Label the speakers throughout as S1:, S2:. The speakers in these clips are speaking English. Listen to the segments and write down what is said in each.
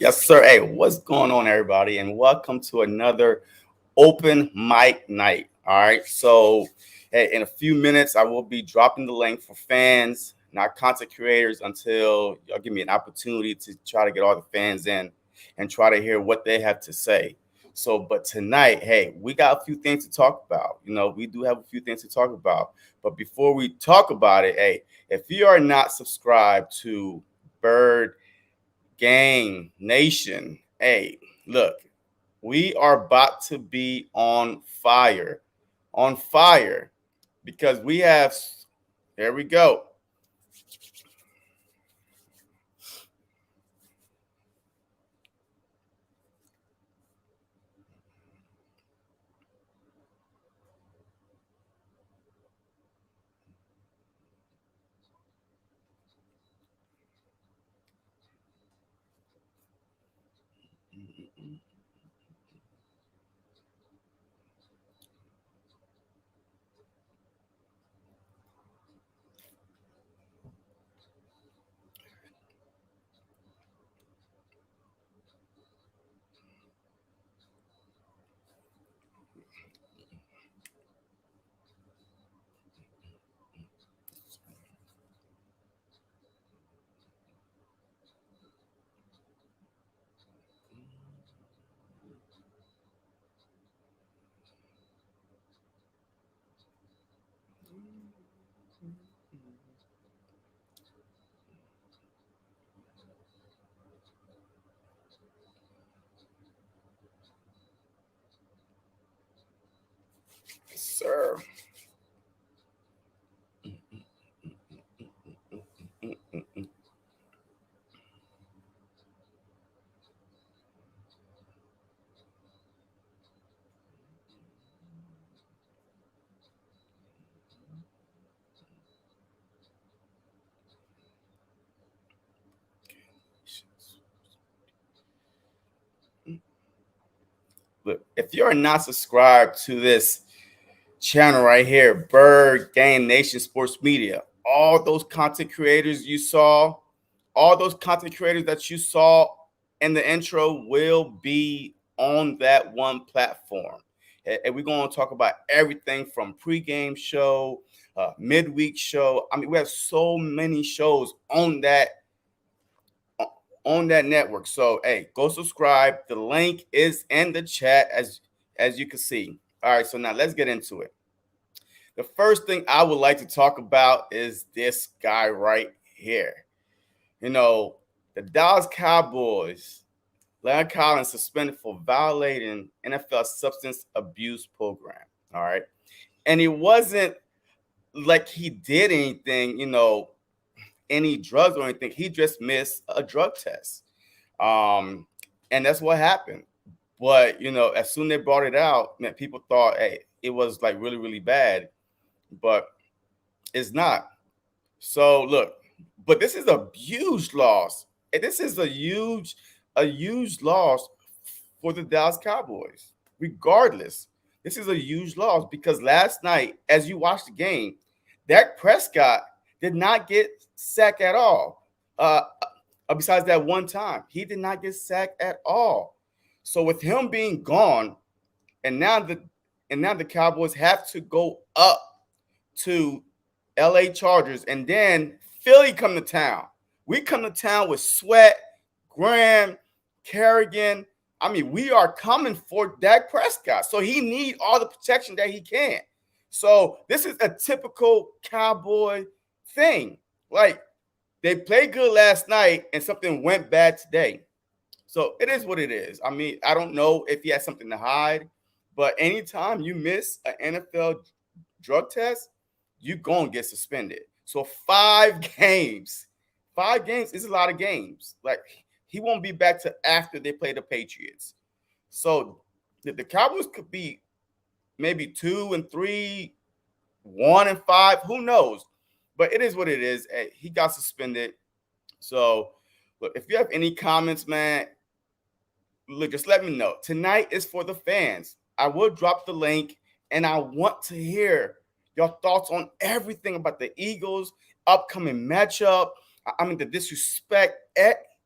S1: Yes, sir. Hey, what's going on, everybody? And welcome to another open mic night. All right. So, hey, in a few minutes, I will be dropping the link for fans, not content creators, until y'all give me an opportunity to try to get all the fans in and try to hear what they have to say. So, but tonight, hey, we got a few things to talk about. We do have a few things to talk about. But before we talk about it, hey, if you are not subscribed to Bird Gang Nation, hey, look, we are about to be on fire, because we have, there we go. Sir. Look, if you're not subscribed to this channel right here, Bird Gang Nation Sports Media, all those content creators that you saw in the intro will be on that one platform. And we're going to talk about everything from pregame show, midweek show. I mean, we have so many shows on that network. So hey, go subscribe. The link is in the chat as you can see. All right, so now let's get into it. The first thing I would like to talk about is this guy right here. The Dallas Cowboys, Leonard Collins suspended for violating NFL substance abuse program. All right. And it wasn't like he did anything, any drugs or anything. He just missed a drug test. And that's what happened. But, as soon as they brought it out, man, people thought, hey, it was like really, really bad. But it's not. So look, but this is a huge loss. And this is a huge loss for the Dallas Cowboys. Regardless, this is a huge loss because last night, as you watched the game, Dak Prescott did not get sacked at all. Besides that one time, he did not get sacked at all. So with him being gone, and now the Cowboys have to go up to LA Chargers, and then Philly come to town. We come to town with Sweat, Graham, Kerrigan. I mean, we are coming for Dak Prescott. So he needs all the protection that he can. So this is a typical Cowboy thing. Like, they played good last night and something went bad today. So it is what it is. I mean, I don't know if he has something to hide, but anytime you miss an NFL drug test, you're going to get suspended. So 5 games is a lot of games. Like, he won't be back to after they play the Patriots. So the Cowboys could be maybe 2-3, 1-5, who knows? But it is what it is. He got suspended. So look, if you have any comments, man, look, just let me know. Tonight is for the fans. I will drop the link, and I want to hear your thoughts on everything about the Eagles' upcoming matchup. I mean, the disrespect,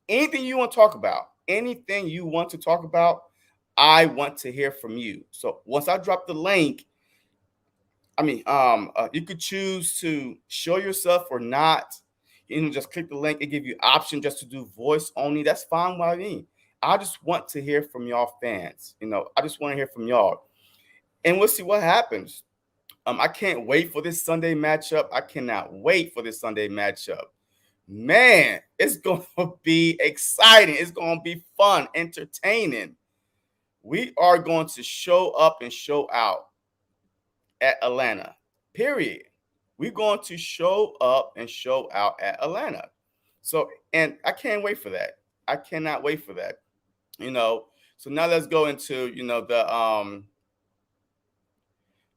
S1: anything you want to talk about. anything you want to talk about, I want to hear from you. So once I drop the link, you could choose to show yourself or not. Just click the link. It give you option just to do voice only. That's fine by me. I just want to hear from y'all fans. I just want to hear from y'all, and we'll see what happens. I can't wait for this Sunday matchup. I cannot wait for this Sunday matchup. Man, it's going to be exciting. It's going to be fun, entertaining. We are going to show up and show out at Atlanta, period. We're going to show up and show out at Atlanta. So, and I can't wait for that. I cannot wait for that. So now let's go into,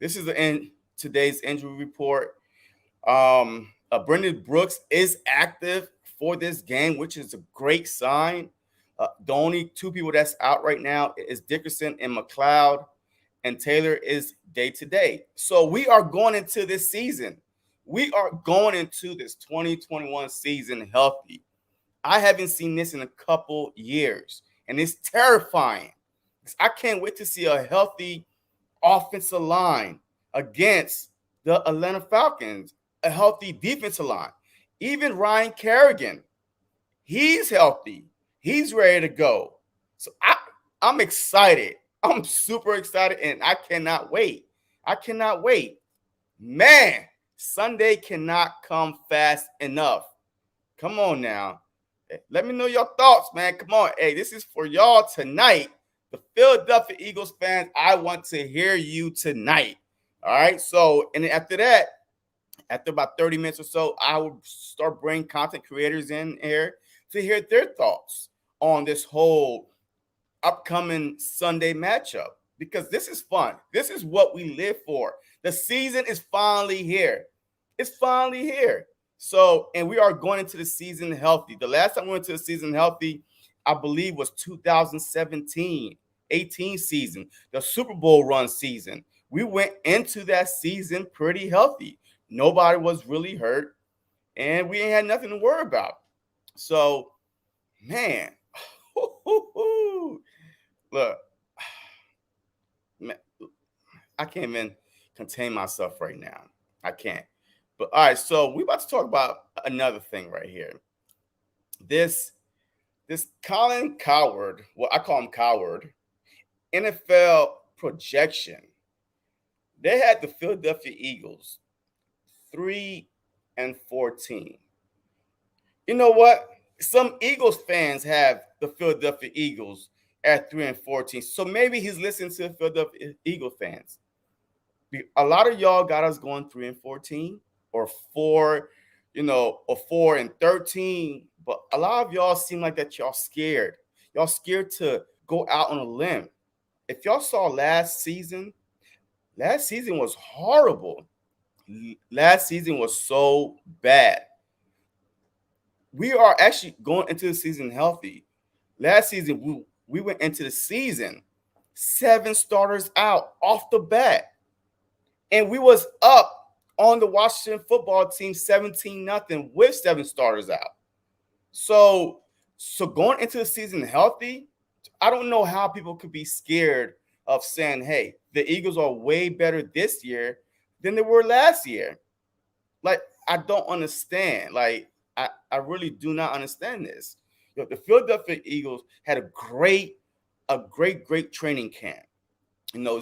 S1: this is today's injury report. Brendan Brooks is active for this game, which is a great sign. The only two people that's out right now is Dickerson and McLeod, and Taylor is day-to-day. So we are going into this season. We are going into this 2021 season healthy. I haven't seen this in a couple years, and it's terrifying. I can't wait to see a healthy offensive line against the Atlanta Falcons, a healthy defensive line. Even Ryan Kerrigan, he's healthy. He's ready to go. So I'm excited. I'm super excited, and I cannot wait. I cannot wait. Man, Sunday cannot come fast enough. Come on now. Let me know your thoughts, man. Come on. Hey, this is for y'all tonight. The Philadelphia Eagles fans, I want to hear you tonight. All right. So, and then after that, after about 30 minutes or so, I will start bringing content creators in here to hear their thoughts on this whole upcoming Sunday matchup, because this is fun. This is what we live for. The season is finally here. It's finally here. So, and we are going into the season healthy. The last time we went to the season healthy, I believe, was 2017-18 season, the Super Bowl run season. We went into that season pretty healthy. Nobody was really hurt, and we ain't had nothing to worry about. So, man, look, man, I can't even contain myself right now. I can't. But all right, so we're about to talk about another thing right here. This Colin Cowherd, well, I call him Cowherd, NFL projection. They had the Philadelphia Eagles 3-14. You know what? Some Eagles fans have the Philadelphia Eagles at 3-14. So maybe he's listening to the Philadelphia Eagle fans. A lot of y'all got us going 3-14 or 4-13. But a lot of y'all seem like that y'all scared. Y'all scared to go out on a limb. If y'all saw last season was horrible. Last season was so bad. We are actually going into the season healthy. Last season, we went into the season 7 starters out off the bat. And we was up on the Washington football team 17-0 with 7 starters out. So going into the season healthy, I don't know how people could be scared of saying, hey, the Eagles are way better this year than they were last year. Like, I don't understand. Like, I really do not understand this. The Philadelphia Eagles had a great training camp.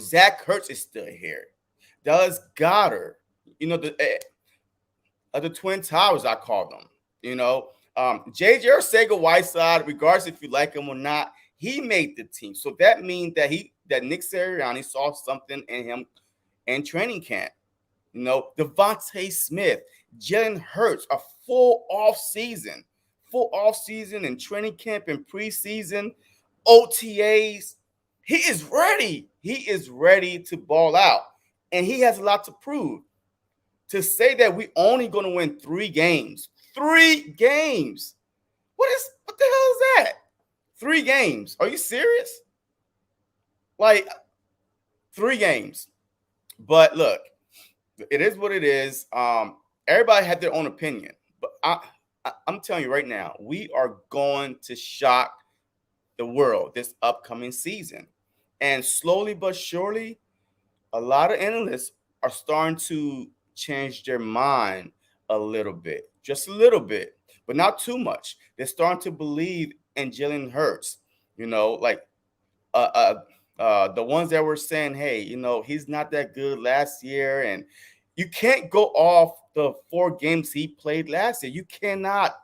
S1: Zach Ertz is still here. Dallas Goedert, the Twin Towers, I call them. JJ Arcega-Whiteside, regardless if you like him or not, he made the team. So that means that Nick Sirianni saw something in him in training camp. Devontae Smith, Jalen Hurts, a full off season in training camp and preseason, OTAs. He is ready. He is ready to ball out, and he has a lot to prove. To say that we only going to win 3 games, what the hell is that? 3 games? Are you serious? Like, 3 games. But look, it is what it is. Everybody had their own opinion, but I'm telling you right now, we are going to shock the world this upcoming season. And slowly but surely, a lot of analysts are starting to change their mind a little bit, just a little bit, but not too much. They're starting to believe in Jalen Hurts. Like uh, the ones that were saying, hey, he's not that good last year, and you can't go off the 4 games he played last year. You cannot.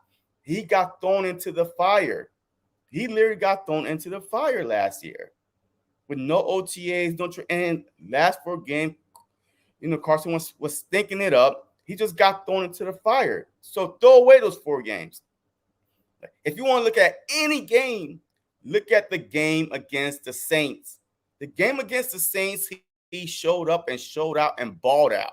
S1: He got thrown into the fire. He literally got thrown into the fire last year with no OTAs, and last 4 games, Carson was stinking it up. He just got thrown into the fire. So throw away those 4 games. If you want to look at any game, look at the game against the Saints. The game against the Saints, he showed up and showed out and balled out.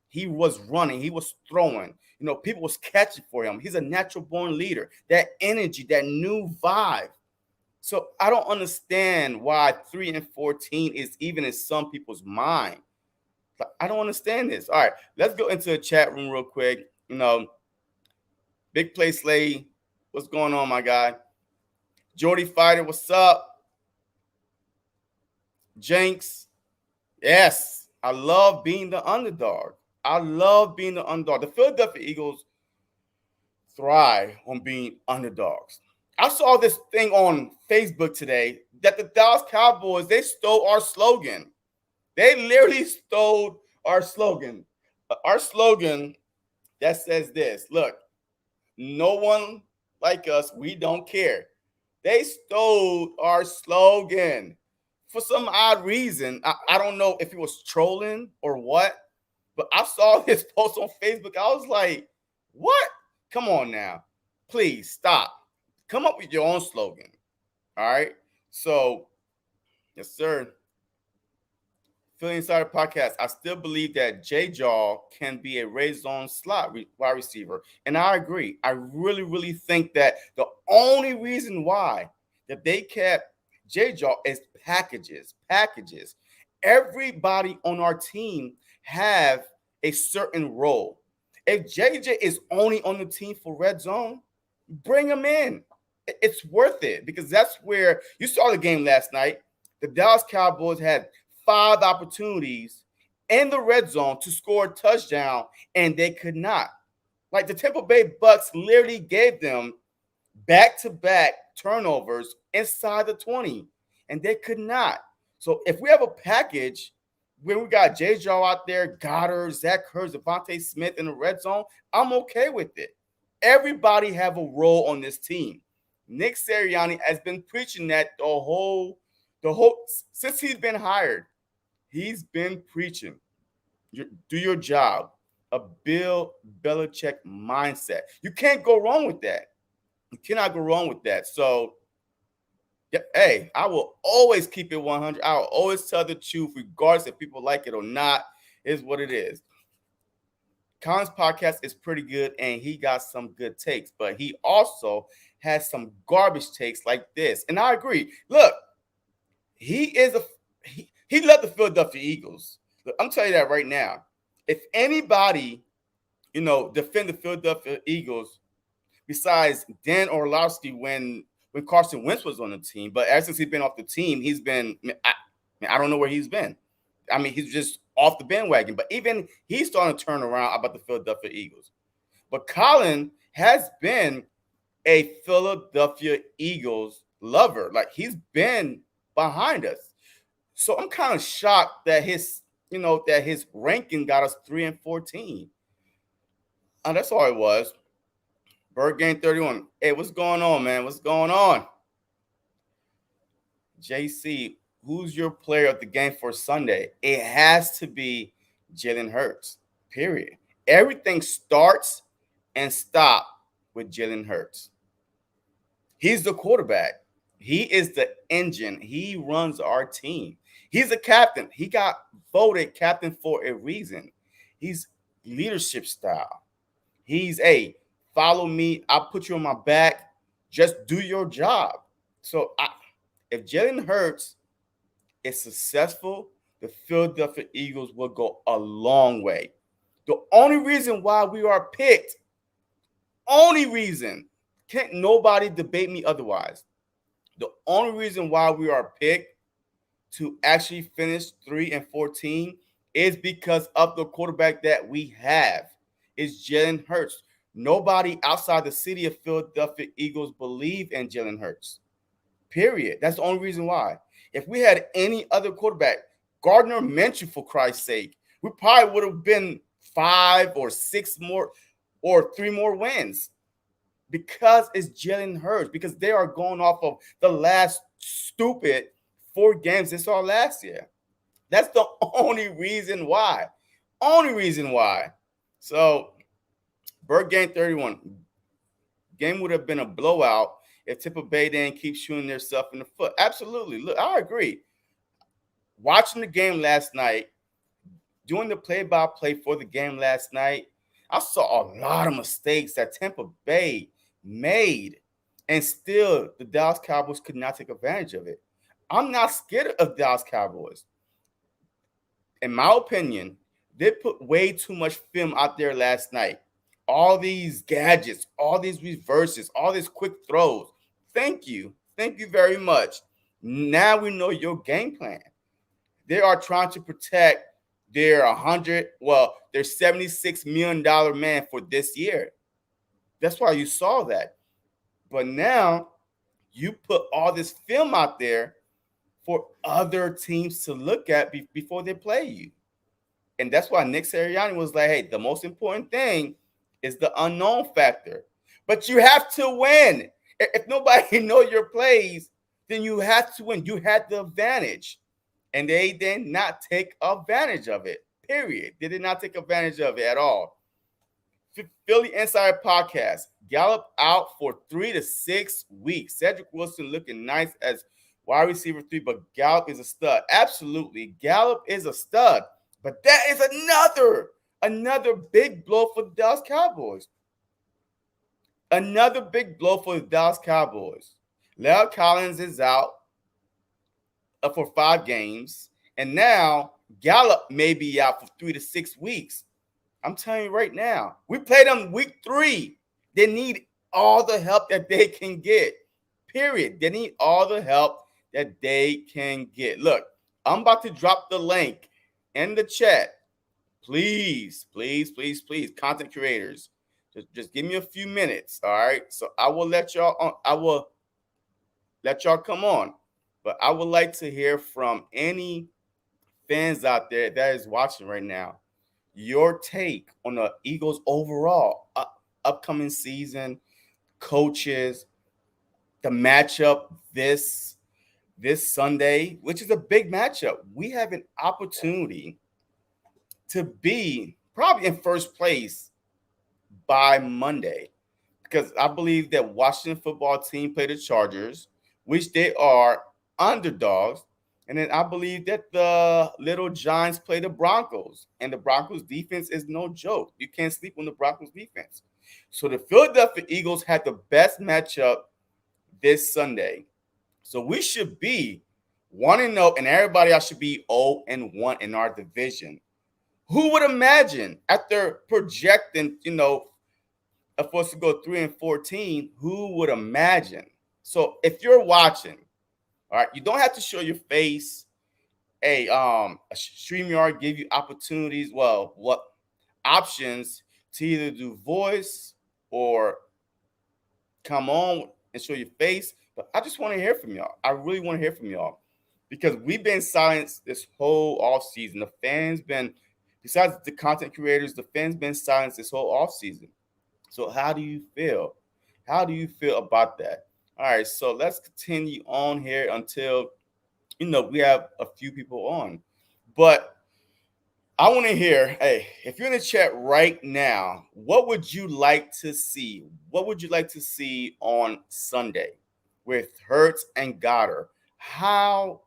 S1: He was running. He was throwing. People was catching for him. He's a natural born leader. That energy, that new vibe. So I don't understand why 3-14 is even in some people's mind. I don't understand this. All right, let's go into the chat room real quick. Big Play Slay, what's going on, my guy? Jordy Fighter, what's up? Jenks, yes, I love being the underdog. I love being the underdog. The Philadelphia Eagles thrive on being underdogs. I saw this thing on Facebook today that the Dallas Cowboys, they stole our slogan. They literally stole our slogan. Our slogan that says this. Look, no one like us, we don't care. They stole our slogan for some odd reason. I don't know if it was trolling or what, but I saw this post on Facebook. I was like, what? Come on now. Please stop. Come up with your own slogan. All right. So, yes, sir. Philly Insider Podcast. I still believe that J-Jaw can be a red zone slot wide receiver. And I agree. I really, really think that the only reason why that they kept J-Jaw is packages. Everybody on our team have a certain role. If JJ is only on the team for red zone, bring him in. It's worth it because that's where you saw the game last night. The Dallas Cowboys had 5 opportunities in the red zone to score a touchdown, and they could not. Like the Tampa Bay Bucks literally gave them back-to-back turnovers inside the 20, and they could not. So if we have a package when we got J-Jaw out there, Goddard, Zach Ertz, Devontae Smith in the red zone, I'm okay with it. Everybody have a role on this team. Nick Sirianni has been preaching that the whole since he's been hired. He's been preaching. Do your job. A Bill Belichick mindset. You can't go wrong with that. You cannot go wrong with that. So, yeah, hey, I will always keep it 100. I will always tell the truth, regardless if people like it or not. Is what it is. Colin's podcast is pretty good, and he got some good takes, but he also has some garbage takes like this. And I agree. Look, he led the Philadelphia Eagles. Look, I'm telling you that right now. If anybody, defend the Philadelphia Eagles besides Dan Orlovsky when Carson Wentz was on the team, but ever since he's been off the team, he's been I don't know where he's been. I mean, he's just off the bandwagon. But even he's starting to turn around about the Philadelphia Eagles. But Colin has been a Philadelphia Eagles lover. Like, he's been behind us. So I'm kind of shocked that his ranking got us 3-14. That's all it was. Bird Game 31. Hey, what's going on, man? What's going on? JC, who's your player of the game for Sunday? It has to be Jalen Hurts, period. Everything starts and stops with Jalen Hurts. He's the quarterback. He is the engine. He runs our team. He's a captain. He got voted captain for a reason. He's leadership style. He's follow me. I'll put you on my back. Just do your job. So if Jalen Hurts is successful, the Philadelphia Eagles will go a long way. The only reason why we are picked, only reason, can't nobody debate me otherwise. The only reason why we are picked to actually finish 3-14 is because of the quarterback that we have. Is Jalen Hurts. Nobody outside the city of Philadelphia Eagles believe in Jalen Hurts. Period. That's the only reason why. If we had any other quarterback, Gardner Minshew, for Christ's sake, we probably would have been 5 or 6 more or 3 more wins, because it's Jalen Hurts, because they are going off of the last stupid 4 games they saw last year. That's the only reason why. Only reason why. So, Bird game 31. Game would have been a blowout if Tampa Bay didn't keep shooting themselves in the foot. Absolutely. Look, I agree. Watching the game last night, doing the play-by-play for the game last night, I saw a lot of mistakes that Tampa Bay made, and still the Dallas Cowboys could not take advantage of it. I'm not scared of Dallas Cowboys. In my opinion, they put way too much film out there last night. All these gadgets, all these reverses, all these quick throws. Thank you. Thank you very much. Now we know your game plan. They are trying to protect their their $76 million man for this year. That's why you saw that. But now you put all this film out there for other teams to look at before they play you. And that's why Nick Sirianni was like, hey, the most important thing is the unknown factor. But you have to win. If nobody knows your plays, then you have to win. You had the advantage. And they did not take advantage of it, period. They did not take advantage of it at all. Philly Insider Podcast. Gallup out for 3 to 6 weeks. Cedric Wilson looking nice as wide receiver 3, but Gallup is a stud. Absolutely. Gallup is a stud. But that is another big blow for the Dallas Cowboys. Another big blow for the Dallas Cowboys. La'el Collins is out for 5 games. And now Gallup may be out for 3 to 6 weeks. I'm telling you right now, we played them week 3. They need all the help that they can get. Period. They need all the help that they can get. Look, I'm about to drop the link in the chat. Please, please, please, please, content creators, just give me a few minutes. All right. So I will let y'all come on. But I would like to hear from any fans out there that is watching right now, your take on the Eagles overall upcoming season, coaches, the matchup this Sunday, which is a big matchup. We have an opportunity to be probably in first place by Monday, because I believe that Washington football team play the Chargers, which they are underdogs. And then I believe that the Little Giants play the Broncos, and the Broncos defense is no joke. You can't sleep on the Broncos defense. So the Philadelphia Eagles had the best matchup this Sunday. So we should be 1-0, and everybody else should be 0-1 in our division. Who would imagine, after projecting, for us to go 3-14, who would imagine? So if you're watching, all right, you don't have to show your face. A StreamYard give you opportunities. Well, what options to either do voice or come on and show your face? But I just want to hear from y'all. I really want to hear from y'all, because we've been silenced this whole offseason. The fans been, besides the content creators, the fans been silenced this whole offseason. So how do you feel? How do you feel about that? All right, so let's continue on here until, we have a few people on. But I want to hear, hey, if you're in the chat right now, what would you like to see? What would you like to see on Sunday with Hurts and Goddard? How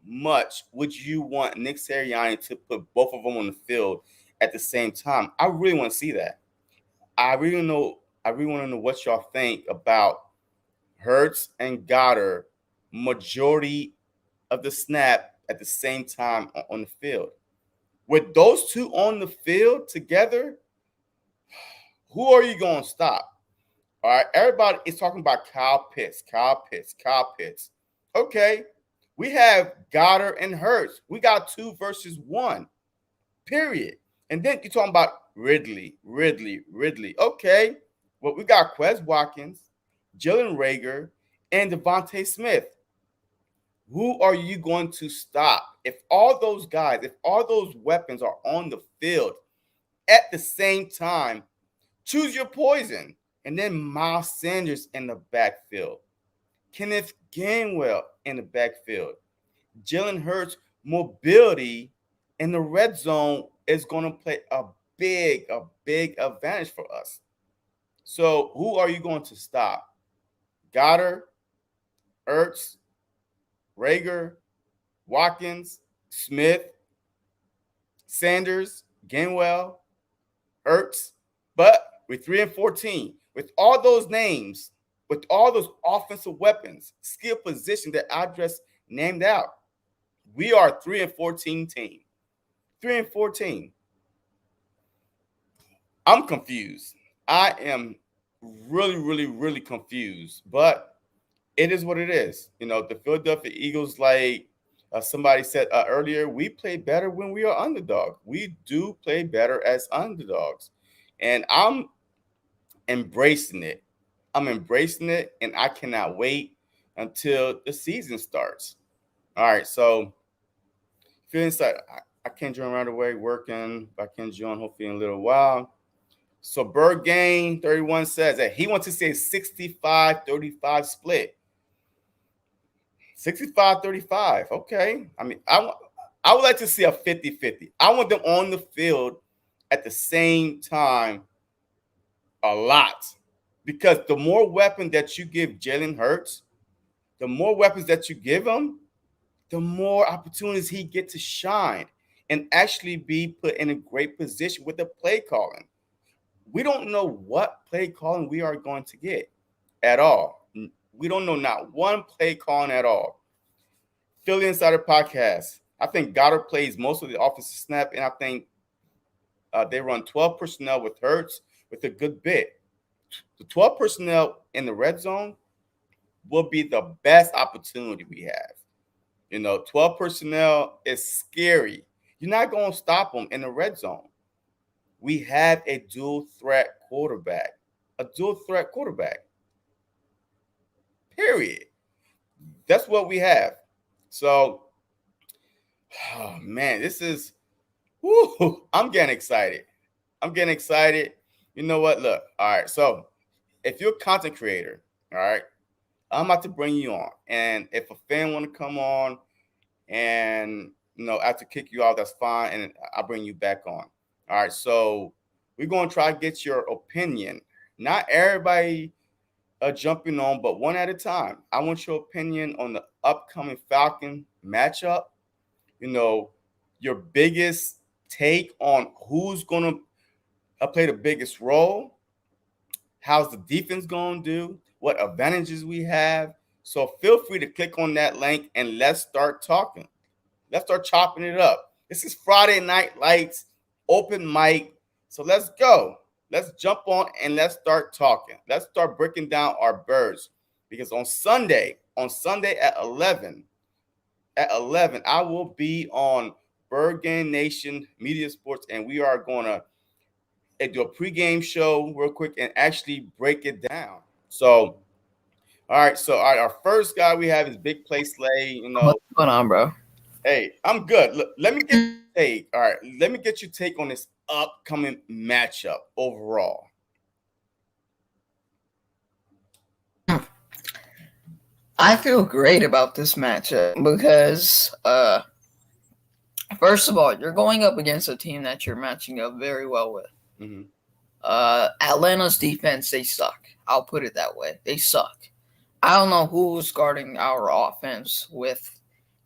S1: much would you want Nick Sirianni to put both of them on the field at the same time? I really want to see that. I really want to know what y'all think about Hurts and Goddard majority of the snap at the same time on the field. With those two on the field together, who are you going to stop? All right, everybody is talking about Kyle Pitts, Kyle Pitts, Kyle Pitts. Okay, we have Goddard and Hurts. We got 2 versus 1. Period. And then you're talking about Ridley. Okay, well, we got Quez Watkins, Jalen Rager, and Devontae Smith. Who are you going to stop? If all those guys, if all those weapons are on the field at the same time, choose your poison. And then Miles Sanders in the backfield, Kenneth Gainwell in the backfield, Jalen Hurts' mobility in the red zone is going to play a big advantage for us. So who are you going to stop? Goddard, Ertz, Rager, Watkins, Smith, Sanders, Gainwell, Ertz. But with 3-14, with all those names, with all those offensive weapons, skill position that I just named out, we are 3-14 team. 3-14. I'm confused. I am really confused. But it is what it is. The Philadelphia Eagles, like somebody said earlier, we play better when we are underdog. We do play better as underdogs. And I'm embracing it. And I cannot wait until the season starts. All right, so feeling like I can't join right away, working. I can join hopefully in a little while. So Bird Game 31 says that he wants to see a 65-35 split. 65-35. Okay. I mean, I would like to see a 50-50. I want them on the field at the same time a lot. Because the more weapon that you give Jalen Hurts, the more weapons that you give him, the more opportunities he gets to shine and actually be put in a great position with the play calling. We don't know what play calling we are going to get at all. We don't know not one play calling at all. Philly Insider Podcast. I think Goddard plays most of the offensive snap, and I think they run 12 personnel with Hurts with a good bit. The 12 personnel in the red zone will be the best opportunity we have. 12 personnel is scary. You're not going to stop them in the red zone. We have a dual threat quarterback. Period. That's what we have. So, oh man, this is, I'm getting excited. You know what? Look, all right. So, if you're a content creator, all right, I'm about to bring you on. And if a fan want to come on and, after kick you out, that's fine. And I'll bring you back on. All right. So, we're going to try to get your opinion. Not everybody jumping on, but one at a time. I want your opinion on the upcoming Falcon matchup. Your biggest take on who's going to play the biggest role. How's the defense going to do? What advantages we have? So feel free to click on that link and let's start talking. Let's start chopping it up. This is Friday Night Lights, open mic. So let's go. Let's jump on and let's start talking. Let's start breaking down our birds. Because on Sunday at 11, I will be on Bird Game Nation Media Sports, and we are going to do a pregame show real quick and actually break it down. So, all right. So, our first guy we have is Big Play Slay.
S2: What's going on, bro?
S1: Hey, I'm good. Look, let me get your take. All right, let me get your take on this upcoming matchup overall.
S2: I feel great about this matchup because, first of all, you're going up against a team that you're matching up very well with.
S1: Mm-hmm.
S2: Atlanta's defense, they suck. I'll put it that way. They suck. I don't know who's guarding our offense with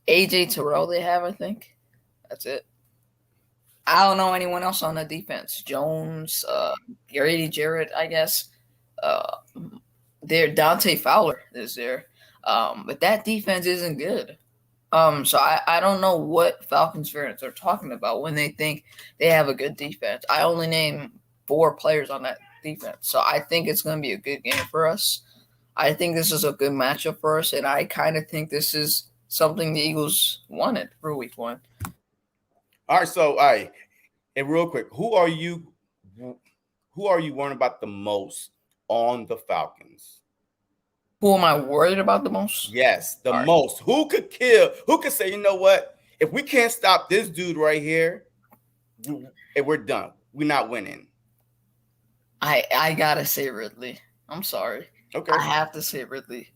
S2: AJ Terrell they have, I think. That's it. I don't know anyone else on the defense. Jones, Grady Jarrett, I guess. There, Dante Fowler is there. But that defense isn't good. So I don't know what Falcons fans are talking about when they think they have a good defense. I only name 4 players on that defense. So I think it's going to be a good game for us. I think this is a good matchup for us, and I kind of think this is something the Eagles wanted for Week 1.
S1: All right, so all right, and real quick, who are you worrying about the most on the Falcons?
S2: Who am I worried about the most?
S1: Yes, the most. Who could kill? Who could say, you know what? If we can't stop this dude right here, we're done. We're not winning.
S2: I gotta say Ridley. I'm sorry.
S1: Okay.
S2: I have to say Ridley.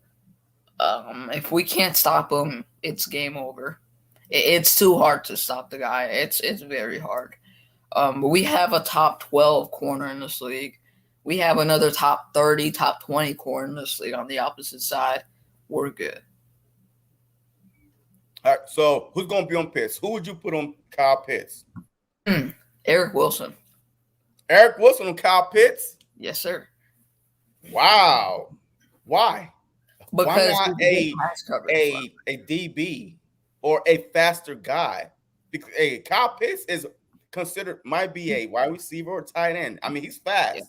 S2: If we can't stop him, it's game over. It's too hard to stop the guy. It's very hard. But we have a top 12 corner in this league. We have another top 30, top 20 corner in this league on the opposite side. We're good.
S1: All right, so who's going to be on Pitts? Who would you put on Kyle Pitts?
S2: Eric Wilson.
S1: Eric Wilson on Kyle Pitts?
S2: Yes, sir.
S1: Wow. Why?
S2: Because
S1: why not a DB or a faster guy? Because Kyle Pitts is considered might be a wide receiver or tight end. I mean, he's fast. Yeah.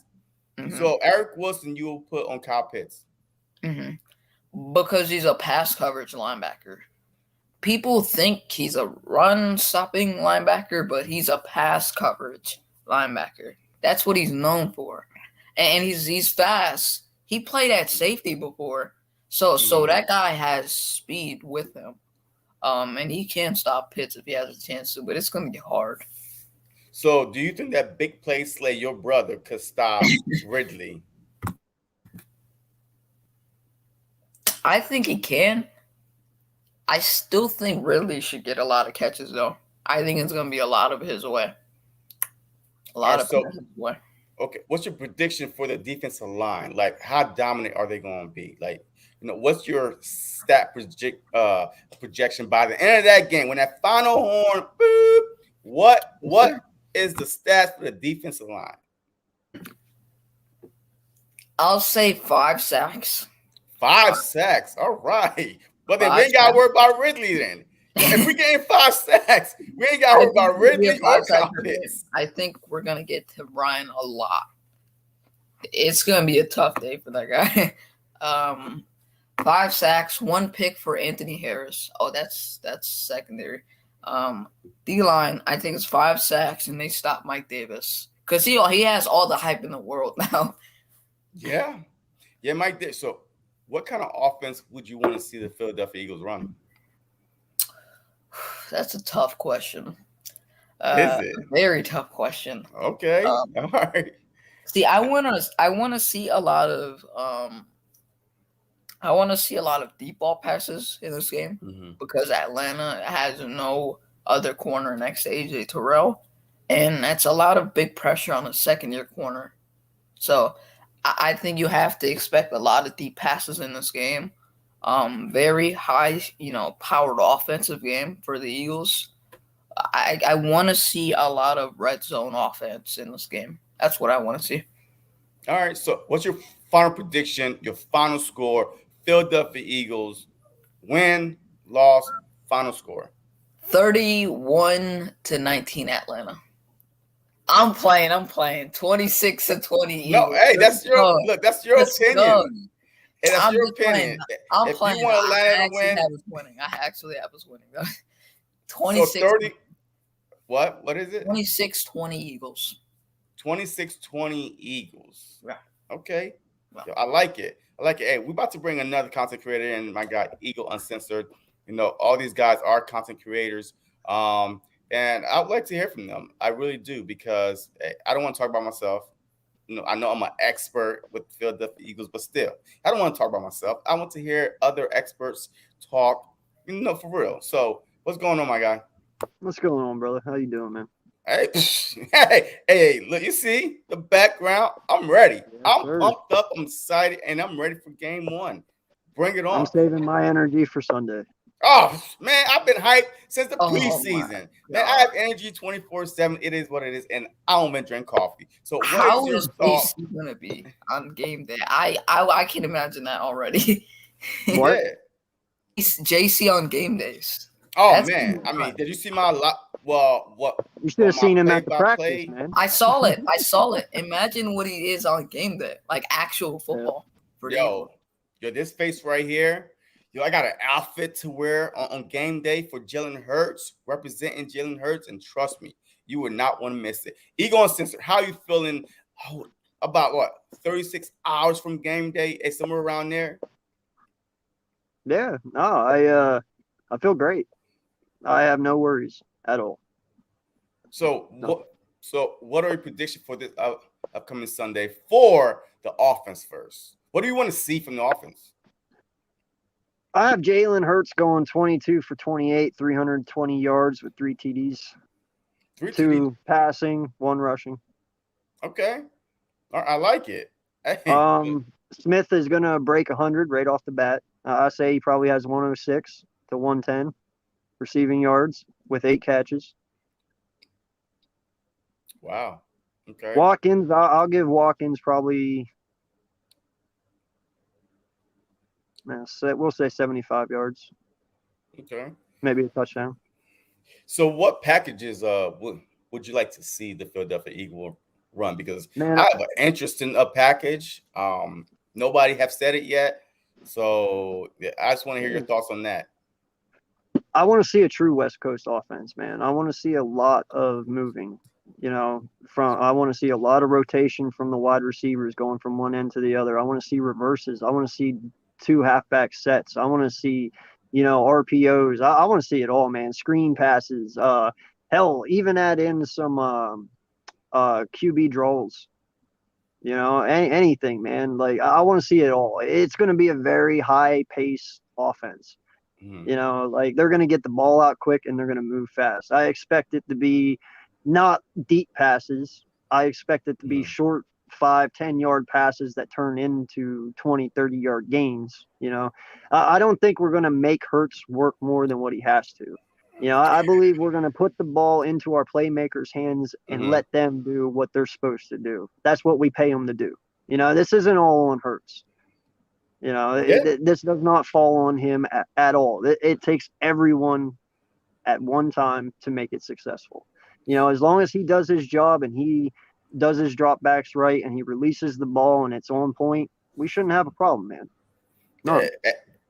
S1: Mm-hmm. So Eric Wilson, you will put on Kyle Pitts.
S2: Mm-hmm. Because he's a pass coverage linebacker. People think he's a run-stopping linebacker, but he's a pass coverage linebacker. That's what he's known for. And he's fast. He played at safety before. So that guy has speed with him. And he can stop Pitts if he has a chance to, but it's going to be hard.
S1: So do you think that big play Slay, your brother, could stop Ridley?
S2: I think he can. I still think Ridley should get a lot of catches, though. I think it's going to be a lot of his way. A lot of his way.
S1: Okay, what's your prediction for the defensive line? Like, how dominant are they going to be? Like, what's your stat projection by the end of that game? When that final horn, boop, what is the stats for the defensive line?
S2: I'll say 5 sacks.
S1: 5 sacks. All right. But then we ain't got to worry about Ridley then. If we gain 5 sacks, we ain't got to worry about Ridley or Kyle Pitts.
S2: I think we're going to get to Ryan a lot. It's going to be a tough day for that guy. 5 sacks, 1 pick for Anthony Harris. Oh, that's secondary. D-line, I think it's 5 sacks, and they stop Mike Davis. Because he has all the hype in the world now.
S1: Yeah, Mike Davis. So what kind of offense would you want to see the Philadelphia Eagles run?
S2: That's a tough question.
S1: Is it?
S2: Very tough question.
S1: Okay. All right.
S2: See, I want to see a lot of deep ball passes in this game because Atlanta has no other corner next to AJ Terrell, and that's a lot of big pressure on a second-year corner. So I think you have to expect a lot of deep passes in this game. Very high, powered offensive game for the Eagles. I want to see a lot of red zone offense in this game. That's what I want to see.
S1: All right. So what's your final prediction, your final score? Philadelphia Eagles win, loss, final score.
S2: 31-19 Atlanta. I'm playing 26-20 Eagles.
S1: No, hey, that's your opinion. Hey, that's your opinion.
S2: I'm playing.
S1: You want Atlanta to win,
S2: I actually have us winning. 26.
S1: So 30. What is it?
S2: 26-20 Eagles.
S1: 26-20 Eagles.
S2: Right.
S1: Okay. Wow. I like it. Hey, we're about to bring another content creator in. My guy, Eagle Uncensored. All these guys are content creators. And I would like to hear from them. I really do, because I don't want to talk about myself. I know I'm an expert with the Philadelphia Eagles, but still, I don't want to talk about myself. I want to hear other experts talk, for real. So what's going on, my guy?
S3: What's going on, brother? How you doing, man?
S1: Hey, look, you see the background? I'm ready.
S3: Yes,
S1: I'm
S3: sir.
S1: pumped up. I'm excited, and I'm ready for game 1. Bring it on.
S3: I'm saving my energy for Sunday.
S1: Oh, man, I've been hyped since the preseason. Man, I have energy 24/7. It is what it is, and I don't even drink coffee. So
S2: how is JC going to be on game day? I can imagine that already.
S3: What?
S2: JC on game days.
S1: Oh
S2: That's
S1: man, I mean, did you see my
S3: You should have
S1: my
S3: seen him
S1: play
S3: at the
S1: by
S3: practice,
S1: play?
S3: man.
S2: I saw it. I saw it. Imagine what he is on game day, like actual
S3: Yeah.
S2: football for the Eagles.
S1: Yo, this face right here. Yo, I got an outfit to wear on game day for Jalen Hurts, representing Jalen Hurts, and trust me, you would not want to miss it. Ego Uncensored, how you feeling? Oh, about what 36 hours from game day, somewhere around there.
S3: Yeah. No, I feel great. I have no worries at all.
S1: So
S3: No.
S1: what are your predictions for this upcoming Sunday for the offense first? What do you want to see from the offense?
S3: I have Jalen Hurts going 22 for 28, 320 yards with 3 TDs,
S1: Three TD.
S3: 2 passing, 1 rushing.
S1: Okay, I like it. Hey,
S3: Smith is going to break 100 right off the bat. I say he probably has 106 to 110 receiving yards with 8 catches.
S1: wow. Okay.
S3: Watkins, I'll give Watkins probably, we'll say 75 yards,
S1: Okay.
S3: maybe a touchdown.
S1: So, what packages would you like to see the Philadelphia Eagle run? Because
S3: Man,
S1: I have an interest in a package. Nobody have said it yet, so yeah, I just want to hear your thoughts on that.
S3: I want to see a true West Coast offense, man. I want to see a lot of moving. I want to see a lot of rotation from the wide receivers going from one end to the other. I want to see reverses. I want to see 2 halfback sets. I want to see, RPOs. I want to see it all, man. Screen passes. Hell, even add in some QB draws. Anything, man. Like I want to see it all. It's going to be a very high pace offense. Like they're going to get the ball out quick and they're going to move fast. I expect it to be not deep passes. I expect it to be short 5-10 yard passes that turn into 20-30 yard gains. I don't think we're going to make Hurts work more than what he has to. I believe we're going to put the ball into our playmakers' hands and let them do what they're supposed to do. That's what we pay them to do. This isn't all on Hurts. This does not fall on him at all. It takes everyone at one time to make it successful. As long as he does his job and he does his dropbacks right and he releases the ball and it's on point, we shouldn't have a problem, man. No.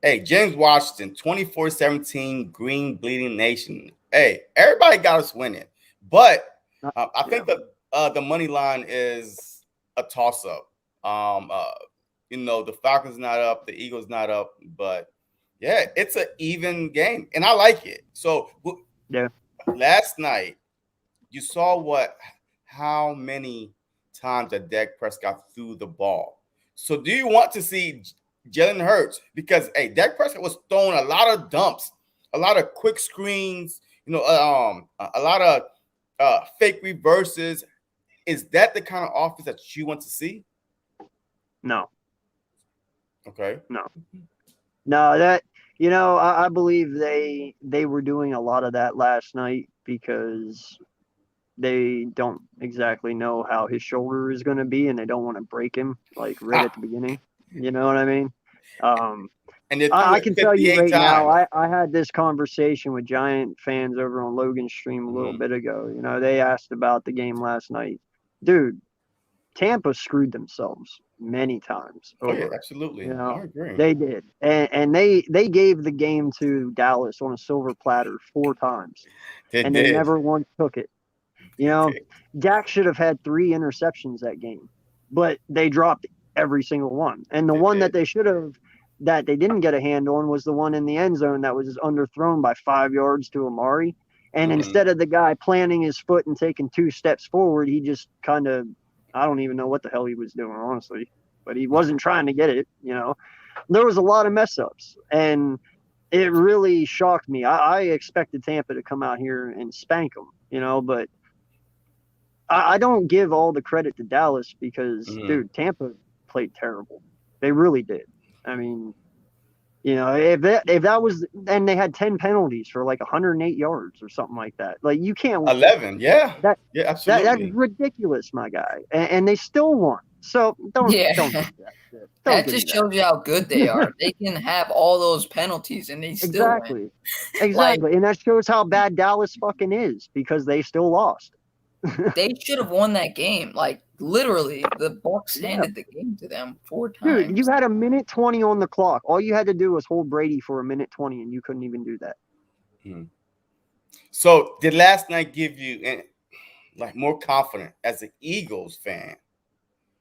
S1: Hey, James Washington, 24-17, Green Bleeding Nation. Hey, everybody got us winning. But I think the money line is a toss-up. The Falcons not up, the Eagles not up, but yeah, it's an even game, and I like it. So last night, you saw how many times that Dak Prescott threw the ball. So do you want to see Jalen Hurts? Because Dak Prescott was throwing a lot of dumps, a lot of quick screens, a lot of fake reverses. Is that the kind of offense that you want to see?
S3: No.
S1: Okay.
S3: No, that I believe they were doing a lot of that last night because they don't exactly know how his shoulder is going to be and they don't want to break him like right at the beginning. You know what I mean?
S1: And
S3: I can tell you right
S1: times.
S3: now, I had this conversation with Giant fans over on Logan's stream a little bit ago. They asked about the game last night. Dude, Tampa screwed themselves many times over.
S1: Oh yeah, absolutely. I agree.
S3: They did, and they gave the game to Dallas on a silver platter 4 times, they never once took it. Dak should have had 3 interceptions that game, but they dropped every single one. And the one that they should have, that they didn't get a hand on, was the one in the end zone that was underthrown by 5 yards to Amari. And instead of the guy planting his foot and taking 2 steps forward, he just kind of, I don't even know what the hell he was doing, honestly. But he wasn't trying to get it, There was a lot of mess ups, and it really shocked me. I expected Tampa to come out here and spank them, but I don't give all the credit to Dallas because, dude, Tampa played terrible. They really did. I mean, You know, if that was, and they had 10 penalties for like 108 yards or something like that. Like you can't
S1: 11. Yeah.
S3: that
S1: Yeah,
S3: that's
S1: absolutely.
S3: ridiculous, my guy. And they still won. So don't
S2: Yeah,
S3: give me that shit. Don't
S2: that
S3: give me
S2: just shows you how good they
S3: that.
S2: are. They can have all those penalties and they still win.
S3: Exactly.
S2: Like
S3: Exactly. And that shows how bad Dallas fucking is because they still lost.
S2: they should have won that game. Like literally, the Bucks
S3: Yeah.
S2: handed the game to them 4
S3: Dude, you
S2: times.
S3: had a minute 20 on the clock. All you had to do was hold Brady for a minute 20, and you couldn't even do that.
S1: Mhm. So did last night give you like more confident as an Eagles fan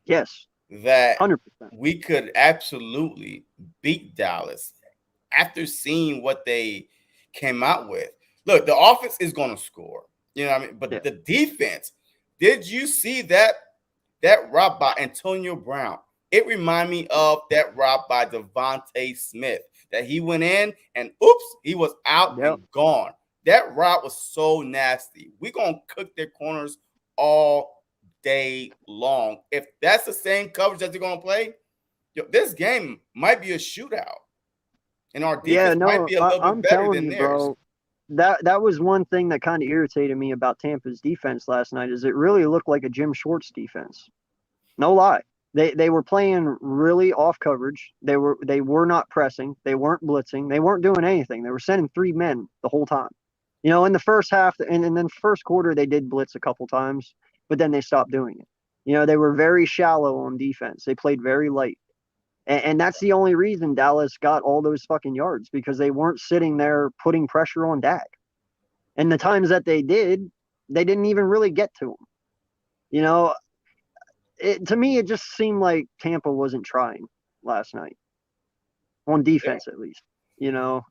S3: Yes,
S1: that
S3: 100%.
S1: we could absolutely beat Dallas after seeing what they came out with? Look, the offense is going to score, you know what I mean? But
S3: Yeah.
S1: the defense, did you see that rob by Antonio Brown? It reminded me of that rob by Devontae Smith that he went in and oops, he was out
S3: Yep.
S1: and gone. That rob was so nasty. We're going to cook their corners all day long. If that's the same coverage that they're going to play, this game might be a shootout. And our
S3: Yeah,
S1: defense might
S3: no,
S1: be a little bit
S3: I'm
S1: better
S3: telling
S1: than
S3: you,
S1: theirs.
S3: bro. That was one thing that kind of irritated me about Tampa's defense last night is it really looked like a Jim Schwartz defense. No lie. They were playing really off coverage. They were not pressing. They weren't blitzing. They weren't doing anything. They were sending three men the whole time. You know, in the first half and then first quarter they did blitz a couple times, but then they stopped doing it. You know, they were very shallow on defense. They played very light. And that's the only reason Dallas got all those fucking yards because they weren't sitting there putting pressure on Dak. And the times that they did, they didn't even really get to him. You know, to me, it just seemed like Tampa wasn't trying last night on
S1: Yeah,
S3: defense, at least. You know,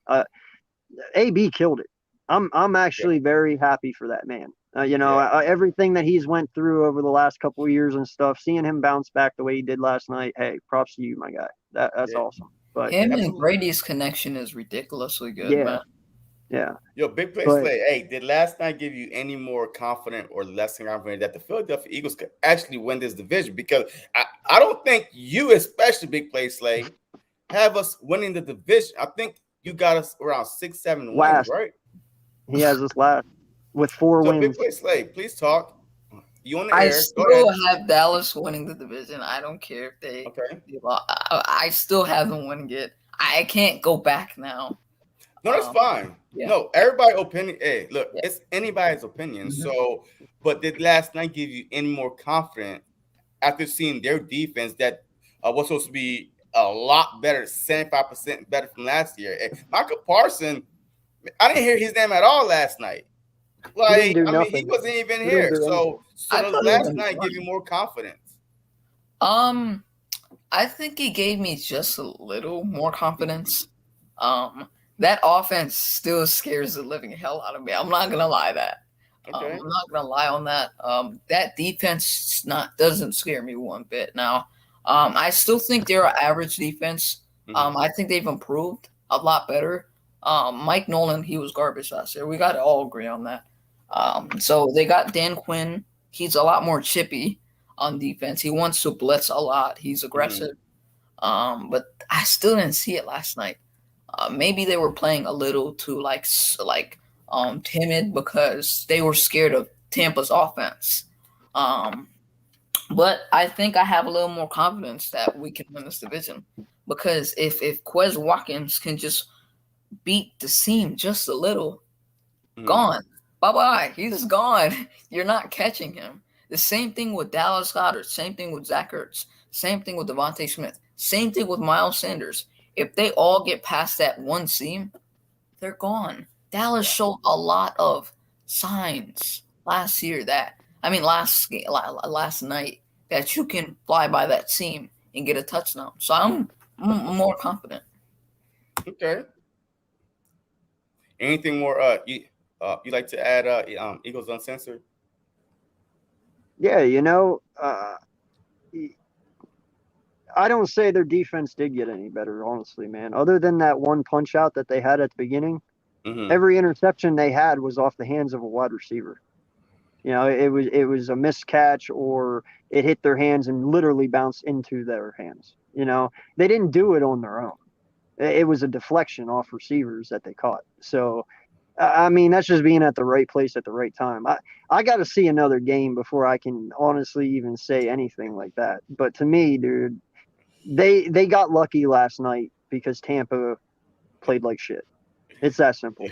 S3: AB killed it. I'm
S1: yeah,
S3: actually very happy for that man. You know,
S1: yeah,
S3: everything that he's went through over the last couple of years and stuff, seeing him bounce back the way he did last night. Hey, props to you, my guy. That's
S1: yeah,
S3: awesome. But
S1: yeah,
S2: Him and
S1: absolutely.
S2: Brady's connection is ridiculously good,
S3: yeah,
S2: man.
S3: yeah.
S1: Yo, big play
S3: But
S1: Slay. Hey, did last night give you any more confident or less confident that the Philadelphia Eagles could actually win this division? Because I don't think you, especially big play Slay, have us winning the division. I think you got us around 6, 7 wins,
S3: last,
S1: right?
S3: he has us last with four
S1: So big
S3: wins.
S1: play Slay, please talk. You on the
S2: I
S1: air? Go ahead.
S2: still have Dallas winning the division. I don't care if
S1: Okay.
S2: they lost. I still have them winning it. I can't go back now.
S1: No, that's fine.
S2: Yeah,
S1: No, everybody opinion. Hey, look,
S2: yeah.
S1: it's anybody's opinion.
S2: Mhm.
S1: So, but did last night give you any more confidence after seeing their defense that was supposed to be a lot better, 75% better from last year? Michael Parson, I didn't hear his name at all last night.
S3: He didn't
S1: Like,
S3: do
S1: I mean, he
S3: nothing.
S1: wasn't even
S3: He didn't
S1: here.
S3: do anything.
S1: So
S2: I
S1: the
S2: thought he was
S1: last
S2: in
S1: night give you
S2: fun.
S1: more confidence.
S2: Um, I think he gave me just a little more confidence. That offense still scares the living hell out of me. I'm not gonna lie that.
S1: Okay.
S2: I'm not gonna lie on that. That defense doesn't scare me one bit. Now, I still think they're an average defense.
S1: Mm-hmm.
S2: I think they've improved a lot better. Mike Nolan, he was garbage last year. We got to all agree on that. So they got Dan Quinn. He's a lot more chippy on defense. He wants to blitz a lot. He's
S1: Mm-hmm.
S2: aggressive. But I still didn't see it last night. Maybe they were playing a little too timid because they were scared of Tampa's offense. Um, but I think I have a little more confidence that we can win this division because if Quez Watkins can just beat the seam just a little,
S1: Mm-hmm.
S2: gone. Bye bye. He's gone. You're not catching him. The same thing with Dallas Goddard. Same thing with Zach Ertz. Same thing with Devontae Smith. Same thing with Miles Sanders. If they all get past that one seam, they're gone. Dallas
S1: Yeah.
S2: showed a lot of signs last year last night that you can fly by that seam and get a touchdown. So I'm more confident.
S1: Okay. Anything more? You like to add? Eagles Uncensored.
S3: Yeah, you know, I don't say their defense did get any better, honestly, man. Other than that one punch out that they had at the beginning,
S1: Mm-hmm.
S3: every interception they had was off the hands of a wide receiver. You know, it was a miscatch or it hit their hands and literally bounced into their hands. You know, they didn't do it on their own. It was a deflection off receivers that they caught. So, I mean, that's just being at the right place at the right time. I got to see another game before I can honestly even say anything like that. But to me, dude, they got lucky last night because Tampa played like shit. It's that simple.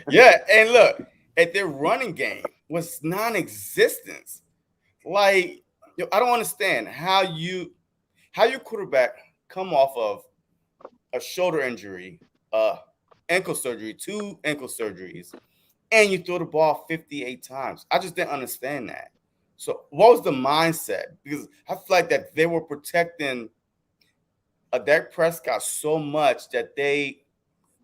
S1: Yeah, and look, at their running game was non-existent. Like, I don't understand how your quarterback come off of a shoulder injury, ankle surgery, 2 ankle surgeries, and you throw the ball 58 times. I just didn't understand that. So what was the mindset? Because I feel like that they were protecting a Dak Prescott so much that they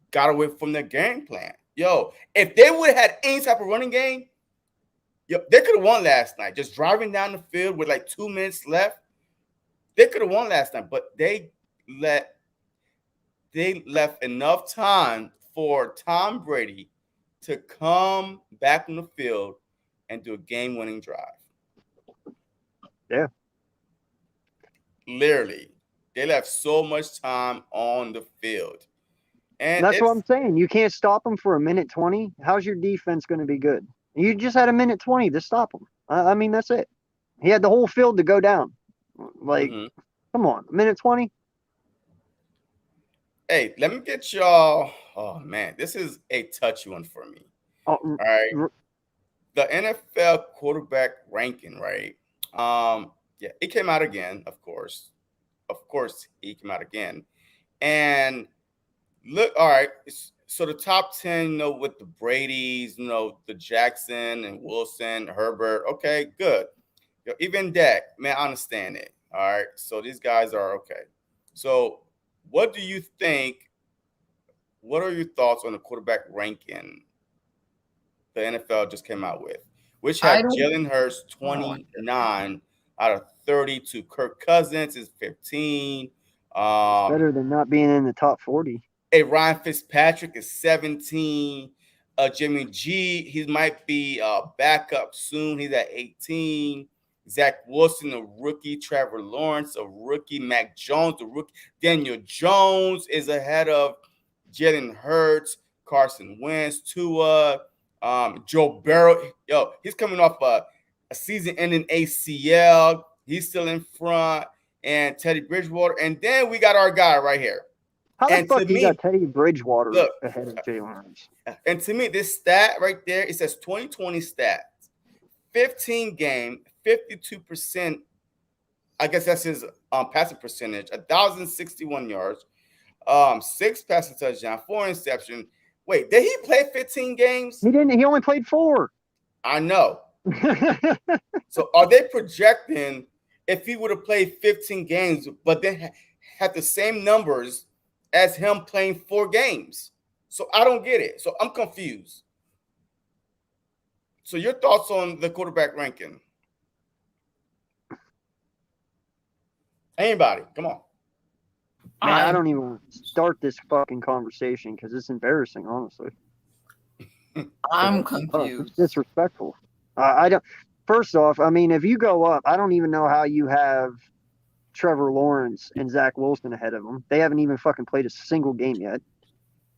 S1: got away from their game plan. Yo, if they would have had any type of running game, yo, they could have won last night. Just driving down the field with like 2 minutes left, they could have won last night. But they left enough time for Tom Brady to come back on the field and do a game-winning drive.
S3: Yeah.
S1: Literally, they left so much time on the field. And
S3: That's what I'm saying. You can't stop them for a minute 20. How's your defense going to be good? You just had a minute 20 to stop them. I mean, that's it. He had the whole field to go down. Like, come on, a minute 20.
S1: Hey, let me get y'all. Oh man, this is a touchy one for me. All right, the NFL quarterback ranking, right? Yeah, it came out again. Of course, he came out again. And look, all right. So the top 10, with the Brady's, the Jackson and Wilson, Herbert. Okay, good. Even Dak, man, I understand it. All right. So these guys are okay. So what do you think? What are your thoughts on the quarterback ranking the NFL just came out with, which had Jalen Hurts 29 out of 30 to Kirk Cousins is 15.
S3: Better than not being in the top 40.
S1: Hey, Ryan Fitzpatrick is 17. Jimmy G, he might be back up soon. He's at 18. Zach Wilson, a rookie. Trevor Lawrence, a rookie. Mac Jones, a rookie. Daniel Jones is ahead of Jalen Hurts, Carson Wentz, Tua, Joe Burrow. Yo, he's coming off a season-ending ACL. He's still in front. And Teddy Bridgewater. And then we got our guy right here.
S3: How the fuck you got Teddy Bridgewater ahead of Jalen Hurts?
S1: And to me, this stat right there, it says 2020 stats. 15 game, 52%. I guess that's his passing percentage. 1,061 yards, 6 passing touchdowns, 4 interceptions. Wait, did he play 15 games?
S3: He didn't. He only played 4.
S1: I know. So are they projecting if he would have played 15 games, but then had the same numbers as him playing 4 games? So I don't get it. So I'm confused. So your thoughts on the quarterback ranking? Anybody? Come on.
S3: Man, I don't even want to start this fucking conversation because it's embarrassing, honestly.
S2: I'm confused.
S3: It's disrespectful. I don't. First off, I mean, if you go up, I don't even know how you have Trevor Lawrence and Zach Wilson ahead of them. They haven't even fucking played a single game yet.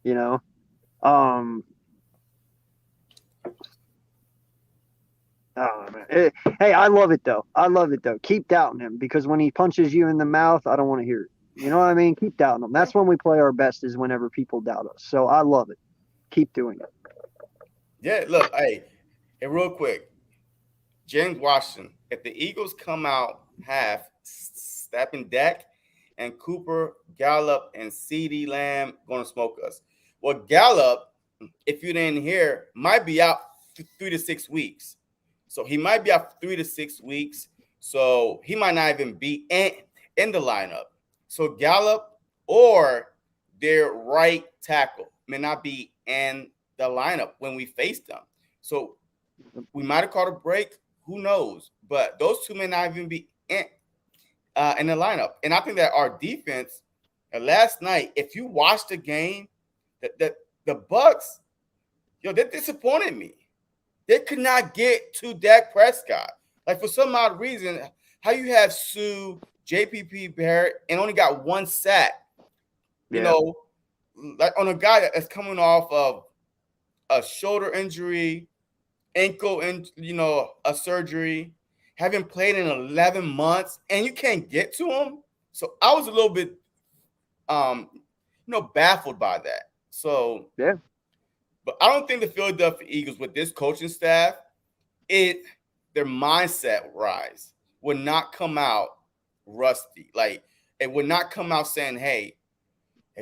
S3: You know. Oh, man. Hey, I love it though. Keep doubting him because when he punches you in the mouth, I don't want to hear it. You know what I mean? Keep doubting him. That's when we play our best, is whenever people doubt us. So I love it. Keep doing it.
S1: Yeah, look, hey, real quick, James Washington. If the Eagles come out half, snapping Dak and Cooper, Gallup, and CeeDee Lamb going to smoke us. Well, Gallup, if you didn't hear, might be out 3 to 6 weeks. So he might be out 3 to 6 weeks. So he might not even be in the lineup. So Gallup or their right tackle may not be in the lineup when we face them. So we might have caught a break. Who knows? But those two may not even be in the lineup. And I think that our defense last night, if you watched the game, the Bucs, they disappointed me. They could not get to Dak Prescott. Like, for some odd reason, how you have Sue, JPP Barrett, and only got 1 sack. You
S3: Yeah.
S1: know, like on a guy that's coming off of a shoulder injury, ankle, and a surgery, haven't played in 11 months, and you can't get to him. So I was a little bit, baffled by that. So,
S3: Yeah.
S1: but I don't think the Philadelphia Eagles with this coaching staff, their mindset rise would not come out rusty. Like it would not come out saying, "Hey,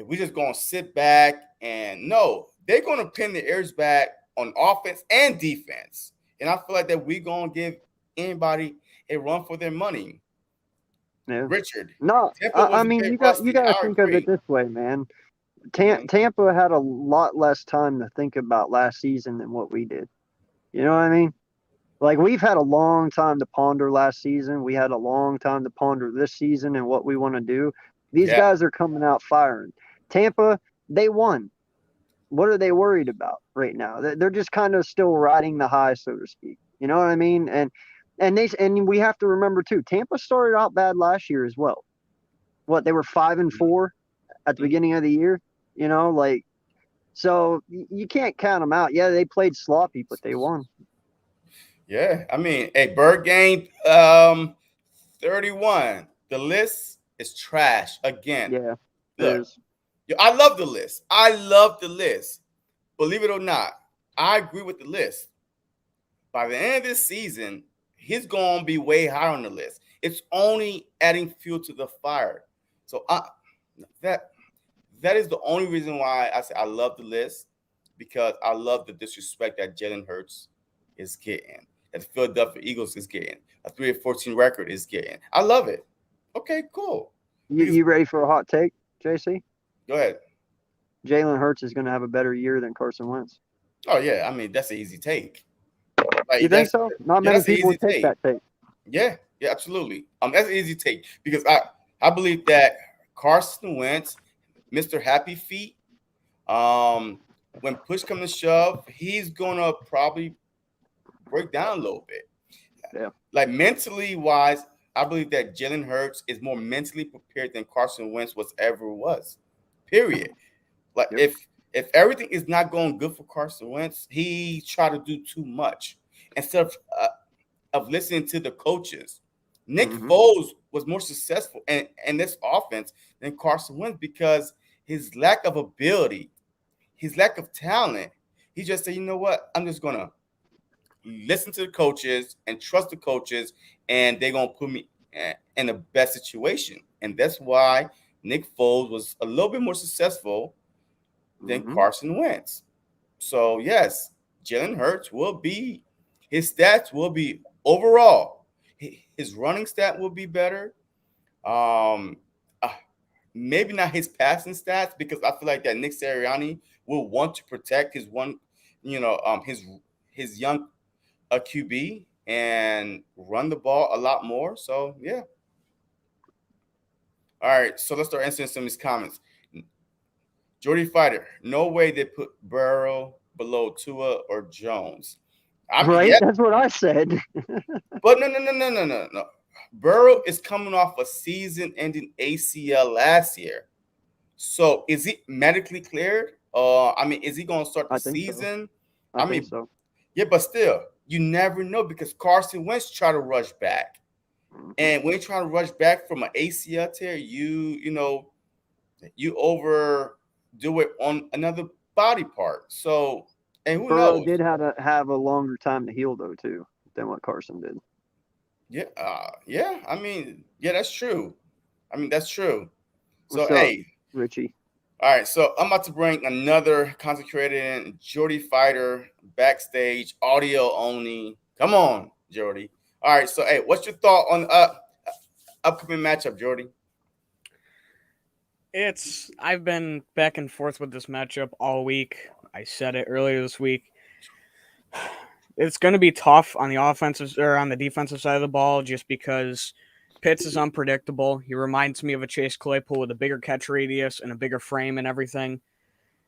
S1: we just gonna sit back," and no, they're gonna pin the ears back on offense and defense. And I feel like that we gonna give anybody a run for their money.
S3: Yeah.
S1: Richard,
S3: No,
S1: Tampa was
S3: I
S1: a
S3: mean
S1: bit
S3: you
S1: rusty.
S3: got to
S1: I
S3: think of it
S1: agree.
S3: this way, man.
S1: Mhm.
S3: Tampa had a lot less time to think about last season than what we did. You know what I mean? Like we've had a long time to ponder last season. We had a long time to ponder this season and what we want to do. These
S1: Yeah,
S3: guys are coming out firing. Tampa, they won. What are they worried about right now? They're just kind of still riding the high, so to speak. You know what I mean? And we have to remember too. Tampa started out bad last year as well. What, they were 5-4 at the
S1: Mhm.
S3: beginning of the year. You know, like, so you can't count them out. Yeah, they played sloppy, but they won.
S1: Yeah. I mean, a Bird game 31. The list is trash again.
S3: Yeah, it
S1: Look,
S3: is.
S1: I love the list. I love the list. Believe it or not, I agree with the list. By the end of this season, he's going to be way higher on the list. It's only adding fuel to the fire. So that that is the only reason why I say I love the list, because I love the disrespect that Jalen Hurts is getting, that the Philadelphia Eagles is getting, a 3-14 record is getting. I love it. Okay, cool. Because
S3: You ready for a hot take, JC?
S1: go ahead.
S3: Jalen Hurts is going to have a better year than Carson Wentz.
S1: Oh yeah, I mean that's an easy take. Like
S3: You think
S1: that's
S3: so? Not
S1: yeah,
S3: many
S1: that's an
S3: people
S1: easy
S3: would take
S1: take.
S3: that take.
S1: Yeah, yeah, absolutely. That's an easy take because I believe that Carson Wentz, Mr. Happy Feet, when push comes to shove, he's gonna probably break down a little bit.
S3: Yeah.
S1: Like mentally wise, I believe that Jalen Hurts is more mentally prepared than Carson Wentz was ever was. Period. Like
S3: Yep.
S1: if everything is not going good for Carson Wentz, he try to do too much instead of listening to the coaches. Nick
S3: Mm-hmm.
S1: Foles was more successful in this offense than Carson Wentz because his lack of ability, his lack of talent. He just said, you know what? I'm just gonna listen to the coaches and trust the coaches, and they're gonna put me in the best situation. And that's why Nick Foles was a little bit more successful than
S3: Mm-hmm.
S1: Carson Wentz. So yes, Jalen Hurts will be, his stats will be overall. His running stat will be better. Um, uh, Maybe not his passing stats because I feel like that Nick Sirianni will want to protect his one, his young QB and run the ball a lot more. So yeah. All right. So let's start answering some of these comments. Jordy Fighter, no way they put Burrow below Tua or Jones. I mean,
S3: Right?
S1: yeah,
S3: That's what I said.
S1: but no. Burrow is coming off a season-ending ACL last year. So is he medically cleared? I mean, is he going to start the
S3: I think so.
S1: season?
S3: I
S1: I
S3: think
S1: mean,
S3: so.
S1: yeah, but still, you never know because Carson Wentz try to rush back,
S3: Mm-hmm.
S1: and when you try to rush back from an ACL tear, you overdo it on another body part. So, and who
S3: Burrow
S1: knows?
S3: did have a longer time to heal though too than what Carson did.
S1: Yeah, yeah. I mean, yeah, that's true. I mean, that's true. So,
S3: What's up,
S1: hey,
S3: Richie?
S1: all right. So I'm about to bring another consecrated in Jordy Fighter backstage, audio only. Come on, Jordy. All right. So, hey, what's your thought on upcoming matchup, Jordy?
S4: I've been back and forth with this matchup all week. I said it earlier this week. It's going to be tough on the offensive or on the defensive side of the ball just because Pitts is unpredictable. He reminds me of a Chase Claypool with a bigger catch radius and a bigger frame and everything.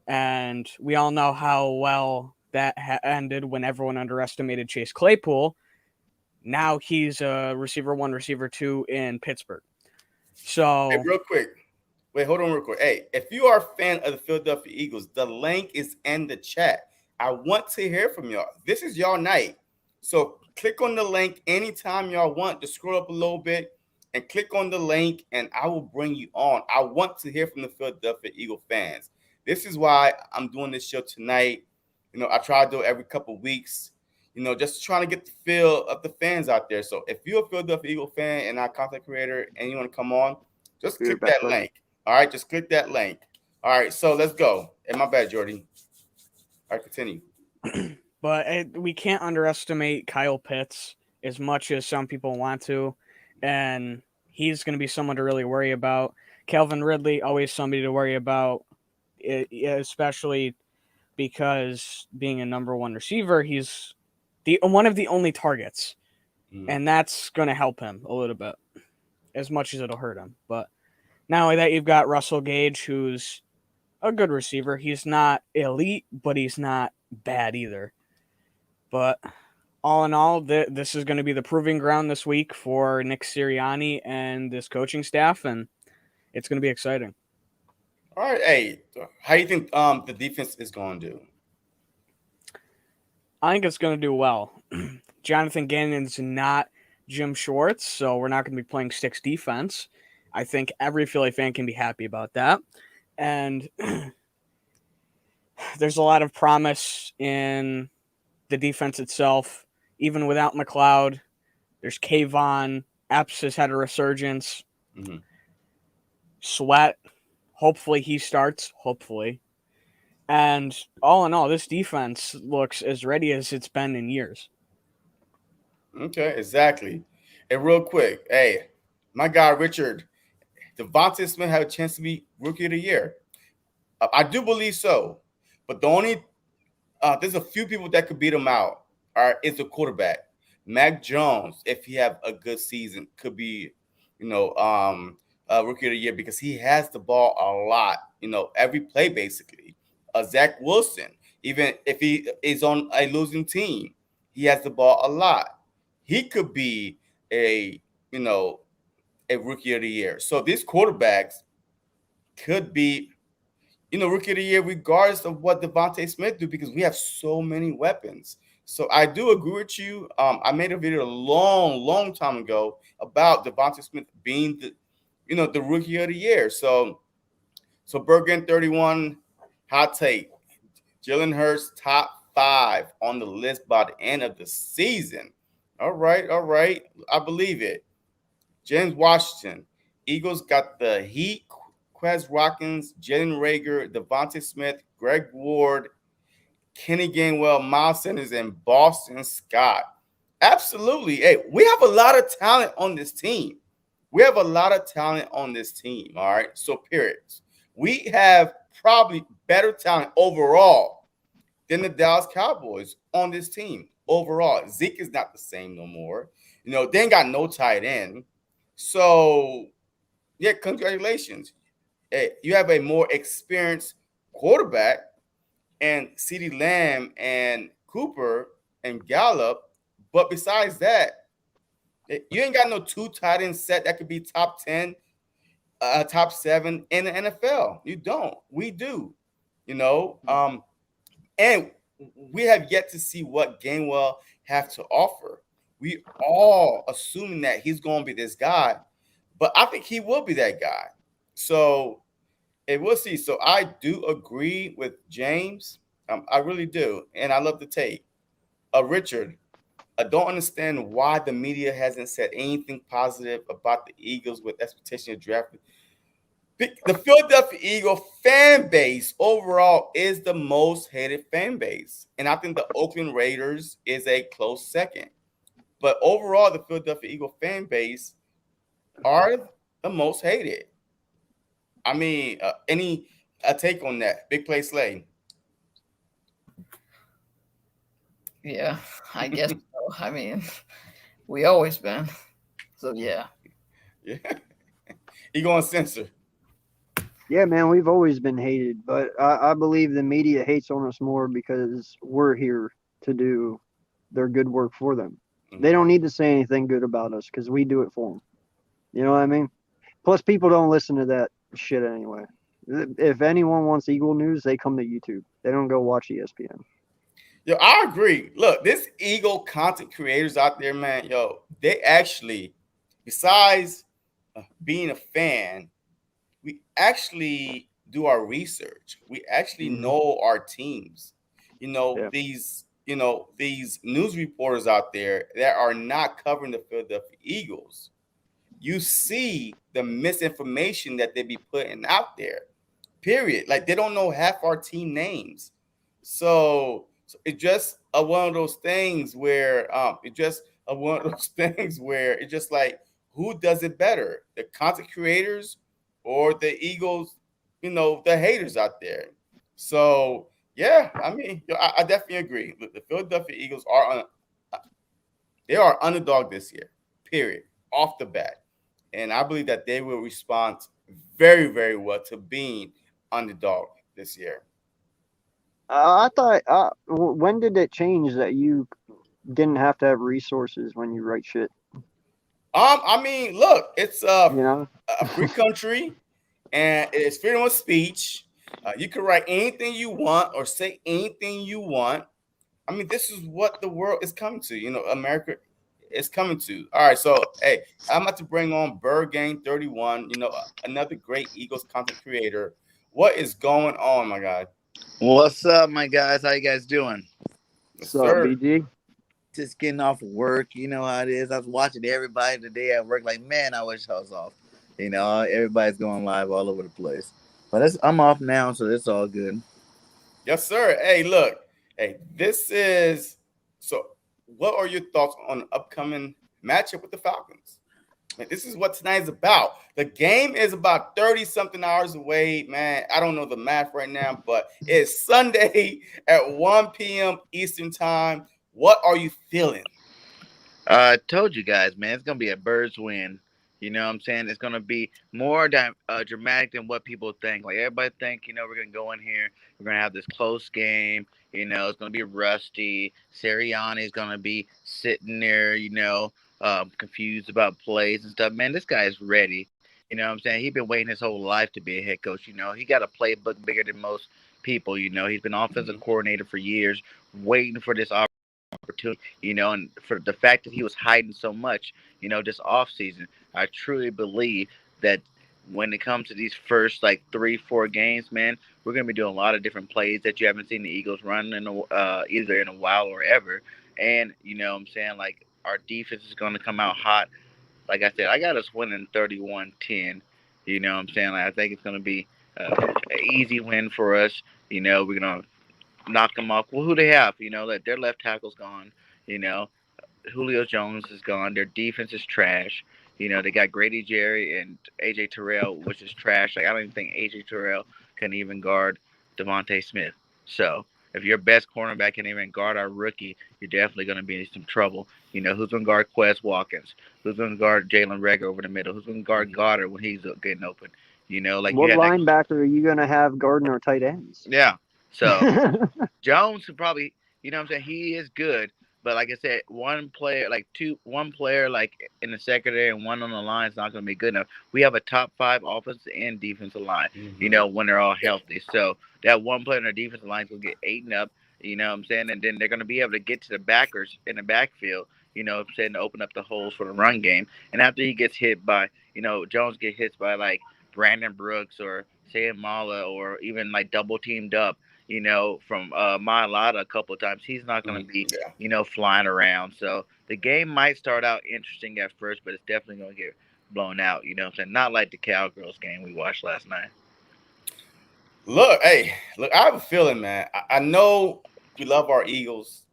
S4: And we all know how well that ended when everyone underestimated Chase Claypool. Now he's a receiver one, receiver two in Pittsburgh.
S1: Hey,
S4: So
S1: real quick. Wait, hold on real quick. Hey, if you are a fan of the Philadelphia Eagles, the link is in the chat. I want to hear from y'all. This is y'all night. So click on the link anytime y'all want. Just scroll up a little bit and click on the link, and I will bring you on. I want to hear from the Philadelphia Eagle fans. This is why I'm doing this show tonight. I try to do it every couple of weeks. Just trying to get the feel of the fans out there. So if you're a Philadelphia Eagle fan and not content creator and you want to come on, just
S3: Be right
S1: click
S3: back,
S1: that
S3: brother.
S1: link. All right, just click that link. All right, so let's go. And my bad, Jordy. All right, continue.
S4: But we can't underestimate Kyle Pitts as much as some people want to, and he's going to be someone to really worry about. Calvin Ridley, always somebody to worry about, especially because being a number one receiver, he's one of the only targets, and that's going to help him a little bit, as much as it'll hurt him. But not only that, you've got Russell Gage, who's a good receiver. He's not elite, but he's not bad either. But all in all, this is going to be the proving ground this week for Nick Sirianni and this coaching staff, and it's going to be exciting.
S1: All right, hey, how do you think the defense is going to do?
S4: I think it's going to do well. Jonathan Gannon's not Jim Schwartz, so we're not going to be playing sticks defense. I think every Philly fan can be happy about that. And there's a lot of promise in the defense itself. Even without McLeod, there's Kayvon. Epps has had a resurgence.
S1: Mm-hmm.
S4: Sweat, hopefully he starts. Hopefully. And all in all, this defense looks as ready as it's been in years.
S1: Okay, exactly. And real quick, hey, my guy Richard, Devontae Smith have a chance to be Rookie of the Year. I do believe so, but the only there's a few people that could beat him out. Is the quarterback, Mac Jones. If he have a good season, could be, Rookie of the Year because he has the ball a lot. Every play basically. Zach Wilson, even if he is on a losing team, he has the ball a lot. He could be a Rookie of the Year. So these quarterbacks could be, Rookie of the Year regardless of what Devontae Smith do because we have so many weapons. So I do agree with you. I made a video a long time ago about Devontae Smith being the Rookie of the Year. So Bergen 31, hot take. Jalen Hurts top 5 on the list by the end of the season. All right. I believe it. James Washington. Eagles got the Heat, Quez Watkins, Jalen Rager, Devontae Smith, Greg Ward, Kenny Gainwell, Miles Sanders, and Boston Scott. Absolutely. Hey, we have a lot of talent on this team. All right. So, period. We have probably better talent overall than the Dallas Cowboys on this team. Overall, Zeke is not the same no more. They ain't got no tight end. So, yeah, congratulations. Hey, you have a more experienced quarterback and CeeDee Lamb and Cooper and Gallup. But besides that, you ain't got no 2 tight end set that could be top 10, top 7 in the NFL. You don't. We do. And we have yet to see what Gainwell have to offer. We all assuming that he's going to be this guy, but I think he will be that guy. So, we'll see. So I do agree with James. I really do, and I love the take. Richard, I don't understand why the media hasn't said anything positive about the Eagles with expectation of drafting. The Philadelphia Eagle fan base overall is the most hated fan base. And I think the Oakland Raiders is a close second. But overall, the Philadelphia Eagle fan base are the most hated. I mean, any take on that? Big Play Slay.
S2: Yeah, I guess so. I mean, we always been. So, yeah.
S1: Yeah. You going to censor?
S3: Yeah, man, we've always been hated, but I believe the media hates on us more because we're here to do their good work for them.
S1: Mhm.
S3: They don't need to say anything good about us because we do it for them. You know what I mean? Plus, people don't listen to that shit anyway. If anyone wants Eagle news, they come to YouTube. They don't go watch ESPN.
S1: Yo, I agree. Look, this Eagle content creators out there, man, yo, they actually, besides being a fan, we actually do our research. We actually know our teams.
S3: Yeah.
S1: These news reporters out there that are not covering the Philadelphia Eagles. You see the misinformation that they be putting out there. Period. Like they don't know half our team names. So it's just one of those things where it just one of those things where it's just like who does it better, the content creators or the Eagles, the haters out there. So yeah, I mean, I definitely agree. Look, the Philadelphia Eagles they are underdog this year. Period. Off the bat, and I believe that they will respond very, very well to being underdog this year.
S3: I thought, when did it change that you didn't have to have resources when you write shit?
S1: I mean, look, it's
S3: You know?
S1: a free country, and it's freedom of speech. You can write anything you want or say anything you want. I mean, this is what the world is coming to. America is coming to. All right, so hey, I'm about to bring on Bird Gang 31. Another great Eagles content creator. What is going on, my guy?
S5: What's up, my guys? How you guys doing?
S1: Yes,
S3: What's up,
S1: sir.
S3: BG?
S5: Just getting off work. You know how it is. I was watching everybody today at work. Like, man, I wish I was off. Everybody's going live all over the place. But I'm off now, so it's all good.
S1: Yes, sir. Hey, look. Hey, this is so. What are your thoughts on the upcoming matchup with the Falcons? Man, this is what tonight is about. The game is about 30 something hours away, man. I don't know the math right now, but it's Sunday at 1 p.m. Eastern time. What are you feeling?
S5: I told you guys, man, it's gonna be a Birds win. You know what I'm saying? It's gonna be more dramatic than what people think. Like everybody think, we're gonna go in here, we're gonna have this close game. It's gonna be rusty. Sirianni's gonna be sitting there, confused about plays and stuff. Man, this guy is ready. You know what I'm saying? He's been waiting his whole life to be a head coach. He got a playbook bigger than most people. He's been offensive coordinator for years, waiting for this opportunity, and for the fact that he was hiding so much, this off season, I truly believe that when it comes to these first like 3-4 games, man, we're gonna be doing a lot of different plays that you haven't seen the Eagles run either in a while or ever. And what I'm saying, like our defense is gonna come out hot. Like I said, I got us winning 31-10. You know what I'm saying? Like, I think it's gonna be an easy win for us. We're gonna knock them off. Well, who they have? That their left tackle's gone. You know, Julio Jones is gone. Their defense is trash. They got Grady Jerry and AJ Terrell, which is trash. Like I don't even think AJ Terrell can even guard Devontae Smith. So if your best cornerback can even guard our rookie, you're definitely going to be in some trouble. Who's going to guard Quez Watkins? Who's going to guard Jalen Reagor over the middle? Who's going to guard Goddard when he's getting open? Like you
S3: What
S5: had that.
S3: linebacker are you going to have guarding our tight ends?
S5: Yeah. So Jones could probably, what I'm saying, he is good, but like I said, one player like in the secondary and one on the line is not going to be good enough. We have a top 5 offensive and defensive line, when they're all healthy. So that one player in the defensive line is going to get eaten up, what I'm saying, and then they're going to be able to get to the backers in the backfield, what I'm saying, to open up the holes for the run game. And after he gets hit by, Jones gets hit by like Brandon Brooks or Sam Mala or even like double teamed up, from Mailata a couple of times. He's not going to be,
S1: Yeah.
S5: Flying around. So the game might start out interesting at first, but it's definitely going to get blown out. You know what I'm saying? Not like the Cowgirls game we watched last night.
S1: Look, hey, look, I have a feeling, man. I know we love our Eagles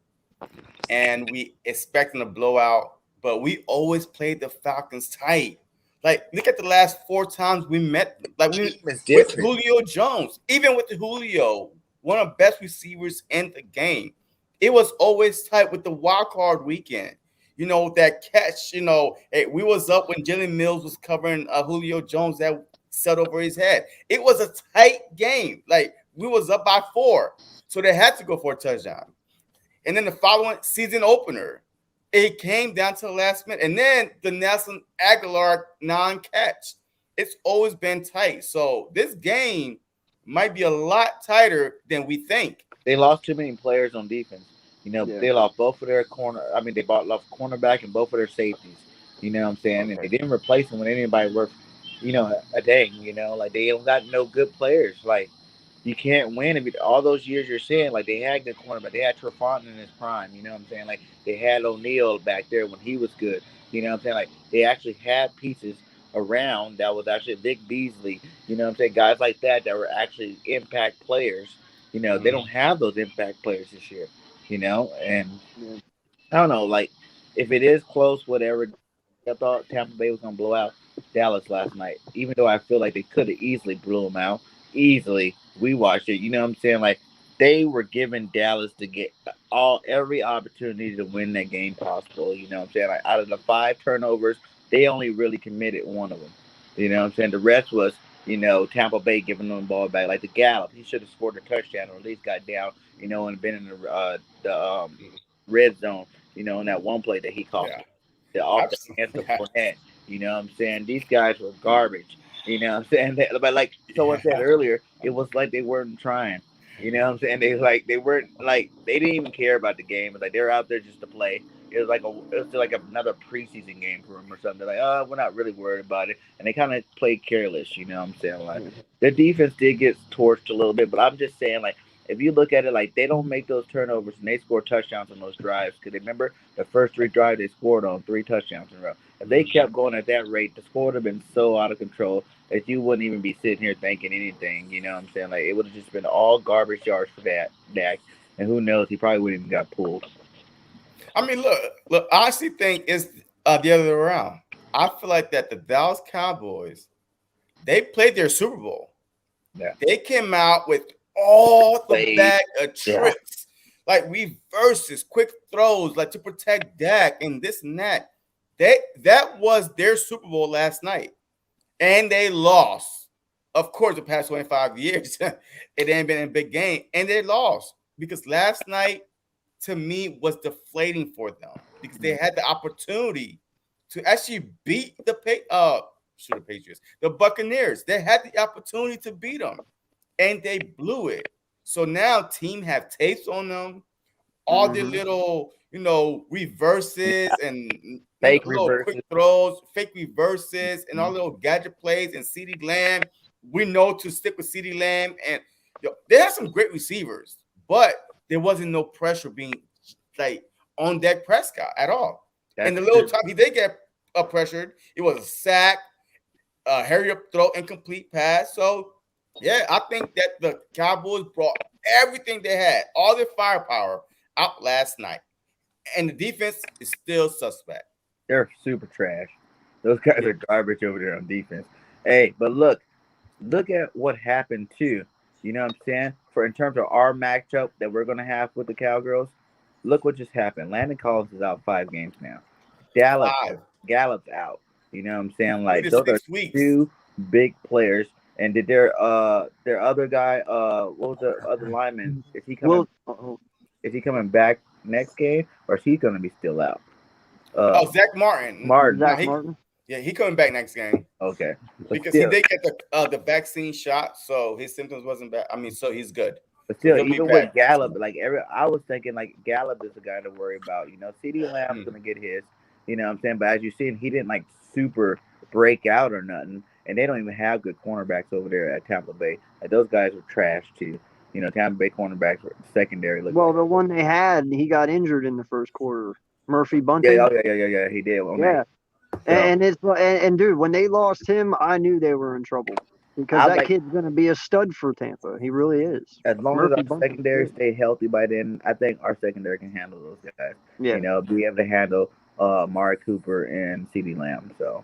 S1: and we expecting a blowout, but we always played the Falcons tight. Like, look at the last 4 times we met, like with Julio Jones, even with the Julio, one of the best receivers in the game. It was always tight with the wild card weekend. That catch, hey, we was up when Jalen Mills was covering Julio Jones that set over his head. It was a tight game. Like, we was up by 4. So they had to go for a touchdown. And then the following season opener, it came down to the last minute. And then the Nelson Aguilar non-catch. it's always been tight. So this game might be a lot tighter than we think.
S5: They lost too many players on defense.
S3: Yeah.
S5: They lost both of their corner. I mean, lost cornerback and both of their safeties. You know what I'm saying? And they didn't replace them with anybody worth, a dang. Like they don't got no good players. Like you can't win if all those years you're saying. Like they had good cornerback. They had Trefont in his prime. You know what I'm saying? Like they had O'Neal back there when he was good. You know what I'm saying? Like they actually had pieces around that was actually Vic Beasley. You know what I'm saying? Guys like that were actually impact players. They don't have those impact players this year. And
S3: Yeah.
S5: I don't know, like if it is close, whatever. I thought Tampa Bay was gonna blow out Dallas last night, even though I feel like they could have easily blew them out. Easily, we watched it. You know what I'm saying? Like they were giving Dallas to get every opportunity to win that game possible. You know what I'm saying? Like out of the 5 turnovers, they only really committed one of them. You know what I'm saying? The rest was Tampa Bay giving them the ball back. Like the Gallup, he should have scored a touchdown or at least got down. And been in the red zone. In that one play that he caught.
S1: Yeah.
S5: The off the hands of Fournette. You know what I'm saying? These guys were garbage. You know what I'm saying? But like someone said earlier, it was like they weren't trying. You know what I'm saying? They weren't like they didn't even care about the game. It's like they were out there just to play. It was like another preseason game for them or something. They're like, we're not really worried about it. And they kind of played careless, you know what I'm saying? Like their defense did get torched a little bit, but I'm just saying like if you look at it, like they don't make those turnovers and they score touchdowns on those drives. Because remember the first 3 drives they scored on 3 touchdowns in a row. If they kept going at that rate, the score would have been so out of control that you wouldn't even be sitting here thinking anything. You know what I'm saying? Like it would have just been all garbage yards for Dak. And who knows? He probably wouldn't even got pulled.
S1: I mean, look. I honestly think it's the other way around. I feel like that the Dallas Cowboys, they played their Super Bowl.
S5: Yeah.
S1: They came out with all the bag of tricks, like reverses, quick throws, like to protect Dak and this and that. That was their Super Bowl last night, and they lost. Of course, the past 25 years, it ain't been a big game, and they lost because last night, to me, was deflating for them because they had the opportunity to actually beat the Patriots, the Buccaneers. They had the opportunity to beat them, and they blew it. So now team have tapes on them, all their little, reverses and
S5: fake
S1: little
S5: reverses,
S1: quick throws, fake reverses, and all little gadget plays. And CeeDee Lamb, we know to stick with CeeDee Lamb, and they have some great receivers, but there wasn't no pressure being like on Dak Prescott at all. And the little time he did get pressured, it was a sack, hurry up throw, incomplete pass. So yeah, I think that the Cowboys brought everything they had, all their firepower, out last night, and the defense is still suspect.
S5: They're super trash. Those guys are garbage over there on defense. Hey, but look at what happened too. You know what I'm saying? In terms of our matchup that we're gonna have with the Cowgirls, look what just happened. Landon Collins is out 5 games now. Gallup's out. You know what I'm saying? Like those are 2 big players. And did their other guy, what was the other lineman? Is he coming back next game, or is he gonna be still out?
S1: Zach Martin.
S3: Martin.
S1: Yeah, he coming back next game.
S5: Okay.
S1: Because he did get the vaccine shot, so his symptoms wasn't bad. I mean, so he's good.
S5: But still, even with Gallup, I was thinking like Gallup is the guy to worry about. CeeDee Lamb's gonna get his. You know what I'm saying? But as you see, he didn't like super break out or nothing. And they don't even have good cornerbacks over there at Tampa Bay. Like those guys were trash too. Tampa Bay cornerbacks were secondary.
S3: Well, the one they had, he got injured in the first quarter. Murphy Bunting.
S5: Yeah, he did.
S3: And dude, when they lost him, I knew they were in trouble because that kid's gonna be a stud for Tampa. He really is.
S5: As long as our secondary stay healthy by then, I think our secondary can handle those guys. Yeah. Be able to handle Amari Cooper and CeeDee Lamb. So.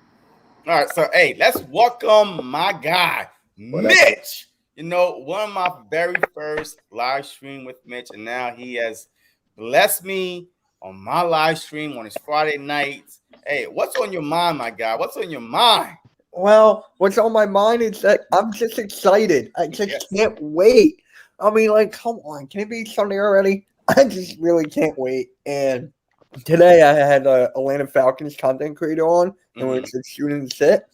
S1: All right, so hey, let's welcome my guy, Mitch. One of my very first live stream with Mitch, and now he has blessed me on my live stream on his Friday nights. Hey, what's on your mind, my guy? What's on your mind?
S6: Well, what's on my mind is that I'm just excited. I just can't wait. I mean, like, come on, can it be Sunday already? I just really can't wait. And today I had Atlanta Falcons content creator on, and we're just shooting the set.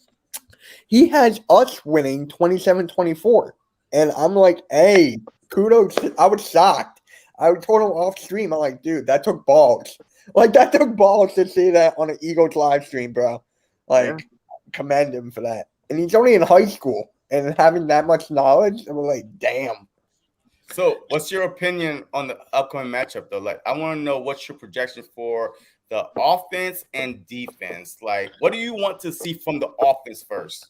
S6: He has us winning 27-24. And I'm like, hey, kudos. I was shocked. I told him off stream, I'm like, dude, that took balls. Like, that took balls to say that on an Eagles live stream, bro. Like, commend him for that. And he's only in high school. And having that much knowledge, I'm like, damn.
S1: So, what's your opinion on the upcoming matchup, though? Like, I want to know what's your projection for the offense and defense. Like, what do you want to see from the offense first?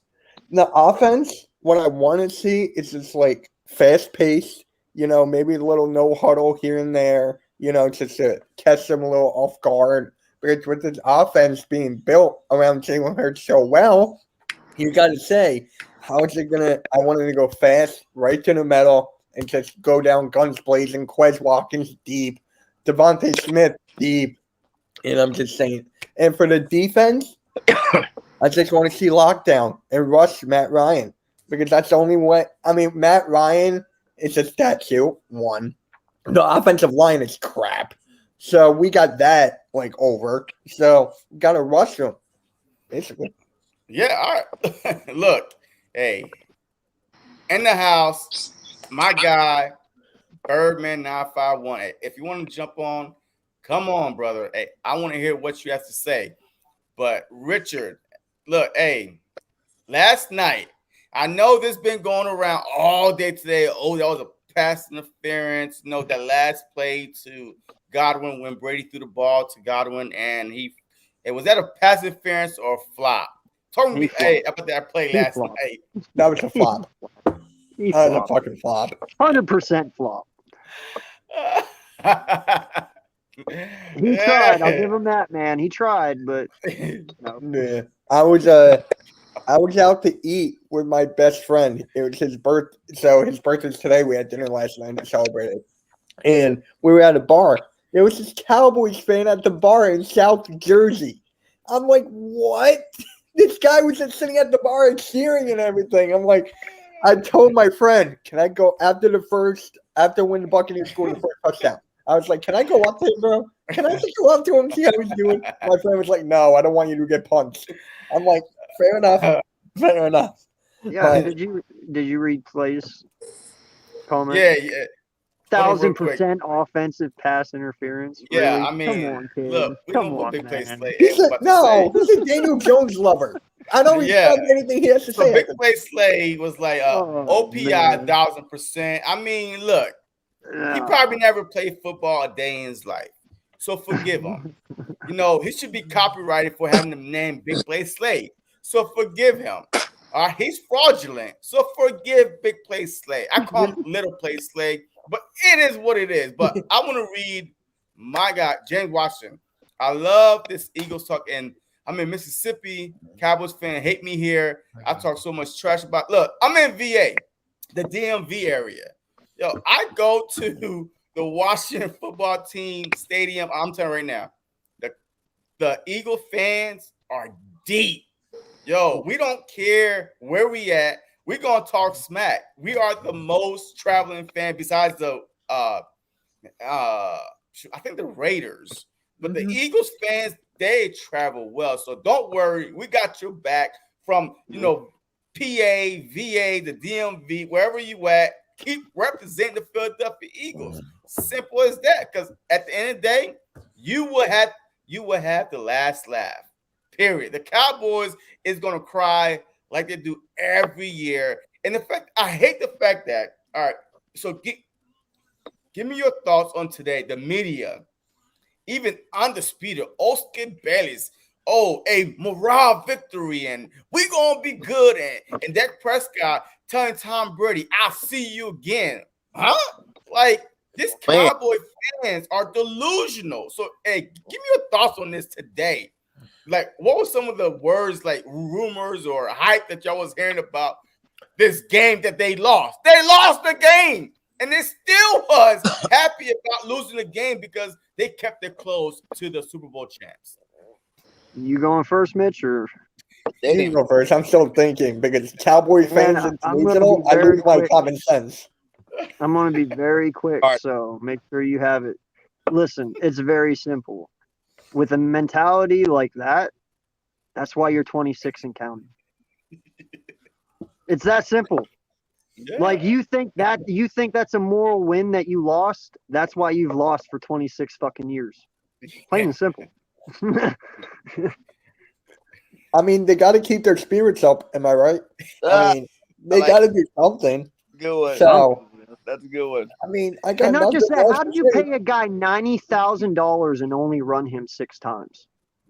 S6: The offense, what I want to see is just like fast paced, maybe a little no huddle here and there, just to catch them a little off guard. Because with this offense being built around Jalen Hurts so well, you got to say, how is it going to? I wanted to go fast, right to the middle, and just go down guns blazing. Quez Watkins deep, Devontae Smith deep. And I'm just saying. And for the defense, I just want to see lockdown and rush Matt Ryan. Because that's the only way. I mean, Matt Ryan is a statue, one. The offensive line is crap. So we got that, over. So got to rush him, basically.
S1: Yeah, all right. Look, hey, in the house, my guy, Birdman 951. Hey, if you want to jump on, come on, brother. Hey, I want to hear what you have to say. But Richard, look, hey, last night, I know this been going around all day today. Oh, that was a pass interference. That last play to Godwin when Brady threw the ball to Godwin, and was that a pass interference or a flop? Talk to me, hey, about that play last night.
S6: That was a flop. That was a fucking flop.
S3: 100% flop. He tried. I'll give him that, man. He tried, but no.
S6: Yeah. I was out to eat with my best friend. It was his birthday. So his birthday's today. We had dinner last night to celebrate it. And we were at a bar. There was this Cowboys fan at the bar in South Jersey. I'm like, what? This guy was just sitting at the bar and cheering and everything. I'm like, I told my friend, can I go after when the Buccaneers scored the first touchdown? I was like, can I go up to him, bro? Can I just go up to him and see how he's doing? My friend was like, no, I don't want you to get punched. I'm like, fair enough. Fair enough.
S3: Yeah,
S6: But,
S3: did you read Clay's comment?
S1: Yeah.
S3: 1,000% offensive pass interference.
S1: Yeah,
S3: really?
S1: I mean,
S3: Come on, kid.
S1: look, we
S3: Come
S1: don't
S3: on,
S1: put big play
S3: man.
S1: Slay.
S6: he's a Daniel Jones lover. I don't respect anything he has to
S1: So
S6: say.
S1: big play Slay was like OPI
S3: man.
S1: 1,000%. I mean, look, he probably never played football a day in his life. So forgive him. He should be copyrighted for having the name Big Play Slay. So forgive him. He's fraudulent. So forgive Big Play Slay. I call him Little Play Slay, but it is what it is. But I want to read my guy, James Washington. I love this Eagles talk. And I'm in Mississippi. Cowboys fan hate me here. I talk so much trash about. Look, I'm in VA, the DMV area. Yo, I go to the Washington football team stadium. I'm telling you right now, the Eagle fans are deep. Yo, we don't care where we at. We're gonna talk smack. We are the most traveling fan besides the I think the Raiders. But the Eagles fans, they travel well. So don't worry. We got your back from PA, VA, the DMV, wherever you at. Keep representing the Philadelphia Eagles. Simple as that. Because at the end of the day, you will have the last laugh. Period. The Cowboys is gonna cry like they do every year. And I hate the fact that, all right, so give me your thoughts on today. The media, even Undisputed, Oscar Bailey's, a morale victory, and we gonna be good. And Dak Prescott telling Tom Brady, I'll see you again. Huh? Like, these Cowboy fans are delusional. So, hey, give me your thoughts on this today. Like, what were some of the words, like rumors or hype that y'all was hearing about this game that they lost? They lost the game, and they still was happy about losing the game because they kept it close to the Super Bowl champs.
S3: You going first, Mitch, or?
S6: You can go first. I'm still thinking because Cowboy fans and delusional, I lose my common sense.
S3: I'm going to be very quick, so make sure you have it. Listen, it's very simple. With a mentality like that, that's why you're 26 and counting. It's that simple.
S1: Yeah.
S3: Like you think that's a moral win that you lost? That's why you've lost for 26 fucking years. Plain and simple.
S6: I mean, they got to keep their spirits up. Am I right? I mean, they
S5: like
S6: got to do something.
S5: good one.
S6: So,
S5: That's a good one.
S6: I mean, I got
S3: And not
S6: nothing
S3: just that,
S6: else
S3: how
S6: to
S3: do you
S6: say.
S3: pay a guy $90,000 and only run him 6 times?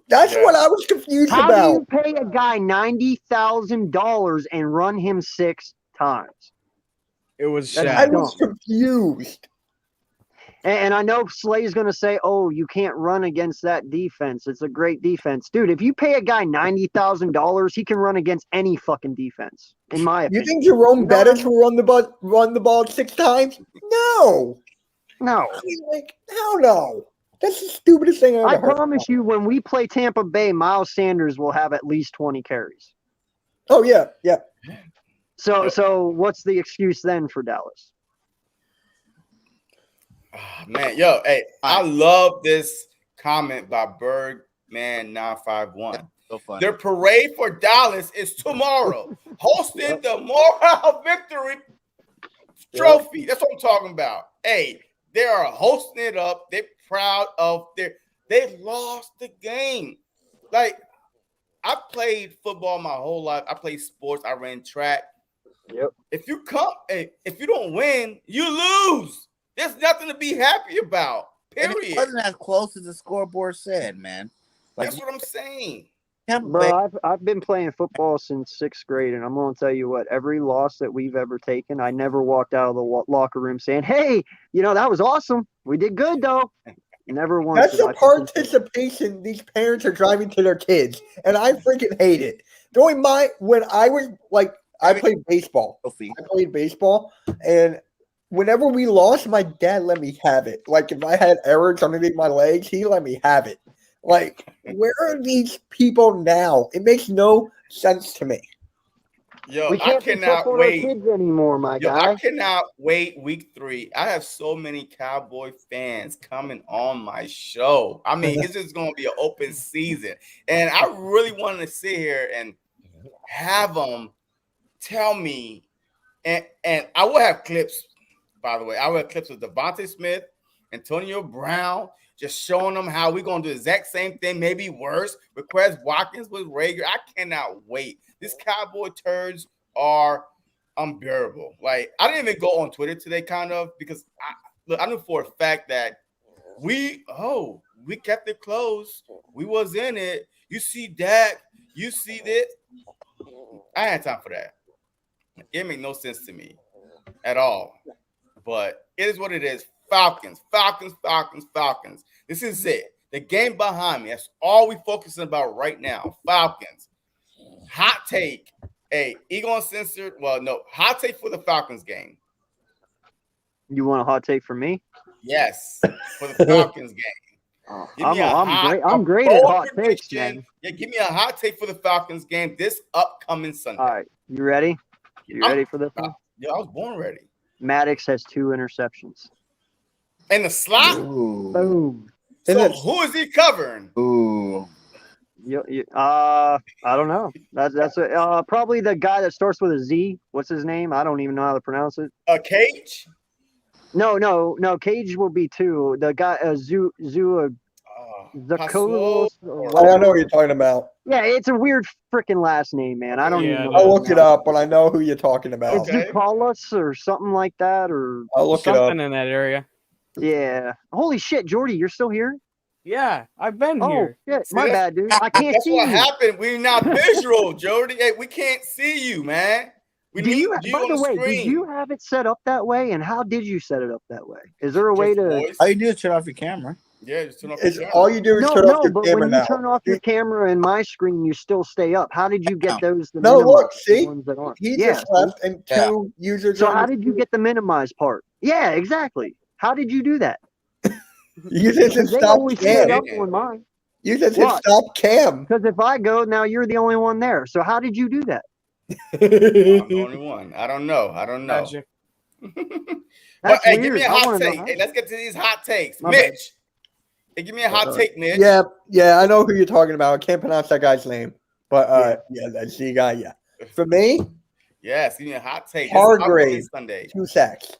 S6: That's
S1: Yeah.
S6: what I was confused
S3: How do
S6: about.
S3: you pay a guy $90,000 and run him 6 times?
S4: It was
S3: That's
S6: I
S4: sad.
S6: was confused.
S3: And I know Slay's going to say, oh, you can't run against that defense. It's a great defense. Dude, if you pay a guy $90,000, he can run against any fucking defense, in my
S6: You
S3: opinion.
S6: think Jerome
S3: You know
S6: Bettis
S3: what I
S6: will run the ball 6 times? No.
S3: No.
S6: I mean, like, hell no. That's the stupidest thing I
S3: I
S6: ever heard.
S3: promise you, when we play Tampa Bay, Miles Sanders will have at least 20 carries.
S6: Oh, yeah, yeah.
S3: So what's the excuse then for Dallas?
S1: Oh, man, yo, hey, I love this comment by Birdman951.
S5: So funny.
S1: Their parade for Dallas is tomorrow, hosting the Moral Victory Trophy. That's what I'm talking about. Hey, they are hosting it up. They're proud of they lost the game. Like, I played football my whole life. I played sports. I ran track.
S3: Yep.
S1: If you don't win, you lose. There's nothing to be happy about.
S5: And
S1: Period.
S5: it wasn't as close as the scoreboard said, man. Like,
S1: That's what I'm saying.
S5: Tampa Bay,
S3: Bro, I've been playing football since 6th grade, and I'm going to tell you what, every loss that we've ever taken, I never walked out of the locker room saying, hey, that was awesome. We did good, though. Never once.
S6: That's
S3: did
S6: the
S3: I fucking say that.
S6: participation these parents are driving to their kids, and I freaking hate it. When I was like, I played baseball. I played baseball, and whenever we lost, my dad let me have it. Like, if I had errors underneath my legs, he let me have it. Like, where are these people now? It makes no sense to me.
S1: Yo,
S3: We
S1: I
S3: can't be tough
S1: cannot
S3: on
S1: wait.
S3: our kids anymore, my
S1: Yo,
S3: guy.
S1: I cannot wait week 3. I have so many Cowboy fans coming on my show. I mean, it's just going to be an open season. And I really wanted to sit here and have them tell me, and I will have clips, by the way. I will have clips of Devontae Smith, Antonio Brown, just showing them how we're going to do the exact same thing, maybe worse, with Quez Watkins, with Rager. I cannot wait. These Cowboy turds are unbearable. Like, I didn't even go on Twitter today, kind of, because I knew for a fact that we kept it close. We was in it. You see Dak, you see this. I had time for that. It made no sense to me at all. But it is what it is. Falcons. This is it. The game behind me. That's all we focusing about right now. Falcons. Hot take. Hey, Eagle Uncensored. Well, no. Hot take for the Falcons game.
S3: You want a hot take from me?
S1: Yes. For the Falcons game.
S3: Oh,
S1: Give me
S3: I'm great at hot takes, man.
S1: Yeah, give me a hot take for the Falcons game this upcoming Sunday.
S3: All right. You ready? You ready for this one?
S1: Yeah, I was born ready.
S3: Maddox has 2 interceptions.
S1: And the slot?
S5: Ooh.
S3: Boom.
S1: So who is he covering?
S5: Ooh.
S3: I don't know. That's probably the guy that starts with a Z. What's his name? I don't even know how to pronounce it.
S1: Cage?
S3: No. Cage will be 2. The guy
S1: Pasuo?
S6: I don't know what you're talking about.
S3: Yeah, it's a weird freaking last name, man. I don't even know.
S6: I'll look it up, but I know who you're talking about.
S3: It's Zucalis or something like that, or
S6: I'll look it up.
S4: Something in that area.
S3: Yeah. Holy shit, Jordy, you're still here?
S4: Yeah, I've been here.
S3: Shit, my bad, dude. I can't
S1: That's
S3: see
S1: what
S3: you.
S1: happened. We're not visual, Jody. Hey, we can't see you, man. We need you
S3: by
S1: on
S3: the
S1: the
S3: way,
S1: screen.
S3: did you have it set up that way? And how did you set it up that way? Is there a way to?
S1: Voice?
S5: All you do is turn off your camera.
S1: Yeah, just turn off
S6: It's
S1: your camera.
S6: all you do is turn off your
S3: but
S6: camera
S3: when
S6: now.
S3: you turn off your camera and my screen, you still stay up. How did you get those? The
S6: No,
S3: minimized,
S6: look, see?
S3: the ones that aren't?
S6: He
S3: Yeah,
S6: just left, and 2 users.
S3: So how did you get the minimized part? Yeah, exactly. How did you do that?
S6: You just hit
S3: They
S6: stop
S3: always set
S6: cam.
S3: up on mine.
S6: You just hit
S3: What?
S6: stop cam.
S3: Because if I go now, you're the only one there. So how did you do that?
S1: I'm the only one. I don't know.
S4: Magic.
S1: But hey, give
S3: weird.
S1: me a
S3: I
S1: hot
S3: wanna know
S1: take.
S3: how.
S1: Hey, let's get to these hot takes.
S3: My bad.
S1: Mitch. Hey, give me a hot take, Mitch.
S6: Yeah, I know who you're talking about. I can't pronounce that guy's name, but yeah, that's the guy. Yeah. For me,
S1: Yes, give me a hot take.
S6: Hargrave,
S1: Sunday.
S6: 2 sacks.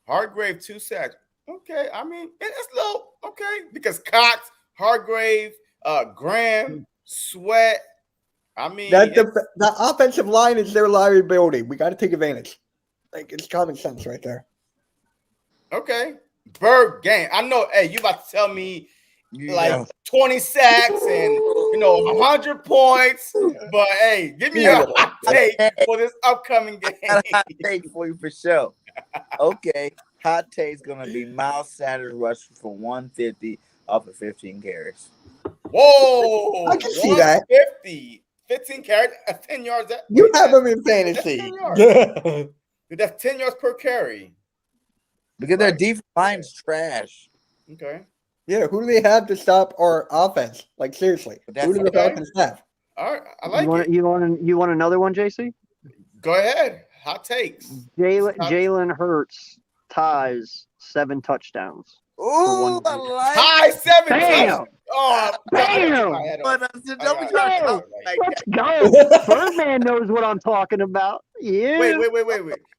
S1: Hargrave 2 sacks. Okay, I mean it's low. Okay, because Cox, Hargrave, Graham, Sweat. I mean,
S6: The offensive line is their liability. We got to take advantage. Like, it's common sense right there.
S1: okay. Berg game. I know. Hey, you about to tell me like 20 sacks and 100 points, but hey, give me a hot take for this upcoming game.
S5: I got a hot take for you for sure. Okay, hot take's gonna be Miles Sanders rushing for 150 off of 15 carries.
S1: Whoa,
S6: I can see that.
S1: 15 carries, 10 yards.
S6: You have them in fantasy.
S1: That's 10 yards per carry.
S5: Because their defense line's trash.
S1: Okay.
S6: Yeah, who do they have to stop our offense? Like, seriously, who do the Falcons have?
S1: All right, I like it.
S3: You want another one, JC?
S1: Go ahead. Hot takes.
S3: Jalen Hurts ties 7 touchdowns.
S5: Ooh, I like
S1: High 7
S3: Bam!
S1: touchdowns. Oh,
S3: Bam! Let's go. Birdman knows what I'm talking about. Yeah.
S1: Wait,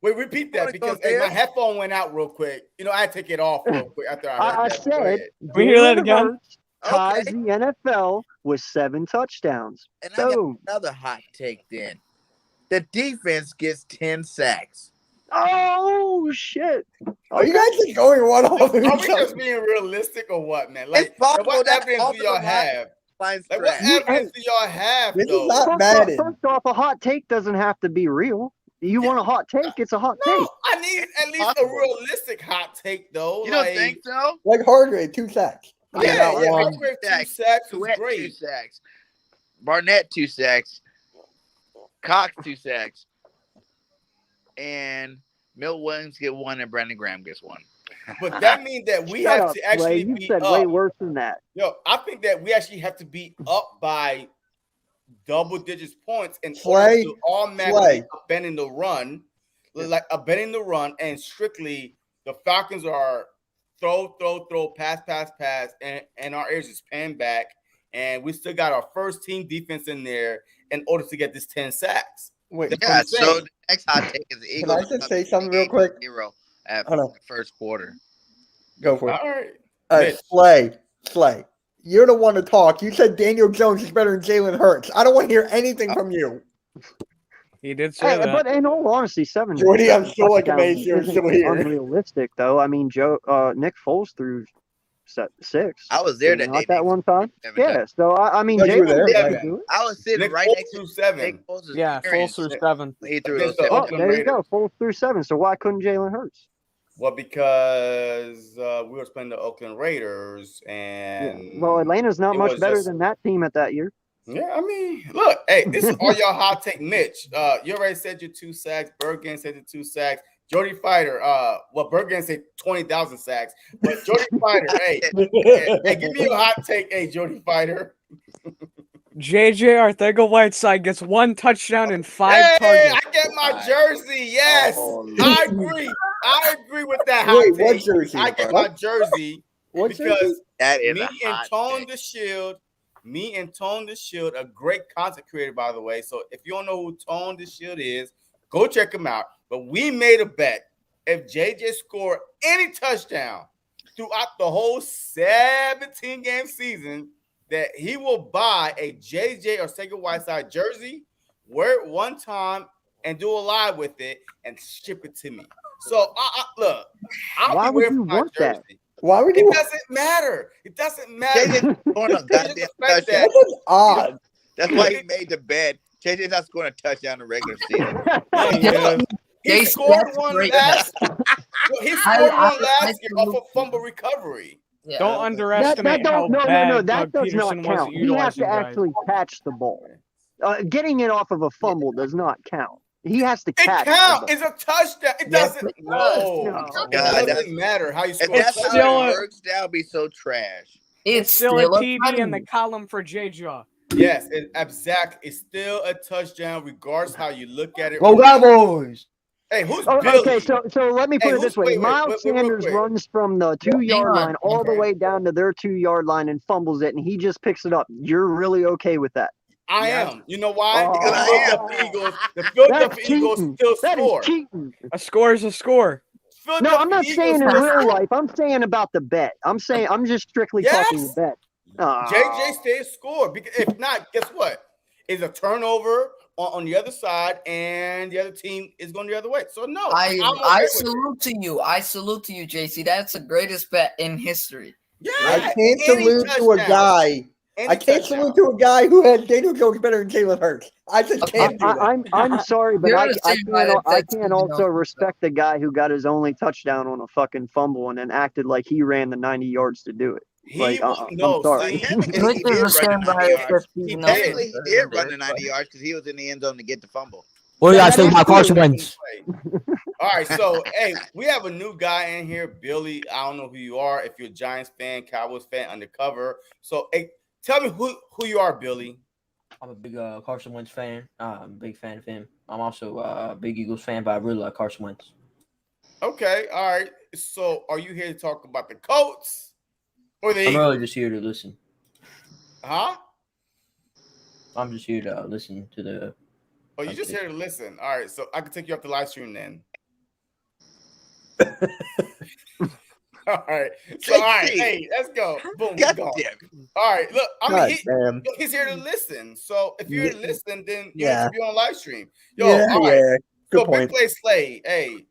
S1: repeat that because my headphone went out real quick. I had to take it off real quick after I heard that.
S3: said
S4: we hear that again?
S3: Hurts ties the NFL with 7 touchdowns.
S5: And I got another hot take then. The defense gets 10 sacks.
S3: Oh shit!
S6: Are you guys just going one off?
S1: Are we just being realistic or what, man? Like, what evidence do y'all have? Like, what evidence do y'all have,
S6: This
S1: though?
S6: is not bad.
S3: First off, a hot take doesn't have to be real. You want a hot take? It's a hot take.
S1: I need at least a realistic hot take, though.
S5: You don't think so?
S6: Like Hargrave, 2 sacks.
S1: Yeah,
S5: Hargrave,
S1: 2 sacks was
S5: Sweat,
S1: great.
S5: 2 sacks. Barnett, 2 sacks. Cox, 2 sacks. And Milt Williams get 1 and Brandon Graham gets 1.
S1: But that means that we have to actually
S3: you
S1: be
S3: said
S1: up.
S3: way worse than that.
S1: Yo, I think that we actually have to be up by double digits points in order to automatically abandon the run, and strictly the Falcons are throw, pass, and our air is pan back, and we still got our first team defense in there in order to get this 10 sacks.
S6: Wait,
S5: yeah, so the next hot take is the Eagles.
S6: Can I just say something real quick?
S5: 0 after the first quarter.
S6: Go for it.
S1: All right.
S6: Slay. You're the one to talk. You said Daniel Jones is better than Jalen Hurts. I don't want to hear anything from you.
S4: He did say that.
S3: But in all honesty, 7.
S6: Jordy, I'm still amazed you're still here.
S3: Unrealistic, though. I mean, Nick Foles threw 6.
S5: I was there that day.
S3: That one time. Yeah. So I mean,
S6: you were there.
S5: I was sitting
S1: Nick
S5: right
S1: Foles
S5: next to
S1: threw 7.
S4: Yeah, Foles threw 7.
S5: He threw those
S3: Oh,
S5: 7.
S3: there you go. Foles threw 7. So why couldn't Jalen Hurts?
S1: Well, because we were playing the Oakland Raiders, and
S3: well, Atlanta's not much better than that team at that year.
S1: Yeah, I mean, look, hey, this is all y'all hot take. Mitch, you already said your 2 sacks. Bergen said your 2 sacks. Jody Fighter, Bergen said 20,000 sacks, but Jody Fighter, hey, give me a hot take, hey, Jody Fighter.
S4: JJ Arcega-Whiteside gets 1 touchdown and 5 targets.
S1: I get my jersey. Yes, I agree. I agree with that hot take.
S6: What jersey?
S1: I get my jersey because
S5: that is
S1: me and Tone the Shield, a great content creator, by the way. So if you don't know who Tone the Shield is, go check him out. But we made a bet. If JJ scored any touchdown throughout the whole 17-game season, that he will buy a JJ Arcega-Whiteside jersey, wear it one time, and do a live with it and ship it to me. So look,
S3: why would you want that?
S6: Why would you?
S1: It doesn't matter. It doesn't matter.
S6: That's odd.
S5: That's why he made the bet. JJ's not scoring a touchdown in the regular season.
S1: He scored one last. He scored one last year off a fumble recovery.
S4: Yeah. Don't underestimate how bad
S3: that does
S4: Peterson
S3: not count. He has to actually catch the ball. Getting it off of a fumble does not count. He has to catch.
S1: It counts. It's a touchdown. It doesn't. No. It doesn't matter how you score.
S5: If that's how it works, that would be so trash.
S4: It's still a TD in the column for J-Jaw.
S1: Yes, exactly. It's still a touchdown, regardless how you look at it.
S6: Go Cowboys!
S1: Hey, who's Billy?
S3: Okay, so let me put it this way. Miles Sanders runs from the 2-yard line all the way down to their 2-yard line and fumbles it, and he just picks it up. You're really okay with that?
S1: I
S5: Yeah.
S1: am. You know why?
S3: Oh.
S1: Because the Philadelphia Eagles
S3: cheating.
S1: still
S3: That is
S1: score.
S3: cheating.
S4: A score is a score.
S3: No,
S1: Philadelphia
S3: I'm not
S1: Eagles
S3: saying in
S1: still
S3: real
S1: score.
S3: life. I'm saying about the bet. I'm just strictly talking the
S1: Yes.
S3: bet.
S1: JJ stays score because if not, guess what? It's a turnover on the other side, and the other team is going the other way. So no, I'm
S2: I
S1: okay with it.
S2: salute to you. I salute to you, JC. That's the greatest bet in history.
S1: Yeah,
S6: I can't
S1: any
S6: salute to a
S1: touchdown.
S6: guy.
S1: Any
S6: I can't
S1: touchdown.
S6: salute to a guy who had Daniel Jones better than Jalen Hurts. I just
S2: Okay.
S6: can't do that.
S3: I'm sorry, but
S2: You're
S3: I
S2: the same guy that said
S3: can't
S2: Steven
S3: also
S2: Nelson,
S3: respect the guy who got his only touchdown on a fucking fumble and then acted like he ran the 90 yards to do it.
S1: He
S3: I'm
S1: no,
S3: sorry.
S1: see,
S5: Technically, he
S2: Which is
S5: did
S2: the
S5: run the
S2: same
S5: 90
S2: guy that
S5: yards.
S2: said
S1: he
S2: Steven Nelson.
S1: did.
S5: Technically, he did run the 90 yards because he was in the end zone to get the fumble.
S7: What do y'all
S3: That
S7: think
S3: is
S7: about
S3: true.
S7: Carson Wentz?
S1: All right, so hey, we have a new guy in here, Billy. I don't know who you are. If you're a Giants fan, Cowboys fan, undercover. So hey, tell me who you are, Billy.
S7: I'm a big Carson Wentz fan. I'm a big fan of him. I'm also a big Eagles fan, but I really like Carson Wentz.
S1: Okay, all right. So are you here to talk about the Colts or the
S7: I'm
S1: Eagles?
S7: really just here to listen.
S1: Huh?
S7: I'm just here to listen to the.
S1: Oh, you just here to listen. All right, so I can take you off the live stream then. All right. So all right, hey, let's go. Boom,
S5: God
S1: go.
S5: damn.
S1: All right, look, I
S6: God
S1: mean,
S6: damn.
S1: he's here to listen. So if you're here to listen, then you
S6: Yeah.
S1: need to be on live stream. Yo,
S6: Yeah,
S1: all right.
S6: yeah. Good
S1: So
S6: point.
S1: Big Play Slay, hey,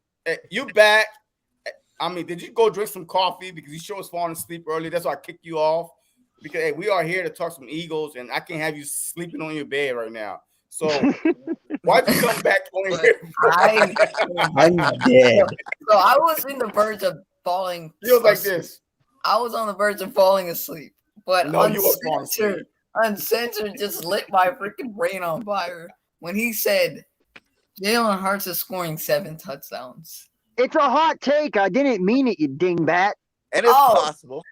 S1: you back? I mean, did you go drink some coffee because you sure was falling asleep early? That's why I kicked you off. Because hey, we are here to talk some Eagles, and I can't have you sleeping on your bed right now. So why'd you come back on here?
S6: I'm dead.
S2: So I was in the verge of falling.
S1: Feels like
S2: asleep.
S1: this.
S2: I was on the verge of falling asleep, but
S1: No, you were falling asleep.
S2: Uncensored just lit my freaking brain on fire when he said Jalen Hurts is scoring 7 touchdowns.
S3: It's a hot take. I didn't mean it, you dingbat.
S5: And it's
S2: Oh.
S5: possible.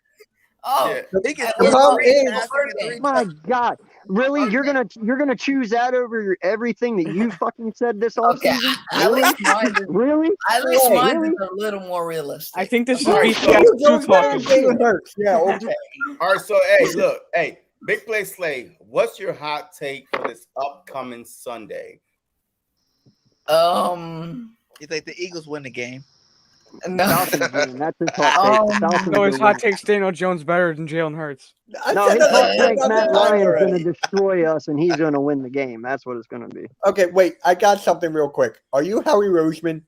S2: Oh,
S1: Yeah.
S5: He can
S2: And
S5: score
S6: the problem
S5: 3
S6: is-
S5: passing and 3
S3: My God, really? You're gonna choose that over everything that you fucking said this
S2: okay.
S3: offseason?
S2: At
S3: Really?
S2: least mine is,
S3: Really?
S2: at least
S6: Wait,
S2: mine
S3: really?
S2: is a little more realistic.
S4: I think this is
S1: All right,
S4: these
S1: so-
S4: guys
S6: Daniel
S4: two
S6: Jones better than
S4: talking.
S6: Jalen Hurts. Yeah, okay.
S1: All right, so hey, look, hey, Big Play Slay, what's your hot take for this upcoming Sunday?
S5: You think the Eagles win the game?
S2: No.
S3: Falcons win. That's his hot take. Falcons
S4: No, his
S3: will
S4: hot
S3: win.
S4: takes Daniel Jones better than Jalen Hurts.
S6: I
S3: No,
S6: said
S3: his
S6: that
S3: hot
S6: like
S3: take,
S6: 1,000
S3: Matt
S6: times
S3: Ryan's
S6: already.
S3: going to destroy us, and he's going to win the game. That's what it's going to be.
S6: Okay, wait. I got something real quick. Are you Howie Roseman?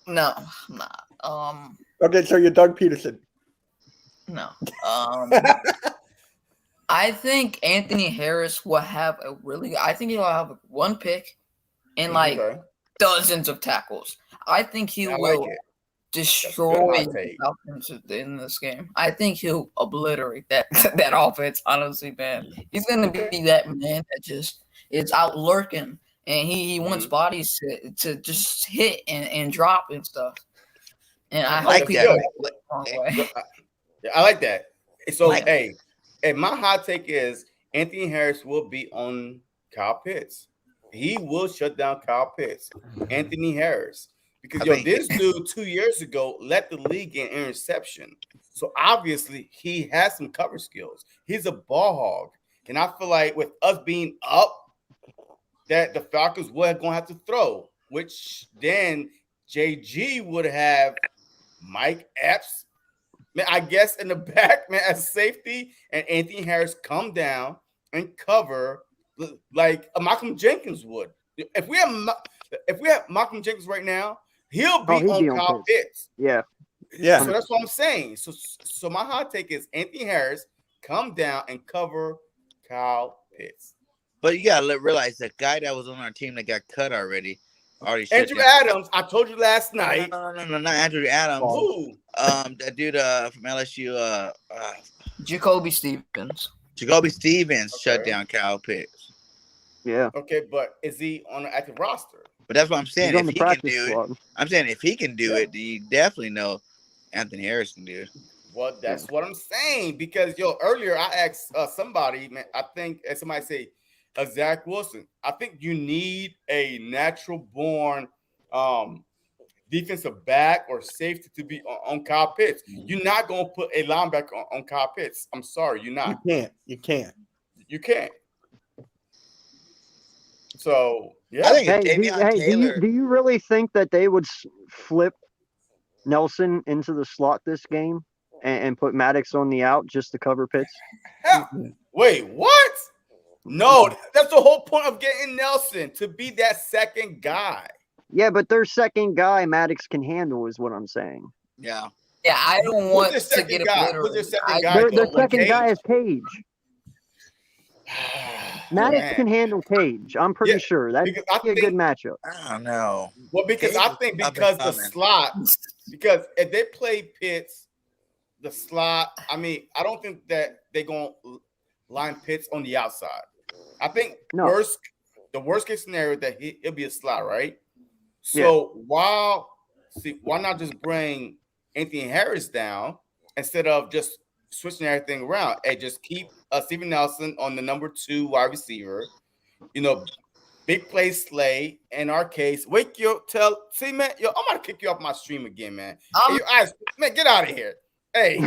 S2: No, I'm not.
S6: Okay, so you're Doug Peterson.
S2: No. I think Anthony Harris will have I think he'll have one pick and like
S1: Okay.
S2: dozens of tackles. I think he
S1: I
S2: will
S1: like it.
S2: destroy
S1: hot
S2: the
S1: take.
S2: Falcons in this game. I think he'll obliterate that that offense, honestly, man. He's gonna be that man that just is out lurking and he wants bodies to just hit and drop and stuff. And I
S5: like
S2: hope he
S5: that.
S2: does it the wrong way.
S1: Yeah, I like that. So
S5: Like-
S1: hey, my hot take is Anthony Harris will be on Kyle Pitts. He will shut down Kyle Pitts. Anthony Harris. Because this dude 2 years ago led the league in interception. So obviously he has some cover skills. He's a ball hog. And I feel like with us being up, that the Falcons were going to have to throw, which then JG would have Mike Epps, man, I guess in the back, man, as safety, and Anthony Harris come down and cover like Malcolm Jenkins would. If we have Malcolm Jenkins right now, he'll be
S3: he'd
S1: on
S3: be on
S1: Kyle Pitts.
S3: Yeah.
S6: Yeah.
S1: So that's what I'm saying. So my hot take is Anthony Harris come down and cover Kyle Pitts.
S5: But you gotta realize the guy that was on our team that got cut already shut
S1: Andrew
S5: down.
S1: Adams, I told you last night.
S5: No, not Andrew Adams.
S1: Who?
S5: That dude from LSU,
S2: Jacoby Stevens.
S5: Jacoby Stevens shut
S1: Okay.
S5: down Kyle Pitts.
S3: Yeah.
S1: Okay, but is he on the active roster?
S5: But that's what I'm saying.
S3: He's on
S5: If
S3: the
S5: he can
S3: practice
S5: do it,
S3: squad.
S5: I'm saying if he can do it, then you definitely know Anthony Harris can do it.
S1: Well, that's what I'm saying. Because earlier I asked somebody, man, I think somebody say Zach Wilson. I think you need a natural born defensive back or safety to be on Kyle Pitts. You're not gonna put a linebacker on Kyle Pitts. I'm sorry, you're not.
S6: You can't.
S1: You can't. So yeah,
S5: I think
S3: Hey,
S5: it's Davion
S3: do
S5: Taylor.
S3: you really think that they would flip Nelson into the slot this game and put Maddox on the out just to cover Pitts?
S1: hell, wait, what? No, that's the whole point of getting Nelson, to be that second guy.
S3: Yeah, but their second guy, Maddox can handle, is what I'm saying.
S5: Yeah.
S2: Yeah, I don't
S1: Who's
S2: want
S1: their
S2: to
S1: second
S2: get
S1: guy?
S2: obliterated.
S1: Who's their second
S2: I-
S1: guy?
S3: Their
S1: though?
S3: second guy
S1: Cage?
S3: is Cage. Maddox
S1: Man.
S3: can handle Cage. I'm pretty
S1: Yeah,
S3: sure that'd
S1: because I
S3: be a good
S1: think
S3: matchup.
S5: I don't know.
S1: well, because
S5: Cage
S1: I
S5: is
S1: think
S5: up and
S1: because the
S5: coming.
S1: slot, because if they play Pitts, the slot, I mean, I don't think that they're gonna line Pitts on the outside. I think
S3: No.
S1: the worst case scenario that it'll be a slot, right? So why not just bring Anthony Harris down instead of just switching everything around? Hey, just keep Steven Nelson on the number 2 wide receiver. Big play Slay. In our case, man, I'm gonna kick you off my stream again, man. Hey, your eyes, man, get out of here. Hey,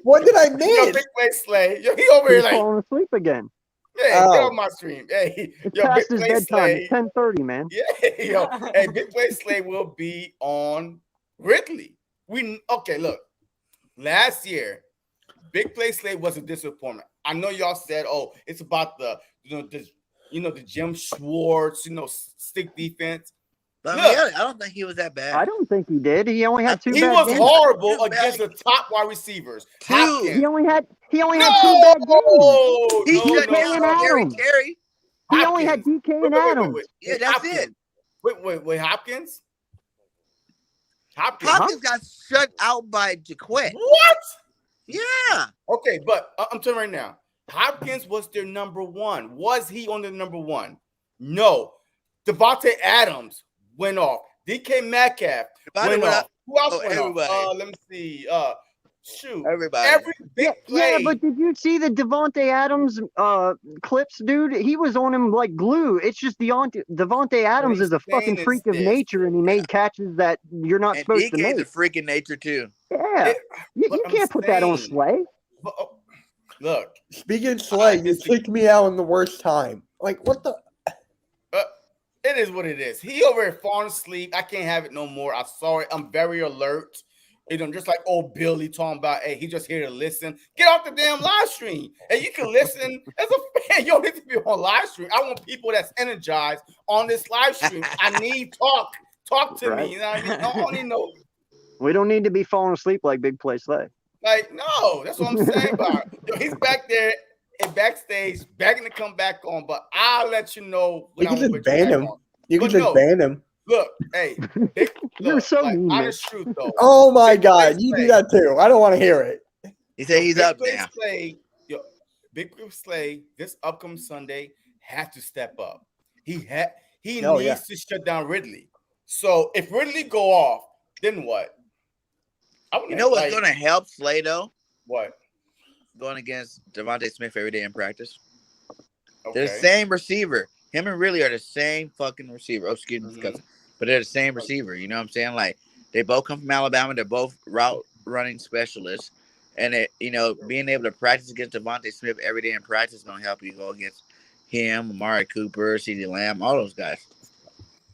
S6: What did I miss?
S1: big play Slay. He over here
S3: He's
S1: like,
S3: falling asleep again.
S1: hey, get off my stream. Hey,
S3: It's past
S1: big
S3: his
S1: play
S3: bedtime.
S1: Slay.
S3: It's 10:30, man.
S1: Yeah, hey, big play Slay will be on Ridley. Look, last year, big play Slay was a disappointment. I know y'all said, oh, it's about the Jim Schwartz, stick defense.
S5: But
S1: Look,
S5: I don't think he was that bad.
S3: I don't think he did. He only had 2
S1: he
S3: bad
S1: was
S3: games.
S1: horrible against the top wide receivers. Hopkins.
S3: He only had 2 bad games.
S5: He
S3: DK
S5: shut down
S3: and
S5: Scary
S3: Adams.
S5: Terry.
S3: He only had
S1: Hopkins.
S3: DK and Adams.
S5: Yeah, that's it.
S1: Wait, Hopkins?
S5: Hopkins got shut out by Jaquette.
S1: What?
S5: Yeah.
S1: Okay, but I'm telling you right now, Hopkins was their number 1. Was he on the number 1? No. Devontae Adams went off. DK Metcalf went off. Who else went
S5: everybody.
S1: off? Let me see.
S5: Everybody.
S1: Every big play.
S3: Yeah, but did you see the Devontae Adams clips, dude? He was on him like glue. It's just Devontae Adams is a fucking freak of nature, and he made catches that you're not supposed to
S5: DK's
S3: make.
S5: a freak in nature too.
S3: Yeah, you can't put that on Slay.
S1: But, look,
S6: Speaking of Slay, you kicked me out in the worst time. Like, what the?
S1: it is what it is. He over here falling asleep. I can't have it no more. I saw it. I'm very alert. Just like old Billy talking about, hey, he just here to listen. Get off the damn live stream. Hey, you can listen as a fan. You don't need to be on live stream. I want people that's energized on this live stream. I need talk. Talk to me. You know what I mean? I don't need no.
S3: We don't need to be falling asleep like Big Play Slay.
S1: Like, no, that's what I'm saying about it. He's back there and backstage, begging to come back on, but I'll let you know when
S6: You can
S1: I'm
S6: just ban him. You can
S1: But
S6: just
S1: no.
S6: ban him.
S1: Look, hey,
S3: You're so mean, man.
S1: honest truth though.
S6: Oh my
S1: Big
S6: God,
S1: Play
S6: you
S1: Slay.
S6: do that too. I don't want to hear it.
S5: He said he's
S1: Big
S5: up
S1: Play
S5: now.
S1: Slay, Big Play Slay, this upcoming Sunday has to step up. He needs to shut down Ridley. So if Ridley go off, then what?
S5: You know what's going to help Slay though?
S1: What?
S5: Going against Devontae Smith every day in practice.
S1: Okay.
S5: They're the same receiver. Him and really are the same fucking receiver. Oh, excuse me,
S1: Mhm.
S5: but they're the same receiver. You know what I'm saying? Like they both come from Alabama. They're both route running specialists, and being able to practice against Devontae Smith every day in practice is going to help you go against him, Amari Cooper, CeeDee Lamb, all those guys.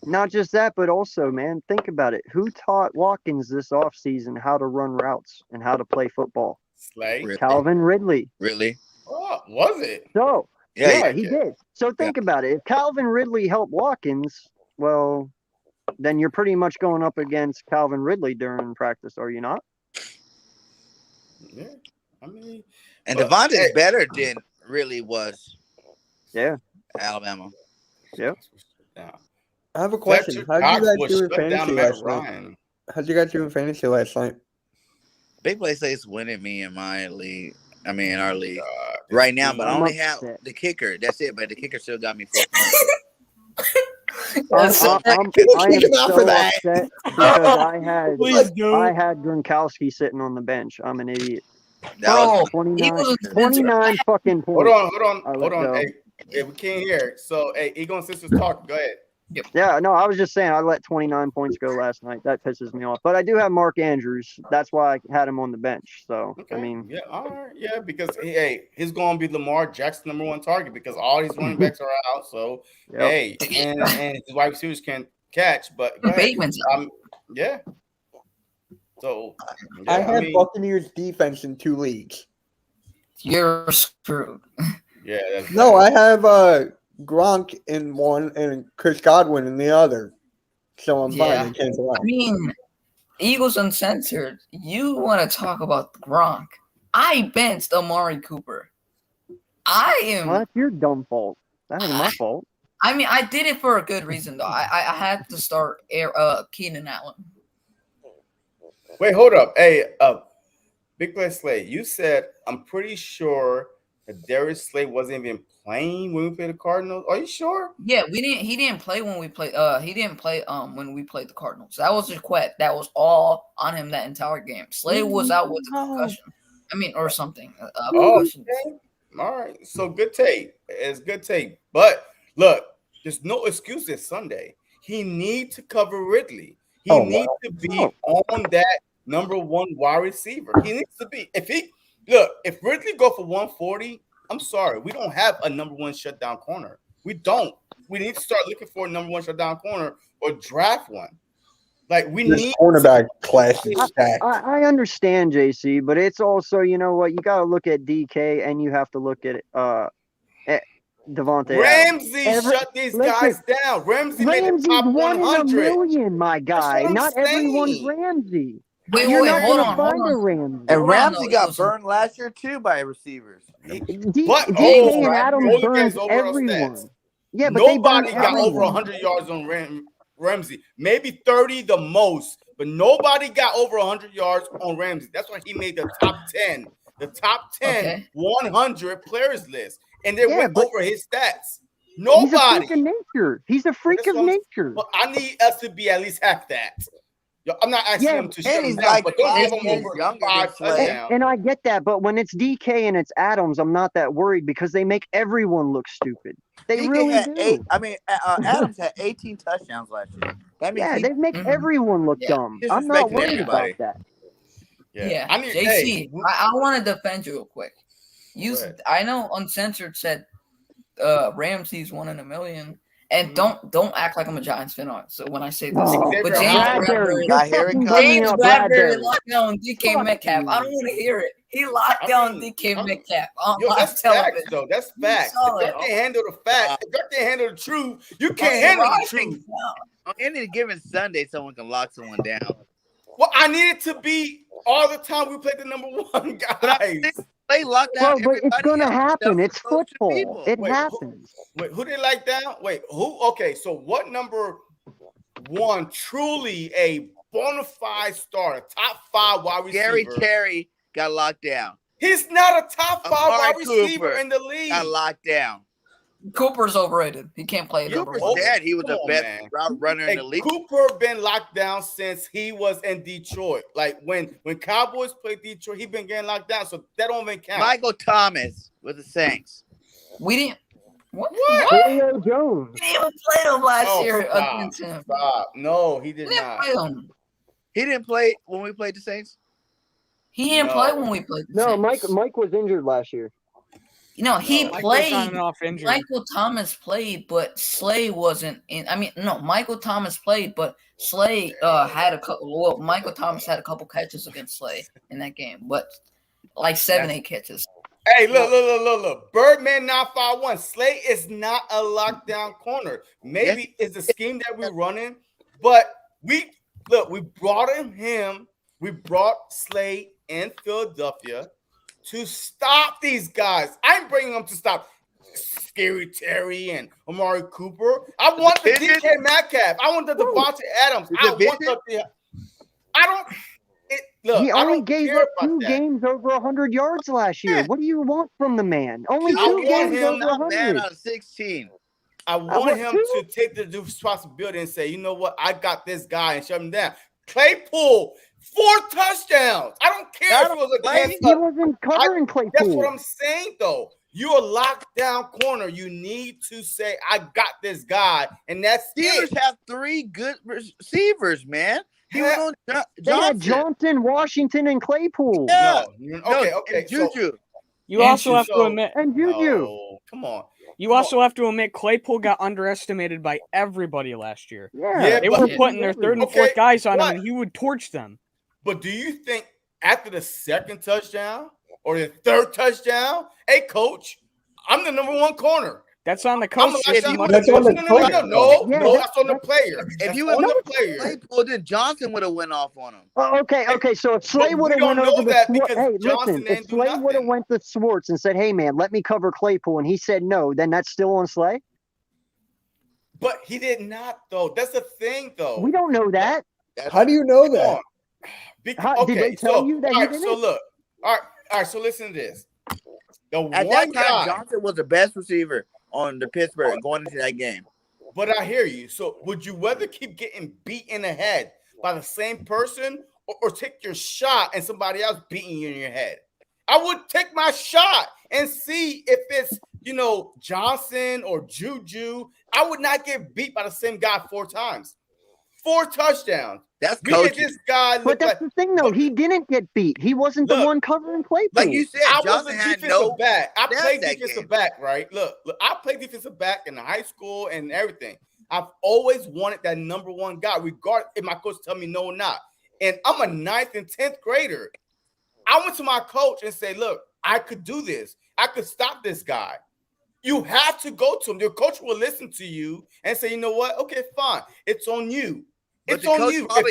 S3: Not just that, but also, man, think about it. Who taught Watkins this offseason how to run routes and how to play football?
S1: Slay.
S5: Really?
S3: Calvin Ridley.
S5: Really?
S1: Oh, was it?
S3: So,
S5: Yeah.
S3: he did. So think about it. If Calvin Ridley helped Watkins, well, then you're pretty much going up against Calvin Ridley during practice, are you not?
S1: Yeah. I mean,
S5: And
S1: but,
S5: Devontae's
S1: hey.
S5: better than really was
S3: Yeah.
S5: Alabama.
S1: Yeah.
S6: I have a question. How did you guys do in fantasy last night?
S1: Ryan.
S6: How'd you guys do in fantasy last night?
S5: Big Play Slay's winning me in my league. I mean, in our league
S1: this
S5: right now, but I
S3: I'm
S5: only have
S3: upset.
S5: the kicker. That's it. But the kicker still got me 4
S2: That's
S3: I am
S6: Kick him out
S3: so
S6: for that.
S3: upset because
S4: Please do.
S3: I had Gronkowski sitting on the bench. I'm an idiot.
S5: That was
S2: Bro, he
S3: 29,
S2: was
S3: 29 fucking
S1: Hold
S3: points.
S1: on.
S3: I let go.
S1: Hey, we can't hear it. So, hey, Ego and Sisters talk. Go ahead.
S3: Yeah, no, I was just saying I let 29 points go last night. That pisses me off. But I do have Mark Andrews. That's why I had him on the bench. So
S1: Okay.
S3: I mean,
S1: Yeah. All right. Yeah, because hey, he's going to be Lamar Jackson's #1 target because all these running backs are out. So
S3: yep.
S1: hey, and his wide receivers can catch. But go ahead.
S2: Bateman's
S1: Yeah. So
S6: I
S1: yeah,
S6: have Buccaneers defense in 2 leagues.
S2: You're screwed.
S1: yeah. That's
S6: No,
S1: bad.
S6: I have Gronk in one and Chris Godwin in the other. So I'm fine.
S2: Yeah.
S6: I cancel out.
S2: I mean, Eagles Uncensored, you want to talk about Gronk. I benched Amari Cooper.
S3: Well, that's your dumb fault. That ain't my fault.
S2: I mean, I did it for a good reason, though. I had to start Keenan Allen.
S1: Wait, hold up. Hey, Big Play Slade, you said I'm pretty sure that Darius Slade wasn't even playing when we played the Cardinals. Are you sure?
S2: Yeah, he didn't play when we played. He didn't play when we played the Cardinals. That was a quit. That was all on him that entire game. Slade was out with a concussion. I mean, or something. Concussion.
S1: Okay. All right. So good take. It's good take. But look, there's no excuse this Sunday. He needs to cover Ridley. He needs to be on that #1 wide receiver. He needs to be. If Ridley go for 140, I'm sorry, we don't have a #1 shutdown corner. We don't. We need to start looking for a #1 shutdown corner or draft one. Like we
S6: This
S1: need
S6: cornerback class is stacked.
S3: I understand, JC, but it's also, you know what, you got to look at DK and you have to look at Devontae
S1: Ramsey
S3: Adams.
S1: shut these guys down. Ramsey made the
S3: Ramsey's
S1: top
S3: 1 in a
S1: 100.
S3: million, my guy.
S1: what I'm
S3: Not everyone's
S1: saying.
S3: Ramsey.
S2: Wait,
S3: You're
S2: wait,
S3: not
S2: hold
S3: going to
S2: on, hold
S3: find a
S2: on.
S3: Ramsey.
S5: And
S2: Hold on,
S5: Ramsey
S2: though,
S5: got
S2: listen.
S5: burned last year too by receivers.
S3: DK and Adams
S1: Go look at
S3: burned
S1: his overall
S3: everyone.
S1: stats.
S3: Yeah, but they
S1: Nobody
S3: burned
S1: got over
S3: everyone.
S1: 100 yards on Ramsey. Maybe 30 the most, but nobody got over 100 yards on Ramsey. That's why he made the top 10, 100 players list, and they went over his stats. Nobody.
S3: He's a freak of nature. He's a freak of nature.
S1: But I need us to be at least half that. I'm not asking him to shut him down, but don't give him over 5 touchdowns.
S3: And I get that, but when it's DK and it's Adams, I'm not that worried because they make everyone look stupid. They
S5: DK
S3: really
S5: had
S3: do.
S5: Adams had 18 touchdowns last year. That means
S3: they make everyone look dumb. I'm not worried about that.
S2: Yeah. JC, I want to defend you real quick. I know Uncensored said Ramsey's 1 in a million. And don't act like I'm a Giants fan on it. So when I say this, but James Bradbury locked down DK Metcalf. I don't want to hear it. He locked down DK Metcalf on live television.
S1: Facts, though. That's facts. If you can't handle the facts, if you can't handle the truth, you can't handle the truth.
S5: On any given Sunday, someone can lock someone down.
S1: Well, I need it to be all the time we play the #1 guys.
S5: They locked down.
S3: But it's gonna happen. It's football. It happens.
S1: Who they lock down? Who? Okay, so what #1 truly a bona fide starter, top 5 wide receiver?
S5: Gary Terry got locked down.
S1: He's not a top 5 wide receiver
S5: Cooper
S1: in the league.
S5: Got locked down.
S2: Cooper's overrated. He can't play.
S5: Cooper's dead. He was the best route runner in the league.
S1: Cooper been locked down since he was in Detroit. Like when Cowboys played Detroit, he been getting locked down. So that don't even count.
S5: Michael Thomas with the Saints.
S2: We didn't. What?
S3: Julio Jones.
S2: He didn't even play him last year
S1: against him. Stop. No, he did not.
S5: He didn't play when we played the Saints.
S2: He didn't play when we played the Saints.
S3: Mike was injured last year.
S2: He played. Michael Thomas played, but Slay wasn't in. I mean, no, Michael Thomas played, but Slay had a couple. Well, Michael Thomas had a couple catches against Slay in that game, but like 7-8 catches.
S1: Hey, look. Birdman 951. Slay is not a lockdown corner. Maybe it's the scheme that we're running, but we brought him. We brought Slay in Philadelphia to stop these guys. I'm bringing them to stop Scary Terry and Amari Cooper. I want the DK Metcalf. I want the Devontae Adams.
S3: He only gave up 2 games over 100 yards last year. What do you want from the man? Only 2 games over 100.
S5: Out of 16.
S1: I want him to take the responsibility and say, you know what? I got this guy and shut him down. Claypool, 4 touchdowns. I don't care if it was against.
S3: He wasn't covering Claypool.
S1: That's what I'm saying, though. You're a lockdown corner. You need to say, I got this guy, and that's
S5: Steelers
S1: it.
S5: have 3 good receivers, man. He was on
S3: They had
S5: Johnson.
S3: Johnson, Washington, and Claypool.
S5: Yeah.
S1: Okay.
S5: And Juju.
S4: You also have to admit,
S3: And Juju.
S1: No, come on.
S4: you also have to admit Claypool got underestimated by everybody last year.
S3: Yeah,
S4: They were putting their third and fourth guys on him, and he would torch them.
S1: But do you think after the second touchdown or the third touchdown, hey, coach, I'm the number 1 corner.
S4: That's on the coach.
S6: That's on the
S1: No, that's on the player.
S5: If you
S1: on
S5: would
S1: the
S5: have
S1: player,
S5: Claypool, then Johnson would have went off on him.
S3: Okay. So if Slay would have went over to if Slay would have went to Swartz and said, "Hey, man, let me cover Claypool," and he said no, then that's still on Slay.
S1: But he did not, though. That's the thing, though.
S3: We don't know that.
S6: How do you know that?
S3: Did they tell you that he didn't?
S1: So look, all right. So listen to this.
S5: At that time, Johnson was the best receiver on the Pittsburgh going into that game.
S1: But I hear you. So would you rather keep getting beat in the head by the same person or take your shot and somebody else beating you in your head? I would take my shot and see if it's, Johnson or Juju. I would not get beat by the same guy 4 times. 4 touchdowns.
S5: That's coaching.
S1: This guy
S3: but that's the thing, though. He didn't get beat. He wasn't the one covering Claypool.
S5: Like you said, Johnson had no
S1: back. I played defensive back, right? Look, I played defensive back in high school and everything. I've always wanted that number 1 guy, regardless if my coach tell me no or not. And I'm a 9th and 10th grader. I went to my coach and say, look, I could do this. I could stop this guy. You have to go to him. Your coach will listen to you and say, you know what? Okay, fine. It's on you. It's on you.
S3: But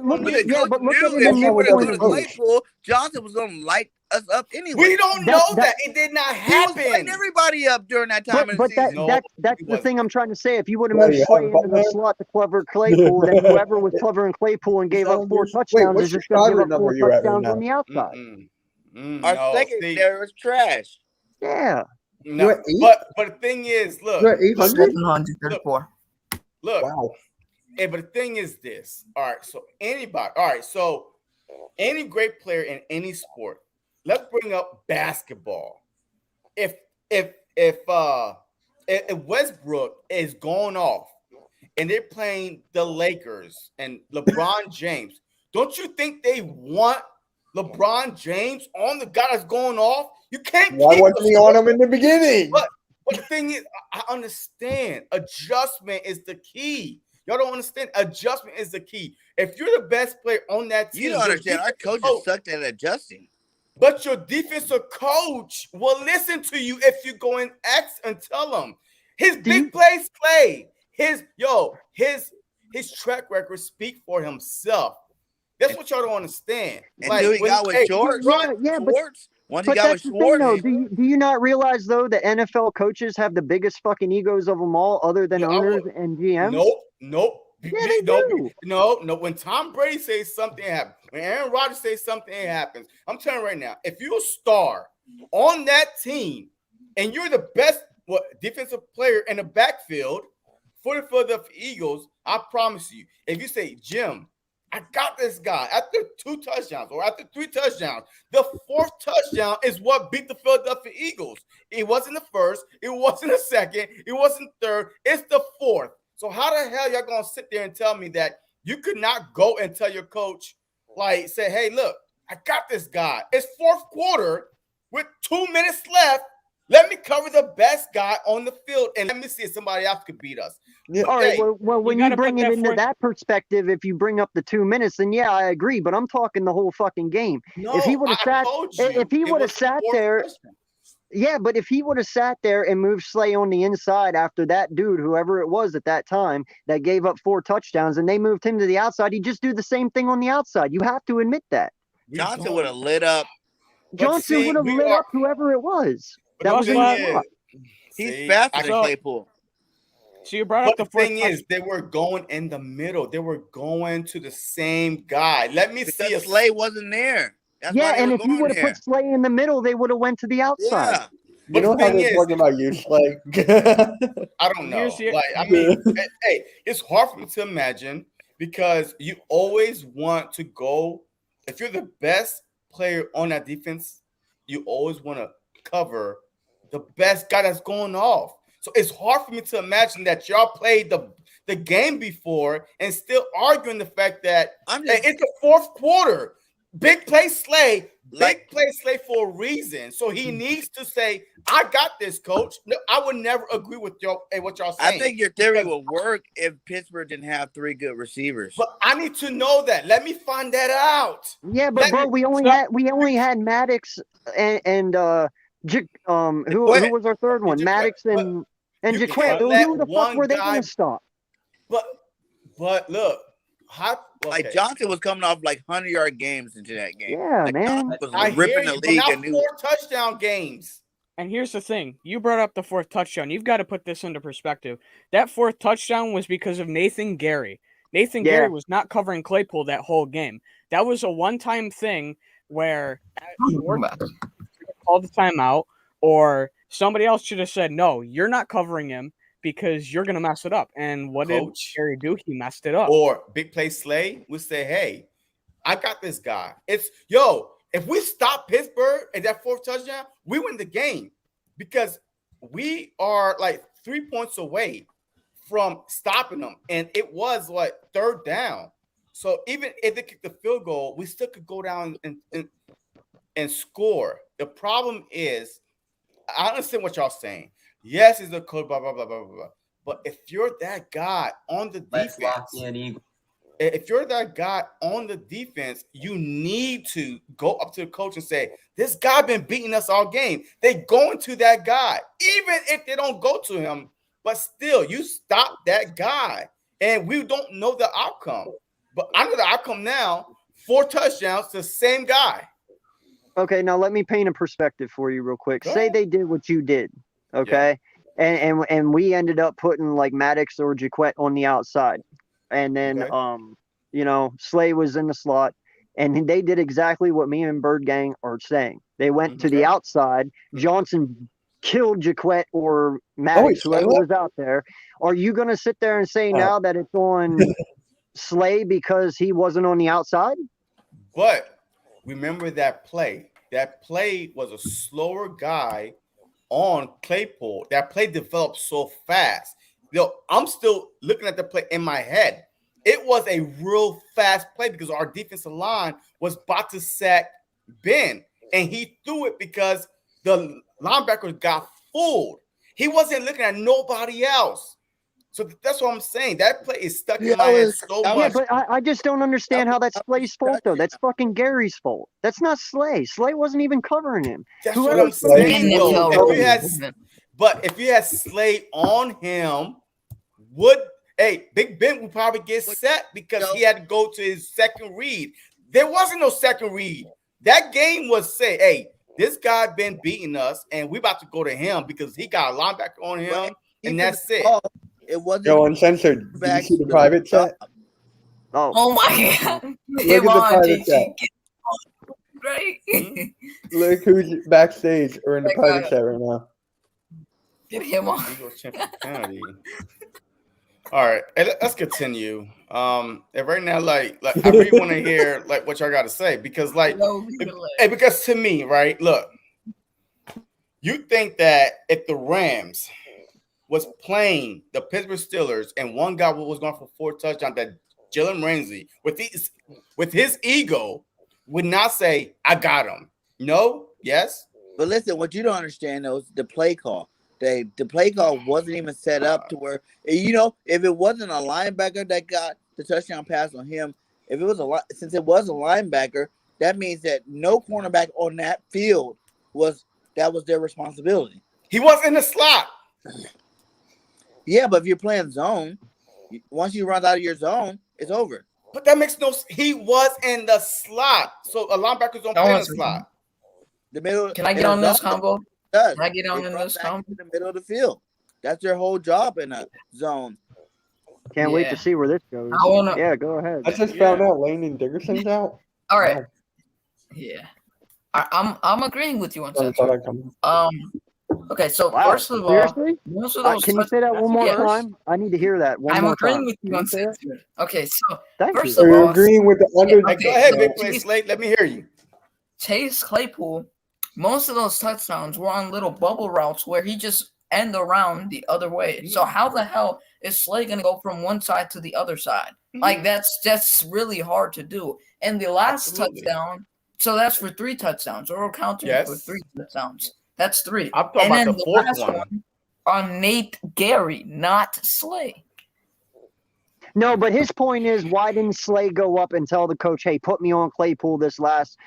S3: look at it
S5: if you were to go to Claypool, Johnson was going to light us up anyway.
S1: We don't know that. It did not happen.
S5: He was lighting everybody up during that time of the season.
S3: That's the thing I'm trying to say. If you would have moved Slay into the slot to cover Claypool, then whoever was covering Claypool and gave up 4 touchdowns is just going to give up 4 touchdowns on the outside.
S5: Our secondary was trash.
S3: Yeah.
S1: No, but the thing is, look.
S2: 734.
S1: Look.
S6: Wow.
S1: Hey, but the thing is this. All right, so any great player in any sport, let's bring up basketball. If Westbrook is going off and they're playing the Lakers and LeBron James, don't you think they want LeBron James on the guy that's going off? You can't.
S6: Why wasn't he on him in the beginning?
S1: But the thing is, I understand adjustment is the key. Y'all don't understand. Adjustment is the key. If you're the best player on that team,
S5: you don't understand. Our coaches sucked at adjusting.
S1: But your defensive coach will listen to you if you go and ask and tell him. His big plays play. His track record speak for himself. That's what y'all don't understand.
S5: And he got with George. Once he got with Schwartz.
S3: Do you not realize, though, that NFL coaches have the biggest fucking egos of them all, other than owners and GMs?
S1: Nope.
S3: Yeah, they do.
S1: No. When Tom Brady says something happens, when Aaron Rodgers says something happens, I'm telling you right now, if you're a star on that team and you're the best defensive player in the backfield for the Philadelphia Eagles, I promise you, if you say, Jim, I got this guy after 2 touchdowns or after 3 touchdowns, the 4th touchdown is what beat the Philadelphia Eagles. It wasn't the first. It wasn't the second. It wasn't third. It's the 4th. So how the hell y'all going to sit there and tell me that you could not go and tell your coach, say, hey, look, I got this guy. It's 4th quarter with 2 minutes left. Let me cover the best guy on the field, and let me see if somebody else could beat us.
S3: Yeah. All right. Well, when you bring it into that perspective, if you bring up the 2 minutes, then yeah, I agree. But I'm talking the whole fucking game.
S1: No,
S3: if he would have sat there. Yeah, but if he would have sat there and moved Slay on the inside after that dude, whoever it was at that time, that gave up 4 touchdowns, and they moved him to the outside, he'd just do the same thing on the outside. You have to admit that.
S5: Johnson would have lit up.
S3: Johnson would have lit up whoever it was. That was
S5: he's faster than Claypool.
S4: So you brought up
S1: the thing is, they were going in the middle. They were going to the same guy. Let me see if
S5: Slay wasn't there.
S3: That's and if you would have put Slay in the middle, they would have went to the outside.
S5: Yeah.
S6: But you know how they're talking about you, Slay?
S1: I don't know. Hey, it's hard for me to imagine because you always want to go. If you're the best player on that defense, you always want to cover the best guy that's going off. So it's hard for me to imagine that y'all played the game before and still arguing the fact that it's the fourth quarter. Big play Slay, play Slay for a reason. So he needs to say, I got this, coach. No, I would never agree with what y'all saying.
S5: I think your theory will work if Pittsburgh didn't have 3 good receivers.
S1: But I need to know that. Let me find that out.
S3: Yeah, but bro, we only had Maddox and who was our third one? Maddox and Jaquette. Who the fuck were they going to stop?
S1: But look,
S5: like Johnson was coming off like 100-yard games into that game.
S3: Yeah,
S5: like,
S3: man.
S5: Was ripping the league.
S1: And 4 touchdown games.
S4: And here's the thing. You brought up the 4th touchdown. You've got to put this into perspective. That 4th touchdown was because of Nathan Gary. Gary was not covering Claypool that whole game. That was a one-time thing where called the timeout, or somebody else should have said, no, you're not covering him because you're going to mess it up. And what did Gary do? He messed it up.
S1: Or big play Slay would say, hey, I got this guy. If we stop Pittsburgh at that 4th touchdown, we win the game because we are like 3 points away from stopping them. And it was like 3rd down. So even if they kick the field goal, we still could go down and score. The problem is, I understand what y'all saying. Yes, it's a code, blah, blah, blah, blah, blah. But if you're that guy on the defense, you need to go up to the coach and say, this guy been beating us all game. They going to that guy, even if they don't go to him. But still, you stop that guy, and we don't know the outcome. But I know the outcome now. 4 touchdowns to the same guy.
S3: Okay, now let me paint a perspective for you real quick. Say they did what you did, okay? Yeah. And we ended up putting like Maddox or Jaquette on the outside. And then, Slay was in the slot. And they did exactly what me and Bird Gang are saying. They went to the outside. Johnson killed Jaquette or Maddox, whoever was out there. Are you going to sit there and say now that it's on Slay because he wasn't on the outside?
S1: But remember that play. That play was a slower guy on Claypool. That play developed so fast. I'm still looking at the play in my head. It was a real fast play because our defensive line was about to sack Ben. And he threw it because the linebacker got fooled. He wasn't looking at nobody else. So that's what I'm saying. That play is stuck in my head so much.
S3: Yeah, but I just don't understand how that's Slay's fault, though. That's fucking Gary's fault. That's not Slay. Slay wasn't even covering him.
S1: That's what I'm saying, though. If you had Slay on him, Big Ben would probably get set because he had to go to his second read. There wasn't no second read. That game was say, hey, this guy been beating us, and we about to go to him because he got a linebacker on him, and that's it.
S5: It wasn't.
S6: Yo, uncensored. Did you see the private chat?
S2: Oh my God!
S6: Look at the private chat.
S2: Great.
S6: Look who's backstage or in the private chat right now.
S2: Get him on.
S1: All right, let's continue. And right now, like I really want to hear like what y'all got to say because, because to me, right? Look, you think that if the Rams was playing the Pittsburgh Steelers and one guy was going for 4 touchdowns, that Jalen Ramsey with his ego would not say, "I got him." No, yes.
S5: But listen, what you don't understand though is the play call. The play call wasn't even set up to where, if it wasn't a linebacker that got the touchdown pass on him, since it was a linebacker, that means that no cornerback on that field was their responsibility.
S1: He was in the slot.
S5: Yeah, but if you're playing zone, once you run out of your zone, it's over.
S1: But that makes no sense. He was in the slot, so a linebackers don't play in the slot.
S5: The middle.
S2: Can I get on this combo?
S5: Can
S2: I get on in this combo?
S5: In the middle of the field. That's their whole job in a zone.
S3: Can't wait to see where this goes. Yeah, go ahead.
S6: I just found out Landon Dickerson's out.
S2: All right. Yeah, I'm agreeing with you on that. Okay, so first of all,
S3: seriously? Can you say that one more time? I need to hear that one more time.
S2: I'm agreeing with you on that. Okay, so
S3: first
S6: You're agreeing with the under.
S1: Go ahead, big play Slate. Let me hear you.
S2: Chase Claypool most of those touchdowns were on little bubble routes where he just end around the other way. So how the hell is Slay gonna go from one side to the other side? Like that's really hard to do. And the last
S1: Absolutely.
S2: touchdown, so that's for 3 touchdowns. Or counting for
S1: Yes.
S2: 3 touchdowns. That's 3.
S1: I'm talking
S2: And
S1: about
S2: then
S1: the fourth
S2: last
S1: one.
S2: on Nate Gary, not Slay.
S3: No, but his point is, why didn't Slay go up and tell the coach, "Hey, put me on Claypool this last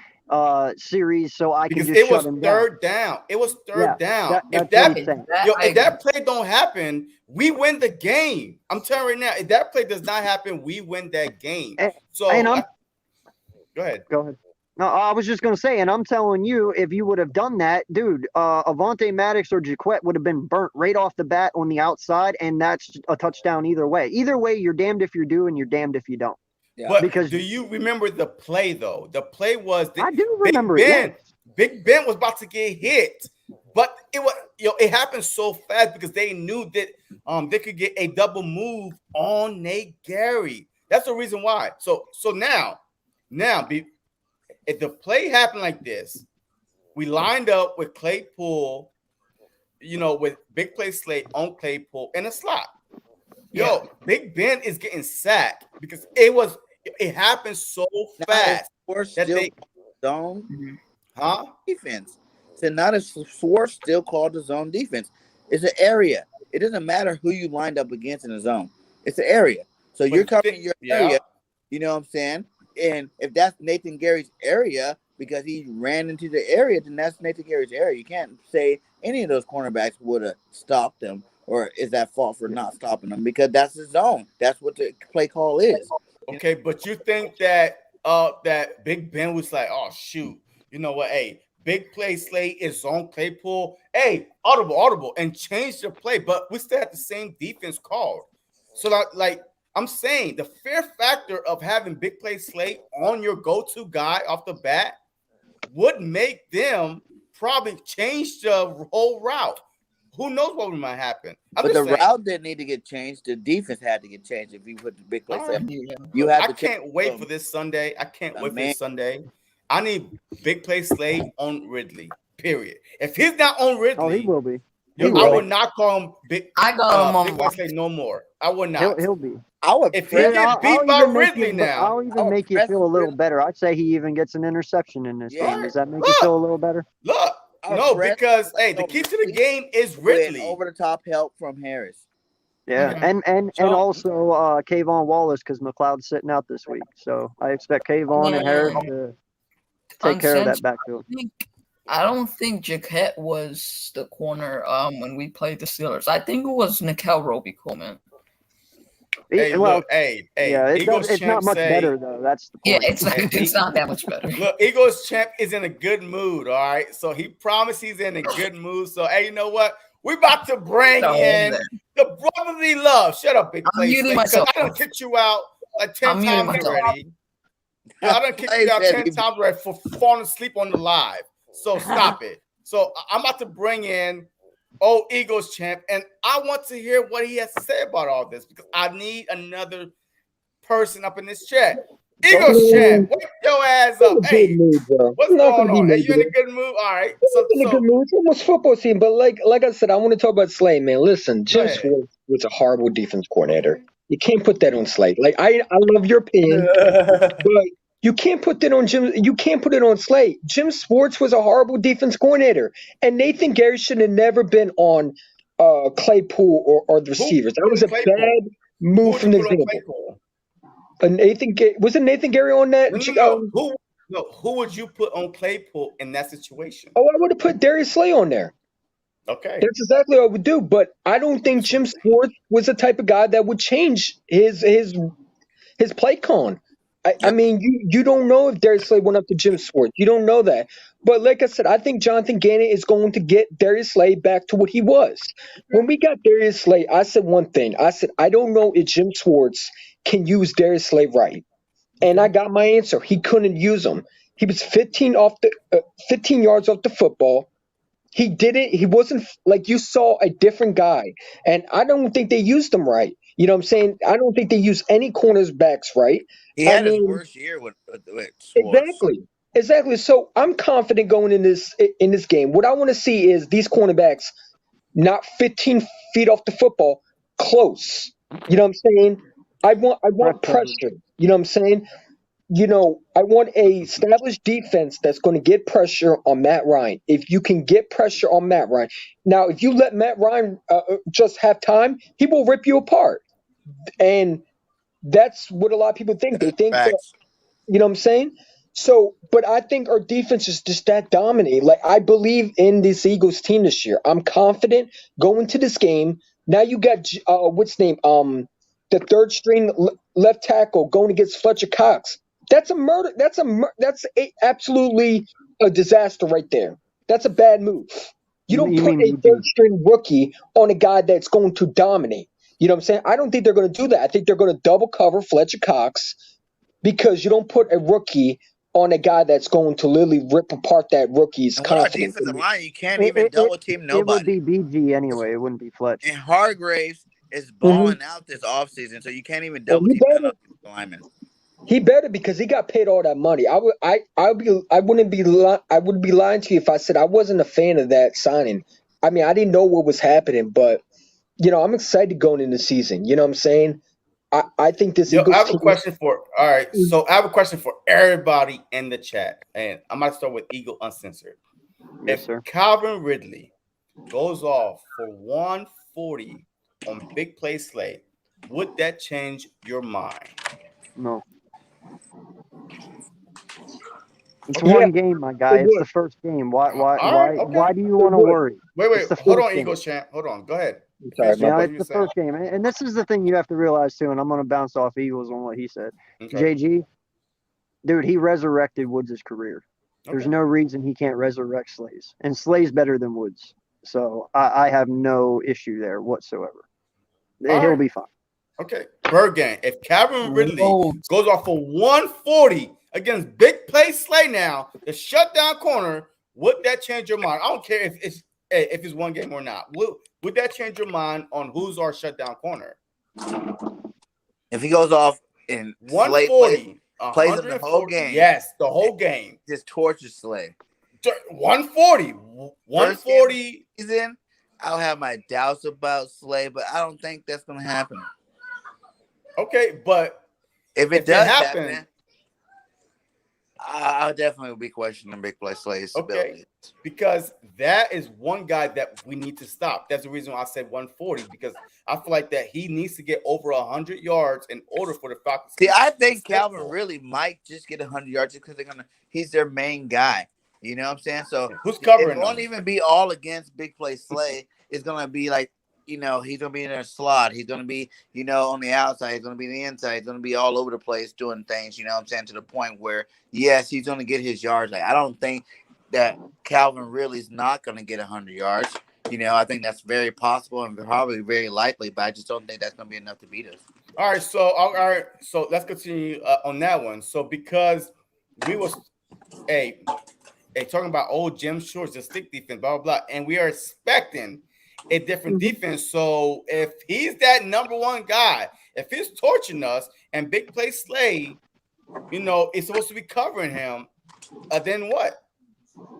S3: series so I can
S1: Because
S3: just
S1: it was
S3: shut him down"?
S1: third down. It was third down.
S3: That's
S1: If
S3: what he's saying.
S1: if that play don't happen, we win the game. I'm telling you right now, if that play does not happen, we win that game. So
S3: And
S1: go ahead.
S3: Go ahead. No, I was just going to say, and I'm telling you, if you would have done that, dude, Avonte Maddox or Jaquette would have been burnt right off the bat on the outside, and that's a touchdown either way. Either way, you're damned if you do, and you're damned if you don't.
S5: Yeah.
S1: But
S3: Because
S1: do you remember the play though? The play was
S3: I do remember it.
S1: Ben. Big Ben was about to get hit, but it was it happened so fast because they knew that they could get a double move on Nate Gary. That's the reason why. So now if the play happened like this, we lined up with Claypool, with big play Slate on Claypool in a slot. Big Ben is getting sacked because it happened so fast that they
S5: zone
S1: huh?
S5: defense. So not a Swartz still called the zone defense. It's an area. It doesn't matter who you lined up against in the zone. It's an area. So you're covering your area. You know what I'm saying? And if that's Nathan Gary's area because he ran into the area, then that's Nathan Gary's area. You can't say any of those cornerbacks would have stopped him, or is that fault for not stopping them because that's the zone. That's what the play call is.
S1: Okay, but you think that that Big Ben was like, oh shoot, you know what? Hey, big play Slate is on Claypool. Hey, audible, and change the play, but we still have the same defense called. So like I'm saying, the fear factor of having big play Slate on your go-to guy off the bat would make them probably change the whole route. Who knows what might happen?
S5: But the route didn't need to get changed. The defense had to get changed if you put the big play.
S1: I can't wait for this Sunday. I can't wait for this Sunday. I need big play Slate on Ridley. Period. If he's not on Ridley,
S3: he will be.
S1: I would not call him big.
S2: I got him on
S1: big play Slate no more. I would not.
S3: He'll be.
S1: If he get beat by Ridley now,
S3: I'll even make you feel a little better. I'd say he even gets an interception in this game. Does that make you feel a little better?
S1: Look. No, because the key to the game is Ridley.
S5: Over the top help from Harris.
S3: Yeah, and also Kayvon Wallace because McLeod's sitting out this week, so I expect Kayvon and Harris to take care of that backfield.
S2: I don't think Jaquette was the corner when we played the Steelers. I think it was Nickel Roby-Coleman.
S1: Hey,
S3: well,
S1: look, hey,
S3: yeah, it's not much better though. That's the point.
S2: Yeah, it's not that much better.
S1: Look, Eagles champ is in a good mood. All right, so he promised he's in a good mood. So hey, you know what? We about to bring in the brotherly love. Shut up, big play. Because I done kicked you out like 10 times already. I done kicked you out 10 times already for falling asleep on the live. So stop it. So I'm about to bring in Eagles champ, and I want to hear what he has to say about all this because I need another person up in this chat. Eagles champ, wake your ass up. Hey, what's going on? Are you in a good mood? All right.
S8: In a good mood. It's almost football season, but like I said, I want to talk about Slay, man. Listen, Jim Schwartz was a horrible defense coordinator. You can't put that on Slay. Like I love your opinion, but you can't put that on Jim. You can't put it on Slay. Jim Schwartz was a horrible defense coordinator, and Nathan Gary should have never been on Claypool or the receivers. That was a bad move from the example. Wasn't Nathan Gary on that?
S1: Who would you put on Claypool in that situation?
S8: I would have put Darius Slay on there.
S1: Okay,
S8: that's exactly what I would do. But I don't think Jim Schwartz was the type of guy that would change his play calling. I mean, you don't know if Darius Slay went up to Jim Schwartz. You don't know that. But like I said, I think Jonathan Gannon is going to get Darius Slay back to what he was. When we got Darius Slay, I said one thing. I said, I don't know if Jim Schwartz can use Darius Slay right. And I got my answer. He couldn't use him. He was 15 yards off the football. He didn't. He wasn't like you saw a different guy. And I don't think they used him right. You know what I'm saying? I don't think they use any cornerbacks right.
S5: He had his worst year with Schwartz.
S8: Exactly. Exactly. So I'm confident going in this game. What I want to see is these cornerbacks not 15 feet off the football, close. You know what I'm saying? I want
S3: Press coverage.
S8: pressure. You know what I'm saying? I want a established defense that's going to get pressure on Matt Ryan. If you can get pressure on Matt Ryan, now if you let Matt Ryan just have time, he will rip you apart. And that's what a lot of people think. They think that,
S5: Facts.
S8: you know what I'm saying? So, but I think our defense is just that dominant. Like, I believe in this Eagles team this year. I'm confident going to this game. Now you got what's his name? The third string left tackle going against Fletcher Cox. That's a murder. Absolutely a disaster right there. That's a bad move. You don't
S3: You
S8: put
S3: mean
S8: a
S3: BG?
S8: third string rookie on a guy that's going to dominate. You know what I'm saying? I don't think they're going to do that. I think they're going to double cover Fletcher Cox because you don't put a rookie on a guy that's going to literally rip apart that rookie's
S5: And with our
S8: confidence.
S5: defensive line, you can't
S3: It,
S5: even
S3: it, it,
S5: double team
S3: it would
S5: nobody.
S3: be BG anyway. It wouldn't be Fletch.
S5: And Hargraves is
S8: Mhm.
S5: balling out this offseason, so you can't even
S8: And
S5: double
S8: he
S5: team none
S8: better,
S5: of the linemen.
S8: he better because he got paid all that money. I wouldn't be I would be lying to you if I said I wasn't a fan of that signing. I mean, I didn't know what was happening, but I'm excited going into the season. You know what I'm saying? I think this
S1: Yo, I
S8: Eagles
S1: have a
S8: team.
S1: question for. All right, so I have a question for everybody in the chat, and I'm gonna start with Eagle Uncensored.
S3: Yes,
S1: If
S3: sir.
S1: Calvin Ridley goes off for 140 on big play slate, would that change your mind?
S3: No. It's
S8: Yeah,
S3: one game, my guy.
S8: it
S3: It's the
S8: would.
S3: first game. Why why
S1: All right,
S3: why
S1: okay.
S3: why do you
S8: It
S3: want to
S8: would.
S3: worry?
S1: Wait,
S3: It's the
S1: hold
S3: first
S1: on,
S3: game.
S1: Eagle Champ. Hold on, go ahead.
S8: I'm sorry,
S1: Finish
S8: my
S3: You know,
S1: what
S8: bad.
S1: you
S3: it's
S1: were
S3: the
S1: saying.
S3: first game. And this is the thing you have to realize too, and I'm gonna bounce off Eagles on what he said.
S1: Okay.
S3: JG, dude, he resurrected Woods' career. There's
S1: Okay.
S3: no reason he can't resurrect Slay's. And Slay's better than Woods. So I have no issue there whatsoever.
S1: All
S3: He'll
S1: right.
S3: be fine.
S1: Okay. Bird game. If Calvin Ridley
S2: Whoa.
S1: goes off for 140 against big play slay now, the shutdown corner, would that change your mind? I don't care if it's one game or not. Would that change your mind on who's our shutdown corner?
S5: If he goes off and Slay
S1: 140,
S5: plays him the whole
S1: 140.
S5: game,
S1: Yes, the whole game.
S5: just tortures Slay.
S1: 140.
S5: First game of
S1: 140.
S5: the season, I'll have my doubts about Slay, but I don't think that's going to happen.
S1: Okay, but
S5: If it
S1: if
S5: does
S1: it happen,
S5: happen, I'll definitely be questioning big play Slay's ability.
S1: because that is one guy that we need to stop. That's the reason why I said 140, because I feel like that he needs to get over 100 yards in order for the Falcons.
S5: See, I think
S1: to
S5: Calvin
S1: stick
S5: really might just get 100 yards because he's their main guy. You know what I'm saying? So
S1: who's
S5: it
S1: covering
S5: won't
S1: them?
S5: even be all against big play Slay. It's going to be like, he's going to be in their slot. He's going to be, on the outside. He's going to be in the inside. He's going to be all over the place doing things, you know what I'm saying, to the point where, yes, he's going to get his yards. Like, I don't think that Calvin really is not going to get 100 yards. I think that's very possible and probably very likely, but I just don't think that's going to be enough to beat us.
S1: All right, so let's continue on that one. So because we was talking about old Jim Shorts, the stick defense, blah, blah, blah, and we are expecting a different defense. So if he's that number one guy, if he's torching us and big play Slay, it's supposed to be covering him, then what?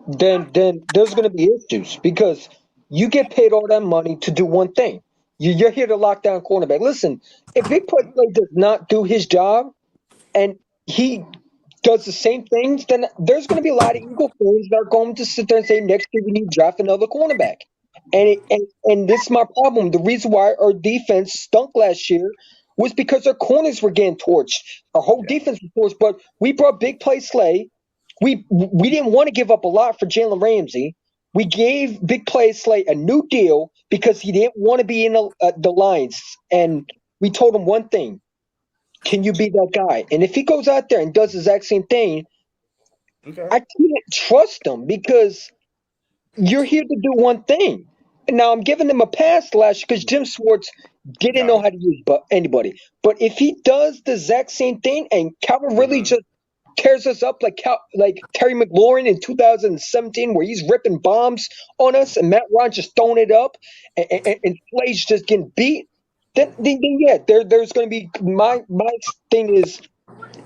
S8: Then there's going to be issues because you get paid all that money to do one thing. You're here to lock down cornerback. Listen, if Big Play does not do his job and he does the same things, then there's going to be a lot of Eagle fans that are going to sit there and say next year we need to draft another cornerback. And this is my problem. The reason why our defense stunk last year was because our corners were getting torched. Our whole defense was torched, but we brought Big Play Slay. We didn't want to give up a lot for Jalen Ramsey. We gave Big Play Slay a new deal because he didn't want to be in the Lions. And we told him one thing: can you be that guy? And if he goes out there and does the exact same thing, I can't trust him because you're here to do one thing. And now I'm giving him a pass last year because Jim Schwartz didn't know how to use anybody. But if he does the exact same thing and Calvin really just tears us up like Terry McLaurin in 2017, where he's ripping bombs on us and Matt Ryan just throwing it up and Slay's just getting beat, then yeah, there's going to be my thing is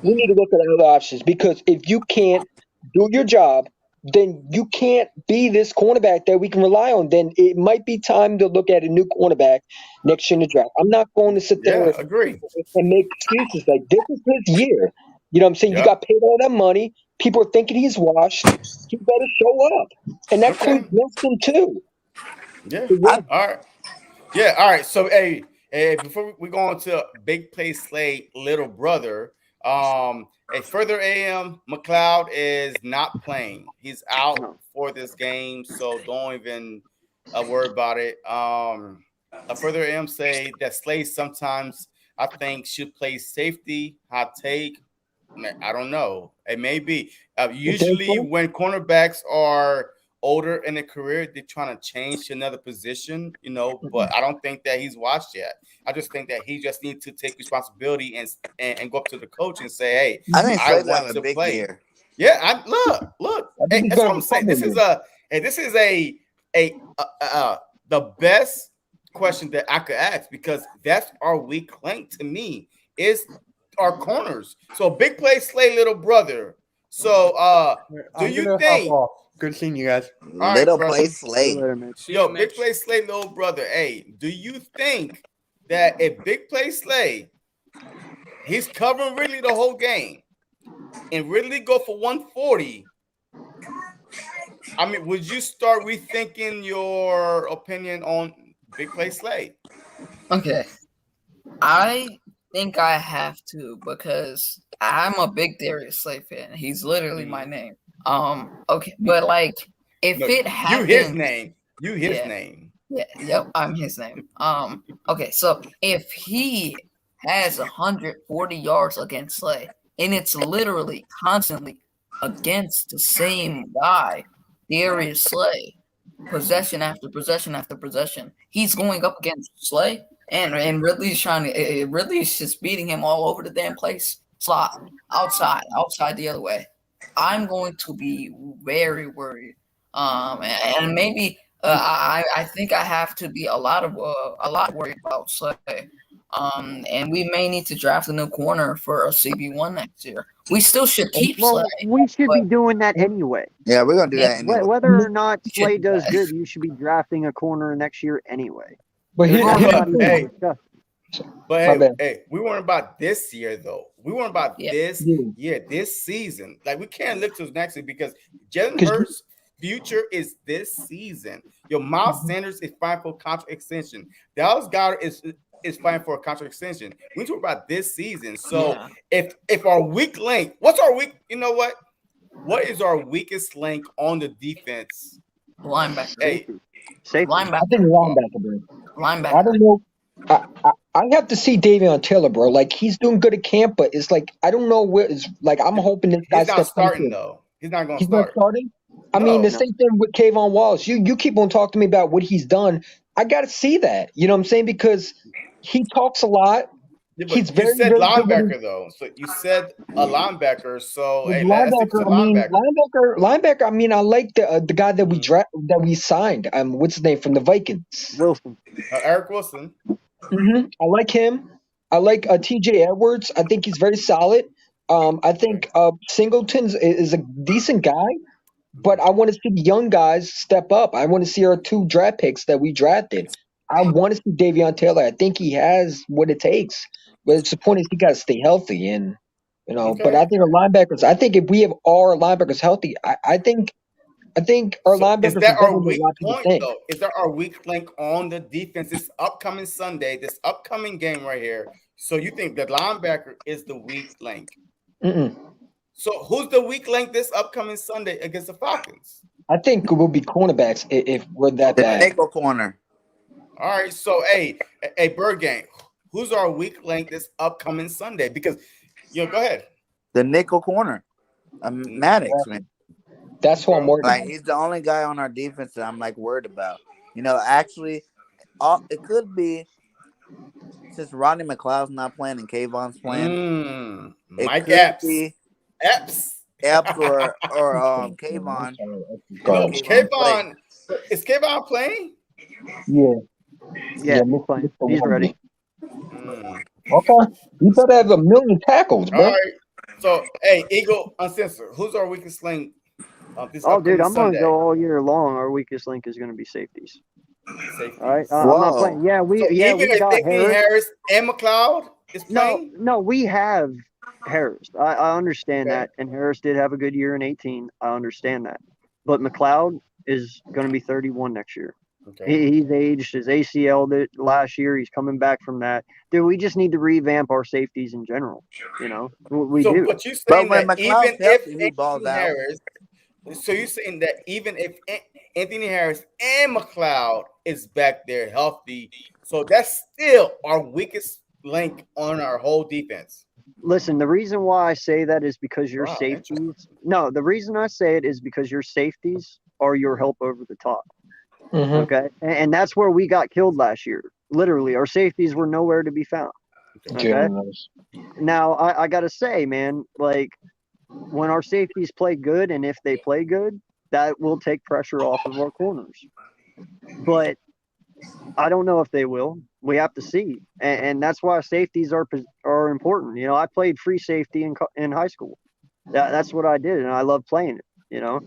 S8: we need to look at other options because if you can't do your job, then you can't be this cornerback that we can rely on. Then it might be time to look at a new cornerback next year in the draft. I'm not going to sit there
S1: Yeah, agree.
S8: and make excuses. Like, this is his year. You know what I'm saying? You
S1: Yep.
S8: got paid all that money. People are thinking he's washed. He better show up. And that
S1: Okay.
S8: includes Winston too.
S1: Yeah.
S5: I,
S1: All right. Yeah. All right. So, hey, before we go on to Big Play Slay little brother, a further AM McLeod is not playing. He's out for this game, so don't even worry about it. A further AM say that Slay sometimes I think should play safety. Hot take. I don't know. It may be. Usually, when cornerbacks are older in their career, they're trying to change to another position, but I don't think that he's washed yet. I just think that he just needs to take responsibility and go up to the coach and say, hey,
S5: I think
S1: I
S5: Slade's
S1: want
S5: have a
S1: to
S5: big
S1: play.
S5: year.
S1: Yeah, look.
S8: I think
S1: Hey,
S8: he's
S1: that's
S8: gonna
S1: what I'm saying.
S8: recover
S1: This is the best question that I could ask, because that's our weak link to me is our corners. So Big Play Slay little brother. So do
S6: I'm
S1: you
S6: gonna
S1: think?
S6: hop off. Good seeing you guys.
S1: All
S5: Little
S1: right, brother.
S5: play
S3: See you
S5: Slade.
S3: later, man.
S4: See
S1: Yo,
S4: you,
S1: Big
S4: Mitch.
S1: Play Slay little brother. Hey, do you think that if Big Play Slay, he's covering Ridley the whole game, and Ridley go for 140? I mean, would you start rethinking your opinion on Big Play Slay?
S2: Okay. I think I have to, because I'm a big Darius Slay fan. He's literally my name. Okay, but like, if
S1: No,
S2: it
S1: you
S2: happens,
S1: his name. You his
S2: yeah.
S1: name.
S2: Yeah, yep, I'm his name. Okay, so if he has 140 yards against Slay, and it's literally constantly against the same guy, Darius Slay, possession after possession after possession, he's going up against Slay, and Ridley's Ridley's just beating him all over the damn place. Slot, outside the other way. I'm going to be very worried. And maybe I think I have to be a lot worried about Slay. And we may need to draft a new corner for a CB1 next year. We still should keep
S3: Well,
S2: Slay.
S3: we should be
S2: but-
S3: doing that anyway.
S5: Yeah, we're gonna do that anyway.
S3: Whether or not
S2: We should
S3: Slay
S2: do
S3: does
S2: that.
S3: good, you should be drafting a corner next year anyway.
S8: But
S3: It's
S8: here's
S3: not
S8: the
S3: even
S8: thing.
S1: Hey.
S3: discussed.
S1: But
S8: My bad.
S1: hey, we weren't about this year though. We weren't about
S2: Yeah.
S1: this
S8: Yeah.
S1: year, this season. Like, we can't look to next year, because Jalen
S8: 'Cause-
S1: Hurts' future is this season. Your Miles Sanders is fighting for a contract extension. Dallas Goedert is fighting for a contract extension. We talk about this season. So
S2: Yeah.
S1: if our weak link, what's our weak? You know what? What is our weakest link on the defense?
S2: Linebacker.
S1: Hey,
S3: Safety.
S8: I
S2: Linebacker.
S8: think linebacker, bro.
S2: Linebacker.
S8: I don't know. I have to see Davion Taylor, bro. Like, he's doing good at camp, but it's like, I don't know where it's like. I'm hoping this guy
S1: he's not
S8: steps
S1: starting
S8: into it.
S1: though. He's not going to
S8: He's not
S1: start.
S8: starting. I mean, the
S1: No.
S8: same thing with Kayvon Wallace. You keep on talking to me about what he's done. I got to see that. You know what I'm saying? Because he talks a lot.
S1: Yeah, but
S8: He's
S1: you
S8: very,
S1: said
S8: very good with
S1: linebacker though. So you said a linebacker. So
S8: With
S1: hey, let's stick to
S8: linebacker, I mean,
S1: linebacker.
S8: linebacker. I mean, I like the guy that we signed. What's his name from the Vikings?
S3: Wilson.
S1: Eric Wilson.
S8: I like him. I like T.J. Edwards. I think he's very solid. I think Singleton is a decent guy, but I want to see the young guys step up. I want to see our 2 draft picks that we drafted. I want to see Davion Taylor. I think he has what it takes. But it's the point is he got to stay healthy, and But I think our linebackers. I think if we have all our linebackers healthy, I think our linebackers
S1: Is that
S8: are
S1: our
S8: better than a
S1: weak
S8: lot of people
S1: point
S8: think.
S1: though? Is that our weak link on the defense this upcoming Sunday, this upcoming game right here? So you think that linebacker is the weak link?
S8: Mm-mm.
S1: So who's the weak link this upcoming Sunday against the Falcons?
S8: I think we'll be cornerbacks if we're that
S5: The
S8: bad.
S5: nickel corner.
S1: All right, so hey, Bird Gang, who's our weak link this upcoming Sunday? Because go ahead.
S5: The nickel corner. Maddox, man.
S8: That's who I'm worried
S5: Like,
S8: about.
S5: he's the only guy on our defense that I'm like worried about. Actually, it could be since Rodney McLeod's not playing and Kayvon's playing. It
S1: Mike
S5: could
S1: Epps.
S5: be
S1: Epps
S5: or Kayvon.
S1: Yo,
S5: Kayvon
S1: Kayvon, is Kayvon playing?
S8: Yeah.
S3: Yeah, he's playing. He's ready.
S8: Okay. You better have 1 million tackles, bro.
S1: All right. So, hey, Eagle Uncensored, who's our weakest link this
S3: Oh, dude,
S1: upcoming
S3: I'm going to
S1: Sunday?
S3: go all year long. Our weakest link is going to be safeties.
S1: Safeties.
S3: All right, I'm not
S5: Whoa.
S3: playing. Yeah,
S1: So
S3: we
S1: even if
S3: got
S1: Anthony Harris and McLeod is playing,
S3: No, we have Harris. I understand
S1: okay.
S3: that, and Harris did have a good year in 18. I understand that, but McLeod is going to be 31 next year.
S1: Okay.
S3: He's aged. His ACL last year. He's coming back from that. Dude, we just need to revamp our safeties in general. You know, we
S1: So,
S3: do.
S1: but you're
S5: But
S1: saying
S5: when
S1: that even
S5: McLeod's
S1: if
S5: healthy, he balls
S1: Anthony
S5: out.
S1: Harris, so you're saying that even if Anthony Harris and McLeod is back there healthy, so that's still our weakest link on our whole defense.
S3: Listen, the reason why I say that is because your
S1: Wow, interesting.
S3: safeties. No, the reason I say it is because your safeties are your help over the top.
S8: Mm-hmm.
S3: Okay, and that's where we got killed last year. Literally, our safeties were nowhere to be found. Okay. Now I gotta say, man, like when our safeties play good, and if they play good, that will take pressure off of our corners. But I don't know if they will. We have to see, and that's why safeties are important. You know, I played free safety in high school. That's what I did, and I love playing it. You know,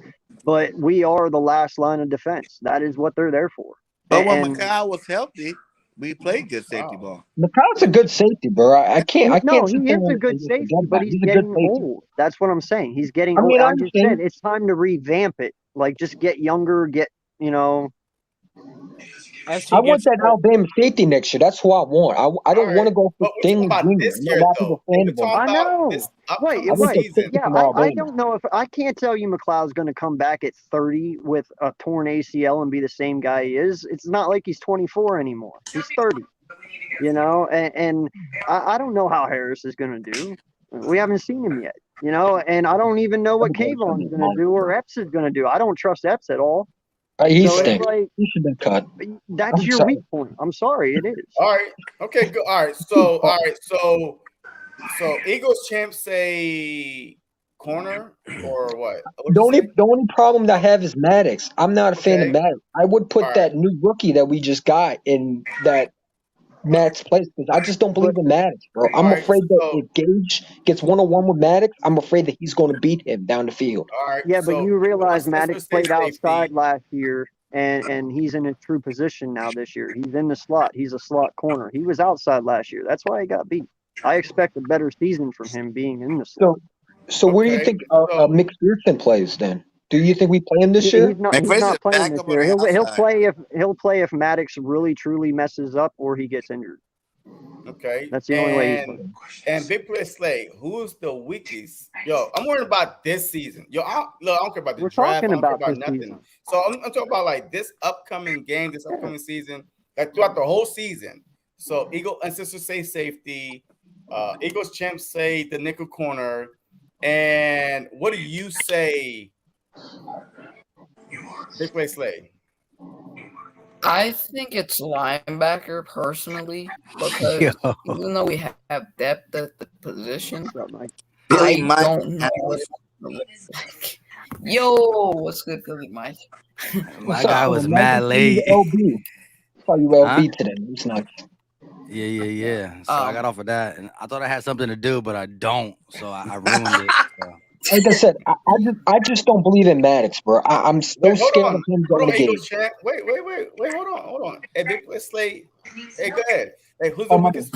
S3: but we are the last line of defense. That is what they're there for.
S5: But when
S3: And
S5: McLeod was healthy, we played good safety ball.
S8: McConnell's a good safety, bro. I can't
S3: no,
S8: sit
S3: he
S8: there
S3: is a
S8: and
S3: good
S8: just forget
S3: safety, but
S8: about it.
S3: he's
S8: He's a good
S3: getting
S8: safety.
S3: old. That's what I'm saying. He's getting
S8: I
S3: old.
S8: mean, I
S3: I just said
S8: understand.
S3: it's time to revamp it. Like, just get younger. Get
S4: As
S8: I
S4: he
S8: want
S4: gets
S8: that
S4: old,
S8: Alabama safety next year. That's who I want. I
S1: All
S8: don't want
S1: right,
S8: to go for
S1: but we're talking
S8: Ding
S1: about
S8: Jr.
S1: this
S8: I know a
S1: year,
S8: lot of
S1: though.
S8: people fan
S1: We're
S8: of him.
S1: talking
S3: I
S1: about
S3: know.
S1: this
S3: Wait,
S1: upcoming
S8: I want that
S1: season.
S8: safety
S3: yeah,
S8: from
S3: I
S8: Alabama.
S3: don't know if I can't tell you McLeod's going to come back at 30 with a torn ACL and be the same guy he is. It's not like he's 24 anymore. He's 30. You know, and I don't know how Harris is going to do. We haven't seen him yet. You know, and I don't even know what
S8: Everybody's gonna
S3: Kayvon's
S8: be
S3: going to do or Epps is going to do. I don't trust Epps at all.
S8: He
S3: So it's
S8: stinks.
S3: like
S8: He should have been cut.
S3: that's
S8: I'm
S3: your
S8: sorry.
S3: weak point. I'm sorry, it is.
S1: All right. Okay. Good. All right. So Eagles champs say corner or what? What'd you say?
S8: The only problem that I have is Maddox. I'm not a fan of
S1: Okay.
S8: Maddox. I would
S1: All
S8: put
S1: right.
S8: that new rookie that we just got in that Maddox place because I just don't believe in Maddox, bro.
S1: All
S8: I'm
S1: right.
S8: afraid that
S1: So
S8: if Gage gets 1-on-1 with Maddox, I'm afraid that he's going to beat him down the field.
S1: all right.
S3: Yeah, but
S1: So
S3: you realize
S1: let's
S3: Maddox
S1: say
S3: played outside
S1: safety.
S3: last year, and he's in a true position now this year. He's in the slot. He's a slot corner. He was outside last year. That's why he got beat. I expect a better season from him being in the slot.
S8: So where do you
S1: Okay.
S8: think
S1: So
S8: McPherson plays then? Do you think we play him this
S3: He's
S8: year?
S3: not. He's
S5: McPherson's
S3: not playing
S5: back
S3: this
S5: up on
S3: year.
S5: the outside.
S3: He'll play if Maddox really truly messes up or he gets injured.
S1: okay.
S3: That's the only way he's playing.
S1: And Big Play Slay, who's the weakest? Yo, I'm worried about this season. Yo, I don't care about the
S3: We're
S1: draft. I
S3: talking
S1: don't care
S3: about
S1: about
S3: this
S1: nothing.
S3: season.
S1: So I'm talking about like this upcoming game, this upcoming season, like throughout the whole season. So Eagle and Sister say safety. Eagles champs say the nickel corner. And what do you say, Big Play Slay?
S2: I think it's linebacker personally because
S9: Yo.
S2: even though we have depth at the position,
S3: What's up, Mike?
S5: Billy
S2: I
S5: Mike.
S2: don't know what it's gonna look like. Yo, what's good, Philly Mike?
S9: My guy was mad
S8: I
S9: late.
S8: saw you
S9: Huh?
S8: LB today. It's nice.
S9: Yeah. So I got off of that, and I thought I had something to do, but I don't. So I ruined it. So.
S8: Like I said, I just don't believe in Maddox, bro. I'm still
S1: Wait, hold
S8: scared
S1: on.
S8: of him
S1: Hold
S8: going
S1: on,
S8: to
S1: Eagles
S8: Gage.
S1: champ. Wait. Hold on. Hey, Big Play Slay. Hey, go ahead. Hey, who's
S8: Oh,
S1: the
S8: my
S1: weakest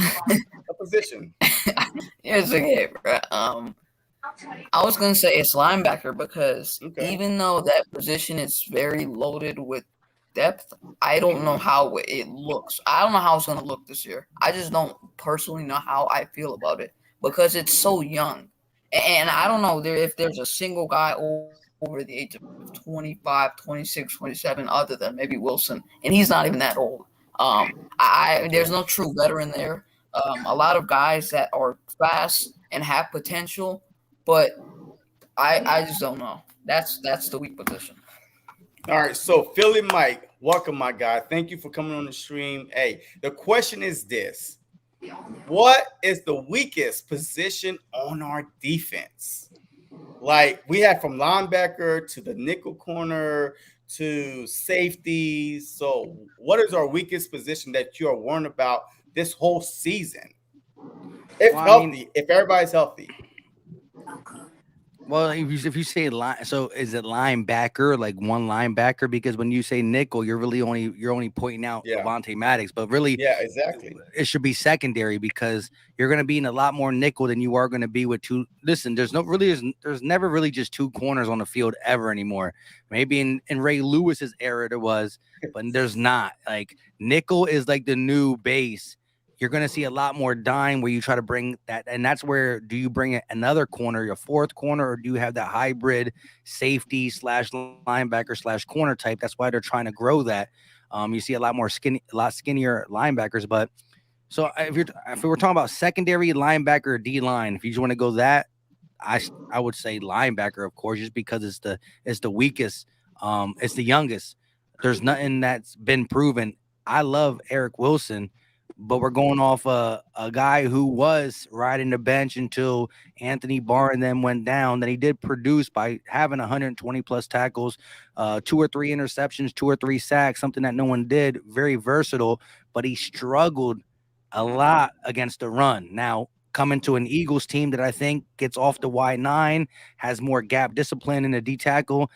S1: position?
S2: It's okay, bro. I was gonna say it's linebacker because
S1: Okay.
S2: even though that position is very loaded with depth, I don't know how it looks. I don't know how it's gonna look this year. I just don't personally know how I feel about it because it's so young, and I don't know if there's a single guy over the age of 25, 26, 27, other than maybe Wilson, and he's not even that old. There's no true veteran there. A lot of guys that are fast and have potential, but I just don't know. That's the weak position.
S1: All right, so Philly Mike, welcome, my guy. Thank you for coming on the stream. Hey, the question is this: what is the weakest position on our defense? Like we have from linebacker to the nickel corner to safety. So, what is our weakest position that you are worried about this whole season? If
S4: Well, I
S1: healthy,
S4: mean-
S1: if everybody's healthy.
S9: Well, if you say line, so is it linebacker, like one linebacker? Because when you say nickel, you're only pointing out
S1: Yeah.
S9: Avonte Maddox, but really
S1: Yeah, exactly.
S9: it should be secondary because you're going to be in a lot more nickel than you are going to be with two. Listen, there's never really just two corners on the field ever anymore. Maybe in Ray Lewis's era there was, but there's not. Like nickel is like the new base. You're going to see a lot more dime where you try to bring that, and that's where do you bring another corner, your fourth corner, or do you have that hybrid safety slash linebacker slash corner type? That's why they're trying to grow that. You see a lot more a lot skinnier linebackers, but so if we were talking about secondary linebacker or D line, if you just want to go that, I would say linebacker, of course, just because it's the weakest, it's the youngest. There's nothing that's been proven. I love Eric Wilson, but we're going off a guy who was riding the bench until Anthony Barr and then went down. Then he did produce by having 120 plus tackles, 2 or 3 interceptions, 2 or 3 sacks, something that no one did. Very versatile, but he struggled a lot against the run. Now, coming to an Eagles team that I think gets off the wide 9, has more gap discipline in the D tackle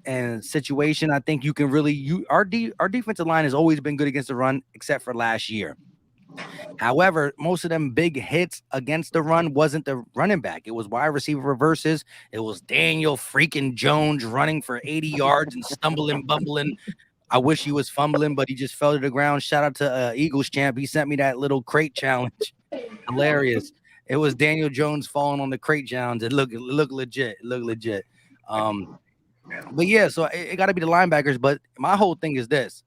S9: and situation, I think you can really our defensive line has always been good against the run, except for last year. However, most of them big hits against the run wasn't the running back. It was wide receiver reverses. It was Daniel freaking Jones running for 80 yards and stumbling, bumbling. I wish he was fumbling, but he just fell to the ground. Shout out to Eagles champ. He sent me that little crate challenge. Hilarious. It was Daniel Jones falling on the crate challenge. It looked legit. It looked legit. But yeah, so it got to be the linebackers. But my whole thing is this.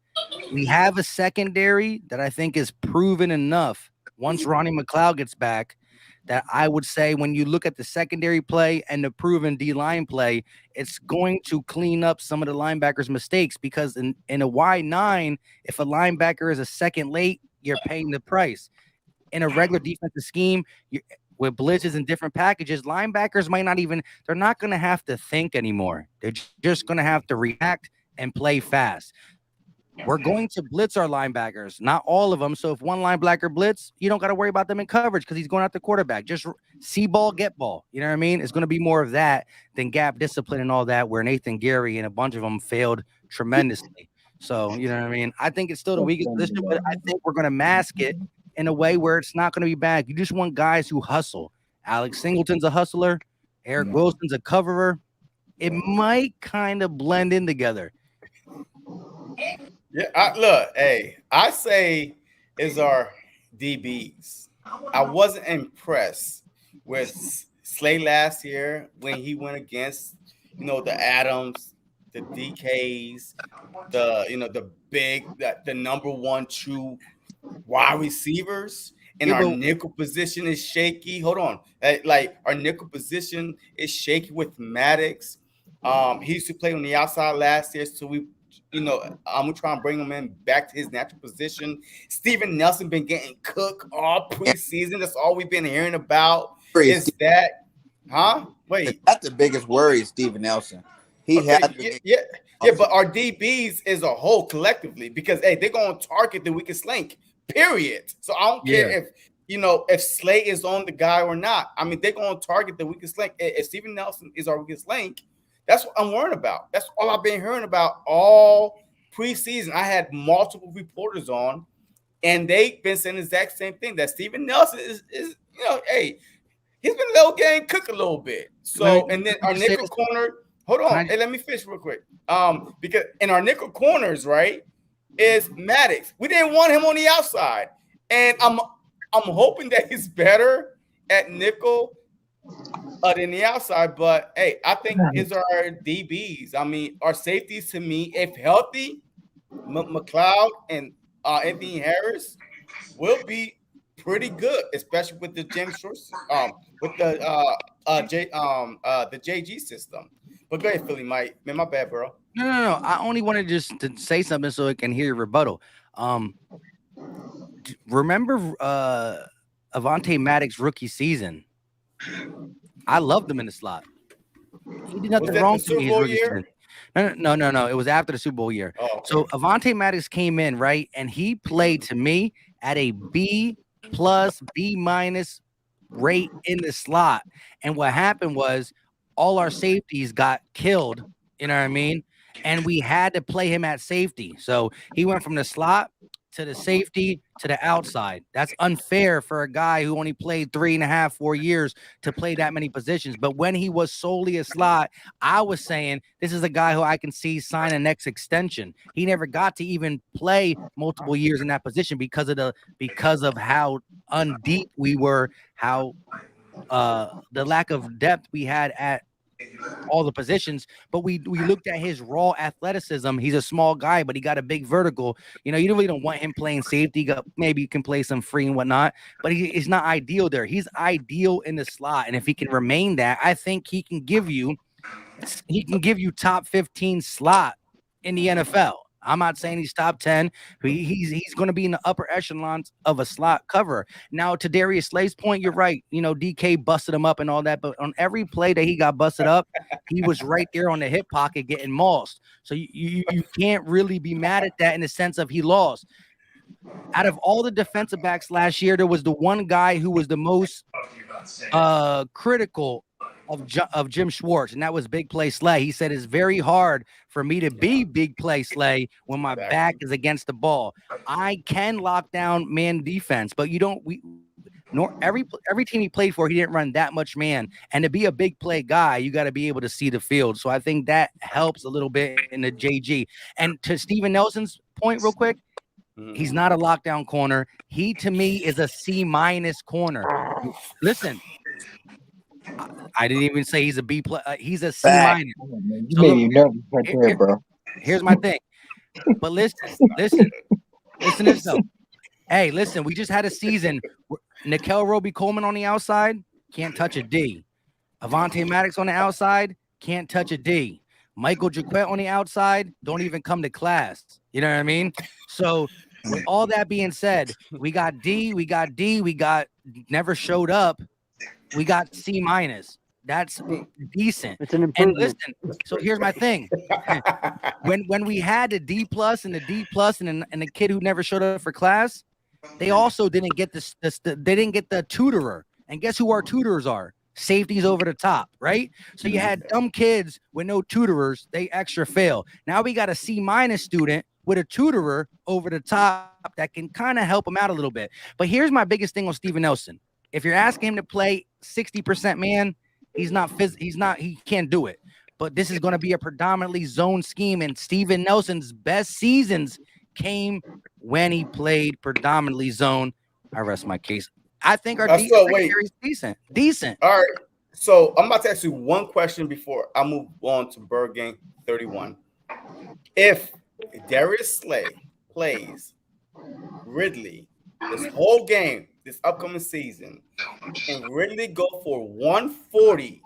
S9: We have a secondary that I think is proven enough once Ronnie McLeod gets back that I would say when you look at the secondary play and the proven D-line play, it's going to clean up some of the linebackers' mistakes because in a wide 9, if a linebacker is a second late, you're paying the price. In a regular defensive scheme, with blitzes and different packages, linebackers might not even, they're not going to have to think anymore. They're just going to have to react and play fast. We're going to blitz our linebackers, not all of them. So if one linebacker blitz, you don't got to worry about them in coverage because he's going out the quarterback. Just see ball, get ball. You know what I mean? It's going to be more of that than gap discipline and all that, where Nathan Gary and a bunch of them failed tremendously. So, you know what I mean? I think it's still the weakest position, but I think we're going to mask it in a way where it's not going to be bad. You just want guys who hustle. Alex Singleton's a hustler. Eric Wilson's a coverer. It might kind of blend in together.
S1: Yeah, look, hey, I say is our DBs. I wasn't impressed with Slay last year when he went against, the Adams, the DKs, the number 1 true wide receivers. And our nickel position is shaky. Hold on, like our nickel position is shaky with Maddox. He used to play on the outside last year, so I'm gonna try and bring him in back to his natural position. Steven Nelson been getting cooked all preseason. That's all we've been hearing about. Is that, huh? Wait,
S5: that's the biggest worry is Steven Nelson.
S1: Yeah, but our DBs as a whole collectively, because they're gonna target the weakest link. Period. So I don't care if Slay is on the guy or not. I mean, they're gonna target the weakest link. If Steven Nelson is our weakest link, that's what I'm worried about. That's all I've been hearing about all preseason. I had multiple reporters on, and they've been saying the exact same thing, that Steven Nelson is he's been a little game cook a little bit. So, and then our nickel corner, hold on, let me finish real quick. Because in our nickel corners, right, is Maddox. We didn't want him on the outside, and I'm hoping that he's better at nickel than the outside, but hey, I think it's our DBs. I mean, our safeties, to me, if healthy, McLeod and Anthony Harris will be pretty good, especially with the James Short, with the JG system. But go ahead, Philly, Mike. Man, my bad, bro.
S9: No. I only wanted just to say something so I can hear your rebuttal. Remember Avonte Maddox rookie season? I loved him in the slot. He did nothing wrong to me his rookie season. No. It was after the Super Bowl year.
S1: Oh, okay.
S9: So Avonte Maddox came in, right? And he played to me at a B+, B- right in the slot. And what happened was all our safeties got killed. You know what I mean? And we had to play him at safety. So he went from the slot to the safety to the outside. That's unfair for a guy who only played 3.5, 4 years to play that many positions. But when he was solely a slot, I was saying this is a guy who I can see sign a next extension. He never got to even play multiple years in that position because of how undeep we were, how the lack of depth we had at all the positions. But we looked at his raw athleticism. He's a small guy, but he got a big vertical. You really don't want him playing safety. Maybe you can play some free and whatnot, but he's not ideal there. He's ideal in the slot, and if he can remain that, I think he can give you top 15 slot in the NFL. I'm not saying he's top 10. He's going to be in the upper echelons of a slot cover. Now, to Darius Slay's point, you're right. DK busted him up and all that, but on every play that he got busted up, he was right there on the hip pocket getting mossed. So you can't really be mad at that in the sense of he lost. Out of all the defensive backs last year, there was the one guy who was the most critical of Jim Schwartz, and that was Big Play Slay. He said it's very hard for me to be Big Play Slay when my back is against the ball. I can lock down man defense, but every team he played for, he didn't run that much man. And to be a big play guy, you got to be able to see the field. So I think that helps a little bit in the JG. And to Steven Nelson's point, real quick, he's not a lockdown corner. He, to me, is a C- corner. Listen, I didn't even say he's a B+. He's a C-.
S6: You made me nervous right there, bro.
S9: Here's my thing. But listen to this though. Hey, listen, we just had a season. Nickel Roby-Coleman on the outside, can't touch a D. Avonte Maddox on the outside, can't touch a D. Michael Jaquette on the outside, don't even come to class. You know what I mean? So with all that being said, we got never showed up. We got C-. That's decent.
S3: It's an improvement.
S9: And listen, so here's my thing. when we had the D+ and the D+ and the kid who never showed up for class, they also didn't get they didn't get the tutorer. And guess who our tutors are? Safeties over the top, right? So you had dumb kids with no tutorers, they extra fail. Now we got a C- student with a tutorer over the top that can kind of help him out a little bit. But here's my biggest thing on Steven Nelson. If you're asking him to play 60% man, he can't do it. But this is going to be a predominantly zone scheme, and Steven Nelson's best seasons came when he played predominantly zone. I rest my case. I think our secondary is decent.
S1: All right. So I'm about to ask you one question before I move on to Bird Gang 31. If Darius Slay plays Ridley this whole game, this upcoming season, and Ridley go for 140,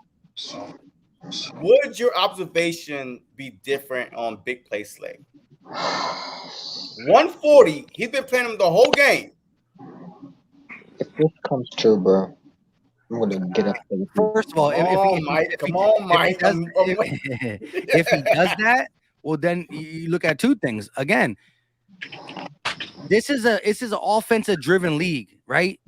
S1: would your observation be different on Big Play Slay? 140, he's been playing him the whole game.
S6: If this comes true, bro, I'm gonna get up.
S9: First of all, if he does that, well, then you look at two things. Again, this is an offensive driven league, right?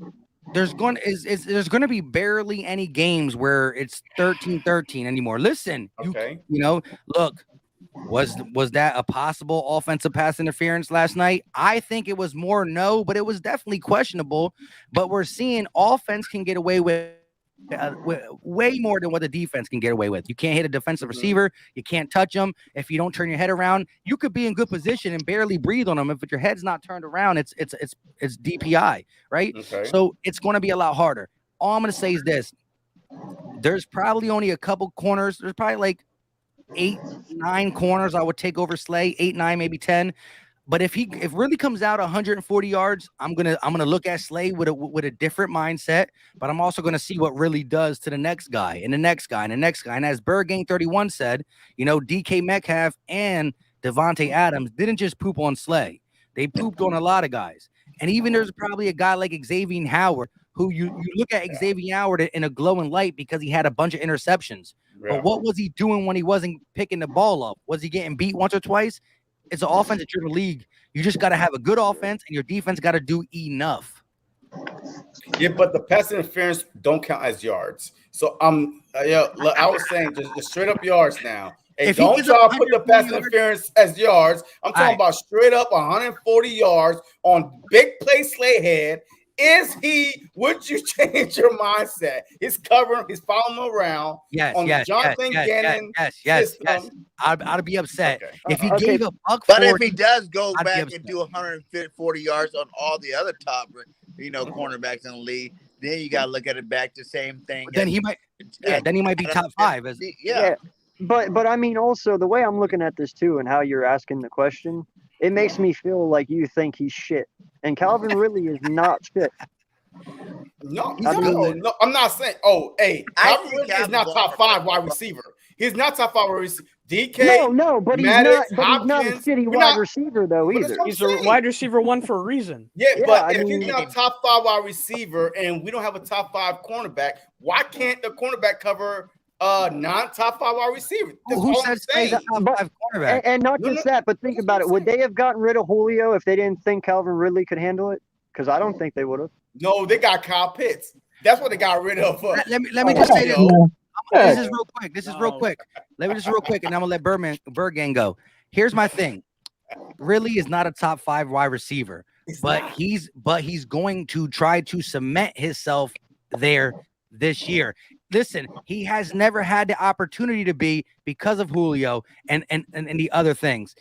S9: There's going to be barely any games where it's 13-13 anymore. Listen, look, was that a possible offensive pass interference last night? I think it was more no, but it was definitely questionable. But we're seeing offense can get away with way more than what the defense can get away with. You can't hit a defensive receiver. You can't touch them. If you don't turn your head around, you could be in good position and barely breathe on them. If your head's not turned around, it's DPI, right? Okay. So it's going to be a lot harder. All I'm going to say is this. There's probably only a couple corners. There's probably like 8-9 corners I would take over Slay, 8-9, maybe 10. But if really comes out 140 yards, I'm gonna look at Slay with a different mindset. But I'm also gonna see what really does to the next guy and the next guy and the next guy. And as Bird Gang 31 said, DK Metcalf and Devontae Adams didn't just poop on Slay; they pooped on a lot of guys. And even there's probably a guy like Xavier Howard who you look at Xavier Howard in a glowing light because he had a bunch of interceptions. Yeah. But what was he doing when he wasn't picking the ball up? Was he getting beat once or twice? It's an offensive-driven league. You just got to have a good offense, and your defense got to do enough.
S1: Yeah, but the pass interference don't count as yards. So look, I was saying just straight up yards now. Hey,
S9: If he
S1: don't
S9: gets
S1: try to put the
S9: 140
S1: pass
S9: yards-
S1: interference as yards. I'm talking
S9: All right.
S1: about straight up 140 yards on big play Slayhead. Would you change your mindset? He's covering, he's following him around on the Jonathan Gannon system.
S9: I'd be upset
S1: Okay.
S9: if he
S3: Okay.
S9: gave a buck.
S5: But
S9: 40,
S5: if he does go
S9: I'd be
S5: back
S9: upset.
S5: and do 140 yards on all the other top, cornerbacks in the league, then you got to look at it back the same thing.
S9: Then he might, then he might be top 5.
S5: Yeah.
S3: But I mean, also the way I'm looking at this too, and how you're asking the question, it makes me feel like you think he's shit, and Calvin Ridley is not shit.
S1: No,
S3: I mean-
S1: no, I'm not saying. Oh, hey,
S5: I
S1: Calvin
S5: think
S1: Ridley is
S5: Calvin
S1: not
S5: Ball-
S1: top 5 wide receiver. He's not top 5 wide receiver. DK,
S3: No, but
S1: Maddox,
S3: he's not a
S1: Hopkins,
S3: shitty
S1: we're
S3: wide
S1: not-
S3: receiver though
S1: but that's
S3: either.
S1: what I'm
S4: He's a
S1: saying.
S4: wide receiver 1 for a reason.
S1: Yeah,
S3: Yeah,
S1: but
S3: I
S1: if
S3: mean-
S1: he's not top 5 wide receiver and we don't have a top 5 cornerback, why can't the cornerback cover non-top 5 wide receiver? That's
S9: Who
S1: all I'm
S9: says Slay's a
S1: saying.
S9: top 5 cornerback?
S3: And not
S1: No,
S3: just
S1: no,
S3: that, but think
S1: that's
S3: about
S1: what
S3: it.
S1: I'm
S3: Would
S1: saying.
S3: they have gotten rid of Julio if they didn't think Calvin Ridley could handle it? Because I don't think they would have.
S1: No, they got Kyle Pitts. That's what they got rid of.
S9: Let me just say this.
S1: Julio.
S9: This is real quick. This is real quick. Let me just real quick, and I'm gonna let Bergman go. Here's my thing. Ridley is not a top 5 wide receiver, but he's going to try to cement himself there this year. Listen, he has never had the opportunity to be because of Julio and the other things.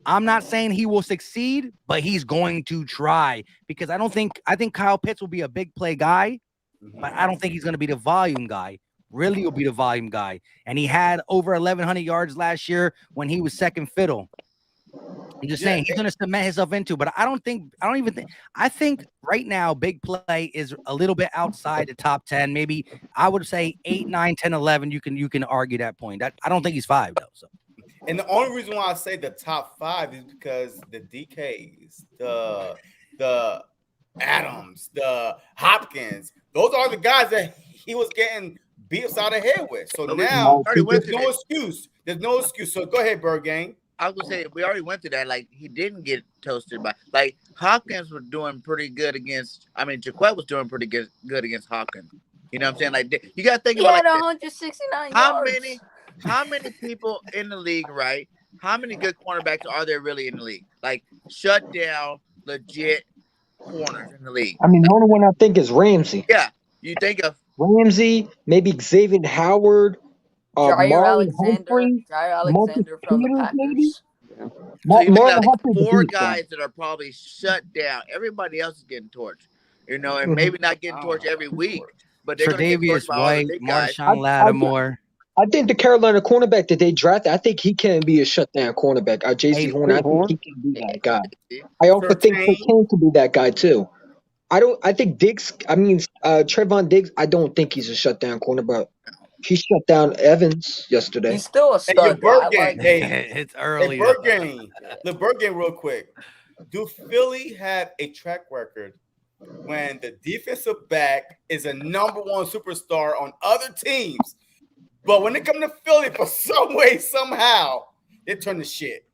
S9: I'm not saying he will succeed, but he's going to try because I think Kyle Pitts will be a big play guy, but I don't think he's going to be the volume guy. Really will be the volume guy. And he had over 1,100 yards last year when he was second fiddle. I'm just saying he's going to cement himself into, but I think right now big play is a little bit outside the top 10. Maybe I would say 8, 9, 10, 11. You can argue that point. I don't think he's 5 though. So.
S1: And the only reason why I say the top 5 is because the DKs, the Adams, the Hopkins, those are the guys that he was getting beat upside the head with. So now there's no excuse. There's no excuse. So go ahead, Bergane.
S5: I was gonna say we already went through that. Like he didn't get toasted by Hopkins was doing pretty good against. I mean, Jaquette was doing pretty good against Hopkins. You know what I'm saying? Like you got to think
S2: He
S5: about
S2: had
S5: like
S2: 169
S5: how
S2: yards.
S5: many people in the league, right? How many good cornerbacks are there really in the league? Like shut down, legit corners in the league.
S8: I mean, the only one I think is Ramsey.
S5: Yeah, you think of
S8: Ramsey, maybe Xavier Howard,
S2: Jair
S8: Marlon
S2: Alexander,
S8: Humphrey,
S2: Jair
S8: Marcus
S2: Alexander from the
S8: Peters, maybe.
S2: Packers.
S5: So you
S8: Marlon
S5: got
S8: Humphrey's a
S5: 4
S8: beast,
S5: guys that are probably shut down. Everybody else is getting torched, and
S8: Mhm.
S5: maybe not getting torched every week, but they're going to get
S9: Tre'Davious
S5: torched by all the
S9: White,
S5: big guys.
S9: Marshawn Lattimore.
S8: I think the Carolina cornerback that they drafted, I think he can be a shutdown cornerback. J.C.
S9: Hey,
S8: Horn, I think
S3: Horn?
S8: he can be that guy. I also think
S1: Surtain.
S8: Surtain can be that guy too. I think Diggs. Trayvon Diggs. I don't think he's a shutdown cornerback. He shut down Evans yesterday.
S2: He's still a
S1: Hey, your
S2: stud. though. I
S1: Bergane.
S2: like
S1: Hey,
S9: It's
S1: hey,
S9: early.
S1: Bergane. Look, Bergane, real quick. Do Philly have a track record when the defensive back is a number 1 superstar on other teams, but when they come to Philly for some way, somehow, they turn to shit?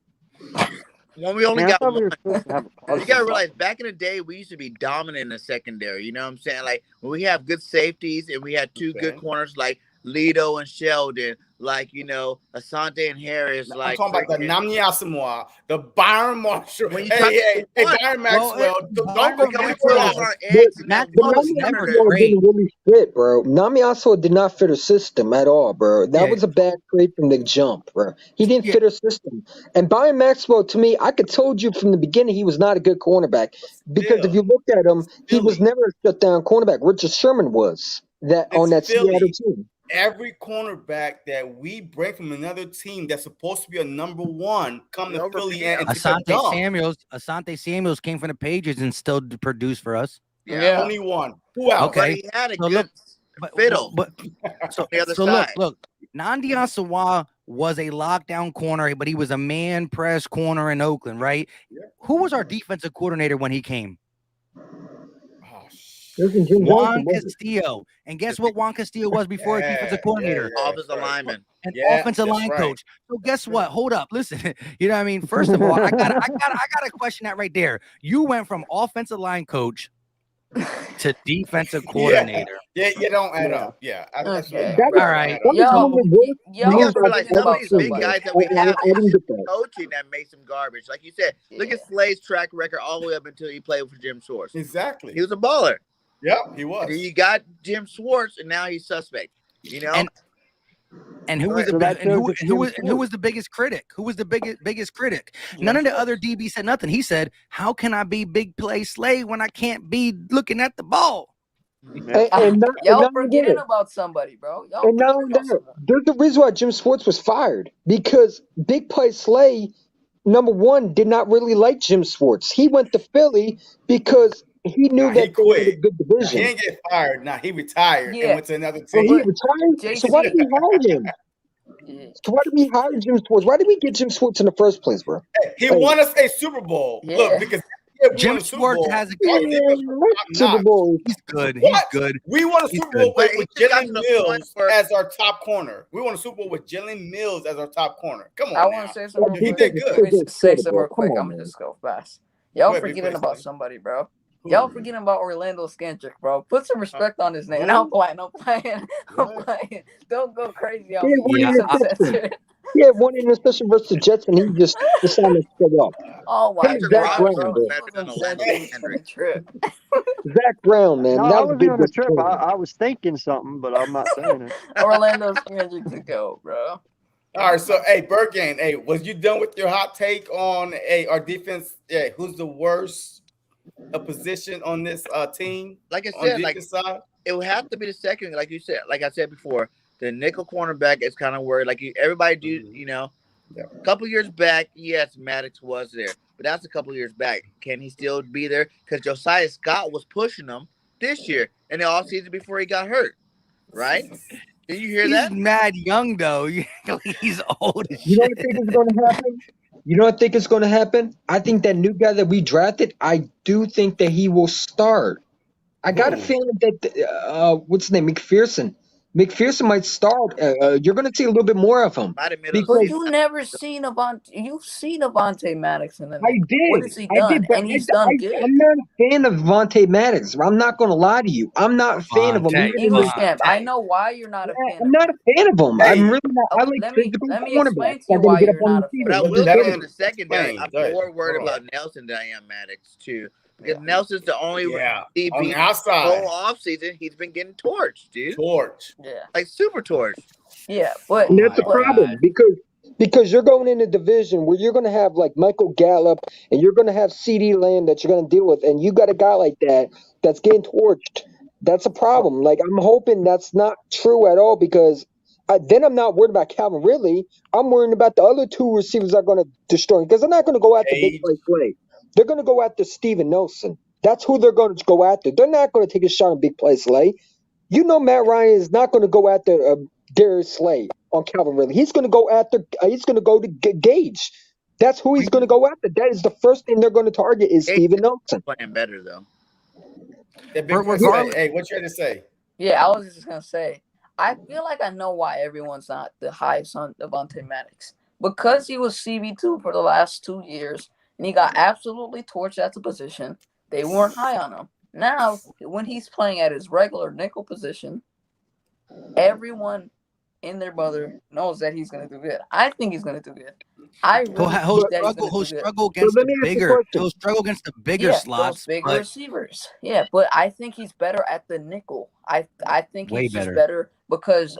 S5: When we only
S3: Man, I
S5: got
S3: thought we
S5: one.
S3: were supposed to have a
S5: You
S3: positive
S5: gotta realize, back in the day, we used to be dominant in the secondary. You know what I'm saying? Like when we have good safeties and we had 2 good corners like Lido and Sheldon, like Asante and Harris.
S1: I'm
S5: Like
S1: talking about the Namni Asamoah, the Byron Marshall.
S5: When you
S1: Hey,
S5: talk-
S1: Byron Maxwell. Don't
S5: because
S1: go
S5: we
S1: back
S5: put
S1: to
S5: all
S1: that.
S5: our eggs in that
S9: Maxwell
S5: one
S9: was never
S5: corner.
S8: Maxwell
S9: great.
S8: didn't really fit, bro. Nami Aswa did not fit her system at all, bro. That
S9: Yeah.
S8: was a bad trade from the jump, bro. He didn't
S9: Yeah.
S8: fit her system. And Byron Maxwell, to me, I could told you from the beginning he was not a good cornerback because if you look at him, he was
S1: Philly.
S8: never a shutdown cornerback. Richard Sherman was on that
S1: It's Philly.
S8: Seattle team.
S1: Every cornerback that we bring from another team that's supposed to be a number 1 come to Philly and take a
S9: Asante
S1: dump.
S9: Samuels came from the Pages and still produced for us.
S5: Yeah.
S1: Only 1. Who else?
S9: Okay.
S5: But he had a
S9: So
S5: good fiddle.
S9: But so,
S5: the other
S9: so
S5: side.
S9: look, Nnamdi Asomugha was a lockdown corner, but he was a man press corner in Oakland, right?
S1: Yeah.
S9: Who was our defensive coordinator when he came?
S1: Oh,
S8: Listen, Jim
S9: Juan
S8: Johnson wasn't-
S9: Castillo. And guess what Juan Castillo was before a defensive coordinator?
S5: Offensive lineman.
S9: An
S1: Yeah,
S9: offensive
S1: that's
S9: line
S1: right.
S9: coach. So guess what? Hold up. Listen, you know what I mean? First of all, I gotta question that right there. You went from offensive line coach to defensive coordinator.
S1: Yeah, you don't add
S3: Yeah.
S1: up. Yeah, that's
S2: Okay.
S3: That,
S9: All right.
S3: that was
S2: Yo,
S3: one of the worst
S2: y'all
S5: You
S3: moves
S5: gotta realize
S2: forgetting
S3: I've
S5: some of
S3: ever
S2: about
S5: these
S3: seen.
S5: big
S2: somebody.
S5: guys that we
S3: I
S5: have,
S3: don't
S5: it's
S3: get that.
S5: coaching that makes them garbage. Like you said, look at Slay's track record all the way up until he played for Jim Schwartz.
S1: exactly.
S5: He was a baller.
S1: Yep, he
S5: And
S1: was.
S5: then you got Jim Schwartz, and now he's suspect. You know,
S9: And who was
S3: So that shows it's Jim
S9: who was the biggest critic? Who was the biggest critic?
S2: Jim
S9: None of the
S2: Schwartz.
S9: other DB said nothing. He said, "How can I be big play Slay when I can't be looking at the ball?"
S3: And not
S2: Y'all
S3: only
S2: forgetting
S3: that,
S2: about somebody, bro. Y'all
S8: And not
S2: forgetting
S8: only
S2: about
S8: that,
S2: someone.
S8: there's the reason why Jim Schwartz was fired because Big Play Slay, number one, did not really like Jim Schwartz. He went to Philly because he knew
S1: Nah, he
S8: that they had a
S1: quit.
S8: good
S1: Nah, he
S8: division.
S1: didn't get fired. Nah, he retired and
S2: Yeah.
S1: went to another
S8: Oh, he
S1: team.
S2: But
S8: retired? So why did we hire him?
S2: yeah.
S8: So why did we hire Jim Schwartz? Why did we get Jim Schwartz in the first place, bro?
S1: He
S8: Like,
S1: won us a Super Bowl.
S2: Yeah.
S1: Look, because we won
S9: Jim
S1: a Super
S9: Schwartz
S1: Bowl.
S9: has a
S1: Our
S9: good.
S1: defense was
S8: what
S1: top
S8: Super
S1: notch.
S8: Bowl?
S9: He's good. He's
S1: What?
S9: good.
S1: We won a
S9: He's
S1: Super
S9: good.
S1: Bowl
S5: But
S1: with
S5: he just got
S1: Jalen
S5: to the point
S1: Mills
S5: where
S1: as our top corner. We won a Super Bowl with Jalen Mills as our top corner. Come
S2: I
S1: on
S2: want
S1: now.
S2: to say something
S1: He
S2: real
S1: did
S2: quick.
S1: good.
S2: Let me say something real
S8: Come
S2: quick.
S8: on,
S2: I'm gonna
S8: man.
S2: just go fast.
S1: Go
S2: Y'all
S1: ahead, big
S2: forgetting
S1: play
S2: about
S1: Slay.
S2: somebody, bro.
S1: Who?
S2: Y'all forgetting about Orlando Scantrick, bro. Put some respect on his name. And I'm
S1: Who?
S2: playing. I'm playing. I'm
S1: What?
S2: playing. Don't go crazy
S8: He
S2: on
S8: had
S2: me.
S8: one
S9: Yeah,
S2: Keep some
S8: interception.
S2: censor.
S8: He had one interception versus the Jets, and he just decided to show up.
S2: Oh
S8: Him
S2: my
S8: and
S5: Christian
S8: Zach
S2: god,
S5: Roberts
S8: Brown,
S5: is
S2: bro.
S8: bro.
S2: He
S5: better
S2: was
S5: than
S2: on
S5: Orlando
S2: censor.
S5: Kendrick.
S2: Trip.
S8: Zach Brown, man.
S3: No,
S8: That
S3: I
S8: was a
S3: wasn't
S8: big
S3: on the trip.
S8: disappointment.
S3: I was thinking something, but I'm not saying it.
S2: Orlando Scantrick to go, bro.
S1: All right, so hey, Bergen, hey, was you done with your hot take on our defense? Yeah, who's the worst position on this team
S5: Like I
S1: on
S5: said, like
S1: defense side?
S5: it would have to be the second, like you said, like I said before, the nickel cornerback is kind of where like everybody do, you know,
S1: Yeah.
S5: a couple years back, yes, Maddox was there, but that's a couple years back. Can he still be there? Because Josiah Scott was pushing him this year and the all season before he got hurt, right? Did you hear
S9: he's
S5: that?
S9: mad young though. He's old as
S8: You know
S9: shit.
S8: what I think is going to happen? You know what I think is going to happen? I think that new guy that we drafted, I do think that he will start. I got a
S1: Who?
S8: feeling that what's his name, McPherson. McPherson might start. You're going to see a little bit more of him
S5: By the middle of the
S2: But
S8: because
S5: season.
S2: you never seen Avante. You've seen Avante Maddox in the
S8: I
S2: nickel. What
S8: did,
S2: has he
S8: I
S2: done?
S8: did, but
S2: And he's done good.
S8: I'm not a fan of Vontae Maddox. I'm not going to lie to you. I'm not a fan of him.
S9: Vontae,
S8: Even
S2: English
S8: in
S2: camp. I
S9: Vontae.
S2: know why you're not a fan
S8: I'm
S2: of
S8: not
S2: him.
S8: a fan of him. I'm
S1: Hey,
S8: really not. I
S2: Okay,
S8: like
S2: let me
S8: physical
S2: explain
S8: cornerbacks.
S2: to you
S8: I'm going
S2: why
S8: to get up
S2: you're
S8: on
S2: not
S8: the
S2: a
S8: field
S5: But
S2: fan
S5: I
S8: and
S2: of
S8: let
S5: will
S8: me
S2: him.
S5: say
S8: get
S5: in
S8: it.
S5: the secondary,
S1: Explain.
S5: I'm
S1: Go ahead.
S5: more worried
S1: Hold on.
S5: about Nelson than I am Maddox too. Because
S2: Yeah.
S5: Nelson's the only
S1: Yeah, on the
S5: DB
S1: outside,
S5: whole offseason he's been getting torched, dude.
S1: torch.
S2: Yeah.
S5: Like super torched.
S2: Yeah.
S1: Oh
S8: And that's a
S1: my
S2: But
S8: problem
S1: God.
S8: because you're going in a division where you're going to have like Michael Gallup and you're going to have CD Lamb that you're going to deal with, and you got a guy like that that's getting torched. That's a problem. Like I'm hoping that's not true at all because then I'm not worried about Calvin Ridley. I'm worried about the other two receivers that are going to destroy him because they're not going to go after Big
S1: Age.
S8: Play. They're going to go after Steven Nelson. That's who they're going to go after. They're not going to take a shot on Big Play Slay. You know Matt Ryan is not going to go after Darius Slay on Calvin Ridley. He's going to go after. He's going to go to Gage. That's who he's going to go after. That is the first thing they're going to target is
S5: They
S8: Steven Nelson.
S5: playing better though.
S1: Yeah, big play.
S9: Regardless,
S1: Hey, what you had to say?
S2: yeah, I was just gonna say, I feel like I know why everyone's not the highest on Devontae Maddox. Because he was CB2 for the last 2 years and he got absolutely torched at the position, they weren't high on him. Now, when he's playing at his regular nickel position, everyone in their mother knows that he's gonna do good. I think he's gonna do good. I really
S9: he'll
S2: think that he's gonna
S9: struggle. He'll
S2: do good.
S9: struggle
S8: But
S9: against
S8: let
S9: the
S8: me ask you a
S9: bigger.
S8: question.
S9: He'll struggle against the bigger
S2: Yeah, those
S9: slots,
S2: big
S9: but
S2: receivers. Yeah, but I think he's better at the nickel. I think
S9: way
S2: he's just
S9: better.
S2: better because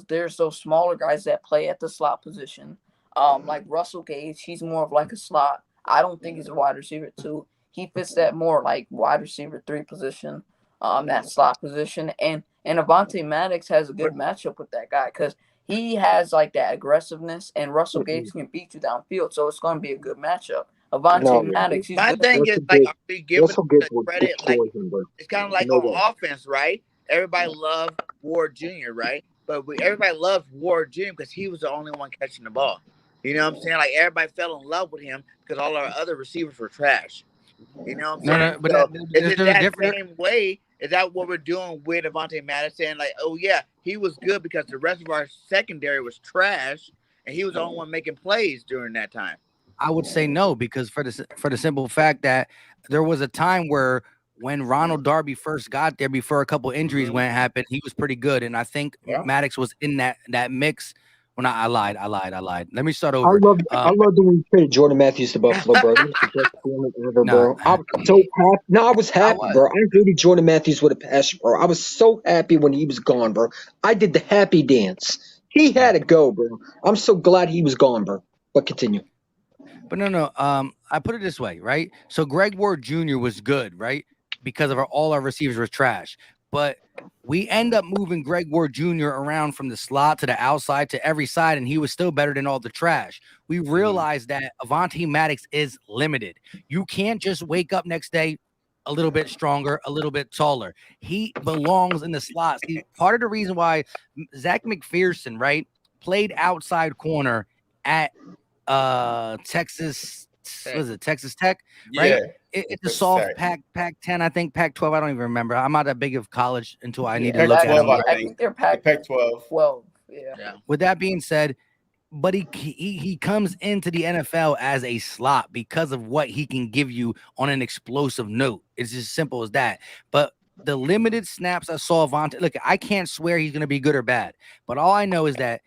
S2: there's those smaller guys that play at the slot position. Like Russell Gage, he's more of like a slot. I don't think he's a wide receiver too. He fits that more like wide receiver 3 position, that slot position. And Avante Maddox has a good matchup with that guy because he has like that aggressiveness, and Russell Gage can beat you downfield, so it's going to be a good matchup. Avante
S8: No,
S2: Maddox, he's
S5: My
S2: good.
S5: thing is
S8: Russell
S5: like,
S8: Gage.
S5: are we giving
S8: Russell Gage
S5: the
S8: will
S5: credit? Like
S8: destroy him, bro.
S5: it's kind of like
S8: No way.
S5: on offense, right? Everybody loved Ward Jr., right? But everybody loved Ward Jr. because he was the only one catching the ball. You know what I'm saying? Like everybody fell in love with him because all our other receivers were trash. You know what I'm saying?
S9: No, but
S5: So is
S9: there's
S5: it
S9: a
S5: that
S9: different.
S5: same way? Is that what we're doing with Avante Maddox? Saying like, oh yeah, he was good because the rest of our secondary was trash, and he was the only one making plays during that time.
S9: I would say no because for the simple fact that there was a time where when Ronald Darby first got there, before a couple injuries went happened, he was pretty good, and I think Maddox was in that mix. Well, not, I lied. Let me start over.
S8: I loved when you traded Jordan Matthews to Buffalo, bro. That was the best feeling ever, bro. I was so happy. No, I was happy, bro. I hated Jordan Matthews with a passion, bro. I was so happy when he was gone, bro. I did the happy dance. He had to go, bro. I'm so glad he was gone, bro. But continue.
S9: But no. I put it this way, right? So Greg Ward Jr. was good, right? Because of all our receivers were trash. But we end up moving Greg Ward Jr. around from the slot to the outside to every side, and he was still better than all the trash. We realized that Avonte Maddox is limited. You can't just wake up next day a little bit stronger, a little bit taller. He belongs in the slot. See, part of the reason why Zach McPherson, right, played outside corner at Texas Tech, right?
S1: Yeah.
S9: It's a soft Pac-10, I think, Pac-12. I don't even remember. I'm not that big of college until I need to look at them.
S1: I think they're Pac-12.
S2: 12. Yeah.
S9: With that being said, but he comes into the NFL as a slot because of what he can give you on an explosive note. It's as simple as that. But the limited snaps I saw Avonte, look, I can't swear he's going to be good or bad, but all I know is that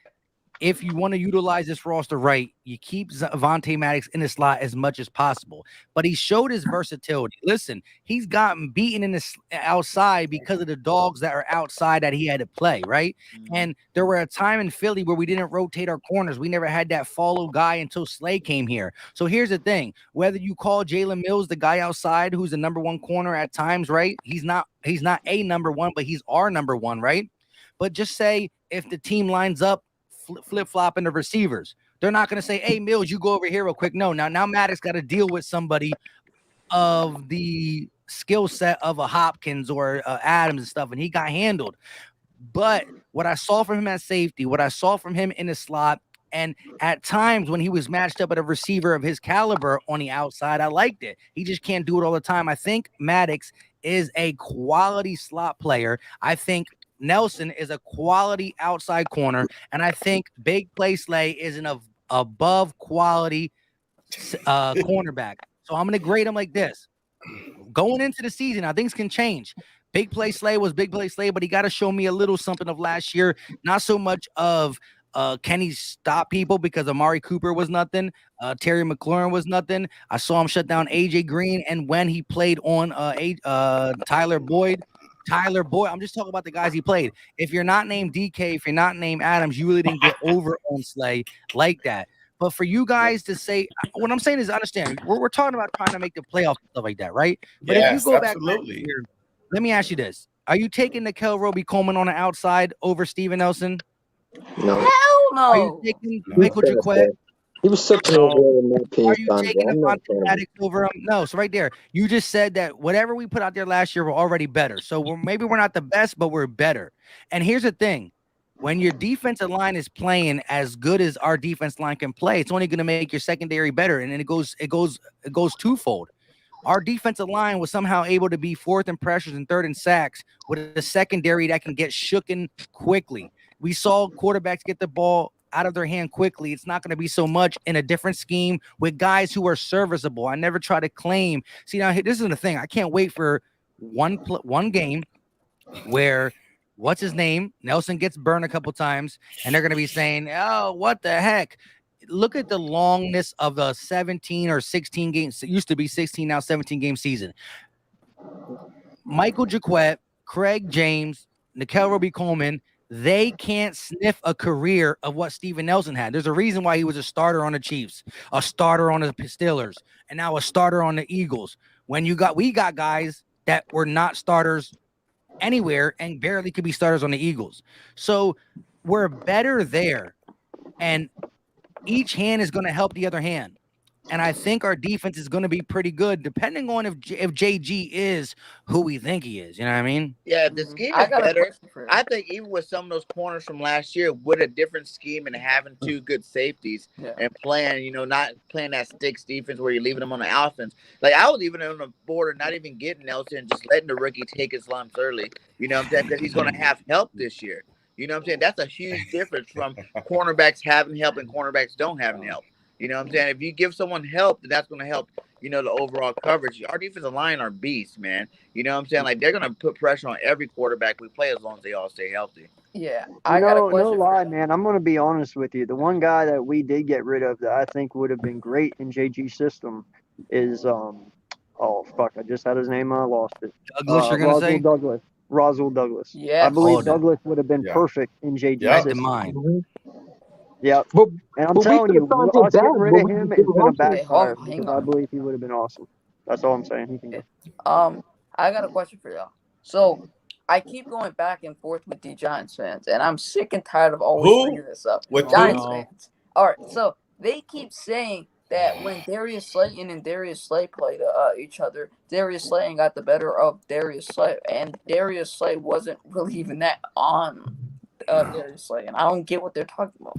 S9: if you want to utilize this roster right, you keep Avonte Maddox in the slot as much as possible. But he showed his versatility. Listen, he's gotten beaten in the outside because of the dogs that are outside that he had to play, right? And there were a time in Philly where we didn't rotate our corners. We never had that follow guy until Slay came here. So here's the thing. Whether you call Jalen Mills the guy outside who's the number one corner at times, right? He's not a number one, but he's our number one, right? But just say if the team lines up, flip-flopping the receivers, they're not going to say, hey, Mills, you go over here real quick. No, now Maddox got to deal with somebody of the skill set of a Hopkins or Adams and stuff, and he got handled. But what I saw from him at safety, what I saw from him in the slot, and at times when he was matched up at a receiver of his caliber on the outside, I liked it. He just can't do it all the time. I think Maddox is a quality slot player. I think Nelson is a quality outside corner, and I think Big Play Slay is an above quality cornerback. So I'm going to grade him like this. Going into the season, now things can change. Big Play Slay was Big Play Slay, but he got to show me a little something of last year. Not so much of can he stop people, because Amari Cooper was nothing. Terry McLaurin was nothing. I saw him shut down AJ Green, and when he played on Tyler Boyd, I'm just talking about the guys he played. If you're not named DK, if you're not named Adams, you really didn't get over on Slay like that. But for you guys to say, what I'm saying is, understand, we're talking about trying to make the playoffs and stuff like that, right? But if you go back here, let me ask you this. Are you taking Nickel Roby-Coleman on the outside over Steven Nelson?
S8: No.
S2: Hell no.
S9: Are you taking Michael Jaquette?
S8: He was such an in my opinion.
S9: Are you taking Avonte Maddox over him? No. So right there, you just said that whatever we put out there last year, we're already better. So maybe we're not the best, but we're better. And here's the thing. When your defensive line is playing as good as our defense line can play, it's only going to make your secondary better. And then it goes twofold. Our defensive line was somehow able to be fourth in pressures and third in sacks with a secondary that can get shooken quickly. We saw quarterbacks get the ball out of their hand quickly. It's not going to be so much in a different scheme with guys who are serviceable. I never try to claim. See, now this is the thing. I can't wait for one game where what's his name? Nelson gets burned a couple times, and they're going to be saying, oh, what the heck? Look at the longness of the 17 or 16 games. It used to be 16, now 17 game season. Michael Jaquette, Craig James, Nickel Roby-Coleman, they can't sniff a career of what Steven Nelson had. There's a reason why he was a starter on the Chiefs, a starter on the Steelers, and now a starter on the Eagles. We got guys that were not starters anywhere and barely could be starters on the Eagles. So we're better there, and each hand is going to help the other hand. And I think our defense is going to be pretty good, depending on if JG is who we think he is. You know what I mean?
S5: Yeah, the scheme is better. I think even with some of those corners from last year, with a different scheme and having two good safeties and playing, not playing that sticks defense where you're leaving them on the offense. Like, I was even on the border, not even getting Nelson, just letting the rookie take his lumps early. You know what I'm saying? Because he's going to have help this year. You know what I'm saying? That's a huge difference from cornerbacks having help and cornerbacks don't have help. You know what I'm saying? If you give someone help, then that's going to help the overall coverage. Our defensive line are beasts, man. You know what I'm saying? Like, they're gonna put pressure on every quarterback we play as long as they all stay healthy.
S2: Yeah, I got a
S3: No
S2: question for
S3: lie,
S2: you.
S3: man. I'm going to be honest with you. The one guy that we did get rid of that I think would have been great in JG's system is oh fuck, I just had his name and I lost it.
S9: Douglas, you're gonna
S3: Roswell
S9: say?
S3: Douglas. Roswell Douglas. I
S2: Yes.
S3: believe
S9: Oh,
S3: Douglas would have been
S1: Yeah.
S3: perfect in JG's
S1: Yep.
S9: right to
S3: system.
S9: mind.
S3: Yep.
S8: But
S3: And I'm
S8: we
S3: telling
S8: could
S3: you,
S8: have signed him
S3: us getting
S8: back,
S3: rid
S8: but
S3: of
S8: we
S3: him
S8: just
S3: is
S8: didn't
S3: going to
S8: want to.
S3: backfire
S2: Hang
S3: because I
S2: on.
S3: believe he would have been awesome. That's all I'm saying. He can go.
S2: I got a question for y'all. So I keep going back and forth with the Giants fans, and I'm sick and tired of always
S1: Who?
S2: bringing this up.
S1: With
S2: Giants
S1: who?
S2: fans. All right, so they keep saying that when Darius Slayton and Darius Slay played each other, Darius Slayton got the better of Darius Slay, and Darius Slay wasn't really even that on Darius Slay, and I don't get what they're talking about.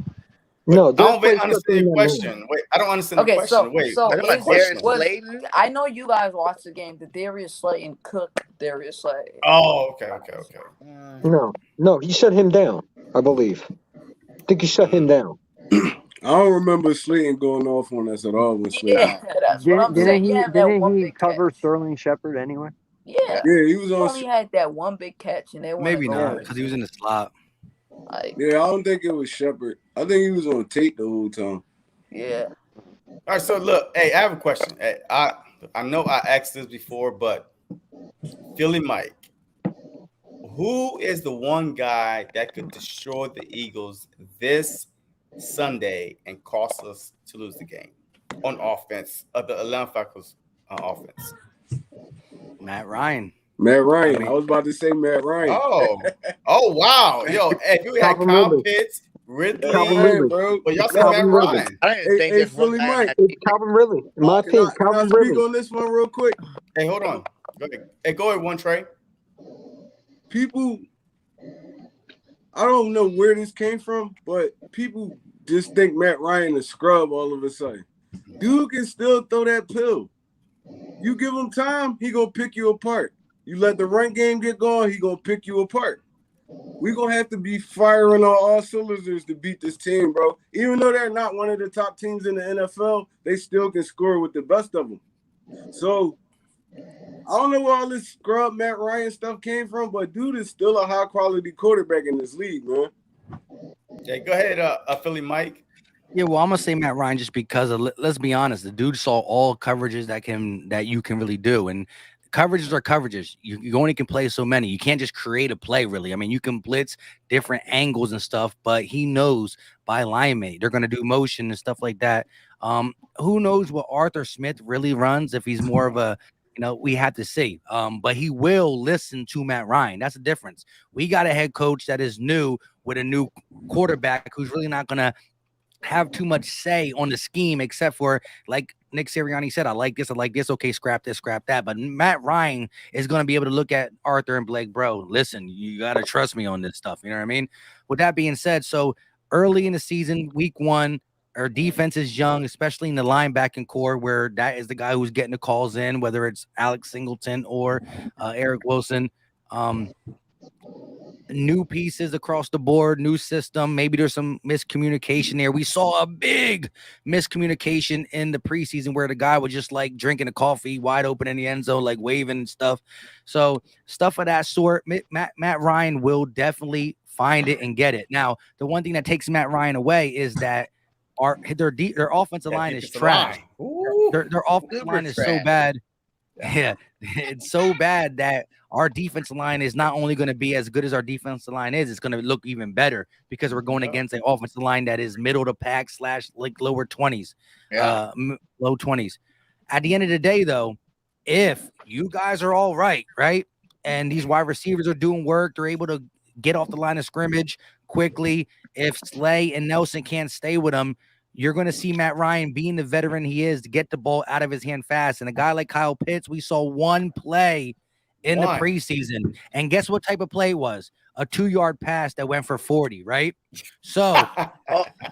S8: No,
S1: I
S8: there's
S1: don't
S8: place
S1: understand the
S8: in that
S1: question. Wait, I don't understand the
S2: Okay,
S1: question. Wait,
S2: so
S5: Talking
S1: what's the
S5: about
S2: is it
S5: Darius
S1: question?
S2: was
S5: Slayton.
S2: I know you guys watched the game. Did Darius Slayton cook Darius Slay?
S1: Oh, okay.
S8: No, he shut him down, I believe. I think he shut him down.
S10: I don't remember Slayton going off on us at all when Slayton.
S2: Yeah, that's what I'm saying. He had that
S3: Didn't
S2: one
S3: he
S2: big
S3: cover
S2: catch.
S3: Sterling Shepard anyway?
S2: Yeah,
S10: Yeah, he was
S2: he
S10: on.
S2: only had that one big catch, and they want to
S9: Maybe
S2: go
S9: not,
S2: crazy.
S9: because he was in the slot.
S2: Like,
S10: Yeah, I don't think it was Shepard. I think he was on tape the whole time.
S2: yeah.
S1: All right, so look, hey, I have a question. Hey, I know I asked this before, but Philly Mike, who is the one guy that could destroy the Eagles this Sunday and cost us to lose the game on offense of the Atlanta Falcons offense?
S9: Matt Ryan.
S10: Matt Ryan.
S9: I mean-
S10: I was about to say Matt Ryan.
S1: Oh, wow, yo, hey, if you had
S8: Calvin
S1: Kyle
S8: Ridley.
S1: Pitts, Ridley,
S8: Calvin
S10: Ryan,
S8: Ridley.
S10: bro.
S1: but y'all
S8: It's
S1: said Matt
S8: Calvin Ridley.
S1: Ryan.
S5: I don't even think
S10: Hey,
S5: there's one
S10: Philly
S5: guy on
S10: Mike.
S5: that
S8: It's
S5: team.
S8: Calvin Ridley. In my
S10: Can I
S8: opinion, Calvin
S10: speak
S8: Ridley.
S10: on this one real quick?
S1: Hey, hold on. Go ahead. Hey, go ahead, one Trey.
S10: People, I don't know where this came from, but people just think Matt Ryan a scrub all of a sudden. Dude can still throw that pill. You give him time, he gonna pick you apart. You let the run game get going, he gonna pick you apart. We're gonna have to be firing on all cylinders to beat this team, bro. Even though they're not one of the top teams in the NFL, they still can score with the best of them. So I don't know where all this scrub Matt Ryan stuff came from, but dude is still a high quality quarterback in this league, man.
S1: Okay, go ahead, Philly Mike.
S9: Yeah, well, I'm gonna say Matt Ryan just because let's be honest, the dude saw all coverages that you can really do, and coverages are coverages. You only can play so many. You can't just create a play, really. I mean, you can blitz different angles and stuff, but he knows by line mate they're gonna do motion and stuff like that. Who knows what Arthur Smith really runs if he's more of a we have to see. But he will listen to Matt Ryan. That's the difference. We got a head coach that is new with a new quarterback who's really not gonna have too much say on the scheme, except for like Nick Sirianni said, I like this. Okay, scrap this, scrap that. But Matt Ryan is going to be able to look at Arthur and Blake, bro, listen, you got to trust me on this stuff. You know what I mean? With that being said, so early in the season, week 1, our defense is young, especially in the linebacking core, where that is the guy who's getting the calls in, whether it's Alex Singleton or Eric Wilson. New pieces across the board, new system. Maybe there's some miscommunication there. We saw a big miscommunication in the preseason where the guy was just like drinking a coffee wide open in the end zone, like waving and stuff. So stuff of that sort. Matt Ryan will definitely find it and get it. Now, the one thing that takes Matt Ryan away is that their offensive line is trash. Their offensive line is so bad. Yeah, it's so bad that our defensive line is not only going to be as good as our defensive line is, it's going to look even better because we're going against an offensive line that is middle to pack / like lower 20s, low 20s. At the end of the day, though, if you guys are all right, and these wide receivers are doing work, they're able to get off the line of scrimmage quickly. If Slay and Nelson can't stay with them, you're going to see Matt Ryan, being the veteran he is, to get the ball out of his hand fast. And a guy like Kyle Pitts, we saw one play in the preseason. And guess what type of play it was? A 2-yard pass that went for 40, right? So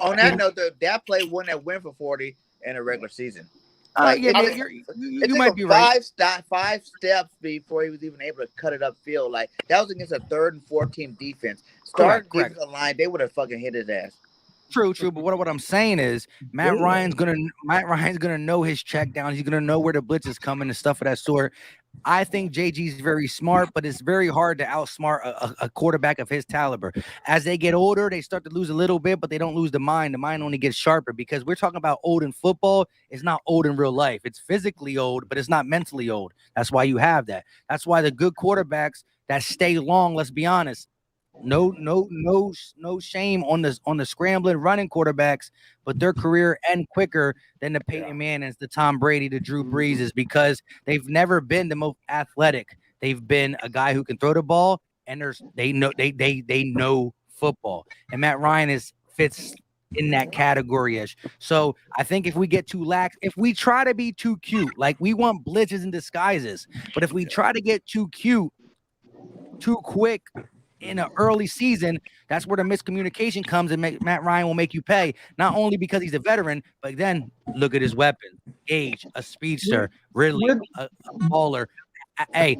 S5: on that note, that play wouldn't have went for 40 in a regular season.
S9: You might be right.
S5: 5 steps before he was even able to cut it upfield. Like, that was against a 3rd and 4th team defense. Start getting the line, they would have fucking hit his ass.
S9: True. But what I'm saying is Matt Ryan's gonna know his check downs. He's gonna know where the blitz is coming and stuff of that sort. I think JG's very smart, but it's very hard to outsmart a quarterback of his caliber. As they get older, they start to lose a little bit, but they don't lose the mind. The mind only gets sharper because we're talking about old in football. It's not old in real life. It's physically old, but it's not mentally old. That's why you have that. That's why the good quarterbacks that stay long, let's be honest. No shame on the scrambling running quarterbacks, but their career end quicker than the Peyton Mannings, the Tom Brady, the Drew Brees is because they've never been the most athletic. They've been a guy who can throw the ball, and they know football. And Matt Ryan fits in that category-ish. So I think if we get too lax, if we try to be too cute, like we want blitzes and disguises, but if we try to get too cute, too quick in an early season, that's where the miscommunication comes, and Matt Ryan will make you pay, not only because he's a veteran, but then look at his weapon. Gage, a speedster, really a baller. Hey,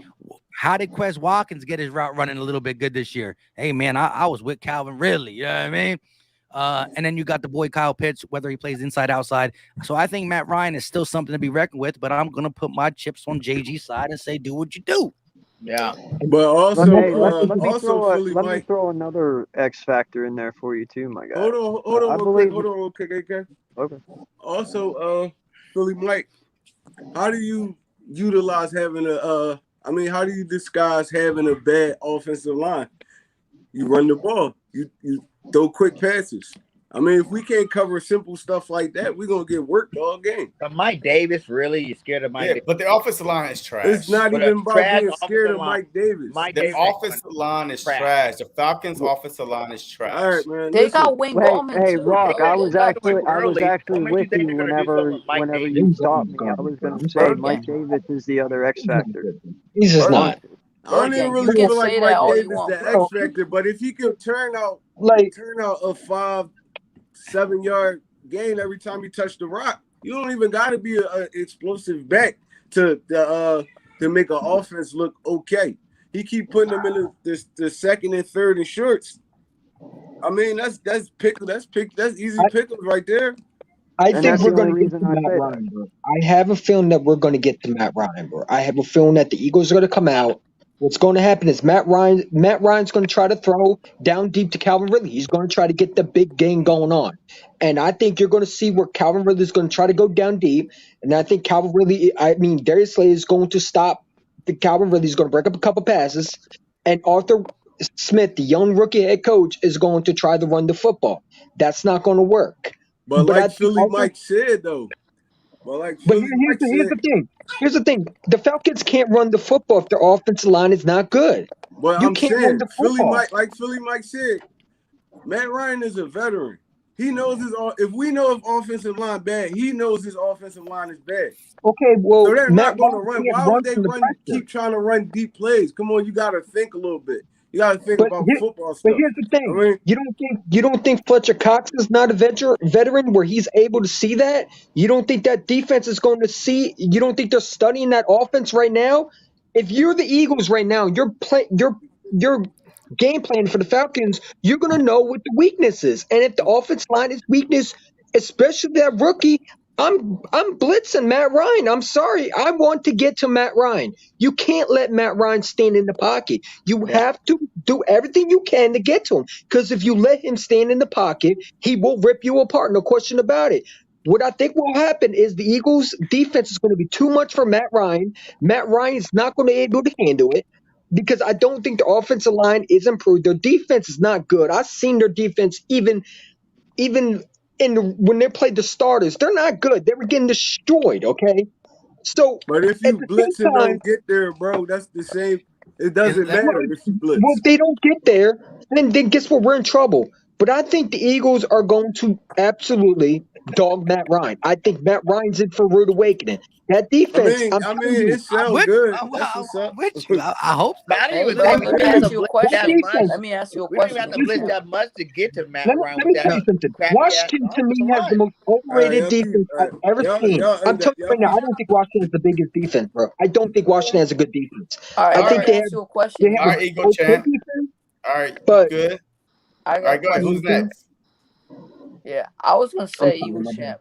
S9: how did Quez Watkins get his route running a little bit good this year? Hey, man, I was with Calvin Ridley. You know what I mean? And then you got the boy Kyle Pitts, whether he plays inside, outside. So I think Matt Ryan is still something to be reckoned with, but I'm going to put my chips on JG's side and say, do what you do.
S5: Yeah.
S10: But also,
S3: let me
S10: Mike,
S3: throw another X factor in there for you too, my guy.
S10: Hold on real quick, AK.
S3: Okay.
S10: Also, Philly Mike, how do you utilize having how do you disguise having a bad offensive line? You run the ball. You throw quick passes. I mean, if we can't cover simple stuff like that, we're going to get worked all game.
S5: But Mike Davis, really? You scared of Mike Davis?
S1: But the offensive line is trash.
S10: It's not even about being scared of Mike Davis.
S1: The offensive line is trash. The Falcons' offensive line is trash.
S10: All right, man.
S2: They got Wayne Gallman
S3: Hey,
S2: too.
S3: Rock, I was actually with you whenever you stopped me. I was going to say Mike Davis is the other X factor.
S8: He's just not.
S10: I don't even really feel like Mike Davis is the X factor, but if he can turn out a 5-7 yard gain every time you touch the rock, you don't even got to be an explosive back to make an offense look okay. He keep putting them in the second and third and shorts. I mean, that's easy pickles right there.
S8: I think we're going to get to Matt Ryan, bro. I have a feeling that we're going to get to Matt Ryan, bro. I have a feeling that the Eagles are going to come out. What's going to happen is Matt Ryan's going to try to throw down deep to Calvin Ridley. He's going to try to get the big game going on. And I think you're going to see where Calvin Ridley is going to try to go down deep. And I think Darius Slay is going to stop Calvin Ridley. He's going to break up a couple passes. And Arthur Smith, the young rookie head coach, is going to try to run the football. That's not going to work.
S10: But like Philly Mike said, though.
S8: Here's the thing. The Falcons can't run the football if their offensive line is not good.
S10: But I'm saying, Philly Mike said, Matt Ryan is a veteran. He knows if we know if offensive line bad, he knows his offensive line is bad.
S8: Okay, well,
S10: so they're not going to run. Why would they keep trying to run deep plays? Come on, you got to think a little bit. You got to think about football stuff.
S8: But here's the thing: you don't think Fletcher Cox is not a veteran where he's able to see that? You don't think that defense is going to see? You don't think they're studying that offense right now? If you're the Eagles right now, you're game plan for the Falcons. You're going to know what the weakness is, and if the offense line is weakness, especially that rookie. I'm blitzing Matt Ryan. I'm sorry. I want to get to Matt Ryan. You can't let Matt Ryan stand in the pocket. You have to do everything you can to get to him. Because if you let him stand in the pocket, he will rip you apart. No question about it. What I think will happen is the Eagles' defense is going to be too much for Matt Ryan. Matt Ryan is not going to be able to handle it because I don't think the offensive line is improved. Their defense is not good. I've seen their defense even when they played the starters, they're not good. They were getting destroyed, okay? So,
S10: but if you blitz and don't get there, bro, that's the same. It doesn't matter if you blitz.
S8: Well, if they don't get there, then guess what? We're in trouble. But I think the Eagles are going to absolutely dog Matt Ryan. I think Matt Ryan's in for a rude awakening. That defense.
S10: I mean, it sounds good.
S9: I hope.
S2: Let me ask you a question. Let me ask you a question.
S5: We don't have to blitz that much to get to Matt Ryan.
S8: Let me tell you something. Washington, to me, has the most overrated defense I've ever seen. I'm telling you right now, I don't think Washington is the biggest defense, bro. I don't think Washington has a good defense.
S2: I think they have a question.
S1: All right, Eagle Chan. All right,
S8: but
S1: good. All right, go ahead. Who's next?
S2: Yeah, I was gonna
S8: I'm
S2: say
S8: sorry,
S2: Eagles
S8: my bad.
S2: champ.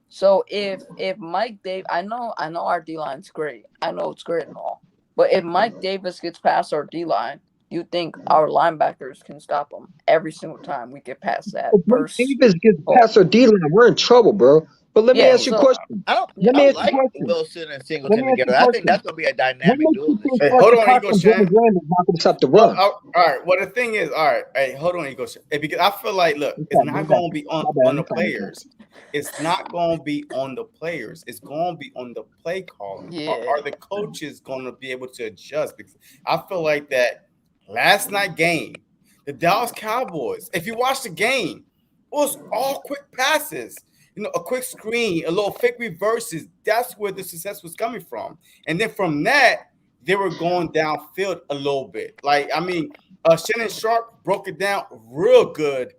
S2: So if Mike Davis, I know our D line's great. I know it's great and all, but if Mike Davis gets past our D line, you think our linebackers can stop him every single time we get past that
S8: If Mike
S2: burst?
S8: Davis gets
S2: Oh,
S8: past our D line, we're in trouble, bro. But let me
S2: yeah.
S8: ask you a
S2: So
S8: question.
S5: I don't.
S2: yeah,
S8: Let
S5: I
S8: me ask you a
S5: like
S8: question.
S5: Wilson and
S8: Let
S5: Singleton
S8: me ask you
S5: together.
S8: a
S5: I think
S8: question.
S5: that's gonna be a
S8: What
S5: dynamic
S8: makes
S5: duel
S8: you
S5: this
S8: think
S1: Hey,
S5: year.
S1: hold
S8: Arthur
S1: on,
S8: Cox
S1: Eagle
S8: and Brandon
S1: Shan.
S8: Graham is not going to stop the
S1: Well,
S8: run?
S1: all right. Well, the thing is, all right. Hey, hold on, Eagle Shan. Because I feel like, look,
S8: What's
S1: it's
S8: up? My
S1: not
S8: bad.
S1: going to be
S8: My bad.
S1: on
S8: I'm
S1: the
S8: sorry.
S1: players. It's not going to be on the players. It's going to be on the play calling.
S2: yeah,
S1: Are the coaches going to be able to adjust? Because I feel like that last night game, the Dallas Cowboys. If you watch the game, it was all quick passes. A quick screen, a little fake reverses. That's where the success was coming from. And then from that, they were going downfield a little bit. Like, I mean, Shannon Sharp broke it down real good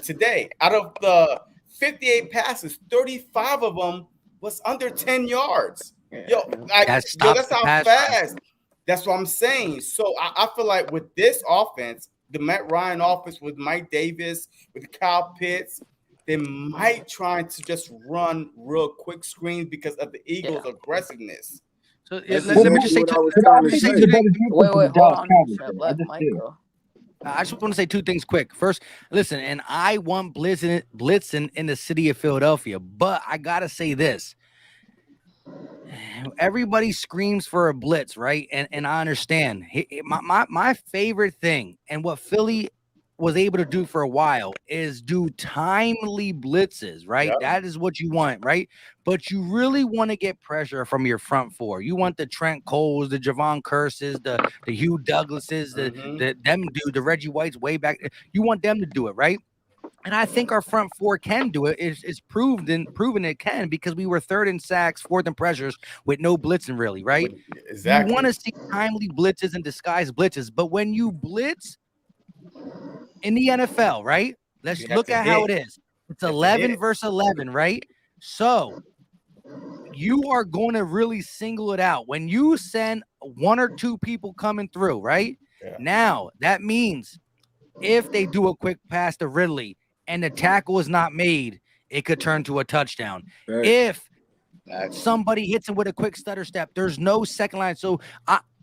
S1: today. Out of the 58 passes, 35 of them was under 10 yards.
S2: yeah.
S9: That stops
S1: That's
S9: the
S1: how
S9: pass rush.
S1: fast. That's what I'm saying. So I feel like with this offense, the Matt Ryan offense with Mike Davis, with Kyle Pitts, they might try to just run real quick screens because of the Eagles' aggressiveness.
S9: So
S10: That's
S9: let me just
S10: exactly
S9: say
S10: what
S9: two.
S10: I was
S8: But
S10: trying
S8: I
S10: to
S8: think
S9: Just say
S8: it's
S10: say.
S8: a
S9: two things.
S8: better defense
S2: Wait,
S8: than
S2: wait,
S8: the
S2: hold
S8: Dallas
S2: on,
S8: Cowboys.
S2: champ.
S8: I
S2: Let
S8: just
S2: Mike
S8: do.
S2: go.
S9: I just want to say two things quick. First, listen, and I want blitzing in the city of Philadelphia, but I gotta say this: everybody screams for a blitz, right? And I understand. My favorite thing, and what Philly was able to do for a while, is do timely blitzes, right?
S1: Yeah.
S9: That is what you want, right? But you really want to get pressure from your front four. You want the Trent Coles, the Javon Curses, the Hugh Douglases, the Reggie Whites way back. You want them to do it, right? And I think our front four can do it. It's proven it can, because we were third in sacks, fourth in pressures with no blitzing, really, right? You want
S1: Exactly.
S9: to see timely blitzes and disguised blitzes, but when you blitz in the NFL, right? Let's
S1: You have
S9: look
S1: to
S9: at how
S1: hit.
S9: it is. It's
S1: You have to
S9: 11
S1: hit.
S9: versus 11, right? So you are going to really single it out when you send one or two people coming through, right?
S1: Yeah.
S9: Now that means if they do a quick pass to Ridley and the tackle is not made, it could turn to a touchdown.
S10: Right.
S9: If somebody hits him with a quick stutter step, there's no second line. So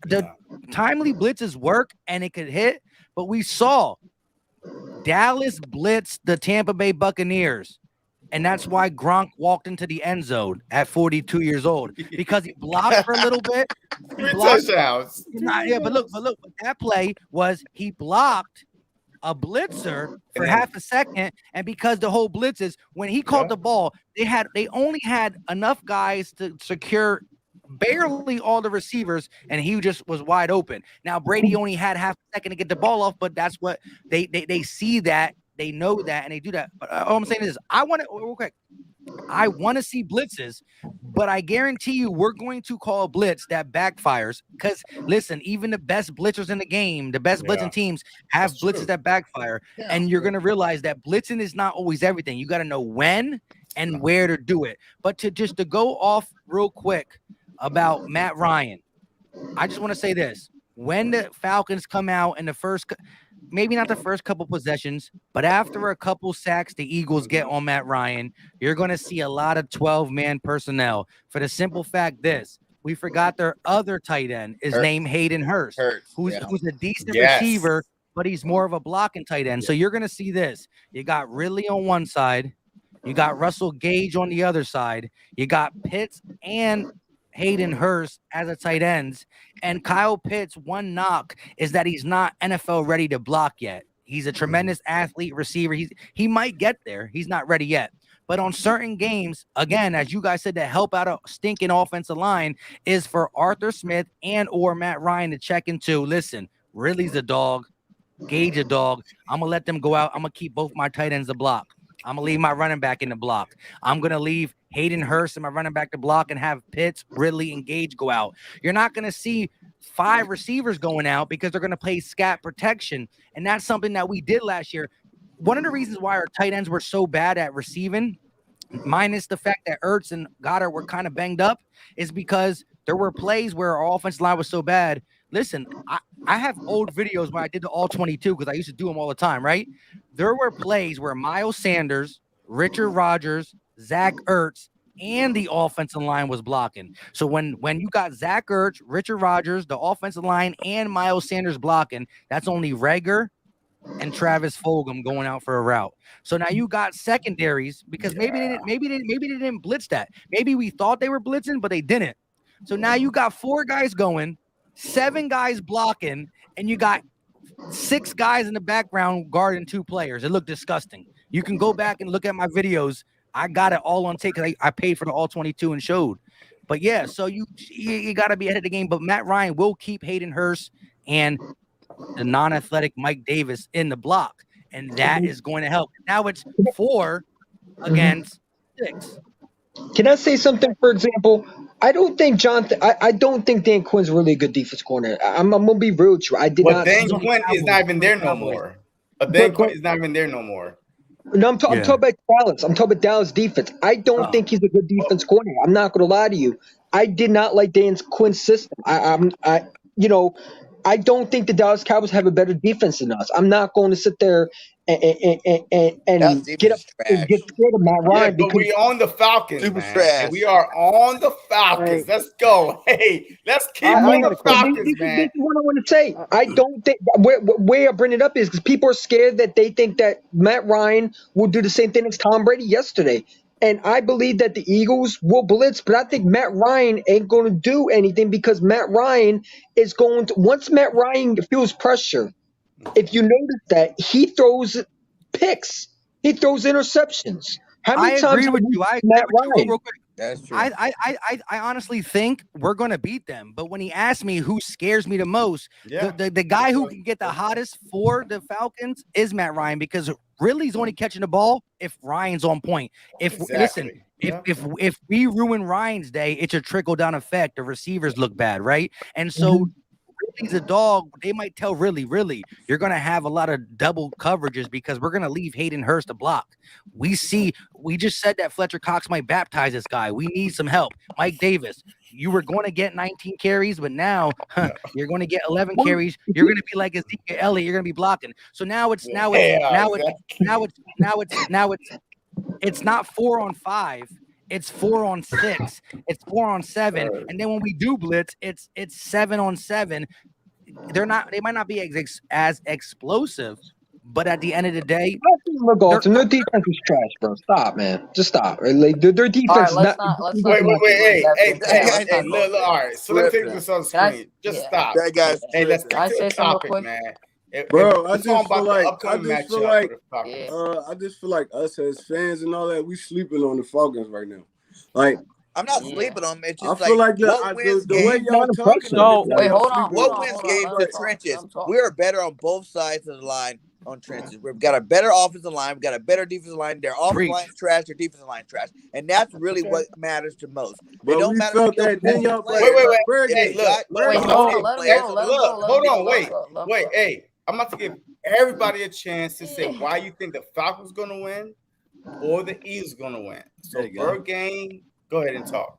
S9: the timely blitzes work and it could hit, but we saw Dallas blitz the Tampa Bay Buccaneers. And that's why Gronk walked into the end zone at 42 years old, because he blocked for a little bit. He
S1: Three
S9: blocked.
S1: touchdowns.
S9: But look, that play was he blocked a blitzer for half a second, and because the whole blitz is when he caught the ball, they only had enough guys to secure barely all the receivers, and he just was wide open. Now Brady only had half a second to get the ball off, but that's what they see that, they know that, and they do that. But all I'm saying is, I want to see blitzes, but I guarantee you we're going to call a blitz that backfires. Because listen, even the best blitzers in the game, the best blitzing teams have blitzes that backfire. And you're going to realize that blitzing is not always everything. You got to know when and where to do it. But to go off real quick about Matt Ryan, I just want to say this. When the Falcons come out in the first, maybe not the first couple possessions, but after a couple sacks the Eagles get on Matt Ryan, you're going to see a lot of 12-man personnel, for the simple fact this: we forgot their other tight end is named Hayden Hurst, who's a decent receiver, but he's more of a blocking tight end. So you're going to see this. You got Ridley on one side, you got Russell Gage on the other side, you got Pitts and Hayden Hurst as a tight ends. And Kyle Pitts, one knock is that he's not NFL ready to block yet. He's a tremendous athlete, receiver. He might get there. He's not ready yet. But on certain games, again, as you guys said, to help out a stinking offensive line is for Arthur Smith and or Matt Ryan to check into. Listen, Ridley's a dog, Gage a dog. I'm gonna let them go out. I'm gonna keep both my tight ends to block. I'm gonna leave my running back in the block. I'm gonna leave Hayden Hurst and my running back to block, and have Pitts, Ridley, and Gage go out. You're not gonna see 5 receivers going out because they're gonna play scat protection, and that's something that we did last year. One of the reasons why our tight ends were so bad at receiving, minus the fact that Ertz and Goddard were kind of banged up, is because there were plays where our offensive line was so bad. Listen, I have old videos where I did the all 22 because I used to do them all the time, right? There were plays where Miles Sanders Richard Rodgers, Zach Ertz, and the offensive line was blocking. So when you got Zach Ertz, Richard Rodgers, the offensive line, and Miles Sanders blocking, that's only Rager and Travis Fulgham going out for a route. So now you got secondaries because maybe they didn't blitz that. Maybe we thought they were blitzing, but they didn't. So now you got 4 guys going, 7 guys blocking, and you got 6 guys in the background guarding 2 players. It looked disgusting. You can go back and look at my videos. I got it all on tape because I paid for the all 22 and showed. But yeah, so you got to be ahead of the game. But Matt Ryan will keep Hayden Hurst and the non-athletic Mike Davis in the block, and that is going to help. Now it's 4 against 6.
S8: Can I say something? For example, I don't think I don't think Dan Quinn's really a good defense corner. I'm gonna be real with you. I did
S1: But
S8: not.
S1: Dan
S8: see-
S1: Quinn is not even there no more. But Dan Quinn is not even there no more.
S8: No, I'm talking about Dallas. I'm talking about Dallas defense. I don't think he's a good defense corner. I'm not going to lie to you. I did not like Dan Quinn's system. I don't think the Dallas Cowboys have a better defense than us. I'm not going to sit there and
S5: Dallas
S8: get up
S5: defense is
S8: and get
S5: trash.
S8: scared of Matt
S1: Yeah,
S8: Ryan
S1: but
S8: because
S1: we on the Falcons,
S5: Super
S1: man.
S5: trash.
S1: And we are on the Falcons. Let's go. Hey, let's keep
S3: I
S1: on
S3: got
S1: the
S3: a question.
S1: Falcons,
S8: this
S1: man.
S8: is what I want to say. I don't think where I bring it up is because people are scared that they think that Matt Ryan will do the same thing as Tom Brady yesterday. And I believe that the Eagles will blitz, but I think Matt Ryan ain't going to do anything because Matt Ryan is going to, once Matt Ryan feels pressure, if you notice that, he throws picks, he throws interceptions. How many
S9: I
S8: times
S9: agree
S8: have
S9: with
S8: we
S9: you. I
S8: seen
S9: agree
S8: Matt
S9: with you.
S8: Ryan?
S9: Real quick.
S5: That's true.
S9: I honestly think we're gonna beat them. But when he asked me who scares me the most, the guy who can get the hottest for the Falcons is Matt Ryan because really he's only catching the ball if Ryan's on point. Listen, if we ruin Ryan's day, it's a trickle down effect. The receivers look bad, right? And so Ridley's a dog. They might tell Ridley, you're going to have a lot of double coverages because we're going to leave Hayden Hurst a block. We just said that Fletcher Cox might baptize this guy. We need some help. Mike Davis, you were going to get 19 carries, but now you're going to get 11 carries. You're going to be like Ezekiel Elliott. You're going to be blocking. So now it's not 4 on 5. It's 4 on 6. It's 4 on 7. And then when we do blitz, it's 7 on 7. They might not be as explosive, but at the end of the day,
S8: look, Alton, their defense is trash, bro. Stop, man. Just stop. Like, their defense
S2: All right,
S8: is
S2: let's
S8: not.
S2: not.
S1: Wait.
S2: Let's
S1: Hey,
S2: not
S1: look. All right. So let me take this on the
S2: Can I-
S1: screen. Just
S2: yeah.
S1: stop.
S5: That guy's
S1: Hey, let's
S5: tripping.
S1: get
S2: I
S1: to
S2: say
S1: the
S2: something real
S1: topic,
S2: quick?
S1: man.
S10: Bro,
S1: We're talking about the upcoming matchup for the Falcons.
S10: I just feel like us as fans and all that, we sleeping on the Falcons right now. Like,
S5: I'm not sleeping on them. It's
S10: I
S5: just
S10: feel like
S5: what wins
S10: the way
S5: games?
S10: y'all talking,
S4: So-
S10: y'all
S2: Wait, hold on.
S10: sleeping
S5: What
S10: on
S5: wins
S10: us.
S5: games? The trenches. We are better on both sides of the line on trenches. We've got a better offensive line. We've got a better defensive line. Their offensive line is trash. Their defensive line is trash. And that's really what matters to most. It
S10: But
S5: don't
S10: we
S5: matter
S10: felt
S5: if
S10: that then y'all
S5: players.
S1: Wait.
S5: If
S1: Hey,
S5: you got
S2: Wait,
S5: good
S2: hold on.
S5: skill
S2: Let him
S5: players
S2: go.
S5: on
S2: Let
S5: the
S2: him go.
S5: field.
S2: Let
S1: Hold
S2: him
S1: on,
S2: go. Let him go. Let him
S1: wait.
S2: go.
S1: Hey, I'm about to give everybody a chance to say why you think the Falcons going to win or the Eagles going to win. So,
S5: There you go.
S1: Game, go ahead and talk.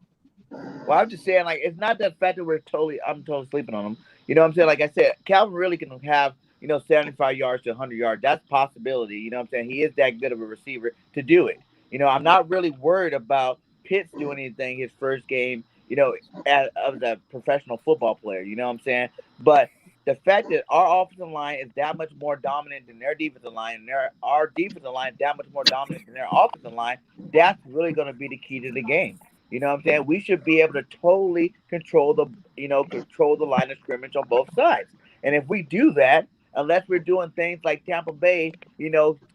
S5: Well, I'm just saying, like, it's not the fact that I'm totally sleeping on them. You know what I'm saying? Like I said, Calvin really can have, 75 yards to 100 yards. That's a possibility. You know what I'm saying? He is that good of a receiver to do it. I'm not really worried about Pitts doing anything his first game, as a professional football player. You know what I'm saying? But the fact that our offensive line is that much more dominant than their defensive line, and our defensive line is that much more dominant than their offensive line, that's really going to be the key to the game. You know what I'm saying? We should be able to totally control the line of scrimmage on both sides. And if we do that, unless we're doing things like Tampa Bay,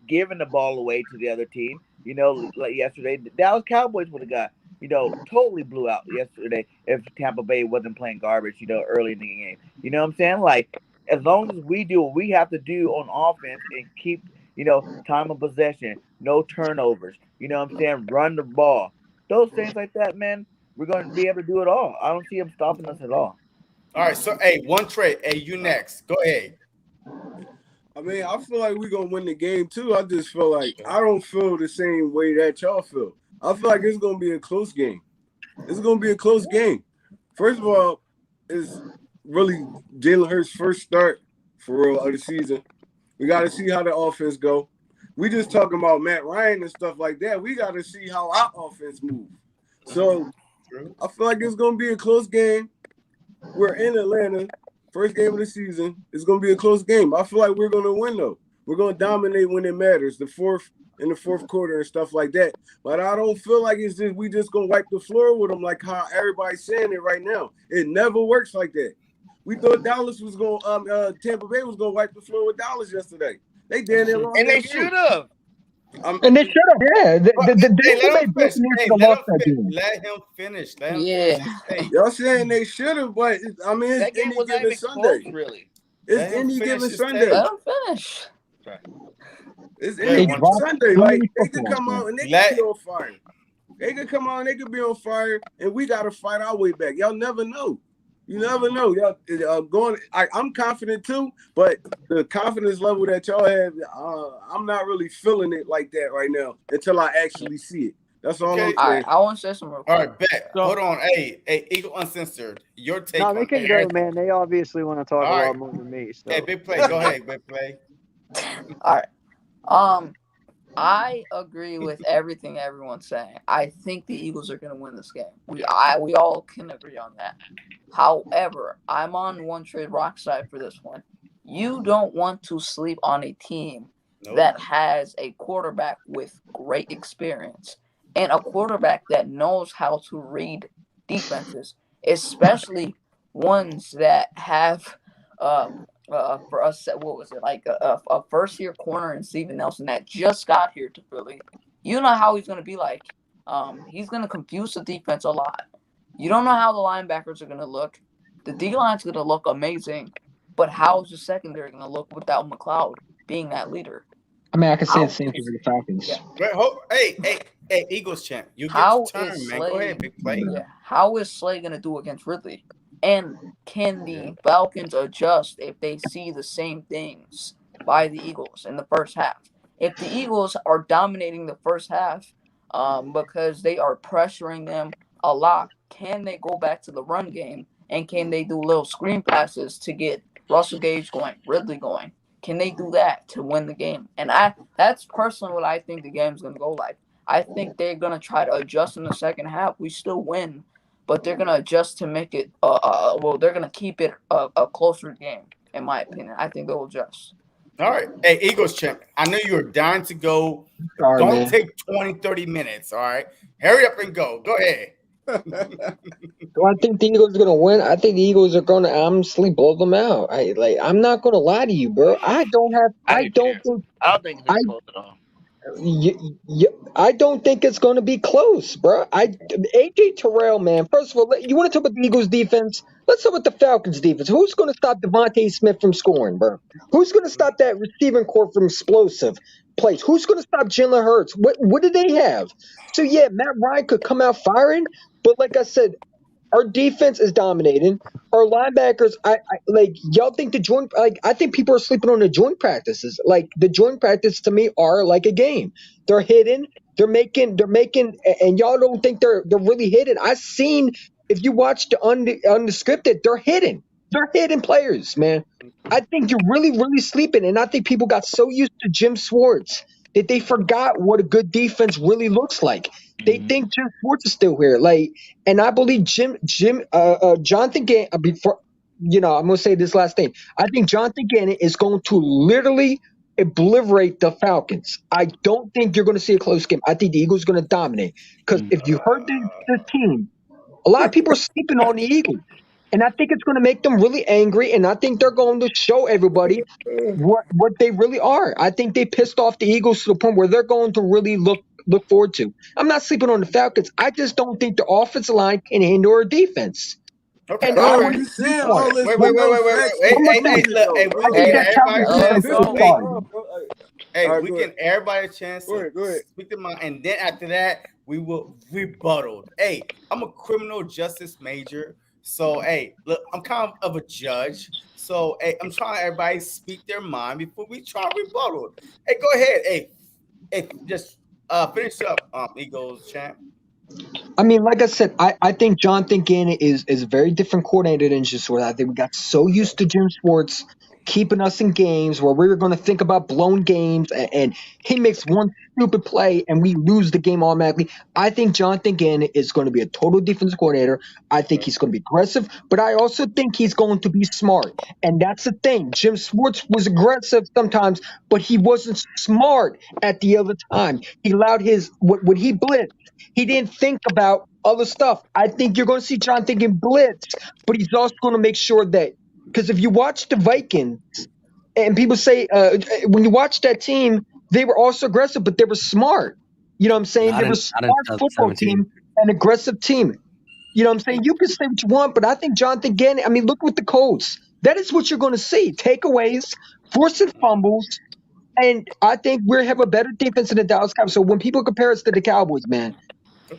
S5: giving the ball away to the other team, like yesterday, the Dallas Cowboys would have got, totally blew out yesterday if Tampa Bay wasn't playing garbage, early in the game. You know what I'm saying? Like, as long as we do what we have to do on offense and keep, time of possession, no turnovers, you know what I'm saying? Run the ball. Those things like that, man, we're going to be able to do it all. I don't see them stopping us at all.
S1: All right, so, hey, one trade. Hey, you next. Go ahead.
S10: I mean, I feel like we're going to win the game, too. I just feel like I don't feel the same way that y'all feel. I feel like it's going to be a close game. It's going to be a close game. First of all, it's really Jalen Hurts' first start for real of the season. We got to see how the offense go. We just talking about Matt Ryan and stuff like that. We got to see how our offense moves. So I feel like it's gonna be a close game. We're in Atlanta, first game of the season. It's gonna be a close game. I feel like we're gonna win though. We're gonna dominate when it matters. The fourth quarter and stuff like that. But I don't feel like it's just we just gonna wipe the floor with them like how everybody's saying it right now. It never works like that. We thought Dallas was gonna Tampa Bay was gonna wipe the floor with Dallas yesterday. They damn near lost
S5: And
S10: that
S5: they
S10: game.
S5: should have.
S8: And they should have. Yeah,
S1: Let him finish.
S10: Y'all saying they should have, but I mean, it's
S5: That game
S10: any
S5: wasn't
S10: given
S5: even
S10: Sunday.
S5: close, really.
S10: It's any given Sunday.
S2: Let him finish.
S10: It's any given Sunday. Like they could come out and they could be on fire. They could come out and they could be on fire, and we got to fight our way back. Y'all never know. You never know. Y'all going. I'm confident too, but the confidence level that y'all have, I'm not really feeling it like that right now until I actually see it. That's all I'm saying.
S2: All right, I want to say something real quick.
S1: All right, bet. Hold on. Hey, Eagle Uncensored. Your take
S3: No,
S1: on
S3: they can go, man. They obviously want to talk a lot more than me. So.
S1: Hey, Big Play. Go ahead, Big Play.
S2: All right. I agree with everything everyone's saying. I think the Eagles are going to win this game. We all can agree on that. However, I'm on one trade rock side for this one. You don't want to sleep on a team that has a quarterback with great experience and a quarterback that knows how to read defenses, especially ones that have for us, what was it, like a first-year corner in Steven Nelson that just got here to Philly. You know how he's going to be like. He's going to confuse the defense a lot. You don't know how the linebackers are going to look. The D-line's going to look amazing, but how is the secondary going to look without McLeod being that leader?
S8: I mean, I can say the same thing for the Falcons.
S1: Yeah. Hey, Eagles champ. You get your turn, man. Go ahead, Big Play.
S2: Yeah. How is Slay going to do against Ridley? And can the Falcons adjust if they see the same things by the Eagles in the first half? If the Eagles are dominating the first half because they are pressuring them a lot, can they go back to the run game? And can they do little screen passes to get Russell Gage going, Ridley going? Can they do that to win the game? And that's personally what I think the game's going to go like. I think they're going to try to adjust in the second half. We still win, but they're going to adjust to make it they're going to keep it a closer game, in my opinion. I think they'll adjust.
S1: All right. Hey, Eagles champ, I know you're dying to go.
S8: Sorry,
S1: Don't
S8: man.
S1: take 20, 30 minutes, all right? Hurry up and go. Go ahead.
S8: Do I think the Eagles are gonna win? I think the Eagles are gonna honestly blow them out. I'm not gonna lie to you, bro. I don't think
S5: it's close at all.
S8: I don't think it's going to be close, bro. AJ Terrell, man. First of all, you want to talk about the Eagles defense? Let's talk about the Falcons defense. Who's going to stop Devontae Smith from scoring, bro? Who's going to stop that receiving core from explosive plays? Who's going to stop Jalen Hurts? What do they have? So yeah, Matt Ryan could come out firing, but like I said, our defense is dominating. Our linebackers, I y'all think the joint, I think people are sleeping on the joint practices. Like the joint practices to me are like a game. They're hidden. They're making, and y'all don't think they're really hidden. I've seen, if you watch the unscripted, they're hidden. They're hidden players, man. I think you're really, really sleeping, and I think people got so used to Jim Schwartz that they forgot what a good defense really looks like. They think Jim Schwartz is still here. And I believe Jonathan Gannon, before, I'm going to say this last thing. I think Jonathan Gannon is going to literally obliterate the Falcons. I don't think you're going to see a close game. I think the Eagles are going to dominate. Because if you heard this team, a lot of people are sleeping on the Eagles. And I think it's going to make them really angry. And I think they're going to show everybody what they really are. I think they pissed off the Eagles to the point where they're going to really look forward to. I'm not sleeping on the Falcons. I just don't think the offensive line can handle our defense.
S1: Okay.
S8: And
S1: All
S8: I
S1: right.
S8: don't
S1: You
S8: saying
S1: all this. Wait. Hey, we can everybody a chance to speak their mind, and then after that, we will rebuttal. Hey, I'm a criminal justice major, so hey, look, I'm kind of a judge. So hey, I'm trying to everybody speak their mind before we try to rebuttal. Hey, go ahead. Hey, just finish up, Eagles champ.
S8: I mean, like I said, I think Jonathan Gannon is a very different coordinator than Jim Schwartz. I think we got so used to Jim Schwartz keeping us in games where we were going to think about blown games, and he makes one stupid play and we lose the game automatically. I think Jonathan Gannon is going to be a total defensive coordinator. I think he's going to be aggressive, but I also think he's going to be smart. And that's the thing. Jim Schwartz was aggressive sometimes, but he wasn't smart at the other time. He allowed when he blitzed, he didn't think about other stuff. I think you're going to see Jonathan Gannon blitz, but he's also going to make sure that, because if you watch the Vikings, and people say when you watch that team, they were also aggressive, but they were smart. You know what I'm saying?
S9: Not
S8: They
S9: in,
S8: were a
S9: not in
S8: smart football
S9: 17.
S8: team, an aggressive team. You know what I'm saying? You can say what you want, but I think Jonathan Gannon, I mean, look with the Colts. That is what you're going to see. Takeaways, forcing fumbles, and I think we have a better defense than the Dallas Cowboys. So when people compare us to the Cowboys, man,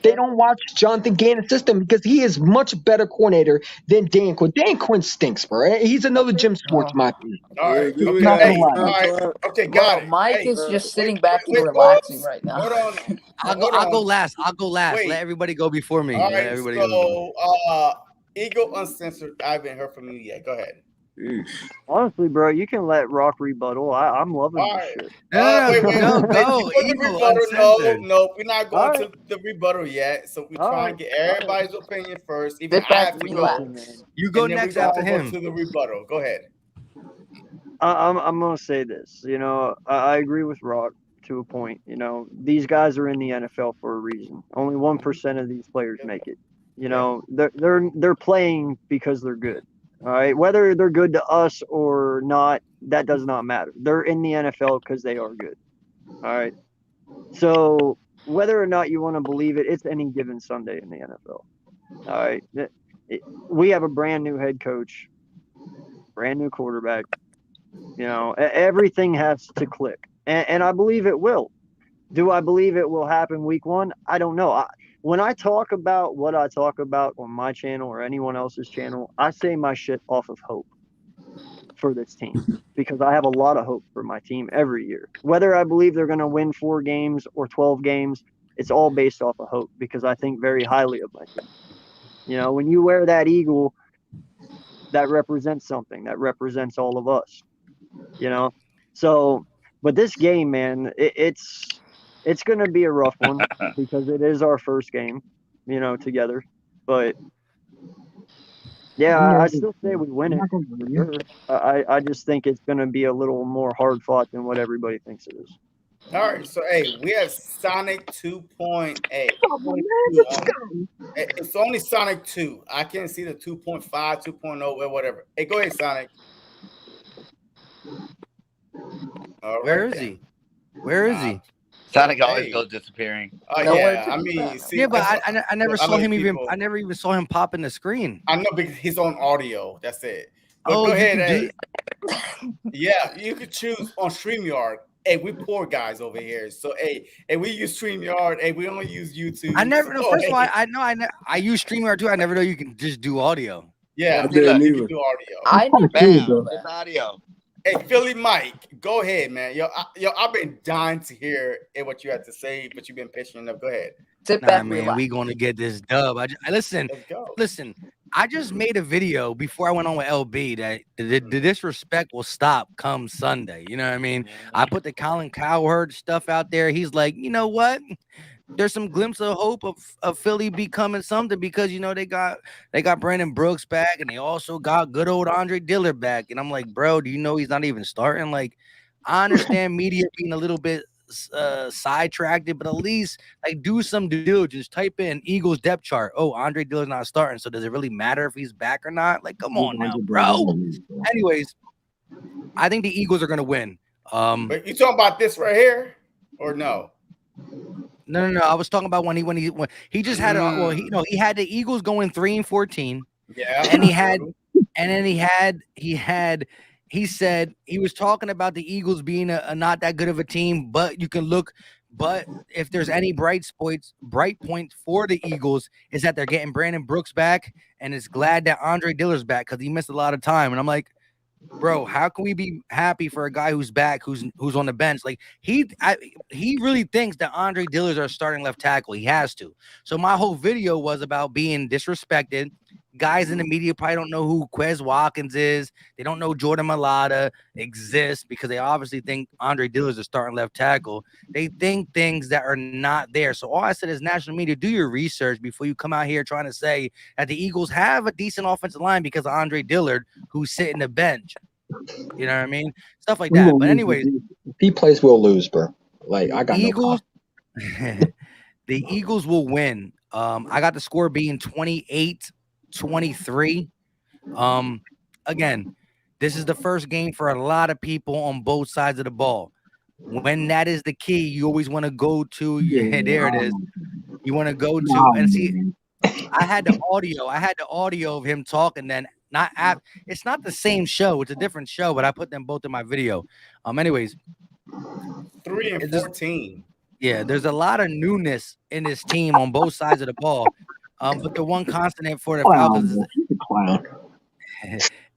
S8: they don't watch Jonathan Gannon's system because he is much better coordinator than Dan Quinn. Dan Quinn stinks, bro. He's another Jim Schwartz, in my opinion.
S1: All right.
S10: do we
S1: Okay.
S8: Not
S10: have
S8: gonna lie.
S1: All right.
S10: time?
S1: Okay.
S2: Bro,
S1: Got it.
S2: Mike
S1: Hey,
S2: is just sitting
S1: wait,
S2: back
S1: wait,
S2: here relaxing
S1: pause.
S2: right now.
S1: Hold on.
S9: I'll go last. I'll go last.
S1: Wait.
S9: Let everybody go before me.
S1: All
S9: Let
S1: right.
S9: everybody go before me.
S1: So, Eagle Uncensored, I haven't heard from you yet. Go ahead.
S10: Eesh.
S3: Honestly, bro, you can let Rock rebuttal. I'm loving
S1: All
S3: this
S1: right.
S3: shit.
S1: Wait.
S9: No,
S1: Did
S9: go.
S1: you put the
S9: Eagle
S1: rebuttal?
S9: uncensored.
S1: No, we're not going
S3: All
S1: to
S3: right.
S1: the rebuttal yet. So we
S3: All
S1: try
S3: right.
S1: and get
S3: All right.
S1: everybody's opinion first. Even
S2: Sit
S1: I
S2: back,
S1: have to
S2: relax.
S1: go.
S3: Listen, man.
S9: You go
S1: And then
S9: next
S1: we're
S9: after
S1: going to go
S9: him.
S1: to the rebuttal. Go ahead.
S3: I'm gonna say this. You know, I agree with Rock to a point. You know, these guys are in the NFL for a reason. Only 1% of these players make it. You know, they're playing because they're good. All right, whether they're good to us or not, that does not matter. They're in the NFL because they are good. All right. So whether or not you want to believe it, it's any given Sunday in the NFL. All right. We have a brand new head coach, brand new quarterback. You know, everything has to click, and I believe it will. Do I believe it will happen week one? I don't know. When I talk about what I talk about on my channel or anyone else's channel, I say my shit off of hope for this team because I have a lot of hope for my team every year. Whether I believe they're going to win 4 games or 12 games, it's all based off of hope because I think very highly of my team. You know, when you wear that eagle, that represents something. That represents all of us. You know, so but this game, man, it's going to be a rough one because it is our first game, you know, together. But yeah, I still say we win it for sure. I just think it's going to be a little more hard fought than what everybody thinks it is.
S1: All right. So, hey, we have Sonic 2.8. It's only Sonic 2. I can't see the 2.5, 2.0, or whatever. Hey, go ahead, Sonic. All
S9: Where
S1: right,
S9: is
S1: then.
S9: he? Where is he?
S5: Sonic always
S1: Hey.
S5: goes disappearing.
S2: Nowhere
S1: Yeah,
S2: to
S1: I
S2: be
S1: mean,
S2: found.
S1: see,
S9: Yeah, but
S1: that's
S9: I never
S1: a
S9: saw
S1: lot of
S9: him
S1: people-
S9: I never even saw him pop in the screen.
S1: I know because he's on audio. That's it. But
S9: Oh,
S1: go
S9: you
S1: ahead.
S9: can
S1: Hey. Yeah, you could choose on StreamYard. Hey, we poor guys over here. So, hey, we use StreamYard. Hey, we only use YouTube.
S9: I never know.
S1: So,
S9: First of all,
S1: hey,
S9: I use StreamYard too. I never know you can just do audio.
S1: yeah,
S10: I didn't
S1: you can
S10: either.
S1: do audio.
S2: I never
S5: Bam,
S2: knew
S5: it's
S2: that.
S5: audio.
S1: Hey, Philly Mike, go ahead, man. I've been dying to hear what you had to say, but you've been patient enough. Go ahead.
S2: Sit
S9: Nah,
S2: back,
S9: man,
S2: relax.
S9: we gonna get this dub. Listen.
S1: Let's go.
S9: I just made a video before I went on with LB that the disrespect will stop come Sunday. You know what I mean? I put the Colin Cowherd stuff out there. He's like, you know what? There's some glimpse of hope of Philly becoming something because you know they got Brandon Brooks back and they also got good old Andre Diller back. And I'm like, bro, do you know he's not even starting? Like, I understand media being a little bit sidetracked, but at least like do some due diligence. Type in Eagles depth chart. Oh, Andre Diller's not starting, so does it really matter if he's back or not? Like, come on now, bro. Anyways, I think the Eagles are gonna win.
S1: But you talking about this right here, or no?
S9: No. I was talking about when he just had he had the Eagles going 3-14.
S1: Yeah,
S9: and he said he was talking about the Eagles being a not that good of a team, but you can look. But if there's any bright points for the Eagles is that they're getting Brandon Brooks back, and it's glad that Andre Diller's back because he missed a lot of time. And I'm like, bro, how can we be happy for a guy who's back, who's on the bench? Like he really thinks that Andre Diller's our starting left tackle. He has to. So my whole video was about being disrespected guys in the media probably don't know who Quez Watkins is. They don't know Jordan Mailata exists because they obviously think Andre Diller's a starting left tackle. They think things that are not there. So all I said is national media, do your research before you come out here trying to say that the Eagles have a decent offensive line because of Andre Dillard, who's sitting the bench. You know what I mean? Stuff like that. But anyways,
S8: if he plays, we'll lose, bro. Like I got
S9: Eagles, the Eagles will win. I got the score being 28-23. Again, this is the first game for a lot of people on both sides of the ball. When that is the key, you always want to go to there it is. You want to go to and see. I had the audio of him talking. Then it's not the same show. It's a different show, but I put them both in my video. Anyways,
S1: 3-14.
S9: Yeah, there's a lot of newness in this team on both sides of the ball. But the one constant for the Falcons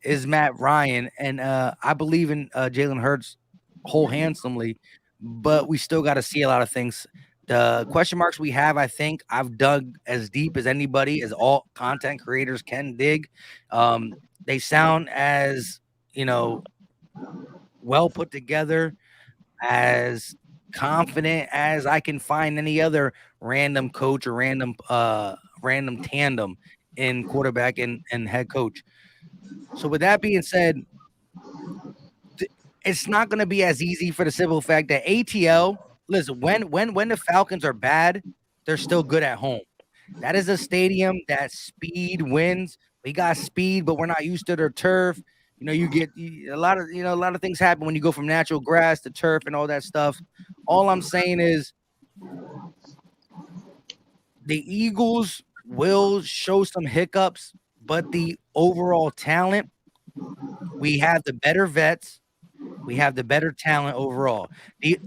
S9: is Matt Ryan, and I believe in Jalen Hurts handsomely, but we still got to see a lot of things. The question marks we have, I think I've dug as deep as anybody, as all content creators can dig. They sound as, well put together, as confident as I can find any other random coach or random tandem in quarterback and head coach. So with that being said, it's not going to be as easy for the simple fact that ATL, listen, when the Falcons are bad, they're still good at home. That is a stadium that speed wins. We got speed, but we're not used to their turf. You get a lot of things happen when you go from natural grass to turf and all that stuff. All I'm saying is the Eagles will show some hiccups, but the overall talent, we have the better vets. We have the better talent overall.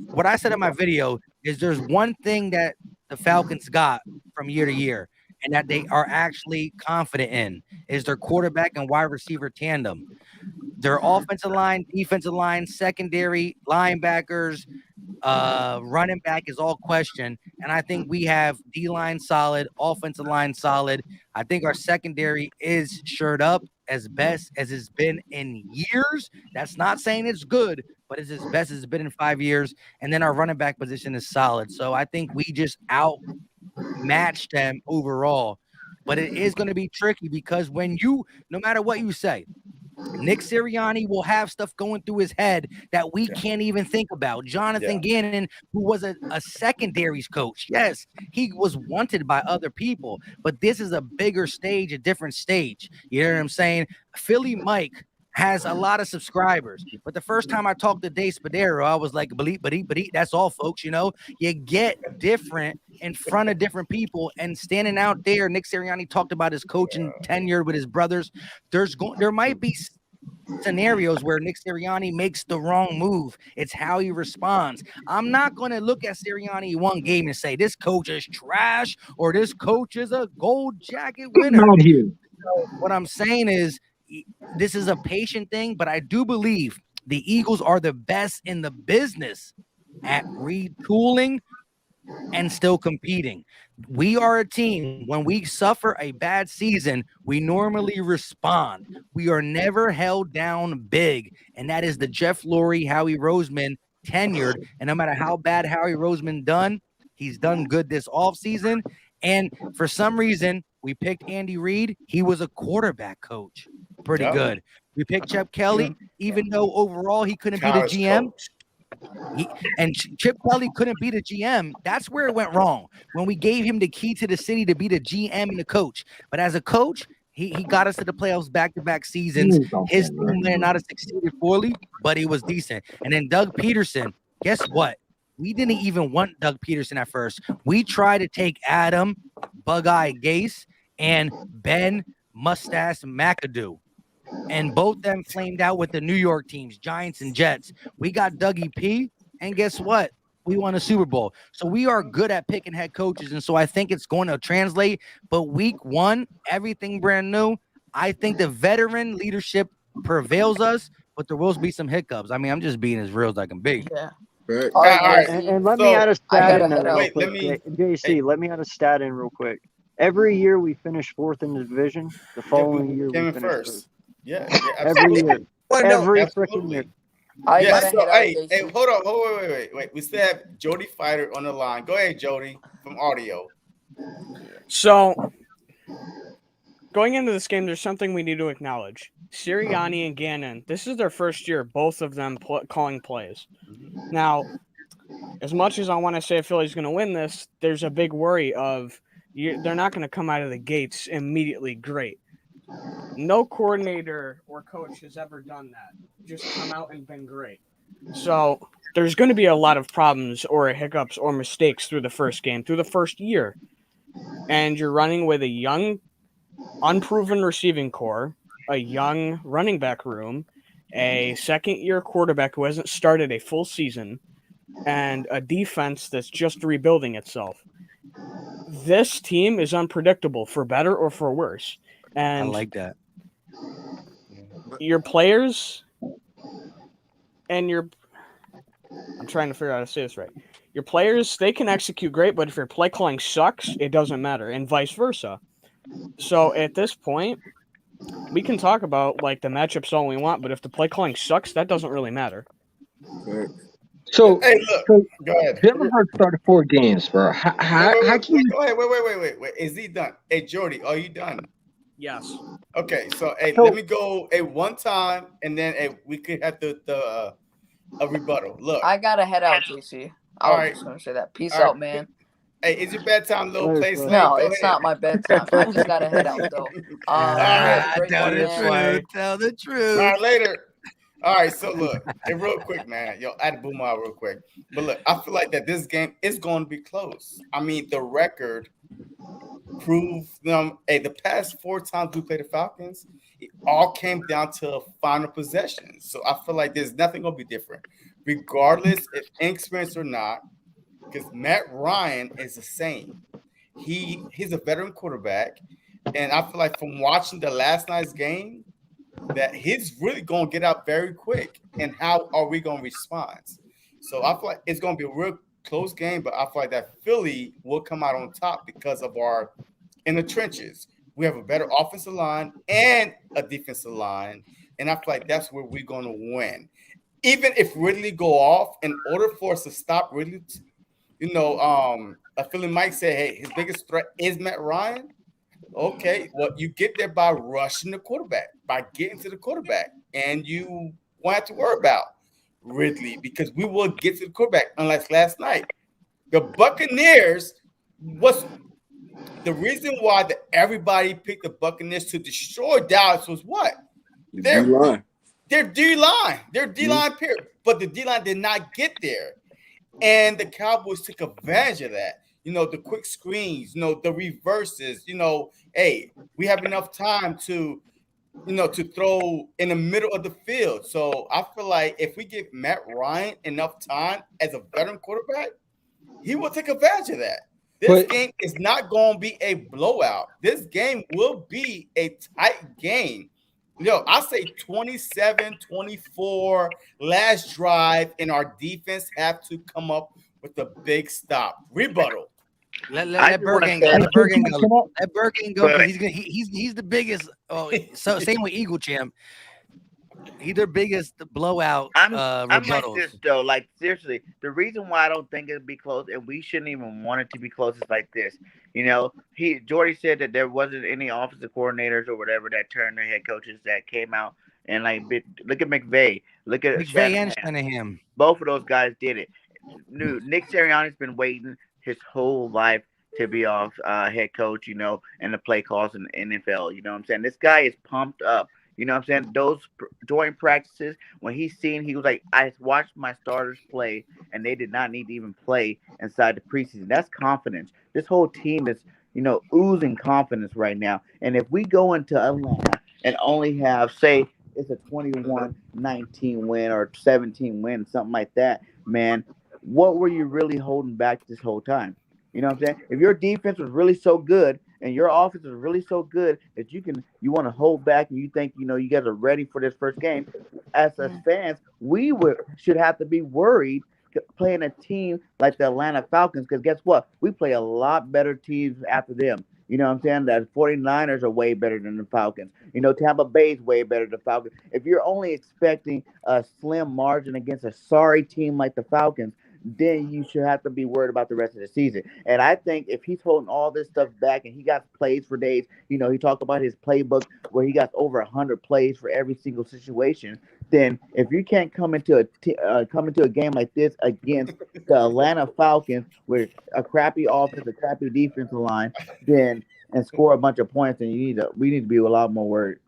S9: What I said in my video is there's one thing that the Falcons got from year to year and that they are actually confident in is their quarterback and wide receiver tandem. Their offensive line, defensive line, secondary, linebackers, running back is all question. And I think we have D-line solid, offensive line solid. I think our secondary is shored up as best as it's been in years. That's not saying it's good, but it's as best as it's been in 5 years. And then our running back position is solid. So I think we just outmatched them overall. But it is going to be tricky because no matter what you say, Nick Sirianni will have stuff going through his head that we can't even think about. Jonathan Gannon, who was a secondaries coach. Yes, he was wanted by other people, but this is a bigger stage, a different stage. You know what I'm saying? Philly Mike has a lot of subscribers, but the first time I talked to Dave Spadero, I was like, bleep, that's all, folks. You get different in front of different people, and standing out there, Nick Sirianni talked about his coaching tenure with his brothers. There might be scenarios where Nick Sirianni makes the wrong move. It's how he responds. I'm not going to look at Sirianni one game and say this coach is trash or this coach is a gold jacket winner. So what I'm saying is this is a patient thing, but I do believe the Eagles are the best in the business at retooling and still competing. We are a team, when we suffer a bad season, we normally respond. We are never held down big, and that is the Jeff Lurie, Howie Roseman tenured. And no matter how bad Howie Roseman done, he's done good this offseason. And for some reason, we picked Andy Reid. He was a quarterback coach. Pretty good. We picked Chip Kelly, even though overall he couldn't be the GM. Chip Kelly couldn't be the GM. That's where it went wrong. When we gave him the key to the city to be the GM and the coach. But as a coach, he got us to the playoffs back-to-back seasons. His team may not have succeeded fully, but he was decent. And then Doug Peterson, guess what? We didn't even want Doug Peterson at first. We tried to take Adam Bug-Eye Gase and Ben Mustache McAdoo. And both them flamed out with the New York teams, Giants and Jets. We got Dougie P, and guess what? We won a Super Bowl. So we are good at picking head coaches, and so I think it's going to translate. But week one, everything brand new. I think the veteran leadership prevails us, but there will be some hiccups. I mean, I'm just being as real as I can be.
S2: Yeah.
S1: Right.
S2: All right,
S3: And let me add a stat in there real
S1: wait,
S3: quick. JC, let me add a stat in real quick. Every year we finish fourth in the division. The
S1: Yeah, we
S3: following year
S1: came
S3: we
S1: in
S3: finish first.
S1: first. Yeah,
S3: Every year.
S1: absolutely.
S6: Well, no,
S3: Every freaking
S1: Absolutely.
S3: year.
S2: I
S1: Yeah,
S2: gotta
S1: so
S2: head out,
S1: hey,
S2: JC.
S1: hold on, wait. We still have Jody Fighter on the line. Go ahead, Jody, from audio.
S4: So, going into this game, there's something we need to acknowledge. Sirianni and Gannon, this is their first year, both of them calling plays. Now, as much as I want to say Philly's going to win this, there's a big worry of they're not going to come out of the gates immediately great. No coordinator or coach has ever done that. Just come out and been great. So there's going to be a lot of problems or hiccups or mistakes through the first game, through the first year. And you're running with a young, unproven receiving core, a young running back room, a second-year quarterback who hasn't started a full season, and a defense that's just rebuilding itself. This team is unpredictable, for better or for worse. And
S9: I like that.
S4: Your players and your I'm trying to figure out how to say this right. Your players, they can execute great, but if your play calling sucks, it doesn't matter, and vice versa. So at this point, we can talk about like the matchups all we want, but if the play calling sucks, that doesn't really matter.
S8: So,
S1: Hey, look,
S8: so
S1: go ahead.
S8: Jalen Hurts started 4 games, bro. How can you?
S1: Go ahead. Wait. Is he done? Hey, Jordy, are you done?
S4: Yes.
S1: Okay, so hey,
S8: So-
S1: let me go a one time, and then we could have a rebuttal. Look,
S2: I gotta head out, JC. I
S1: All
S2: was
S1: right.
S2: just gonna say that. Peace
S1: All right.
S2: out, man.
S1: hey, is your bedtime little
S3: Later,
S1: place
S3: bro.
S1: late?
S2: No,
S1: Go
S2: it's
S1: ahead.
S2: not my bedtime. I just gotta head out though. You have a great
S9: tell
S2: one,
S9: the
S2: man.
S9: truth. Tell the
S1: All
S9: truth.
S1: right, later. All right, so look, hey, real quick, man. Yo, I had to boom out real quick. But look, I feel like that this game is going to be close. I mean, the record proves them. Hey, the past 4 times we played the Falcons, it all came down to final possession. So I feel like there's nothing going to be different, regardless if inexperienced or not, because Matt Ryan is the same. He's a veteran quarterback, and I feel like from watching the last night's game, that he's really going to get out very quick. And how are we going to respond? So I feel like it's going to be a real close game, but I feel like that Philly will come out on top because of our in the trenches. We have a better offensive line and a defensive line, and I feel like that's where we're going to win. Even if Ridley go off, in order for us to stop Ridley, a Philly Mike said, "Hey, his biggest threat is Matt Ryan." Okay, well, you get there by rushing the quarterback, by getting to the quarterback, and you won't have to worry about Ridley because we will get to the quarterback. Unless last night, the Buccaneers was the reason why everybody picked the Buccaneers to destroy Dallas was what? Their
S10: D-line.
S1: Their D-line period. But the D-line did not get there. And the Cowboys took advantage of that. The quick screens, the reverses, hey, we have enough time to throw in the middle of the field. So I feel like if we give Matt Ryan enough time as a veteran quarterback, he will take advantage of that. This game is not going to be a blowout. This game will be a tight game. I say 27-24 last drive, and our defense have to come up with a big stop. Rebuttal.
S9: Let Bergen go. Let Bergen go. Let Bergen go because he's the biggest. Oh, so same with Eagle Champ. He's their biggest blowout.
S5: I'm
S9: rebuttals.
S5: like this though. Like seriously, the reason why I don't think it'd be close, and we shouldn't even want it to be close, is like this. Jordy said that there wasn't any offensive coordinators or whatever that turned their head coaches that came out and look at McVay, look at
S9: McVay and Shanahan.
S5: Both of those guys did it. Nick Sirianni's been waiting his whole life to be off head coach, and the play calls in the NFL. You know what I'm saying? This guy is pumped up. You know what I'm saying? Those joint practices, when he was like, I watched my starters play, and they did not need to even play inside the preseason. That's confidence. This whole team is, oozing confidence right now. And if we go into Atlanta and only have, say, it's a 21-19 win or 17 win, something like that, man, what were you really holding back this whole time? You know what I'm saying? If your defense was really so good and your offense is really so good that you want to hold back and you think, you guys are ready for this first game, as fans, we should have to be worried playing a team like the Atlanta Falcons, because guess what? We play a lot better teams after them.
S11: You know what I'm saying? That 49ers are way better than the Falcons. You know, Tampa Bay's way better than the Falcons. If you're only expecting a slim margin against a sorry team like the Falcons, then you should have to be worried about the rest of the season. And I think if he's holding all this stuff back and he got plays for days, you know, he talked about his playbook where he got over 100 plays for every single situation. Then if you can't come into a game like this against the Atlanta Falcons with a crappy offense, a crappy defensive line, then and score a bunch of points, then we need to be a lot more worried.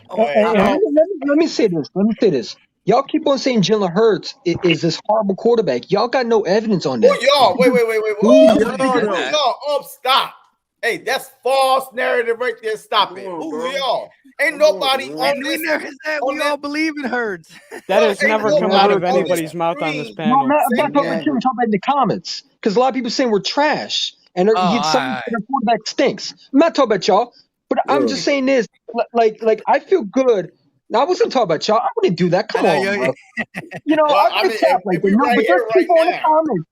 S2: Oh,
S8: And let me say this. Let me say this. Y'all keep on saying Jalen Hurts is this horrible quarterback. Y'all got no evidence on
S1: Who
S8: that.
S1: y'all? Wait.
S10: Who
S1: Who
S10: y'all though?
S1: y'all? Oh, stop. Hey, that's false narrative right there. Stop
S10: Come
S1: it.
S10: on,
S1: Who
S10: bro.
S1: y'all? Ain't
S10: Come on,
S1: nobody
S10: bro.
S1: on
S9: We
S1: this.
S9: never said
S1: on
S9: we
S1: that-
S9: all believe in Hurts.
S4: That has
S1: ain't
S4: never
S1: no
S4: come out of
S1: nobody on
S4: anybody's
S1: this
S4: mouth on this
S1: screen.
S8: No, I'm
S4: panel.
S8: not
S1: Say
S8: talking about
S1: that.
S8: you. I'm talking about in the comments because a lot of people saying we're trash and
S9: Oh, all
S8: some
S9: right.
S8: their quarterback stinks. I'm not talking about y'all, but I'm just saying this. Like I feel good. Now I wasn't talking about y'all. I wouldn't do that.
S9: I
S8: Come
S9: know
S8: on, bro.
S9: you.
S8: You know,
S1: Well,
S8: I
S1: I
S8: wouldn't
S1: mean,
S8: tap like
S1: if
S8: that.
S1: we
S8: No,
S1: right
S8: but there's
S1: here, right
S8: people in the
S1: now.
S8: comments.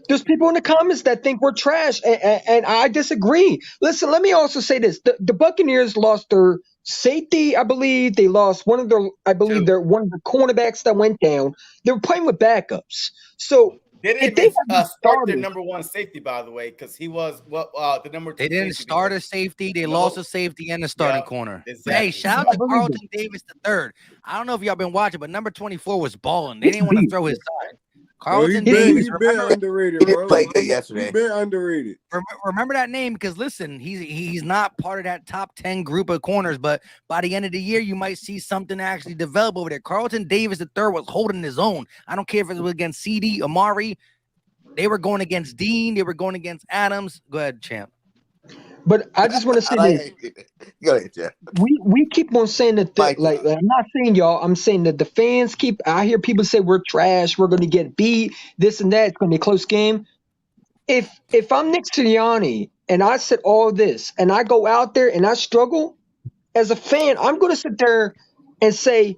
S8: There's people in the comments that think we're trash, and I disagree. Listen, let me also say this: the Buccaneers lost their safety, I believe. They lost one of their, I believe, their one of the cornerbacks that went down. They were playing with backups, so
S1: They didn't
S8: if they
S1: even
S8: had
S1: start their
S8: started,
S1: number one safety, by the way, because he was the number two
S9: They didn't
S1: safety.
S9: start a safety. They lost a safety and a starting corner. But hey,
S1: Exactly.
S9: shout out
S8: I
S9: to
S8: believe
S9: Carlton Davis III. I don't know if y'all been watching, but number 24 was balling. They
S8: he's
S9: didn't want to
S8: beat.
S9: throw his side.
S10: Bro,
S9: Carlton Davis,
S10: he been underrated,
S11: He didn't
S10: bro.
S11: play good
S10: He
S11: yesterday.
S10: been underrated.
S9: remember that name because listen, he's not part of that top 10 group of corners, but by the end of the year, you might see something actually develop over there. Carlton Davis III was holding his own. I don't care if it was against CD, Amari. They were going against Dean. They were going against Adams. Go ahead, champ.
S8: But I just want to say this:
S11: Go ahead, Jeff.
S8: we keep on saying that.
S11: Mike,
S8: Like I'm not saying y'all. I'm saying that the fans keep. I hear people say we're trash. We're going to get beat. This and that. It's going to be a close game. If I'm Nick Sirianni and I said all this and I go out there and I struggle as a fan, I'm going to sit there and say,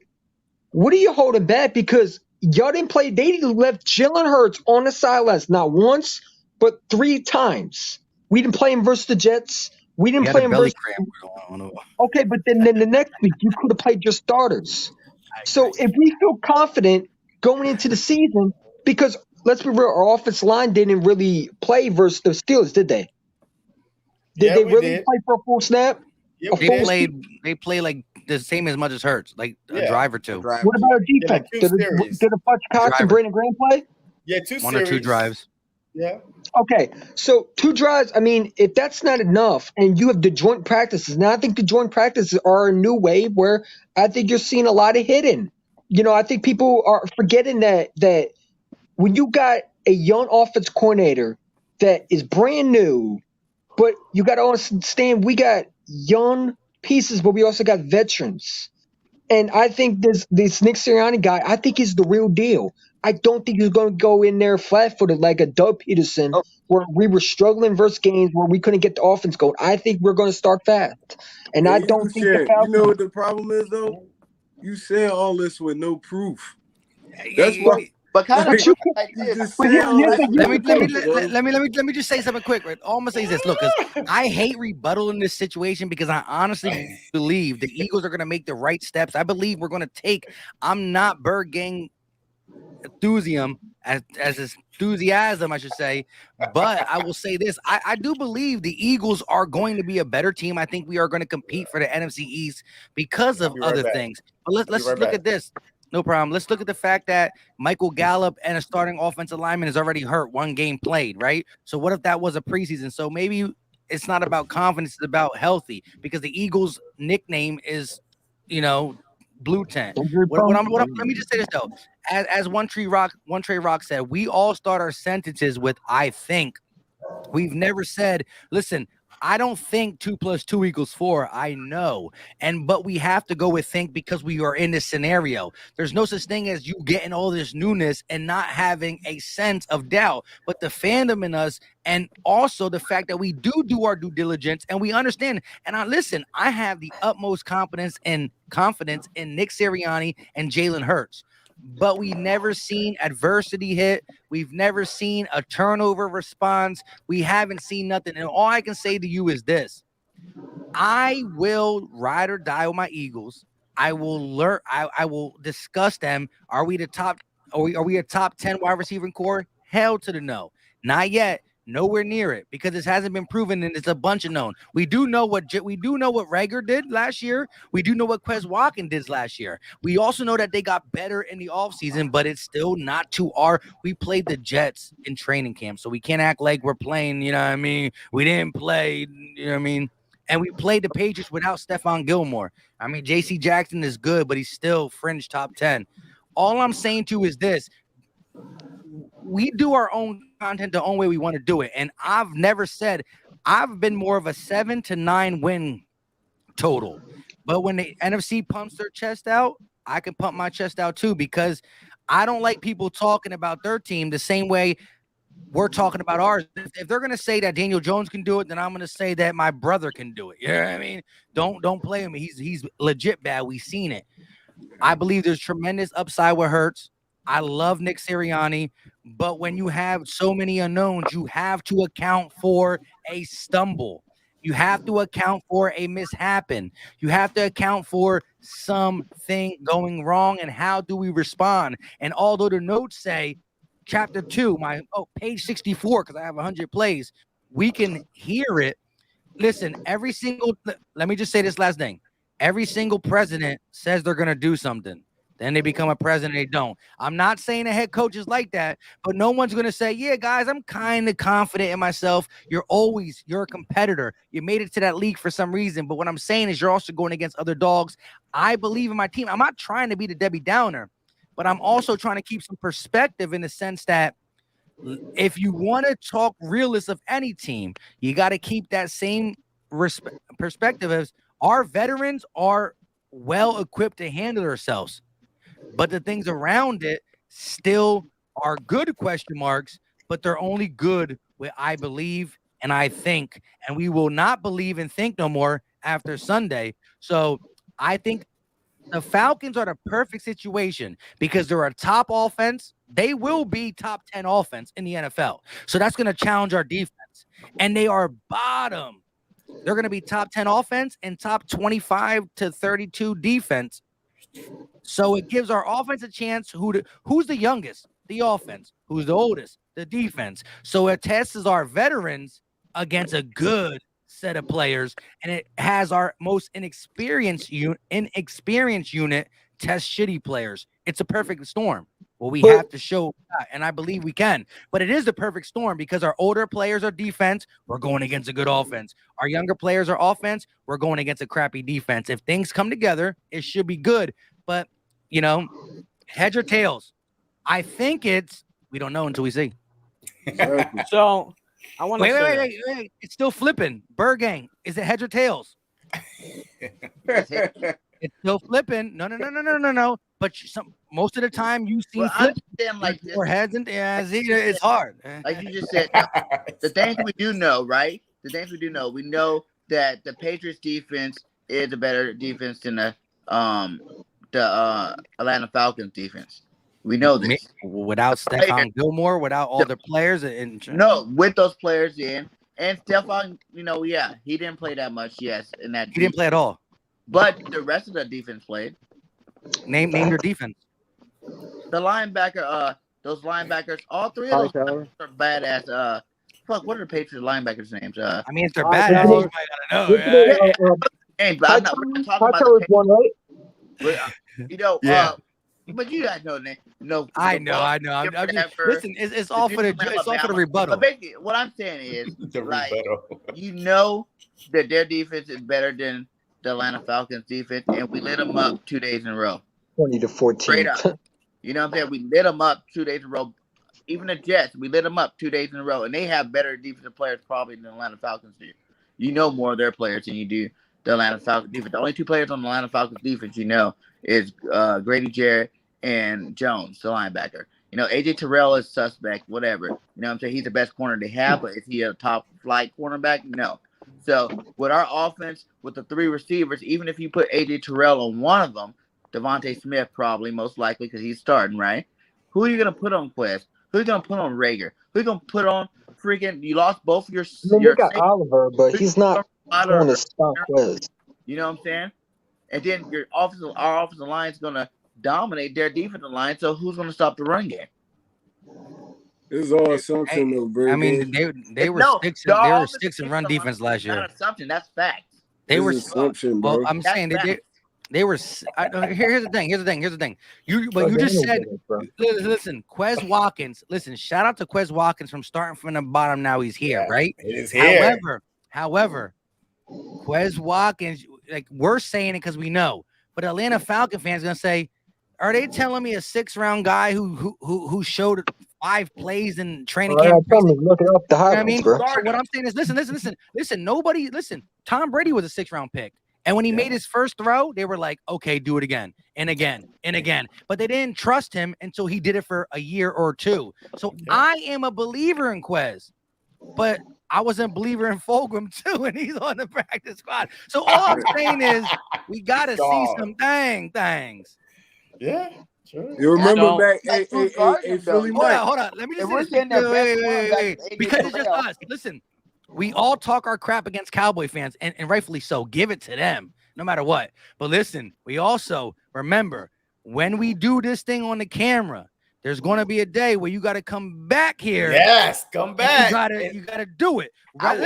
S8: what are you holding back? Because y'all didn't play. They left Jalen Hurts on the sidelines not once, but 3 times. We didn't play him versus the Jets. We
S9: He
S8: didn't
S9: had
S8: play
S9: a
S8: him
S9: belly
S8: versus.
S9: cramp. I don't know.
S8: Okay, but then the next week you could have played your starters. So if we feel confident going into the season, because let's be real, our offensive line didn't really play versus the Steelers, did they? Did
S1: Yeah,
S8: they
S1: we
S8: really
S1: did.
S8: play for a full snap?
S1: Yeah,
S8: A
S1: we
S8: full
S1: did.
S9: They play like the same as much as Hurts, like a
S1: Yeah.
S9: drive or two.
S8: What about our
S1: Yeah, like
S8: defense?
S1: 2
S8: Did
S1: series.
S8: Fletcher Cox and
S9: Driver.
S8: Brandon Graham play?
S1: Yeah, 2
S9: One
S1: series.
S9: or two drives.
S1: Yeah.
S8: Okay, so 2 drives. I mean, if that's not enough, and you have the joint practices, now I think the joint practices are a new wave where I think you're seeing a lot of hidden. You know, I think people are forgetting that when you got a young offense coordinator that is brand new, but you got to understand we got young pieces, but we also got veterans. And I think this Nick Sirianni guy, I think he's the real deal. I don't think he's going to go in there flat-footed like a Doug Peterson, where we were struggling versus games where we couldn't get the offense going. I think we're going to start fast, and I
S10: Hey,
S8: don't think the
S10: you
S8: Falcons.
S10: know what the problem is though? You said all this with no proof.
S9: Yeah,
S10: That's why.
S11: But kind of
S8: But you
S11: like
S10: You
S11: this.
S10: just
S8: But
S10: said all this with
S9: Let
S10: no
S9: me let me
S10: proof, bro.
S9: let me just say something quick. Right? All I'm gonna say is this: look, because I hate rebuttal in this situation because I honestly believe the Eagles are gonna make the right steps. I believe we're gonna take. I'm not Bird Gang enthusiasm as enthusiasm, I should say. But I will say this: I do believe the Eagles are going to be a better team. I think we are going to compete for the NFC East because of
S1: I'll be right
S9: other
S1: back.
S9: things. But let's
S1: right
S9: look
S1: back.
S9: at this. No problem. Let's look at the fact that Michael Gallup and a starting offensive lineman is already hurt, 1 game played, right? So what if that was a preseason? So maybe it's not about confidence, it's about healthy because the Eagles' nickname is, Blue Tent. Let me just say this though. As One Tree Rock said, we all start our sentences with I think. We've never said, listen, I don't think 2 + 2 = 4. I know. But we have to go with think because we are in this scenario. There's no such thing as you getting all this newness and not having a sense of doubt. But the fandom in us, and also the fact that we do our due diligence and we understand. And I have the utmost confidence in Nick Sirianni and Jalen Hurts. but we never seen adversity hit. We've never seen a turnover response. We haven't seen nothing. And all I can say to you is this: I will ride or die with my Eagles. I will learn. I will discuss them. Are we the top? Are we a top 10 wide receiving core? Hell to the no. Not yet. Nowhere near it because this hasn't been proven and it's a bunch of known. We do know what Rager did last year. We do know what Quez Watkins did last year. We also know that they got better in the offseason, but it's still not to our. We played the Jets in training camp, so we can't act like we're playing. You know what I mean? We didn't play. You know what I mean? And we played the Patriots without Stephon Gilmore. I mean, J.C. Jackson is good, but he's still fringe top 10. All I'm saying to you is this: we do our own content the own way we want to do it. And I've never said I've been more of a 7 to 9 win total. But when the NFC pumps their chest out, I can pump my chest out too, because I don't like people talking about their team the same way we're talking about ours. If they're gonna say that Daniel Jones can do it, then I'm gonna say that my brother can do it. You know what I mean? Don't play him. He's legit bad. We've seen it. I believe there's tremendous upside with Hurts. I love Nick Sirianni, but when you have so many unknowns, you have to account for a stumble. You have to account for a mishappen. You have to account for something going wrong, and how do we respond? And although the notes say chapter 2, page 64, because I have 100 plays, we can hear it. Listen, let me just say this last thing. Every single president says they're going to do something. Then they become a president, they don't. I'm not saying the head coach is like that, but no one's going to say, yeah, guys, I'm kind of confident in myself. You're a competitor. You made it to that league for some reason. But what I'm saying is you're also going against other dogs. I believe in my team. I'm not trying to be the Debbie Downer, but I'm also trying to keep some perspective in the sense that if you want to talk realist of any team, you got to keep that same perspective as our veterans are well equipped to handle themselves. But the things around it still are good question marks, but they're only good with I believe and I think, and we will not believe and think no more after Sunday. So I think the Falcons are the perfect situation because they're a top offense. They will be top 10 offense in the NFL. So that's going to challenge our defense. And they are bottom. They're going to be top 10 offense and top 25 to 32 defense. So it gives our offense a chance. Who's the youngest? The offense. Who's the oldest? The defense. So it tests our veterans against a good set of players, and it has our most inexperienced unit test shitty players. It's a perfect storm. Well, we have to show that, and I believe we can. But it is the perfect storm because our older players are defense. We're going against a good offense. Our younger players are offense. We're going against a crappy defense. If things come together, it should be good. But, heads or tails. I think we don't know until we see.
S4: So I want to
S9: wait. It's still flipping. Bird Gang. Is it heads or tails? It's still flipping. No. But most of the time you see or heads and it's hard.
S5: Like you just said, the things we do know, right? The things we do know. We know that the Patriots defense is a better defense than the Atlanta Falcons defense. We know this.
S9: Without Stephon Gilmore, without all the players.
S5: No, with those players in. And Stephon, he didn't play that much, yes. In that
S9: he didn't play at all.
S5: But the rest of the defense played.
S9: Name your defense.
S5: The linebacker, those linebackers, all three of those are badass. What are the Patriots linebackers' names?
S9: I mean, if they're badass, you might gotta know.
S5: But I'm not talking about the
S8: one, right?
S5: But you guys know the name. No,
S9: I know. I'm just, listen, it's all for the rebuttal.
S5: But basically, what I'm saying is, that their defense is better than the Atlanta Falcons defense, and we lit them up 2 days in a row.
S8: 20-14.
S5: Straight up. You know what I'm saying? We lit them up 2 days in a row. Even the Jets, we lit them up 2 days in a row, and they have better defensive players probably than the Atlanta Falcons do. You know more of their players than you do the Atlanta Falcons defense. The only two players on the Atlanta Falcons defense is Grady Jarrett and Jones, the linebacker. AJ Terrell is suspect, whatever. You know what I'm saying? He's the best corner they have, but is he a top flight cornerback? No. So with our offense, with the three receivers, even if you put AJ Terrell on one of them,
S11: Devontae Smith probably most likely because he's starting, right? Who are you gonna put on Quest? Who are you gonna put on Rager? Who are you gonna put on freaking? You lost both of
S8: I mean, they
S11: your
S8: got
S11: safety.
S8: Oliver, but
S11: Who you
S8: he's not
S11: gonna
S8: going to
S11: or
S8: stop Wes.
S11: you know what I'm saying? And then our offensive line is gonna dominate their defensive line. So who's gonna stop the run game?
S10: It's all
S9: Hey,
S10: assumption though,
S9: I
S10: Brady.
S9: mean, they were
S11: No,
S9: sticks
S11: the
S9: and they were
S11: offensive
S9: sticks and run defense
S11: line
S9: last
S11: is not
S9: year.
S11: assumption. That's facts.
S9: They were
S10: It's assumption,
S9: well.
S10: bro.
S9: I'm
S11: That's
S9: saying
S11: facts.
S9: they were. Here's the thing. Here's the thing. You just
S8: Daniel
S9: said.
S8: did it, bro.
S9: Listen, Quez Watkins. Listen, shout out to Quez Watkins from starting from the bottom. Now he's here,
S1: Yeah,
S9: right?
S1: it is here.
S9: However, Quez Watkins. Like we're saying it because we know, but Atlanta Falcon fans gonna say, are they telling me a 6th-round guy who showed 5 plays in training
S8: All right,
S9: camp?
S8: tell me, look it up the
S9: You know what I
S8: highlights,
S9: mean?
S8: bro.
S9: So what I'm saying is, listen. Nobody, listen. Tom Brady was a 6th-round pick, and when he made his first throw, they were like, "Okay, do it again and again and again." But they didn't trust him until he did it for a year or two. So I am a believer in Quez, but I wasn't a believer in Fulgham too, and he's on the practice squad. So all I'm saying is, we gotta see some things.
S1: Yeah. Sure.
S10: You remember
S11: So,
S10: back,
S11: like, who's guarding him, though?
S10: Philly
S9: Hold
S10: Mike.
S9: on. Let me just
S11: If
S9: say
S11: we're
S9: this.
S11: saying their best cornerback is AJ
S9: Because it's just
S11: Terrell.
S9: us. Listen, we all talk our crap against Cowboy fans, and rightfully so. Give it to them, no matter what. But listen, we also remember when we do this thing on the camera, there's going to be a day where you got to come back here.
S1: Yes, come back.
S9: You gotta do it. Right?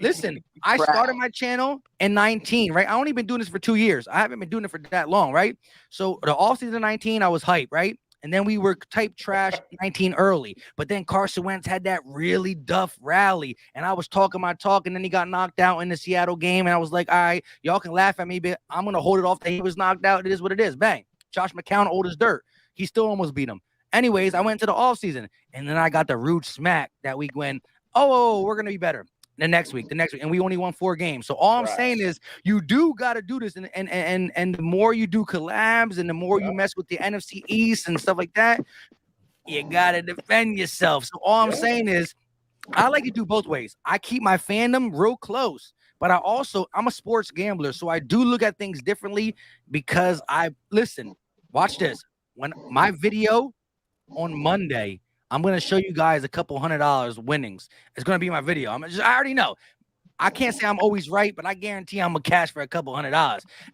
S9: Listen. I started my channel in 19, right? I only been doing this for 2 years. I haven't been doing it for that long, right? So the offseason 19, I was hyped, right? And then we were type trash 19 early. But then Carson Wentz had that really duff rally. And I was talking my talk, and then he got knocked out in the Seattle game. And I was like, all right, y'all can laugh at me, but I'm gonna hold it off that he was knocked out. It is what it is. Bang. Josh McCown, old as dirt. He still almost beat him. Anyways, I went to the offseason, and then I got the rude smack that week when, we're gonna be better. The next week, and we only won 4 games. So all I'm saying is, you do got to do this, and the more you do collabs, and the more you mess with the NFC East and stuff like that, you got to defend yourself. So all I'm saying is, I like to do both ways. I keep my fandom real close, but I'm a sports gambler, so I do look at things differently because watch this. When my video on Monday, I'm going to show you guys a couple $100 winnings. It's going to be my video. I already know. I can't say I'm always right, but I guarantee I'm going to cash for a couple $100. And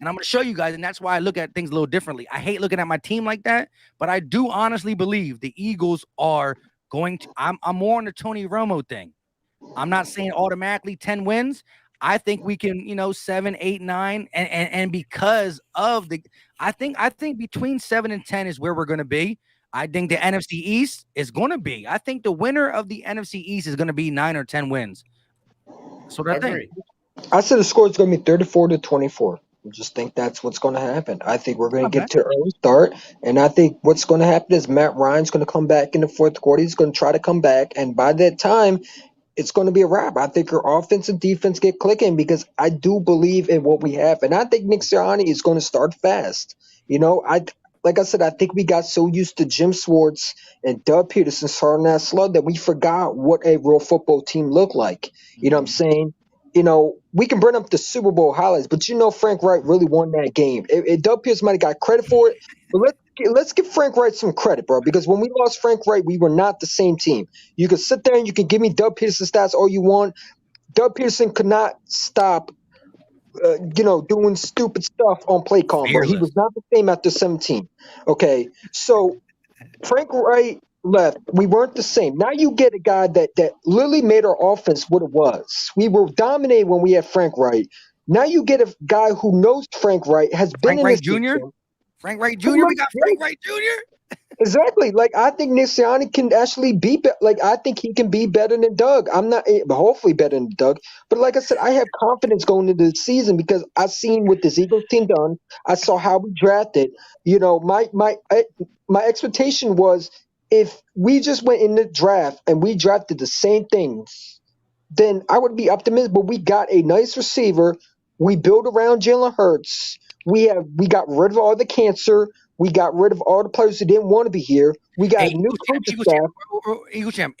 S9: I'm going to show you guys, and that's why I look at things a little differently. I hate looking at my team like that, but I do honestly believe the Eagles are going to – I'm more on the Tony Romo thing. I'm not saying automatically 10 wins. I think we can, 7, 8, 9, and because of I think between 7 and 10 is where we're going to be. I think the NFC East is going to be. I think the winner of the NFC East is going to be 9 or 10 wins. That's what I think.
S8: I said the score is going to be 34-24. I just think that's what's going to happen. I think we're going to get to an early start, and I think what's going to happen is Matt Ryan's going to come back in the fourth quarter. He's going to try to come back, and by that time, it's going to be a wrap. I think your offense and defense get clicking because I do believe in what we have, and I think Nick Sirianni is going to start fast. Like I said, I think we got so used to Jim Schwartz and Doug Peterson starting that slug that we forgot what a real football team looked like. You know what I'm saying? We can bring up the Super Bowl highlights, but Frank Wright really won that game. Doug Peterson might have got credit for it, but let's give Frank Wright some credit, bro, because when we lost Frank Wright, we were not the same team. You can sit there and you can give me Doug Peterson stats all you want. Doug Peterson could not stop doing stupid stuff on play calling, bro. He was not the same after 17. Okay, so Frank Wright left. We weren't the same. Now you get a guy that literally made our offense what it was. We were dominated when we had Frank Wright. Now you get a guy who knows Frank Wright, has been in this system.
S9: Frank Wright Jr. We got Frank Wright Jr.
S8: Exactly. Like, I think Nick Sirianni can actually be like, I think he can be better than Doug. I'm not, hopefully better than Doug. But like I said, I have confidence going into the season because I've seen what this Eagles team done. I saw how we drafted. My expectation was if we just went in the draft and we drafted the same things, then I would be optimistic. But we got a nice receiver. We built around Jalen Hurts. We got rid of all the cancer. We got rid of all the players who didn't want to be here. We got
S9: Hey,
S8: a new coaching staff.
S9: Eagle Champ,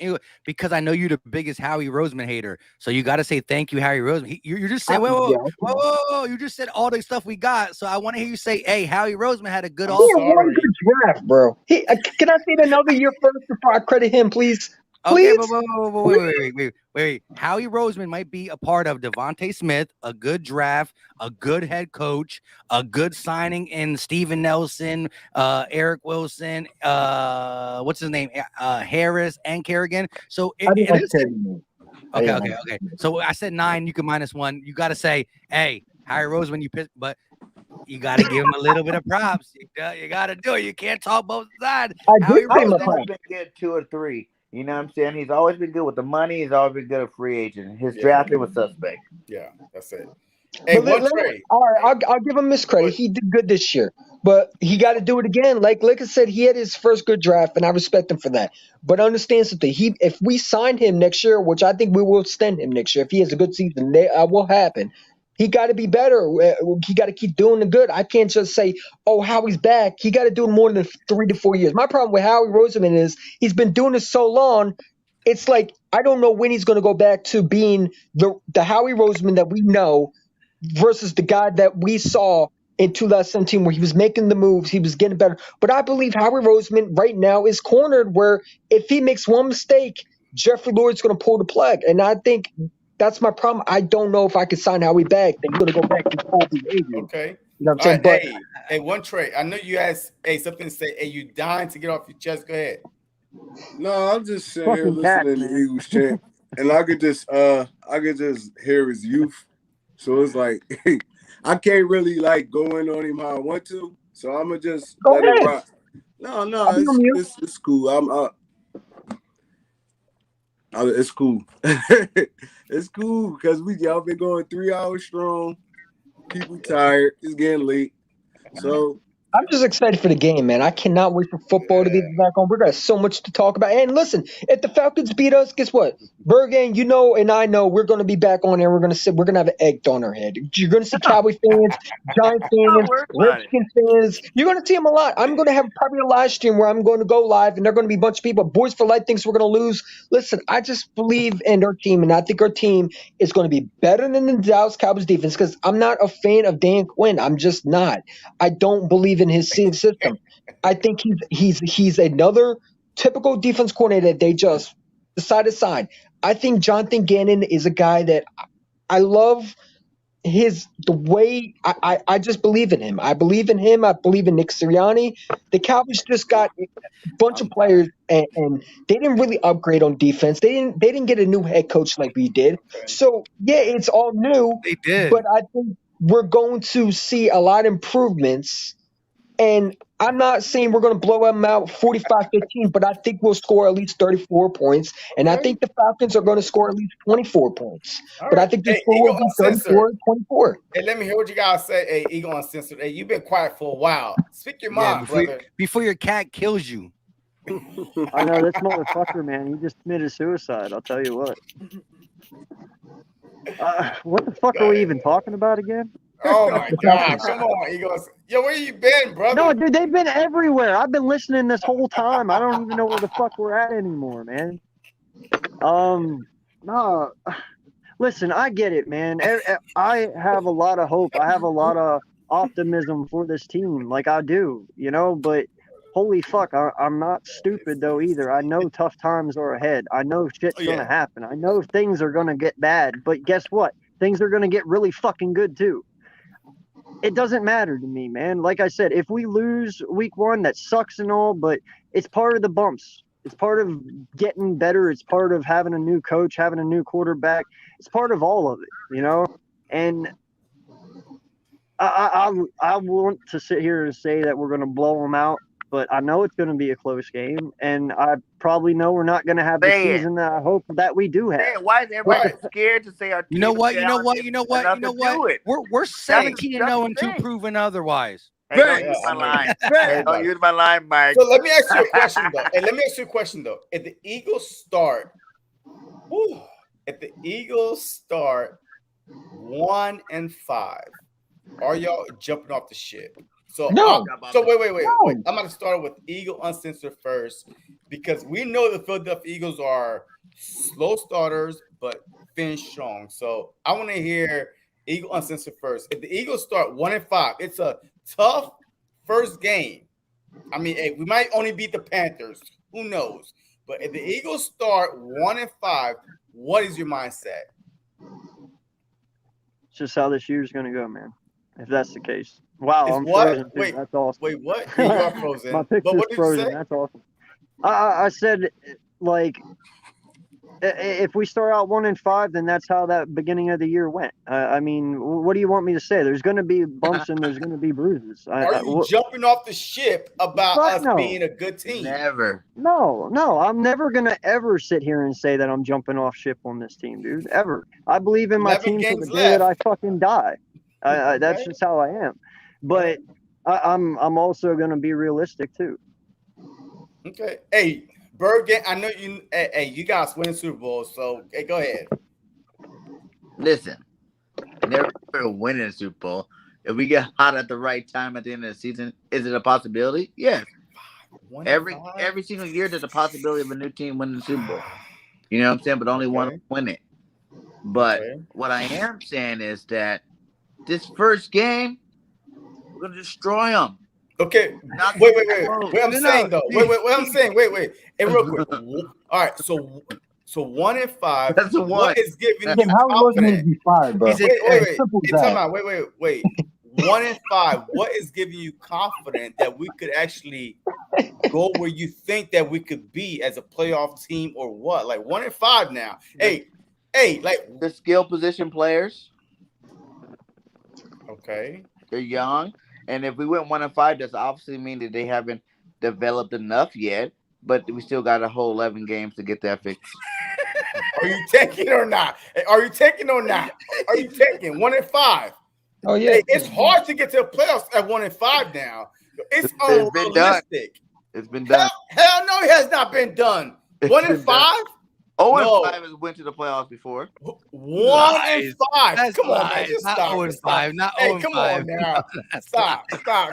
S9: because I know you're the biggest Howie Roseman hater, so you got to say thank you, Howie Roseman. You just said, whoa, you just said all the stuff we got, so I want to hear you say, hey, Howie Roseman had a good
S8: He
S9: off.
S8: had one good draft, bro. Can I say it another year first before I credit him, please?
S9: Okay,
S8: Please?
S9: wait. Howie Roseman might be a part of Devontae Smith, a good draft, a good head coach, a good signing in Steven Nelson, Eric Wilson, what's his name, Harris and Kerrigan. So
S8: I didn't
S9: it
S8: like
S9: is.
S8: Kerrigan.
S9: Okay. So I said 9. You can -1. You got to say, hey, Howie Roseman, you pissed, but you got to give him a little bit of props. You got to do it. You can't talk both sides. Howie
S11: He's
S9: Roseman
S11: always been good 2 or 3. You know what I'm saying? He's always been good with the money. He's always been good at free agent. His drafting was suspect.
S1: Yeah, that's it. Hey,
S8: All right, I'll give him this credit. He did good this year, but he got to do it again. Like I said, he had his first good draft, and I respect him for that. But understand something: if we sign him next year, which I think we will extend him next year, if he has a good season, that will happen. He got to be better. He got to keep doing the good. I can't just say, "Oh, Howie's back." He got to do it more than 3 to 4 years. My problem with Howie Roseman is he's been doing this so long. It's like I don't know when he's going to go back to being the Howie Roseman that we know versus the guy that we saw in 2017 where he was making the moves, he was getting better. But I believe Howie Roseman right now is cornered where if he makes one mistake, Jeffrey Lurie going to pull the plug. And I think that's my problem. I don't know if I can sign Howie back. Then he's going to go back to his old behavior.
S1: Okay.
S8: You know what I'm saying?
S1: Right, hey, one trade. I know you asked something to say. Hey, you dying to get off your chest. Go ahead.
S10: No, I'm just sitting here listening to Eagles chant. And I could just hear his youth. So it's like I can't really like go in on him how I want to. So I'm gonna just let it rock. No, it's cool. It's cool. It's cool because y'all been going 3 hours strong. People tired. It's getting late. So
S8: I'm just excited for the game, man. I cannot wait for football to be back on. We're got so much to talk about. And listen, if the Falcons beat us, guess what? Bergen, you know, and I know we're going to be back on there. We're going to have an egg on our head. You're going to see Cowboy fans, Giant fans, Redskins fans. You're going to see them a lot. I'm going to have probably a live stream where I'm going to go live, and they're going to be a bunch of people. Boys for Life thinks we're going to lose. Listen, I just believe in our team, and I think our team is going to be better than the Dallas Cowboys defense because I'm not a fan of Dan Quinn. I'm just not. I don't believe in his system. I think he's another typical defense coordinator that they just decided to sign. I think Jonathan Gannon is a guy that I love the way I just believe in him. I believe in him. I believe in Nick Sirianni. The Cowboys just got a bunch of players and they didn't really upgrade on defense. They didn't get a new head coach like we did. So yeah, it's all new.
S9: They did.
S8: But I think we're going to see a lot of improvements. And I'm not saying we're going to blow them out 45-15, but I think we'll score at least 34 points. And I think the Falcons are going to score at least 24 points. But I think the score will be 34-24.
S1: Hey, let me hear what you guys say. Hey, Eagle Uncensored. Hey, you've been quiet for a while. Speak your mind, brother.
S9: Before your cat kills you.
S3: I know this motherfucker, man. He just committed suicide. I'll tell you what. What the fuck are we even talking about again?
S1: Oh my God! Come on, Eagles. Yo, where you been, brother?
S3: No, dude, they've been everywhere. I've been listening this whole time. I don't even know where the fuck we're at anymore, man. No. Listen, I get it, man. I have a lot of hope. I have a lot of optimism for this team, like I do, you know. But holy fuck, I'm not stupid though either. I know tough times are ahead. I know shit's gonna happen. I know things are gonna get bad. But guess what? Things are gonna get really fucking good too. It doesn't matter to me, man. Like I said, if we lose week 1, that sucks and all, but it's part of the bumps. It's part of getting better. It's part of having a new coach, having a new quarterback. It's part of all of it, you know? And I want to sit here and say that we're going to blow them out, but I know it's going to be a close game, and I probably know we're not going to have the season that I hope that we do have.
S11: Why is everybody scared to say our team?
S9: You know what? We're 17-0 and 2 proven otherwise.
S11: Hey, don't use my line. Don't use my line, Mike.
S1: So let me ask you a question though. If the Eagles start 1-5, are y'all jumping off the ship? So
S8: No.
S1: wait. I'm going to start with Eagle Uncensored first because we know the Philadelphia Eagles are slow starters but finish strong. So I want to hear Eagle Uncensored first. If the Eagles start 1-5, it's a tough first game. I mean, hey, we might only beat the Panthers. Who knows? But if the Eagles start 1-5, what is your mindset?
S3: It's just how this year's going to go, man. If that's the case. Wow,
S1: It's
S3: I'm
S1: what?
S3: frozen. Too.
S1: Wait,
S3: that's awesome.
S1: Wait, what? Yeah, you are frozen.
S3: My
S1: But
S3: picture's
S1: what did
S3: frozen.
S1: you say?
S3: That's awesome. I said, like, if we start out 1-5, then that's how that beginning of the year went. I mean, what do you want me to say? There's going to be bumps and there's going to be bruises.
S1: Are you jumping off the ship about us being a good team?
S5: Never.
S3: No, I'm never going to ever sit here and say that I'm jumping off ship on this team, dude. Ever. I believe in my team to the day that I fucking die. That's just how I am. But I'm also going to be realistic too.
S1: Okay. Hey, Bird game. I know you. Hey, you guys win the Super Bowl, so hey, go ahead.
S5: Listen, never winning a Super Bowl. If we get hot at the right time at the end of the season, is it a possibility? Yes. Every single year, there's a possibility of a new team winning the Super Bowl. You know what I'm saying? But only one win it. But what I am saying is that this first game, we're gonna destroy them.
S1: Okay. Wait. Wait, I'm saying though. Wait. Hey, real quick. All right. So 1-5.
S5: That's the one.
S1: What is giving you
S8: How was
S1: confidence?
S8: to be fired, bro?
S1: Wait. Time out. Wait. 1-5. What is giving you confidence that we could actually go where you think that we could be as a playoff team or what? Like 1-5 now. Hey, like
S5: the skill position players.
S1: Okay.
S5: They're young. And if we went 1-5, does obviously mean that they haven't developed enough yet. But we still got a whole 11 games to get that fixed.
S1: Are you taking or not? Are you taking 1-5?
S8: Oh yeah.
S1: Hey, it's hard to get to the playoffs at 1-5 now. It's unrealistic.
S5: It's been done.
S1: Hell no, it has not been done. 1-5?
S5: 0-5 has went to the playoffs before.
S1: 1-5. Come on, man. Just
S9: not
S1: stop.
S9: 0-5. Not 0-5.
S1: Hey, come on now. Stop.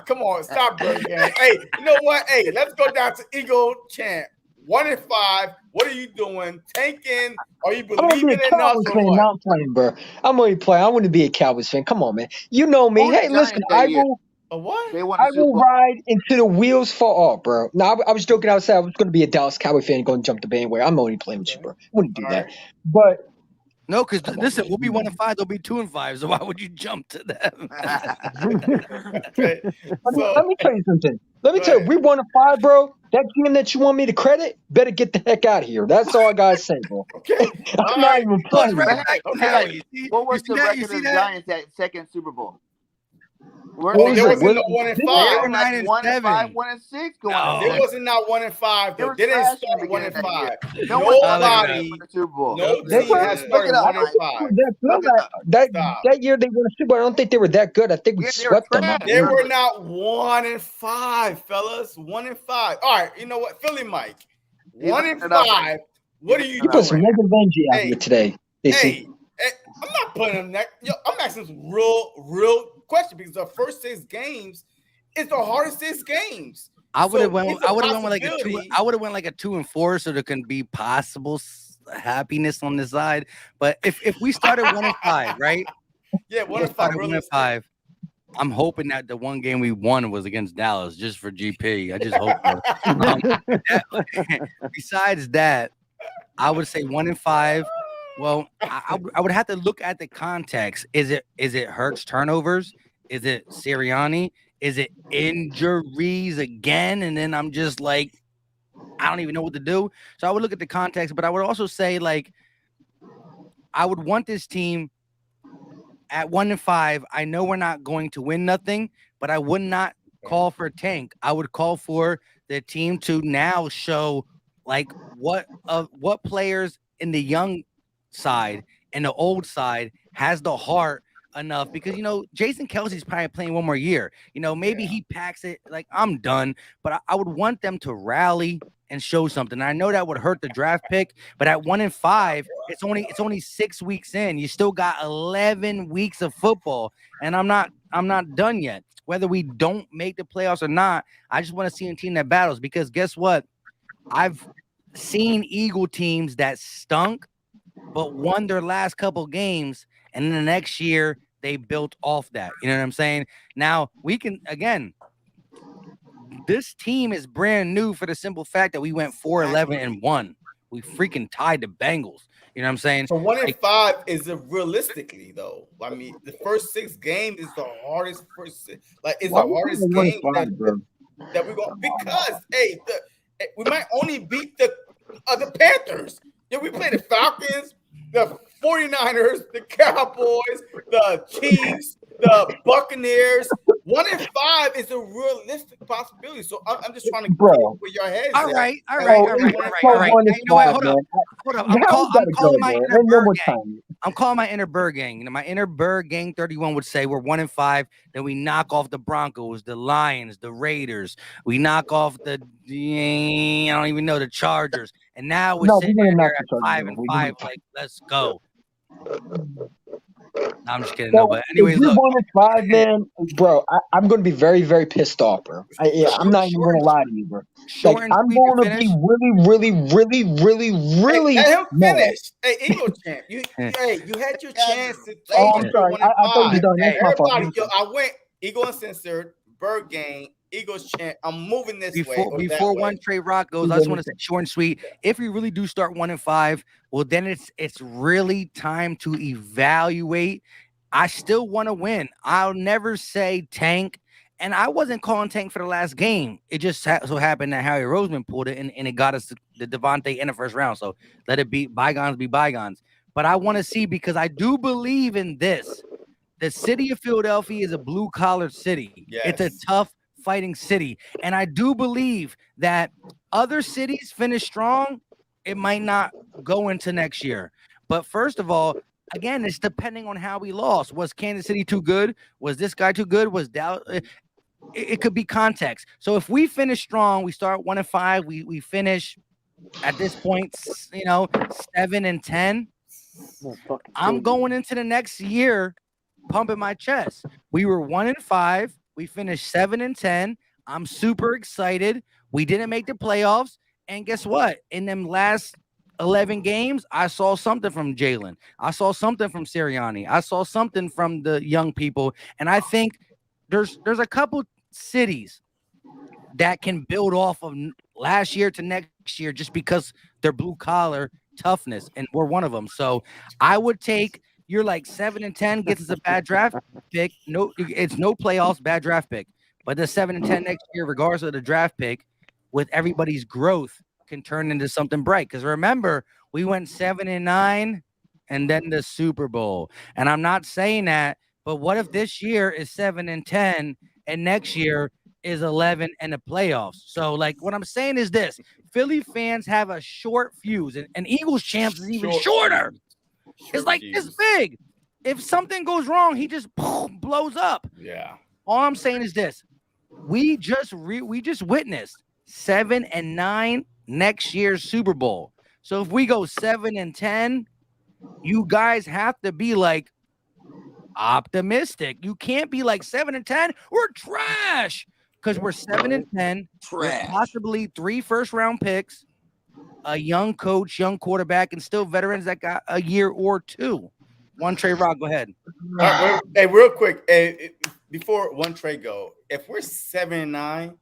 S1: Come on. Stop, Bird Gang. Hey, you know what? Hey, let's go down to Eagle Champ. 1-5. What are you doing? Tanking? Are you believing in us
S8: Cowboys
S1: or
S8: fan.
S1: what?
S8: Not playing, bro. I'm only playing. I want to be a Cowboys fan. Come on, man. You know me. Hey, listen. I will.
S1: A what?
S8: I will ride until the wheels fall off, bro. No, I was joking outside. I was going to be a Dallas Cowboy fan and go and jump the bandwagon. I'm only playing with you, bro. I wouldn't do that. But
S9: no, because listen, we'll be 1-5. They'll be 2-5. So why would you jump to them?
S1: Okay.
S8: Let me tell you something. Let me tell you, we 1-5, bro. That game that you want me to credit, better get the heck out of here. That's all I gotta say, bro.
S1: Okay.
S8: I'm not even playing.
S5: Okay. What was the record of the Giants at second Super Bowl?
S1: There wasn't no 1-5.
S9: They were 9-7.
S5: 1-6 going on.
S1: There wasn't not 1-5 though. They didn't start 1-5.
S5: Nobody Super Bowl.
S1: No team has started 1-5.
S8: That year they won a Super Bowl. I don't think they were that good. I think we swept them.
S1: They were not 1-5, fellas. 1-5. All right, you know what? Philly Mike. 1-5. What are you
S8: You
S1: doing?
S8: put some Megan Benji out here today.
S1: Hey, I'm not putting them that. I'm asking some real question because the first 6 games is the hardest 6 games.
S9: I would have went with like a 2. I would have went like a 2-4, so there can be possible happiness on the side. But if we started 1-5, right?
S1: Yeah, 1-5.
S9: I'm hoping that the one game we won was against Dallas, just for GP. I just hope. Besides that, I would say 1-5. Well, I would have to look at the context. Is it Hurts turnovers? Is it Sirianni? Is it injuries again? And then I'm just like, I don't even know what to do. So I would look at the context, but I would also say, like, I would want this team at 1-5. I know we're not going to win nothing, but I would not call for a tank. I would call for the team to now show like what players in the young side and the old side has the heart enough, because Jason Kelsey's probably playing one more year. Maybe he packs it like I'm done, but I would want them to rally and show something. I know that would hurt the draft pick, but at 1-5, it's only 6 weeks in. You still got 11 weeks of football, and I'm not done yet. whether we don't make the playoffs or not. I just want to see a team that battles, because guess what? I've seen Eagle teams that stunk but won their last couple games, and then the next year they built off that. You know what I'm saying? Now we can again. This team is brand new for the simple fact that we went 4-11-1. We freaking tied the Bengals. You know what I'm saying?
S1: So 1-5 is realistically though. I mean, the first 6 games is the hardest it's
S8: Why
S1: the
S8: would
S1: hardest
S8: you go
S1: game
S8: 1-5, bro?
S1: that we're going because we might only beat the Panthers. Yeah, we play the Falcons, the 49ers, the Cowboys, the Chiefs, the Buccaneers. 1-5 is a realistic possibility. So I'm just trying to
S8: Bro.
S1: get where your head's
S9: All
S1: at.
S9: right.
S8: So 1-5,
S9: You know what? Hold
S8: man.
S9: up.
S8: How
S9: I'm
S8: gotta
S9: calling
S8: go,
S9: my
S8: man.
S9: inner
S8: Ain't no
S9: bird
S8: more
S9: gang.
S8: time.
S9: I'm calling my inner bird gang. You know, my inner bird gang 31 would say we're 1-5. Then we knock off the Broncos, the Lions, the Raiders. We knock off I don't even know, the Chargers. And now we're
S8: No,
S9: sitting
S8: we're gonna knock
S9: here
S8: the
S9: at
S8: Chargers
S9: 5-5. Like, let's go. No, I'm just kidding.
S8: So
S9: No, but anyways,
S8: if you're
S9: look.
S8: 1-5, man, bro, I'm going to be very, very pissed off, bro. I'm not even going to lie to you, bro.
S9: Short and
S8: I'm
S9: sweet to
S8: going to
S9: finish.
S8: be really
S1: Let him
S8: mad.
S1: finish. Hey, Eagle champ, you had your chance to
S8: Oh,
S1: take
S8: I'm sorry. I thought you were done. That's my fault.
S1: Everybody, I went Eagle Uncensored, Bird Gang, Eagles champ. I'm moving this way.
S9: Before one Trey Rock goes, I just want to say short and sweet. If we really do start 1-5, well, then it's really time to evaluate. I still want to win. I'll never say tank. And I wasn't calling tank for the last game. It just so happened that Harry Roseman pulled it, and it got us the Devontae in the first round. So let it be bygones be bygones. But I want to see, because I do believe in this. The city of Philadelphia is a blue-collar city.
S1: Yes.
S9: It's a tough fighting city. And I do believe that other cities finish strong. It might not go into next year. But first of all, again, it's depending on how we lost. Was Kansas City too good? Was this guy too good? Was Dallas? It could be context. So if we finish strong, we start 1-5. We finish at this point, 7-10. I'm going into the next year pumping my chest. We were 1-5. We finished 7-10. I'm super excited. We didn't make the playoffs. And guess what? In them last 11 games, I saw something from Jalen. I saw something from Sirianni. I saw something from the young people. And I think there's a couple cities that can build off of last year to next year just because they're blue collar toughness, and we're one of them. So I would take, you're like 7-10 gets us a bad draft pick. No, it's no playoffs, bad draft pick. But the 7-10 next year, regardless of the draft pick, with everybody's growth, can turn into something bright. Because remember, we went 7-9 and then the Super Bowl. And I'm not saying that, but what if this year is 7-10 and next year is 11 and the playoffs? So, like, what I'm saying is this: Philly fans have a short fuse, and Eagles champs is even shorter. It's like this big. If something goes wrong, he just blows up.
S1: Yeah.
S9: All I'm saying is this: we just witnessed 7-9 next year's Super Bowl. So if we go 7-10, you guys have to be like optimistic. You can't be like 7-10. We're trash, because we're 7-10 with possibly 3 first-round picks, a young coach, young quarterback, and still veterans that got a year or 2. One Trey Rock, go ahead.
S1: Hey, real quick, before one Trey go, if we're 7-9,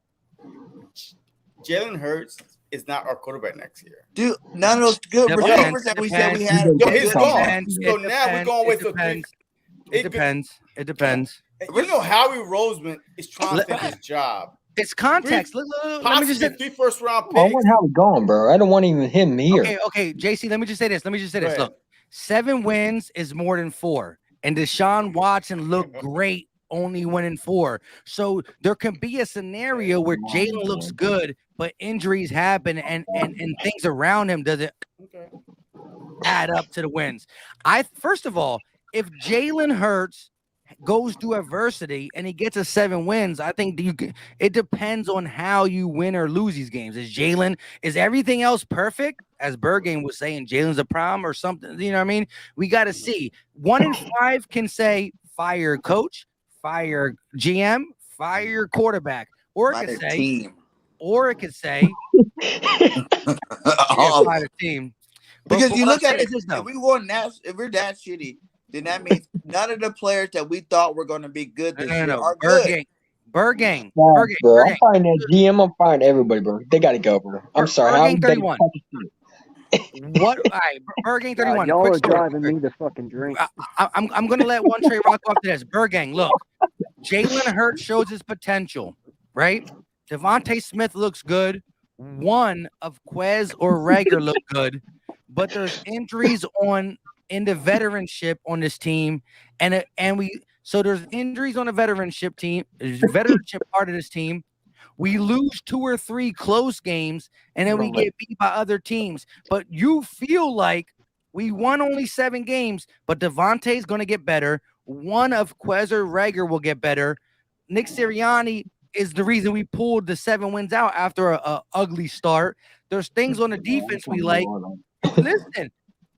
S1: Jalen Hurts is not our quarterback next year.
S11: Dude, none of those good receivers that we said we had.
S1: He's gone. So now we're going with the.
S9: It depends.
S1: You know, Howie Roseman is trying to take his job.
S9: It's context. Let me just say
S1: 3 first-round picks.
S8: I want how we going, bro. I don't want even him here.
S9: Okay, JC, let me just say this. Look, 7 wins is more than 4. And Deshaun Watson looked great only winning 4. So there can be a scenario where Jalen looks good, but injuries happen and things around him doesn't add up to the wins. First of all, if Jalen Hurts goes through adversity and he gets a 7 wins, I think it depends on how you win or lose these games. Is everything else perfect? As Bergame was saying, Jalen's a problem or something. You know what I mean? We got to see. 1-5 can say fire coach, fire GM, fire your quarterback, or it
S5: By
S9: could
S5: their
S9: say,
S5: team.
S9: fire the team.
S5: Because
S9: But
S5: you
S9: what
S5: look
S9: I'm
S5: at
S9: saying
S5: it,
S9: is this, though.
S5: if we're that shitty, then that means none of the players that we thought were going to be good this year
S9: No.
S5: are good.
S9: Bergang.
S8: Nah, bro, I'm finding that GM. I'm finding everybody, bro. They got to go, bro. I'm sorry. How
S9: Bergang
S8: they
S9: 31. What? All right, Bergang 31.
S3: y'all
S9: Quick
S3: are
S9: story.
S3: driving me to fucking drink.
S9: I'm gonna let one Trey rock off to this. Bergang, look, Jalen Hurts shows his potential, right? Devontae Smith looks good. One of Quez or Rager look good, but there's injuries in the veteranship on this team, and there's injuries on the veteranship part of this team. We lose 2 or 3 close games, and then we get beat by other teams. But you feel like we won only 7 games, but Devontae's going to get better. One of Quez or Rager will get better. Nick Sirianni is the reason we pulled the 7 wins out after a ugly start. There's things on the defense we like. Listen,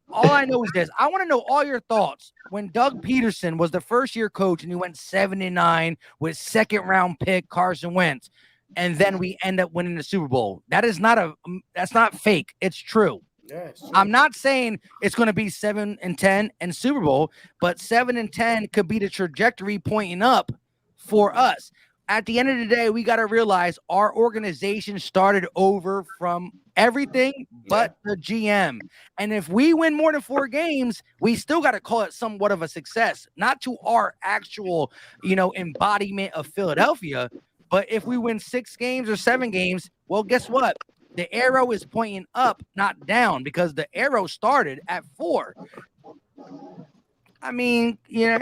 S9: all I know is this. I want to know all your thoughts. When Doug Peterson was the first-year coach and he went 7-9 with second-round pick Carson Wentz, and then we end up winning the Super Bowl. That's not fake. It's true.
S1: Yeah, it's true.
S9: I'm not saying it's going to be 7-10 and Super Bowl, but 7-10 could be the trajectory pointing up for us. At the end of the day, we got to realize our organization started over from everything but the GM. And if we win more than 4 games, we still got to call it somewhat of a success, not to our actual, embodiment of Philadelphia. But if we win 6 games or 7 games, well, guess what? The arrow is pointing up, not down, because the arrow started at 4. I mean, you got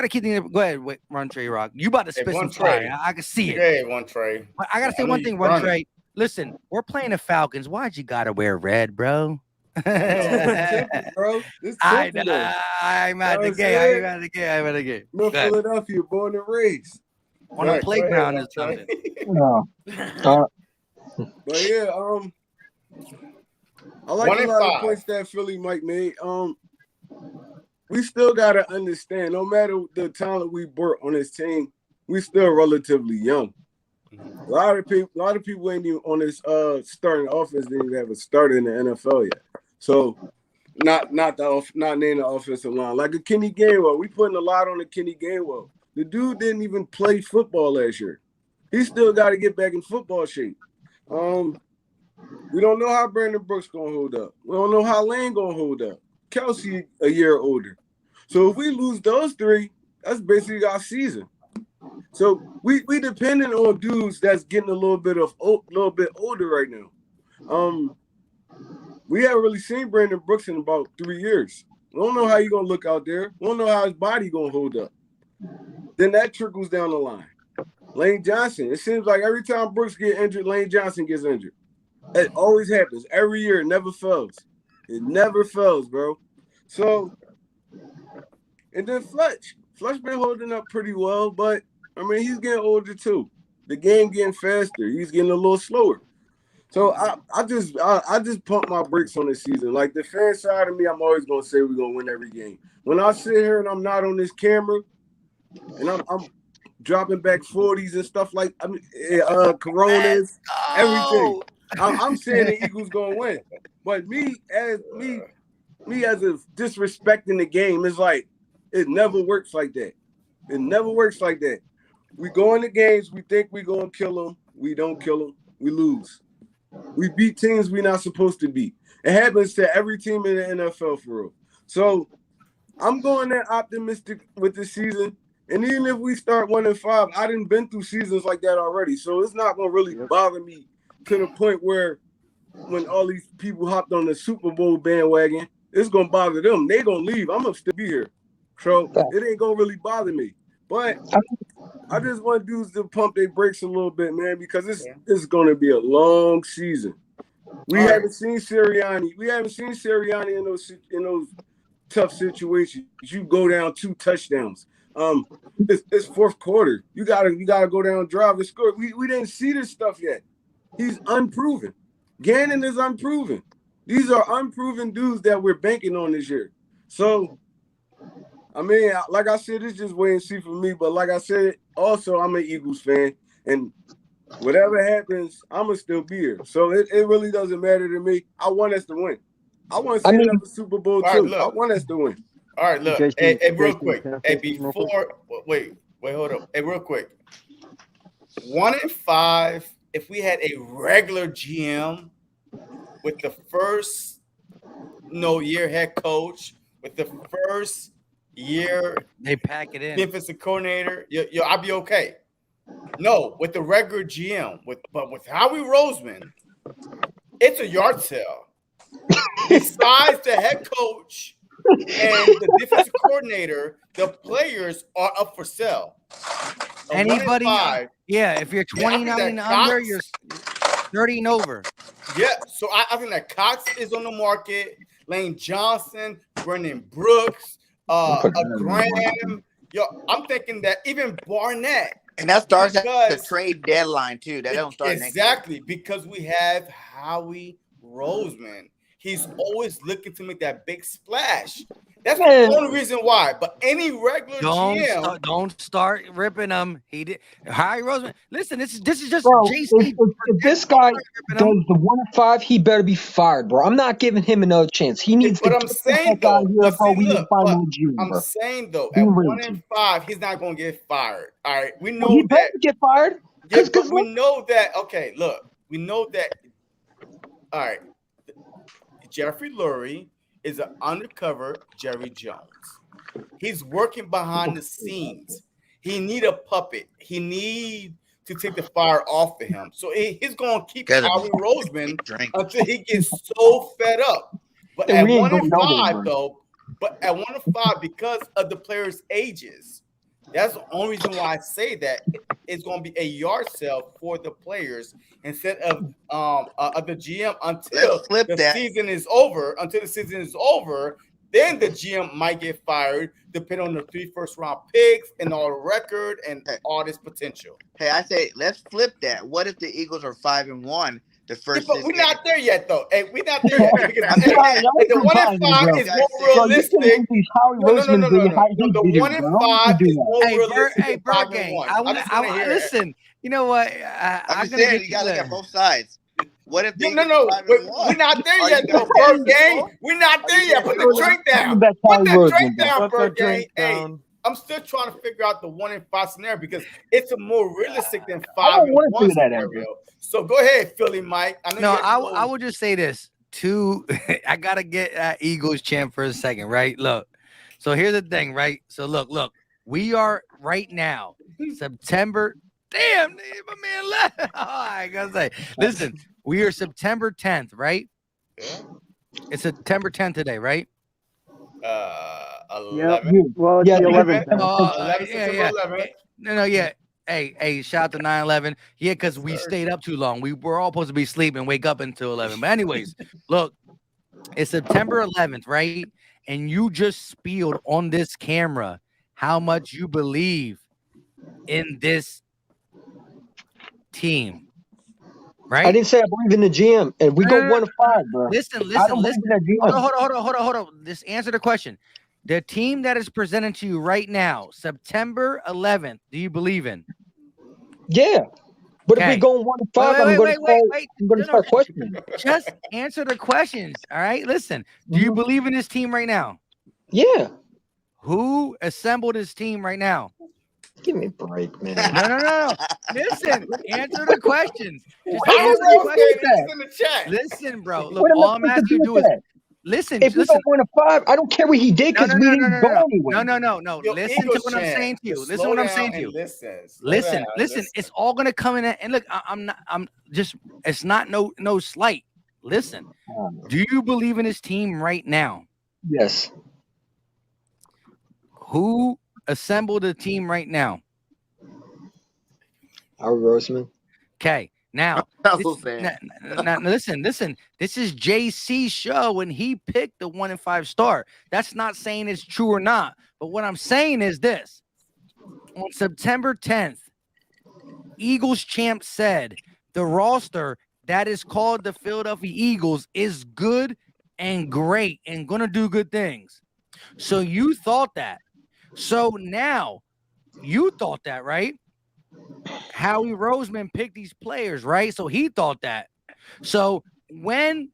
S9: to keep thinking. Go ahead, run Trey Rock. You about to spit some fire. I can see it.
S1: Hey, one Trey.
S9: But I got to say one thing, run Trey. Listen, we're playing the Falcons. Why'd you got to wear red, bro?
S10: Bro,
S9: I'm at the game.
S10: North Philadelphia, born and raised.
S9: On the playground or something.
S10: But yeah, I like a lot of points that Philly Mike made. We still gotta understand, no matter the talent we brought on this team, we still relatively young. A lot of people ain't even on this starting offense didn't even have a starter in the NFL yet. So not naming the offensive line. Like a Kenny Gainwell. We putting a lot on the Kenny Gainwell. The dude didn't even play football last year. He still got to get back in football shape. We don't know how Brandon Brooks gonna hold up. We don't know how Lane gonna hold up. Kelsey a year older. So if we lose those 3, that's basically our season. So we depending on dudes that's getting a little bit older right now. We haven't really seen Brandon Brooks in about 3 years. We don't know how he's gonna look out there. We don't know how his body gonna hold up. Then that trickles down the line. Lane Johnson. It seems like every time Brooks get injured, Lane Johnson gets injured. It always happens. Every year, it never fails. It never fails, bro. So, and then Fletch. Fletch been holding up pretty well, but, I mean, he's getting older too. The game getting faster. He's getting a little slower. So, I just pump my brakes on this season. Like, the fan side of me, I'm always going to say we're going to win every game. When I sit here and I'm not on this camera, and I'm dropping back 40s and stuff like Coronas, everything. I'm saying the Eagles gonna win, but me as if disrespecting the game is like it never works like that. It never works like that. We go in the games, we think we gonna kill them, we don't kill them, we lose. We beat teams we not supposed to beat. It happens to every team in the NFL for real. So I'm going there optimistic with this season. And even if we start 1-5, I done been through seasons like that already. So it's not gonna really bother me to the point where when all these people hopped on the Super Bowl bandwagon, it's gonna bother them. They gonna leave. I'm gonna still be here. So it ain't gonna really bother me. But I just want dudes to pump their brakes a little bit, man, because it's gonna be a long season. We haven't seen Sirianni. We haven't seen Sirianni in those tough situations. You go down 2 touchdowns. It's fourth quarter. You gotta go down, drive, and score. We didn't see this stuff yet. He's unproven. Gannon is unproven. These are unproven dudes that we're banking on this year. So I mean, like I said, it's just wait and see for me. But like I said, also I'm an Eagles fan, and whatever happens, I'ma still be here. So it really doesn't matter to me. I want us to win. I want to see another Super Bowl
S1: All right,
S10: too. I
S1: look.
S10: want us to win.
S1: All right, look.
S3: Jason,
S1: Hey, real
S3: Jason,
S1: quick.
S3: can I
S1: Hey,
S3: say something real quick?
S1: before wait, hold up. Hey, real quick. 1-5. If we had a regular GM with the first year head coach, with the first year
S9: They pack it in.
S1: defensive coordinator, I'd be okay. No, with the regular GM, but with Howie Roseman, it's a yard sale. Besides the head coach and the defensive coordinator, the players are up for sale.
S9: Anybody? Yeah, if you're
S1: Yeah, I think
S9: 29
S1: that
S9: and under,
S1: Cox-
S9: you're 30 and over.
S1: Yeah, so I think that Cox is on the market. Lane Johnson, Brendan Brooks, Graham. I'm thinking that even Barnett.
S5: And that starts at the trade deadline too. That don't start
S1: exactly because we have Howie Roseman. He's always looking to make that big splash. That's the only reason why. But any regular GM,
S9: don't start ripping him. He did. Howie Roseman. Listen, this is just
S8: Bro,
S9: JC.
S8: if this guy does the 1-5, he better be fired, bro. I'm not giving him another chance. He needs
S1: but
S8: to
S1: I'm saying though,
S8: here, bro. We need to find a GM,
S1: I'm
S8: bro.
S1: saying though,
S8: Be
S1: at
S8: real,
S1: 1-5, he's not going to get fired. All right, we know
S8: he
S1: that.
S8: better get fired.
S1: Yeah, but we know that. Okay, look, we know that. All right, Jeffrey Lurie is an undercover Jerry Jones. He's working behind the scenes. He need a puppet. He need to take the fire off of him. So he's going to keep Howie Roseman until he gets so fed up. But at 1-5 though, because of the players' ages, that's the only reason why I say that it's going to be a yard sale for the players instead of the GM until the season is over. Until the season is over, then the GM might get fired, depending on the 3 first-round picks and all the record and all this potential.
S5: Hey, I say let's flip that. What if the Eagles are 5-1? The first,
S1: but we're not there yet, though. Hey, we're not there yet. Because the 1-5 is more realistic. The 1-5 is more realistic.
S9: Hey, Bird Gang. I listen. You know what?
S5: I'm just saying, you gotta look at both sides. What if they
S1: no, we're not there yet, though, Bird Gang. We're not there yet. Put the drink down. Put the drink down, Bird Gang. Hey, I'm still trying to figure out the 1-5 scenario because it's a more realistic than 5-1 scenario. So go ahead, Philly Mike.
S9: I would just say this. I gotta get Eagles champ for a second, right? Look, so here's the thing, right? So look, we are right now, September. Damn, my man left. I gotta say, listen, we are September 10th, right? It's September 10th today, right?
S1: 11.
S3: Well, it's the 11th.
S9: Yeah. No, yeah. Hey, shout out to 9/11. Yeah, because we stayed up too long. We were all supposed to be sleeping, wake up until 11. But anyways, look, it's September 11th, right? And you just spieled on this camera how much you believe in this team, right?
S8: I didn't say I believe in the GM. And we go 1-5, bro.
S9: Listen. Hold on. Just answer the question. The team that is presented to you right now, September 11th, do you believe in?
S8: Yeah. But if we go 1-5, I'm going to start questioning.
S9: Just answer the questions, all right? Listen, do you believe in this team right now?
S8: Yeah.
S9: Who assembled this team right now?
S8: Give me a break, man.
S9: No. Listen, answer the questions. Just
S1: answer
S9: the questions
S1: in the chat.
S9: Listen, bro. Look, all I'm asking you to do is listen.
S8: If we go 1-5, I don't care what he did because we didn't go anywhere.
S9: No. Listen to what I'm saying to you. Listen to what I'm saying to you. Listen. It's all gonna come in. And look, I'm just. It's not no slight. Listen. Do you believe in this team right now?
S8: Yes.
S9: Who assembled the team right
S8: Our Roseman.
S9: Okay. Now, listen. This is JC's show, and he picked the 1-5 start. That's not saying it's true or not. But what I'm saying is this: on September 10th, Eagles champ said the roster that is called the Philadelphia Eagles is good and great and gonna do good things. So you thought that So now you thought that, right? Howie Roseman picked these players, right? So he thought that. So when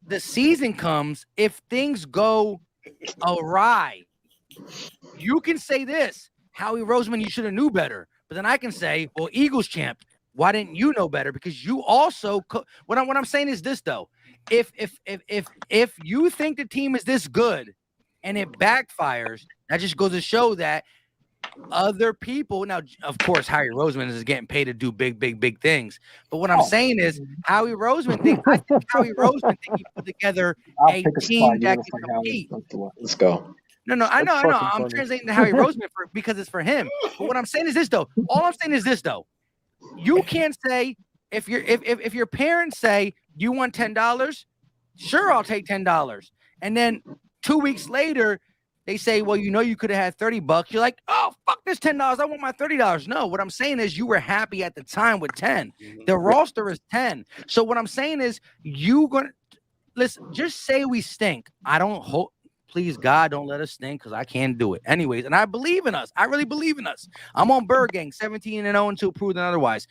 S9: the season comes, if things go awry, you can say this, Howie Roseman, you should have knew better. But then I can say, well, Eagles champ, why didn't you know better? Because you also what I'm saying is this though. If you think the team is this good and it backfires, that just goes to show that other people now, of course, Howie Roseman is getting paid to do big things. But what I'm saying is Howie Roseman I think Howie Roseman think he put together
S8: I'll
S9: a
S8: pick a
S9: team
S8: spot. You're
S9: that
S8: gonna
S9: can
S8: find out.
S9: compete.
S8: Let's go.
S9: No, I know.
S3: fucking
S9: I'm
S3: funny.
S9: translating to Howie Roseman because it's for him. But what I'm saying is this though. All I'm saying is this though. You can't say if your parents say you want $10, sure, I'll take $10. And then 2 weeks later, they say, well, you could have had $30. You're like, oh, fuck this $10. I want my $30. No, what I'm saying is you were happy at the time with 10. The roster is 10. So what I'm saying is you gonna listen, just say we stink. I don't hope. Please, God, don't let us stink because I can't do it. Anyways, and I believe in us. I really believe in us. I'm on Bird Gang, 17-0 until proven otherwise.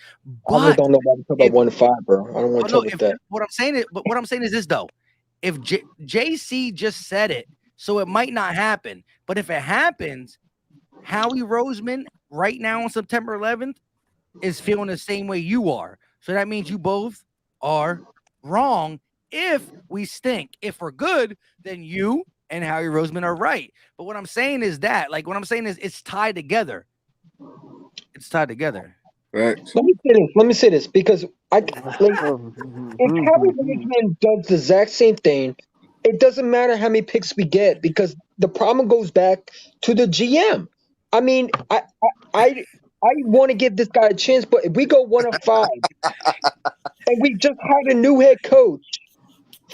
S8: I really
S9: But
S8: don't know about to talk about 1-5, bro. I don't want to talk about that.
S9: what I'm saying is this though. If JC just said it, so it might not happen. But if it happens, Howie Roseman right now on September 11th is feeling the same way you are. So that means you both are wrong. If we stink, if we're good, then you and Howie Roseman are right. But what I'm saying is it's tied together. It's tied together.
S10: Right.
S8: Let me say this because if Howie Roseman does the exact same thing, it doesn't matter how many picks we get because the problem goes back to the GM. I mean, I want to give this guy a chance, but if we go 1-5 and we just hired a new head coach,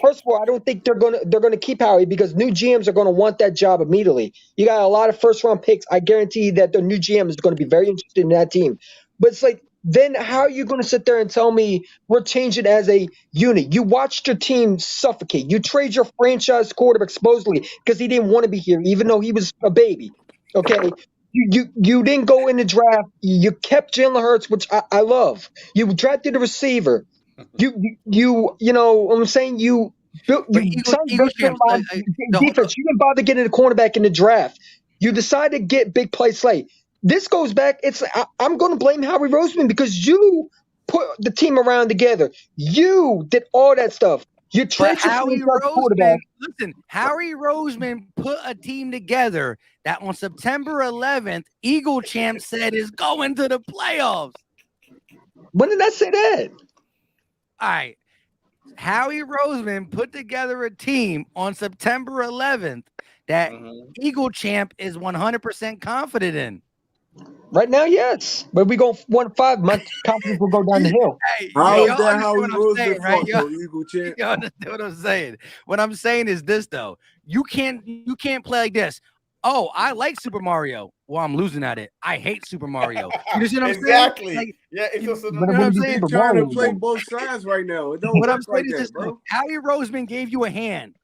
S8: first of all, I don't think they're gonna keep Howie because new GMs are gonna want that job immediately. You got a lot of first round picks. I guarantee that the new GM is gonna be very interested in that team. But it's like, then how are you gonna sit there and tell me we're changing as a unit? You watched your team suffocate. You trade your franchise quarterback supposedly because he didn't want to be here, even though he was a baby. Okay. You didn't go in the draft. You kept Jalen Hurts, which I love. You drafted a receiver. You know what I'm saying? You built
S9: Eagles champs,
S8: defense. You didn't bother getting a cornerback in the draft. You decided to get big plays late. This goes back. I'm going to blame Howie Roseman because you put the team around together. You did all that stuff. You traded your quarterback.
S9: Listen, Howie Roseman put a team together that on September 11th, Eagle champ said is going to the playoffs.
S8: When did I say that?
S9: All right. Howie Roseman put together a team on September 11th that Eagle champ is 100% confident in.
S8: Right now, yes. But we go 1-5, my confidence will go down the hill.
S9: Hey,
S10: How
S9: y'all
S10: is that how
S9: understand what I'm saying, right?
S10: Eagle champ?
S9: You understand what I'm saying? What I'm saying is this though. You can't play like this. Oh, I like Super Mario. Well, I'm losing at it. I hate Super Mario. You see what I'm
S1: exactly.
S9: saying? Like,
S1: yeah, it's just
S9: you know what I'm saying?
S10: He's trying to play both sides right now. It don't
S9: What I'm
S10: work
S9: saying
S10: like
S9: is this,
S10: that, bro.
S9: Howie Roseman gave you a hand,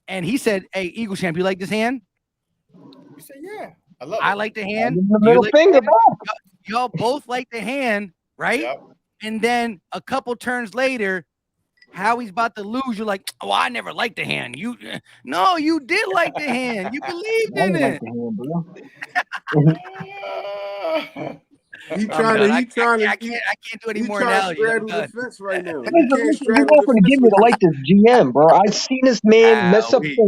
S9: and he said, "Hey, Eagle champ, you like this hand?"
S1: You say, "Yeah, I love it."
S9: I like the hand.
S8: The middle finger,
S9: y'all both like the hand, right?
S1: Yep.
S9: And then a couple turns later, Howie's about to lose. You're like, "Oh, I never liked the hand." You did like the hand. You believed in it.
S8: Like the hand, bro.
S10: He trying to.
S9: I can't do any more analogies.
S10: Straddle the fence right now.
S8: You're not going to get me to like this GM, bro. I've seen this man mess up.
S10: Eagles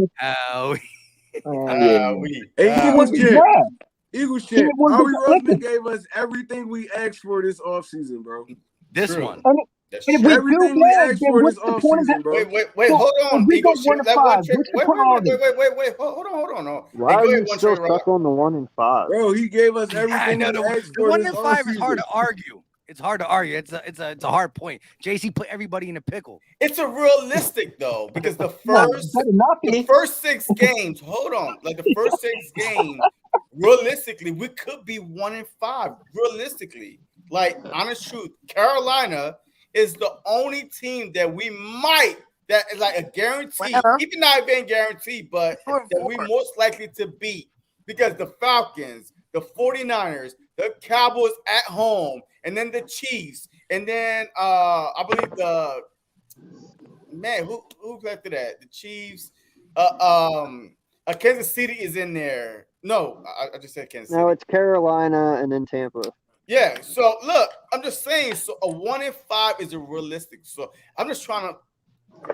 S10: champ. Howie Roseman gave us everything we asked for this offseason, bro.
S9: This one.
S10: Everything we asked for this offseason, bro.
S1: Wait, hold on. Eagles champ. Wait, hold on.
S3: Why are you still stuck on the 1-5?
S10: Bro, he gave us everything we asked for this offseason.
S9: 1-5 is hard to argue. It's hard to argue. It's a hard point. JC put everybody in a pickle.
S1: It's a realistic though, because the first 6 games. Hold on, like the first 6 games. Realistically, we could be 1-5. Realistically, like honest truth, Carolina is the only team that we might that is like a guarantee, even not being guaranteed, but that we most likely to beat because the Falcons, the 49ers, the Cowboys at home, and then the Chiefs, and then I believe the man who's after that? The Chiefs, Kansas City is in there. No, I just said Kansas City.
S3: No, it's Carolina and then Tampa.
S1: Yeah. So look, I'm just saying. So a 1-5 is realistic. So I'm just trying to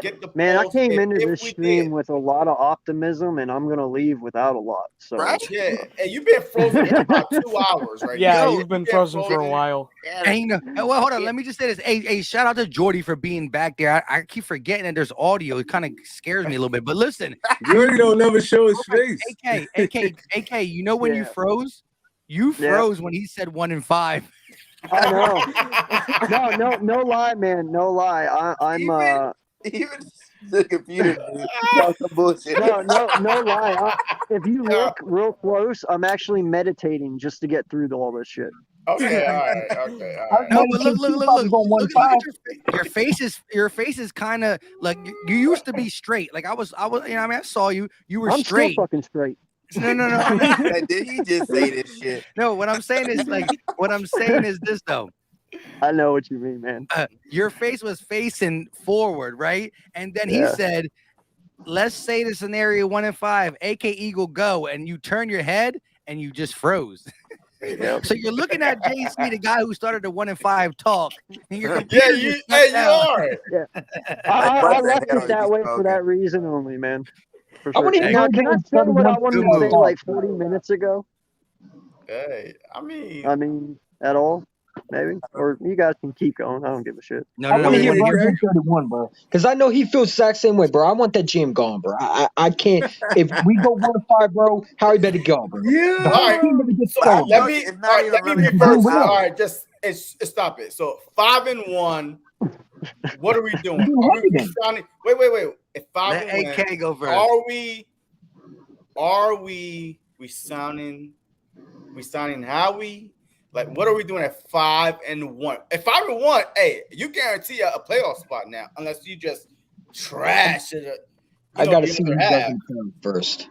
S1: get the
S3: Man, I
S1: pulse
S3: came
S1: if
S3: into this
S1: we
S3: stream
S1: did.
S3: with a lot of optimism, and I'm gonna leave without a lot. So
S11: Right?
S1: Yeah, and you've been frozen for about 2 hours, right?
S4: Yeah,
S1: now.
S4: you've been frozen for a while.
S9: And, well, hold on. Let me just say this. Hey, shout out to Jordy for being back there. I keep forgetting that there's audio. It kind of scares me a little bit. But listen,
S10: Jordy don't never show his face.
S9: AK, you know when you froze? You froze when he said 1-5.
S3: I know. No lie, man. No lie. I'm
S11: Even the computer talk some bullshit.
S3: no lie. If you look real close, I'm actually meditating just to get through all this shit.
S1: Okay, all right.
S9: No, but look at your face. Your face is kind of like you used to be straight. Like I was. You know, I mean, I saw you. You were
S3: I'm
S9: straight.
S3: still fucking straight.
S9: No.
S11: Did he just say this shit?
S9: No, what I'm saying is this though.
S3: I know what you mean, man.
S9: Your face was facing forward, right? And then he said, let's say the scenario 1-5, AK Eagle go, and you turn your head and you just froze. So you're looking at JC, the guy who started the 1-5 talk. And you're
S1: you are.
S3: Yeah. I left it that way for that reason only, man. For
S8: I
S3: sure.
S8: want to hear
S3: Now,
S8: Joe
S3: can I
S8: Gibbs
S3: say what I wanted to say
S8: talk.
S3: like 40 minutes ago?
S1: Hey, I mean,
S3: at all? Maybe? Or you guys can keep going. I don't give a shit.
S8: I want to hear Bro Jim 31, bro. Because I know he feels the exact same way, bro. I want that gym gone, bro. I can't. If we go 1-5, bro, Harry better go, bro.
S10: Yeah.
S8: The whole team better get
S1: So
S8: going,
S1: let
S8: bro.
S1: me be first. All right, just stop it. So 5-1. What are we doing? Are we signing? Wait. If 5-1,
S9: AK go first.
S1: Are we signing Howie? Like, what are we doing at 5-1? At 5-1, hey, you guarantee a playoff spot now, unless you just trash it.
S8: I gotta see who doesn't come first.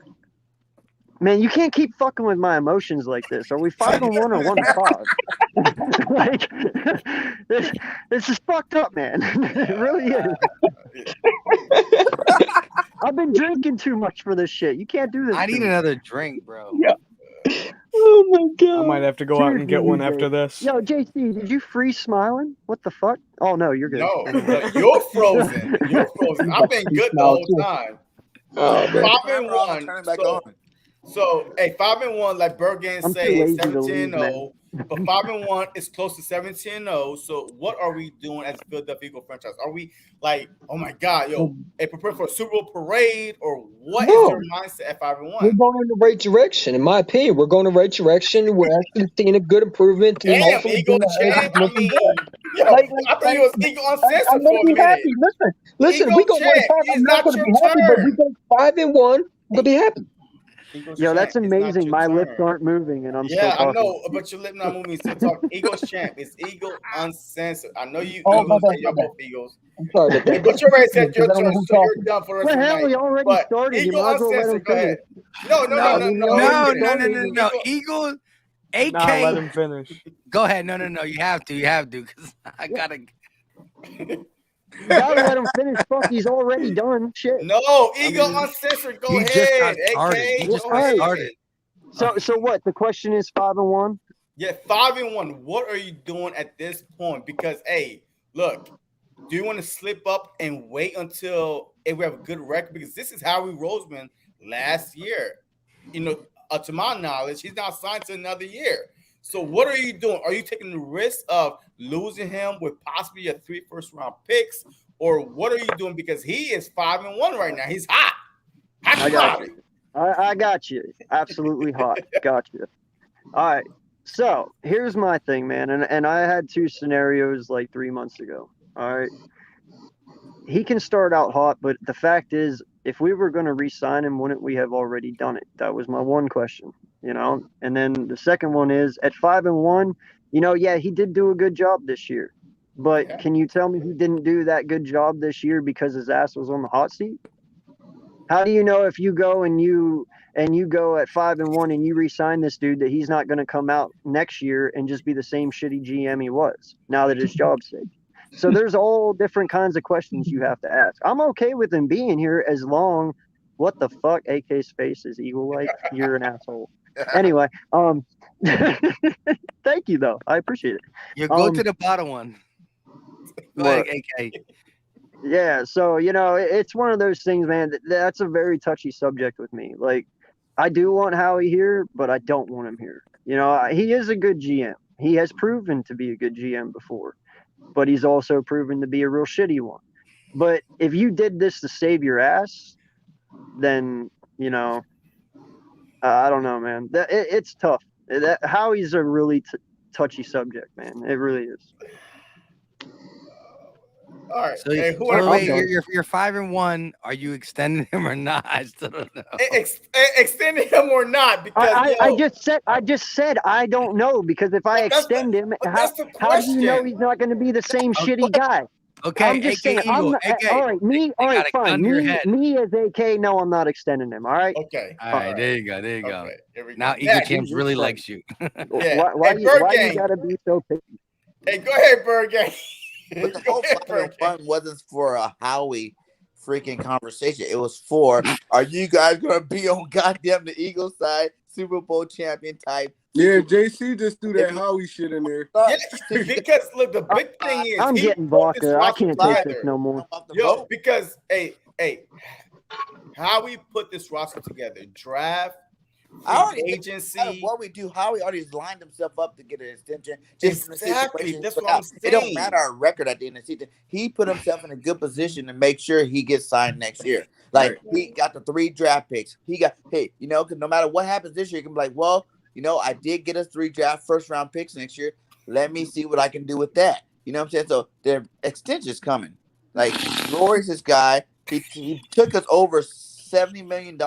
S3: Man, you can't keep fucking with my emotions like this. Are we 5-1 or 1-5? Like, this is fucked up, man. It really is. I've been drinking too much for this shit. You can't do this.
S9: I need another drink, bro.
S8: Yeah. Oh my god.
S4: I might have to go out and get one after this.
S3: Yo, JC, did you freeze smiling? What the fuck? Oh no, you're good.
S1: No, you're frozen. You're frozen. I've been good the whole time.
S11: Oh,
S1: 5-1.
S11: Turn it back on.
S1: So, hey, 5-1, like Bergen
S3: I'm
S1: said,
S3: too lazy to
S1: 17-0. But 5-1 is close to 17-0. So, what are we doing as a Philadelphia Eagle franchise? Are we like, oh my God, prepare for a Super Bowl parade, or what is your mindset at 5-1?
S8: We're going in the right direction, in my opinion. We're going in the right direction. We're actually seeing a good improvement.
S1: Damn, Eagle champ. I mean, I thought you was Eagle uncensored for a minute.
S8: Happy. Listen, we go 1-5. I'm not going to be happy, but we go 5-1. We're gonna be happy.
S3: Yo, that's amazing. My lips aren't moving, and I'm still talking.
S1: I know, but your lip not moving. Still talking. Eagles champ. It's Eagle uncensored. I know you.
S8: Oh,
S1: You're both Eagles.
S8: I'm sorry.
S1: But you already said you're done for the rest of the night.
S3: Hell, we already started.
S1: Eagle uncensored. Go ahead. No.
S9: Eagle. AK.
S4: Nah, let him finish.
S9: Go ahead. No. You have to, because I gotta.
S3: You gotta let him finish. Fuck, he's already done. Shit.
S1: No, Eagle uncensored. Go ahead.
S9: He just got started.
S3: So what? The question is 5-1.
S1: Yeah, 5-1. What are you doing at this point? Because hey, look, do you want to slip up and wait until if we have a good record? Because this is Howie Roseman last year. You know, to my knowledge, he's now signed to another year. So what are you doing? Are you taking the risk of losing him with possibly 3 first-round picks, or what are you doing? Because he is 5-1 right now. He's hot.
S3: I got you. I got you. Absolutely hot. Got you. All right. So here's my thing, man. And I had 2 scenarios like 3 months ago. All right. He can start out hot, but the fact is, if we were going to re-sign him, wouldn't we have already done it? That was my one question, And then the second one is at 5-1, he did do a good job this year. But can you tell me he didn't do that good job this year because his ass was on the hot seat? How do you know if you go and and you go at 5-1 and you re-sign this dude that he's not going to come out next year and just be the same shitty GM he was now that his job's safe. So there's all different kinds of questions you have to ask. I'm okay with him being here as long. What the fuck? AK's face is eagle-like. You're an asshole. Anyway, thank you though. I appreciate it.
S9: You go to the bottom one. Go ahead, AK.
S3: Yeah, so it's one of those things, man. That's a very touchy subject with me. Like, I do want Howie here, but I don't want him here. He is a good GM. He has proven to be a good GM before, but he's also proven to be a real shitty one. But if you did this to save your ass, then I don't know, man. It's tough. Howie's a really touchy subject, man. It really is.
S1: All right.
S9: So,
S1: hey,
S9: wait, you're 5-1. Are you extending him or not? I still don't know.
S1: Extending him or not? Because
S3: I just said I don't know, because if I extend him, how do you know he's not going to be the same shitty guy?
S9: Okay,
S3: I'm just saying. All right, fine. Me as AK, no, I'm not extending him. All right.
S1: Okay.
S9: All right. There you go. There you go.
S1: Okay, here we go.
S9: Now Eagle Champs really likes you.
S1: Yeah.
S3: Why you gotta be so picky?
S1: Hey, go ahead, Bird Gang.
S11: But the whole 5-1 wasn't for a Howie freaking conversation. It was for, are you guys gonna be on goddamn the Eagles side, Super Bowl champion type?
S10: Yeah, JC just threw that Howie shit in there.
S1: Yeah, because look, the big thing is
S3: I'm getting vodka. I can't take this no more.
S1: Yo, because hey, Howie put this roster together. Draft, agency.
S11: What we do, Howie already lined himself up to get an extension. Just
S1: exactly. That's what I'm saying.
S11: It don't matter our record at the end of the season. He put himself in a good position to make sure he gets signed next year. Like, he got the 3 draft picks. He got, because no matter what happens this year, you can be like, well, I did get us 3 first round picks next year. Let me see what I can do with that. You know what I'm saying? So their extension's coming. Like, Rory's this guy. He took us over $70 million,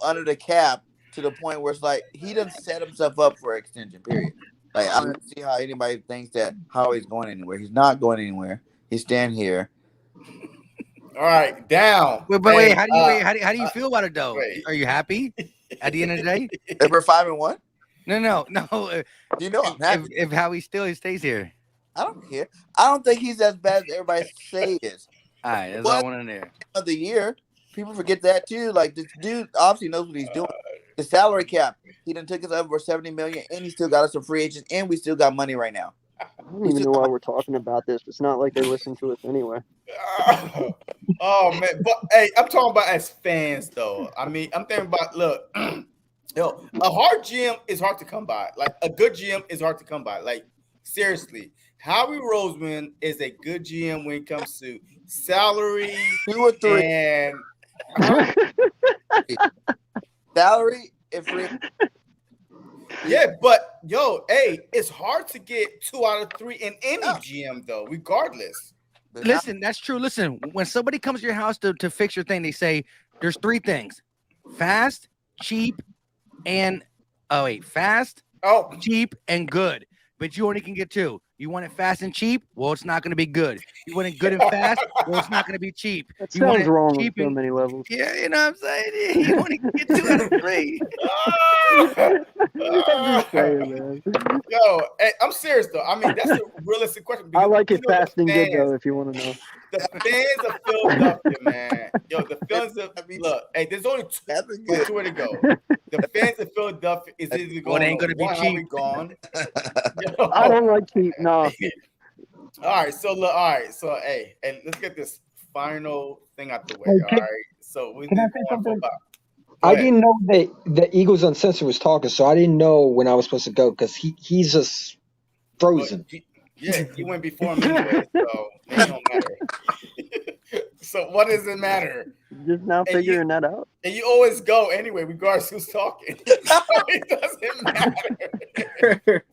S11: under the cap, to the point where it's like he doesn't set himself up for an extension, period. Like, I don't see how anybody thinks that Howie's going anywhere. He's not going anywhere. He's staying here.
S1: All right, down.
S9: Wait, how do you feel about it though? Are you happy at the end of the day?
S11: If we're 5-1?
S9: No.
S11: I'm happy.
S9: If Howie still stays here.
S11: I don't care. I don't think he's as bad as everybody says he is.
S9: All right, that's all I want in there.
S11: Of the year, people forget that too. Like, this dude obviously knows what he's doing. The salary cap, he done took us over $70 million, and he still got us some free agents, and we still got money right now.
S3: I don't even know why we're talking about this. It's not like they listen to us anyway.
S1: Oh man, but hey, I'm talking about as fans though. I mean, I'm thinking about look, a hard GM is hard to come by. Like, a good GM is hard to come by. Like, seriously, Howie Roseman is a good GM when it comes to salary
S11: 2 or 3
S1: and
S11: salary and free.
S1: Yeah, but it's hard to get 2 out of 3 in any GM though, regardless.
S9: Listen, that's true. Listen, when somebody comes to your house to fix your thing, they say there's 3 things: fast, cheap, and fast, cheap, and good. But you only can get 2. You want it fast and cheap? Well, it's not going to be good. You want it good and fast? Well, it's not going to be cheap.
S3: That
S9: you want
S3: sounds
S9: it
S3: wrong
S9: cheap
S3: on so many levels.
S9: Yeah, you know what I'm saying? You only can get 2 out of 3.
S1: Yo, hey, I'm serious though. I mean, that's a realistic question.
S3: I like it fast and good though, if you want to know.
S1: The fans of Philadelphia, man. Yo, the fans of there's only 2 to go. The fans of Philadelphia is either going.
S9: It ain't gonna be cheap.
S1: Gone.
S3: I don't like cheap. No.
S1: All right, so hey, let's get this final thing out the way. All right, so we
S8: can I say something? I didn't know that the Eagles Uncensored was talking, so I didn't know when I was supposed to go because he's just frozen.
S1: You went before me anyway, so it don't matter. So what does it matter?
S3: Just now figuring that out.
S1: And you always go anyway, regardless who's talking. So it doesn't matter.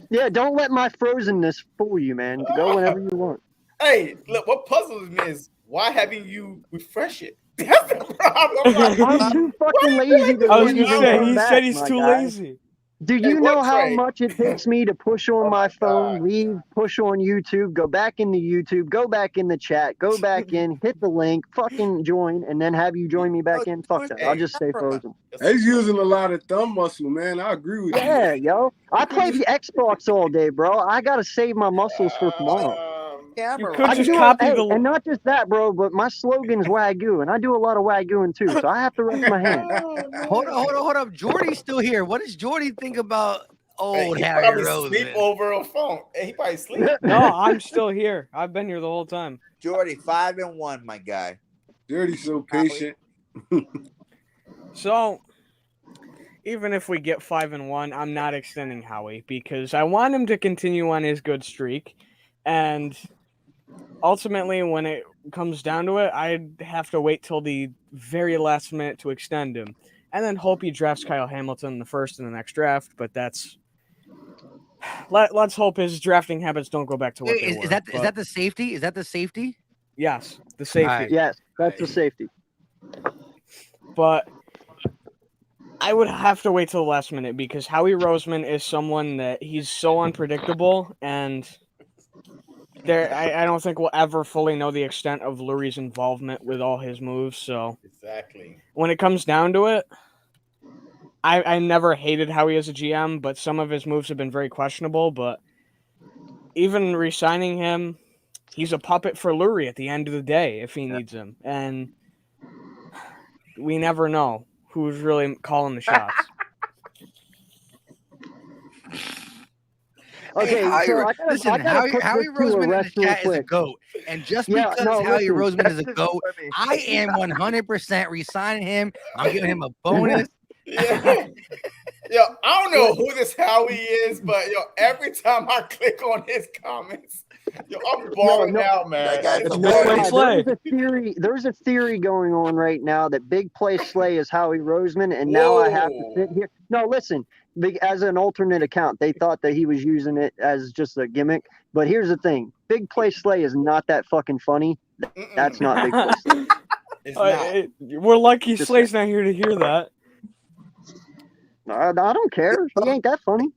S3: Yeah, don't let my frozenness fool you, man. Go whenever you want.
S1: Hey, look, what puzzles me is why haven't you refresh it? That's the problem.
S3: I'm too fucking lazy.
S4: I was gonna say, he said he's too lazy.
S3: Do
S1: Hey,
S3: you
S1: what
S3: know how
S1: trade?
S3: much it takes me to push on
S1: Oh
S3: my
S1: my
S3: phone,
S1: God.
S3: leave, push on YouTube, go back into YouTube, go back in the chat, go back in, hit the link, fucking join, and then have you join me back in? Fuck
S11: Where's
S3: that.
S11: the
S3: I'll
S1: Hey,
S3: just stay
S11: camera?
S3: frozen.
S10: He's using a lot of thumb muscle, man. I agree with you.
S3: Yeah, yo. I play the Xbox all day, bro. I gotta save my muscles for tomorrow.
S4: You
S11: Camera,
S4: could
S3: I can
S4: just
S11: right?
S3: do it.
S4: copy
S3: Hey,
S4: the.
S3: and not just that, bro, but my slogan's Wagyu, and I do a lot of Wagyuing too, so I have to rest my hands.
S9: Hold up. Jordy's still here. What does Jordy think about
S1: Hey,
S9: old
S1: he
S9: Harry
S1: probably sleep
S9: Roseman?
S1: over a phone. Hey, he probably sleep.
S4: No, I'm still here. I've been here the whole time.
S11: Jordy, 5-1, my guy.
S10: Jordy's so patient.
S4: So, even if we get 5-1, I'm not extending Howie because I want him to continue on his good streak, and ultimately, when it comes down to it, I'd have to wait till the very last minute to extend him, and then hope he drafts Kyle Hamilton in the first in the next draft. But that's let's hope his drafting habits don't go back to what
S9: Wait,
S4: they were.
S9: is that
S4: But
S9: the safety? Is that the safety?
S4: yes, the safety.
S9: All right.
S3: Yes, that's a safety.
S4: But I would have to wait till the last minute because Howie Roseman is someone that he's so unpredictable, and I don't think we'll ever fully know the extent of Lurie's involvement with all his moves. So
S1: Exactly.
S4: when it comes down to it, I never hated Howie as a GM, but some of his moves have been very questionable. But even re-signing him, he's a puppet for Lurie at the end of the day if he needs him, and we never know who's really calling the shots.
S3: Okay, so I gotta
S9: Howie
S3: put this to a
S9: Roseman in the
S3: rest real
S9: chat is a
S3: quick.
S9: goat, and just
S3: Yeah,
S9: because
S3: no,
S9: Howie
S3: listen.
S9: Roseman is a
S11: That's
S9: goat,
S11: funny.
S9: I am 100% re-signing him. I'm giving him a bonus.
S1: Yeah. Yo, I don't know who this Howie is, but yo, every time I click on his comments, yo, I'm balling out, man.
S11: That guy's
S1: It's
S11: a
S4: Big Play
S11: boy.
S4: Slay.
S3: There's a theory going on right now that Big Play Slay is Howie Roseman, and now I have to sit here. No, listen, as an alternate account, they thought that he was using it as just a gimmick. But here's the thing: Big Play Slay is not that fucking funny. That's not Big Play Slay.
S1: It's not.
S4: We're lucky
S3: Just
S4: Slay's not here to hear that.
S3: I don't care. He ain't that funny.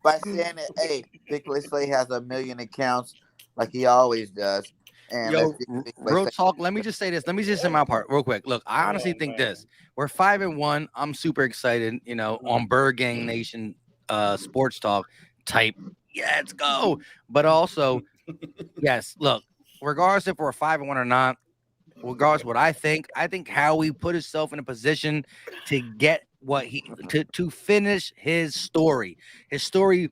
S11: By saying that, hey, Big Play Slay has 1 million accounts like he always does. And
S9: Yo,
S11: let's see if Big Play
S9: real
S11: Slay-
S9: talk. Let me just say this. Let me just say my part real quick. Look, I honestly think this. We're 5-1. I'm super excited. You know, on Bird Gang Nation, sports talk type. Yeah, let's go. But also, yes. Look, regardless if we're 5-1 or not, regardless what I think Howie put himself in a position to get what he to finish his story. His story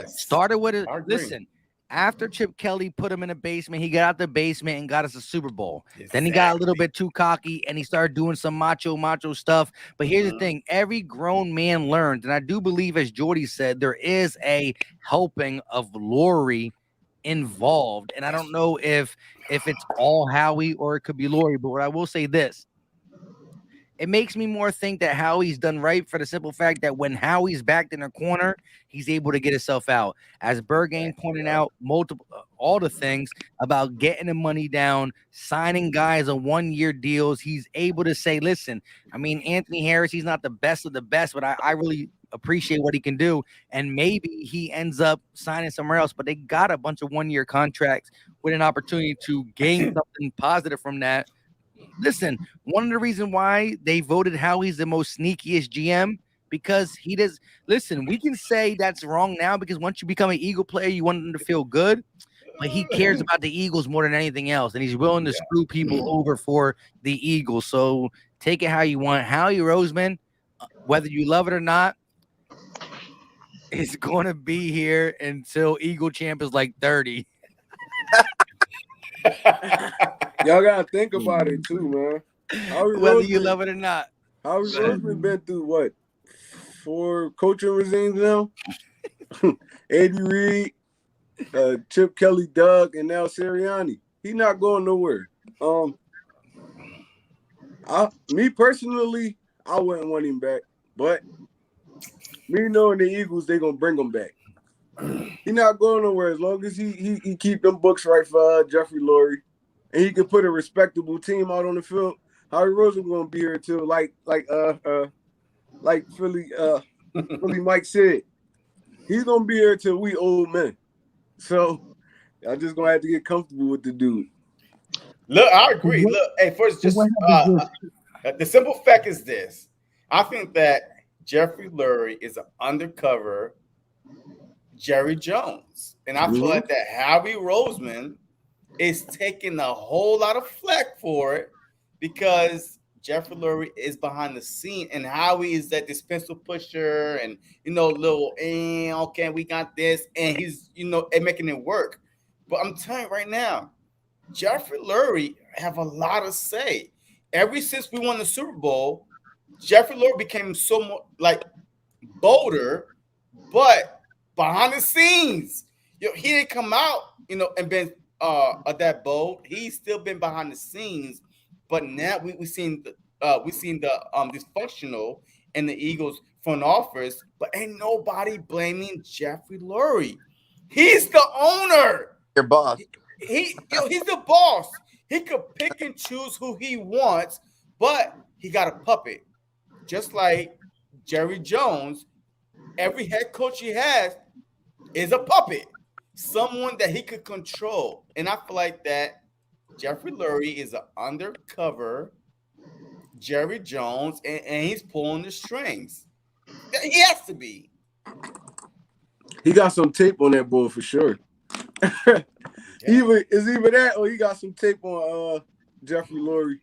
S9: started with it. Listen, after Chip Kelly put him in a basement, he got out the basement and got us a Super Bowl. Then he got a little bit too cocky and he started doing some macho stuff. But here's the thing: every grown man learns, and I do believe, as Jordy said, there is a helping of Lurie involved, and I don't know if it's all Howie or it could be Lurie. But what I will say this: it makes me more think that Howie's done right for the simple fact that when Howie's backed in a corner, he's able to get himself out. As Bergane pointed out, all the things about getting the money down, signing guys on 1-year deals, he's able to say, listen, I mean, Anthony Harris, he's not the best of the best, but I really appreciate what he can do. And maybe he ends up signing somewhere else, but they got a bunch of 1-year contracts with an opportunity to gain something positive from that. Listen, one of the reasons why they voted Howie's the most sneakiest GM, because he does. Listen, we can say that's wrong now because once you become an Eagle player, you want them to feel good, but he cares about the Eagles more than anything else, and he's willing to screw people over for the Eagles. So take it how you want. Howie Roseman, whether you love it or not, is going to be here until Eagle champ is like 30.
S10: Y'all gotta think about it too, man.
S9: Whether you love it or not.
S10: Howie Roseman been through what? 4 coaching regimes now? Andy Reid, Chip Kelly, Doug, and now Sirianni. He not going nowhere. Me personally, I wouldn't want him back, but me knowing the Eagles, they gonna bring him back. He not going nowhere as long as he keep them books right for Jeffrey Lurie, and he can put a respectable team out on the field. Howie Roseman gonna be here too, like Philly Philly Mike said, he's gonna be here till we old men. So y'all just gonna have to get comfortable with the dude.
S1: Look, I agree. Look, hey, first, just the simple fact is this: I think that Jeffrey Lurie is an undercover Jerry Jones, and I feel like that Harry Roseman is taking a whole lot of flack for it because Jeffrey Lurie is behind the scene, and Howie is that dispenser pusher, and little, okay, we got this, and he's and making it work. But I'm telling you right now, Jeffrey Lurie have a lot to say. Ever since we won the Super Bowl, Jeffrey Lurie became so more like bolder, but behind the scenes, he didn't come out, and been that bold. He's still been behind the scenes, but now we seen the dysfunctional in the Eagles front office, but ain't nobody blaming Jeffrey Lurie. He's the owner.
S5: Your boss.
S1: He's the boss. He could pick and choose who he wants, but he got a puppet. Just like Jerry Jones, every head coach he has is a puppet. Someone that he could control. And I feel like that Jeffrey Lurie is an undercover Jerry Jones, and he's pulling the strings. He has to be.
S10: He got some tape on that boy for sure. Either that or he got some tape on Jeffrey Lurie.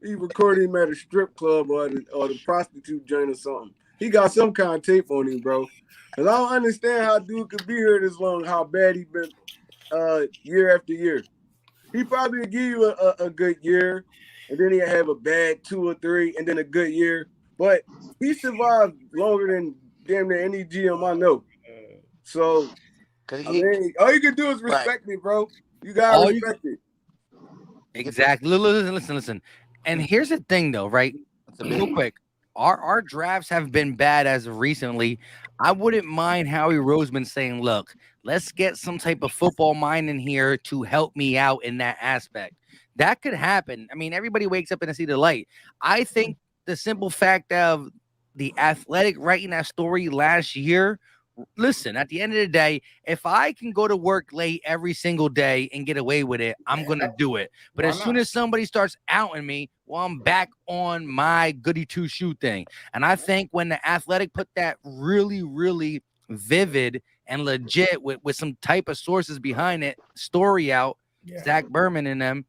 S10: He recorded him at a strip club or the prostitute joint or something. He got some kind of tape on him, bro. Cause I don't understand how dude could be here this long, how bad he been year after year. He probably would give you a good year, and then he'll have a bad 2 or 3, and then a good year. But he survived longer than damn near any GM I know. So all you can do is respect me, bro. You gotta respect it.
S9: Exactly. Listen. And here's the thing, though, right? Real quick, our drafts have been bad as of recently. I wouldn't mind Howie Roseman saying, "Look, let's get some type of football mind in here to help me out in that aspect." That could happen. I mean, everybody wakes up and see the light. I think the simple fact of the Athletic writing that story last year. Listen, at the end of the day, if I can go to work late every single day and get away with it, I'm going to do it. But as soon as somebody starts outing me, well, I'm back on my goody two-shoe thing. And I think when the Athletic put that really, really vivid and legit with some type of sources behind it, story out, Zach Berman and them,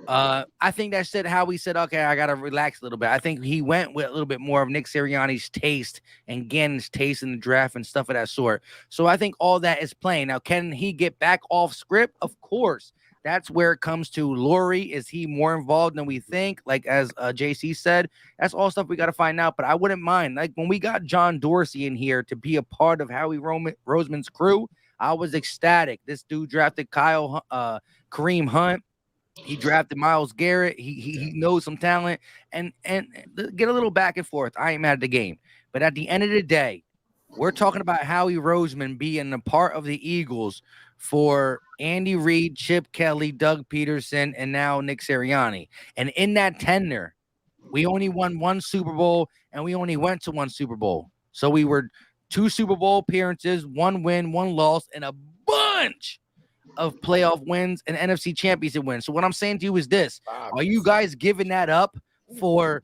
S9: I think that said how we said, okay, I got to relax a little bit. I think he went with a little bit more of Nick Sirianni's taste and Gannon's taste in the draft and stuff of that sort. So I think all that is playing. Now, can he get back off script? Of course. That's where it comes to Lurie. Is he more involved than we think? Like as JC said, that's all stuff we got to find out. But I wouldn't mind. Like when we got John Dorsey in here to be a part of Howie Roseman's crew, I was ecstatic. This dude drafted Kareem Hunt. He drafted Myles Garrett. He knows some talent and get a little back and forth. I ain't mad at the game. But at the end of the day, we're talking about Howie Roseman being a part of the Eagles for Andy Reid, Chip Kelly, Doug Peterson, and now Nick Sirianni. And in that tenure, we only won 1 Super Bowl and we only went to 1 Super Bowl. So we were 2 Super Bowl appearances, 1 win, 1 loss, and a bunch of playoff wins and NFC championship wins. So what I'm saying to you is this: are you guys giving that up for?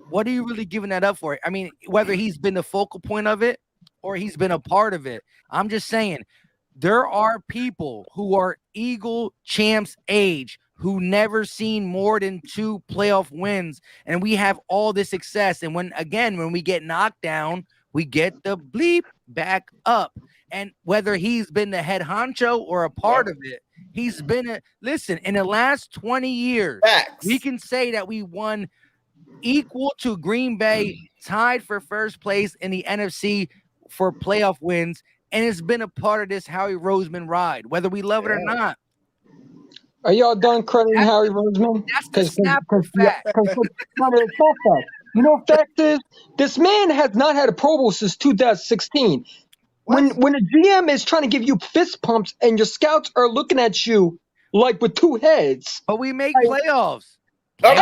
S9: What are you really giving that up for? I mean, whether he's been the focal point of it or he's been a part of it, I'm just saying there are people who are Eagle champs age who never seen more than 2 playoff wins, and we have all this success. And when we get knocked down, we get the bleep back up. And whether he's been the head honcho or a part of it, he's been listen, in the last 20 years, we can say that we won equal to Green Bay, tied for first place in the NFC for playoff wins. And it's been a part of this Howie Roseman ride, whether we love it or not.
S8: Are y'all done crediting Howie Roseman?
S9: That's the snapper fact.
S8: You know, fact is, this man has not had a Pro Bowl since 2016. When a GM is trying to give you fist pumps and your scouts are looking at you like with 2 heads.
S9: But we make playoffs.
S1: Look,